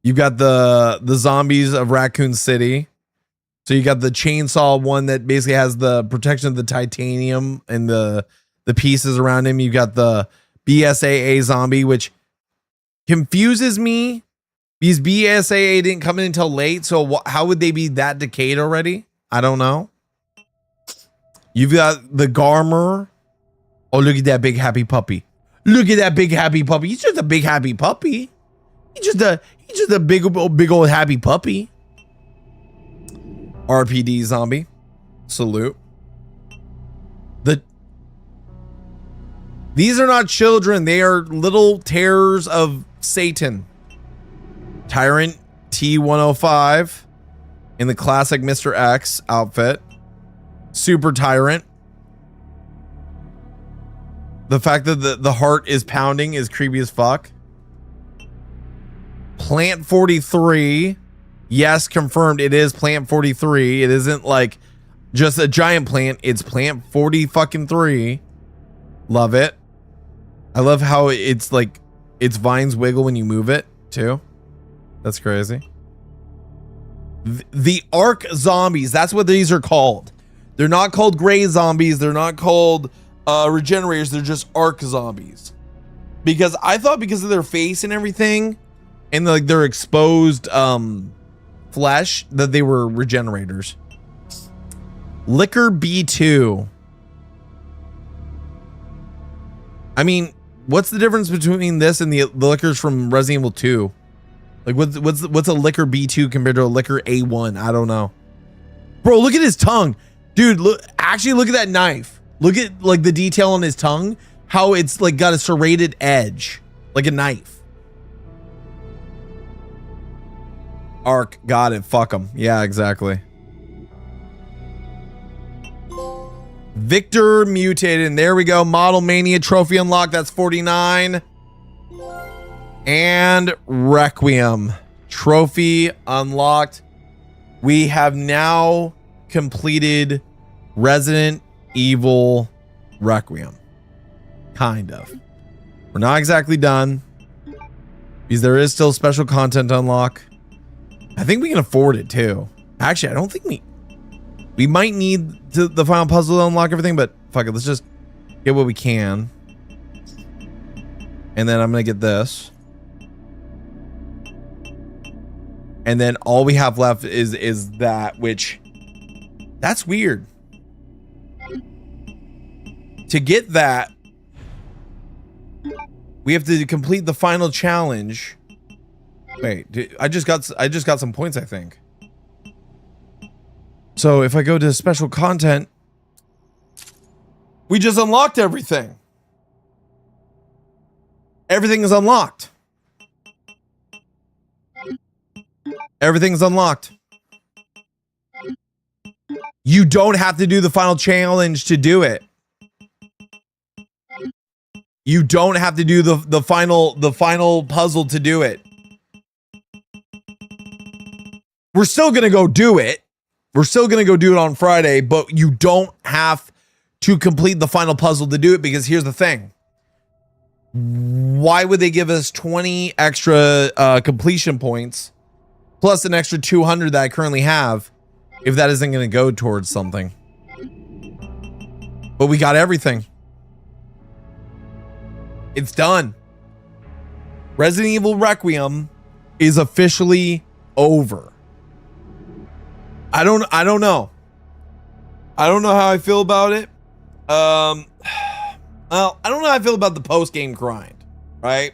You've got the zombies of Raccoon City. So you got the chainsaw one that basically has the protection of the titanium and the pieces around him. You've got the BSAA zombie, which confuses me because BSAA didn't come in until late. So how would they be that decayed already? I don't know. You've got the Garmer. Oh, look at that big happy puppy. Look at that big happy puppy. He's just a big happy puppy. He's just a big old happy puppy. RPD zombie. Salute. These are not children. They are little terrors of Satan. Tyrant T105 in the classic Mr. X outfit. Super Tyrant. The fact that the heart is pounding is creepy as fuck. Plant 43. Yes, confirmed. It is Plant 43. It isn't like just a giant plant. It's Plant 40 fucking 3. Love it. I love how it's like its vines wiggle when you move it too. That's crazy. The Ark zombies. That's what these are called. They're not called gray zombies. They're not called regenerators. They're just Ark zombies. Because I thought because of their face and everything and like their exposed flesh that they were regenerators. Liquor B2. I mean, what's the difference between this and the liquors from Resident Evil 2? Like what's a liquor B2 compared to a liquor A1? I don't know. Bro, look at his tongue. Dude, look at that knife. Look at like the detail on his tongue, how it's like got a serrated edge, like a knife. Ark, got it. Fuck him. Yeah, exactly. Victor mutated, and there we go. Model Mania trophy unlocked. That's 49. And Requiem trophy unlocked. We have now completed Resident Evil Requiem. Kind of. We're not exactly done because there is still special content to unlock. I think we can afford it too. Actually, I don't think we might need the final puzzle to unlock everything, but fuck it, let's just get what we can. And then I'm gonna get this. And then all we have left is that, which that's weird. To get that, we have to complete the final challenge. Wait, I just got some points, I think. So if I go to special content, we just unlocked everything. Everything is unlocked. Everything's unlocked. You don't have to do the final challenge to do it. You don't have to do the final puzzle to do it. We're still gonna go do it. We're still gonna go do it on Friday, but you don't have to complete the final puzzle to do it, because here's the thing. Why would they give us 20 extra completion points plus an extra 200 that I currently have if that isn't gonna go towards something? But we got everything. It's done. Resident Evil Requiem is officially over. I don't know. I don't know how I feel about it. Well, I don't know how I feel about the post-game grind, right?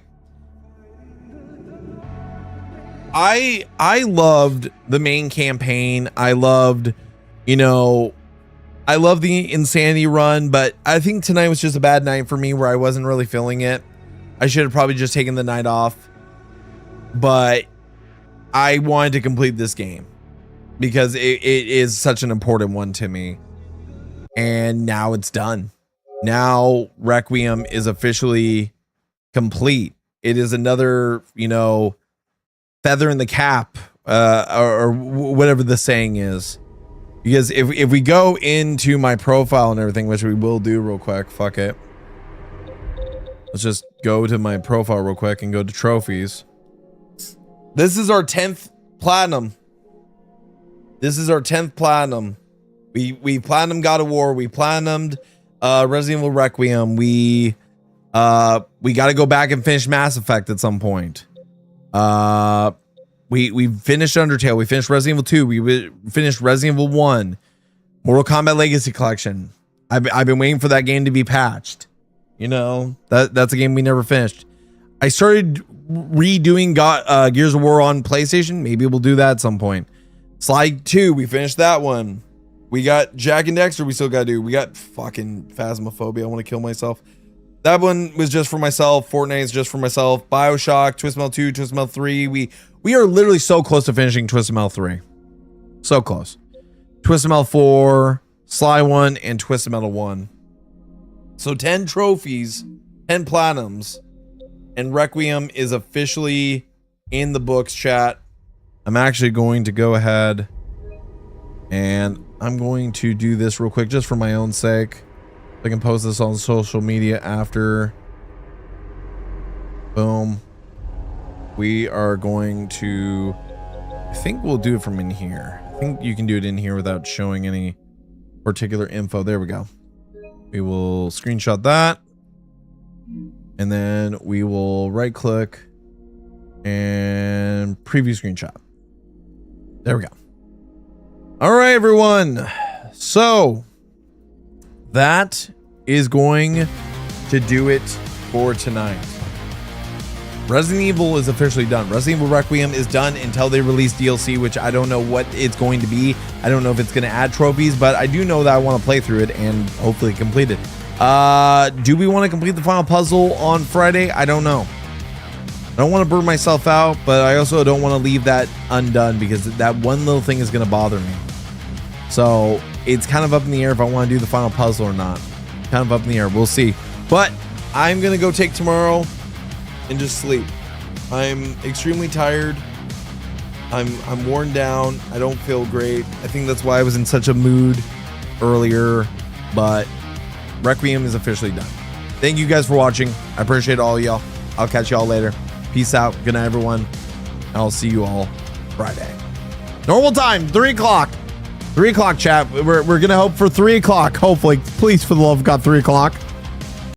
I loved the main campaign. I loved, I love the Insanity run, but I think tonight was just a bad night for me where I wasn't really feeling it. I should have probably just taken the night off, but I wanted to complete this game because it is such an important one to me. And now it's done. Now Requiem is officially complete. It is another, feather in the cap, or whatever the saying is. Because if we go into my profile and everything, which we will do real quick, fuck it. Let's just go to my profile real quick and go to trophies. This is our 10th platinum. This is our 10th platinum. We platinum God of War. We platinumed Resident Evil Requiem. We got to go back and finish Mass Effect at some point. We finished Undertale. We finished Resident Evil 2. We finished Resident Evil 1. Mortal Kombat Legacy Collection. I've been waiting for that game to be patched. You know, that's a game we never finished. I started redoing Gears of War on PlayStation. Maybe we'll do that at some point. Slide 2, we finished that one. We got Jack and Dexter we still gotta do. We got fucking Phasmophobia. I want to kill myself. That one was just for myself. Fortnite is just for myself. Bioshock, Twisted Metal 2, Twisted Metal 3. We are literally so close to finishing Twisted Metal 3. So close. Twisted Metal 4, Sly 1, and Twisted Metal 1. So 10 trophies, 10 platinums, and Requiem is officially in the books, chat. I'm actually going to go ahead and I'm going to do this real quick just for my own sake. I can post this on social media after. Boom. We are going to, I think we'll do it from in here. I think you can do it in here without showing any particular info. There we go. We will screenshot that. And then we will right click and preview screenshot. There we go. All right, everyone. So that is going to do it for tonight. Resident Evil is officially done. Resident Evil Requiem is done until they release DLC, which I don't know what it's going to be. I don't know if it's going to add trophies, but I do know that I want to play through it and hopefully complete it. Do we want to complete the final puzzle on Friday? I don't know. I don't want to burn myself out, but I also don't want to leave that undone because that one little thing is going to bother me. So it's kind of up in the air if I want to do the final puzzle or not. Kind of up in the air. We'll see. But I'm going to go take tomorrow and just sleep. I'm extremely tired. I'm worn down. I don't feel great. I think that's why I was in such a mood earlier, but Requiem is officially done. Thank you guys for watching. I appreciate all y'all. I'll catch y'all later. Peace out. Good night, everyone. I'll see you all Friday. Normal time, 3 o'clock. 3 o'clock, chat. We're going to hope for 3 o'clock. Hopefully. Please, for the love of God, 3 o'clock.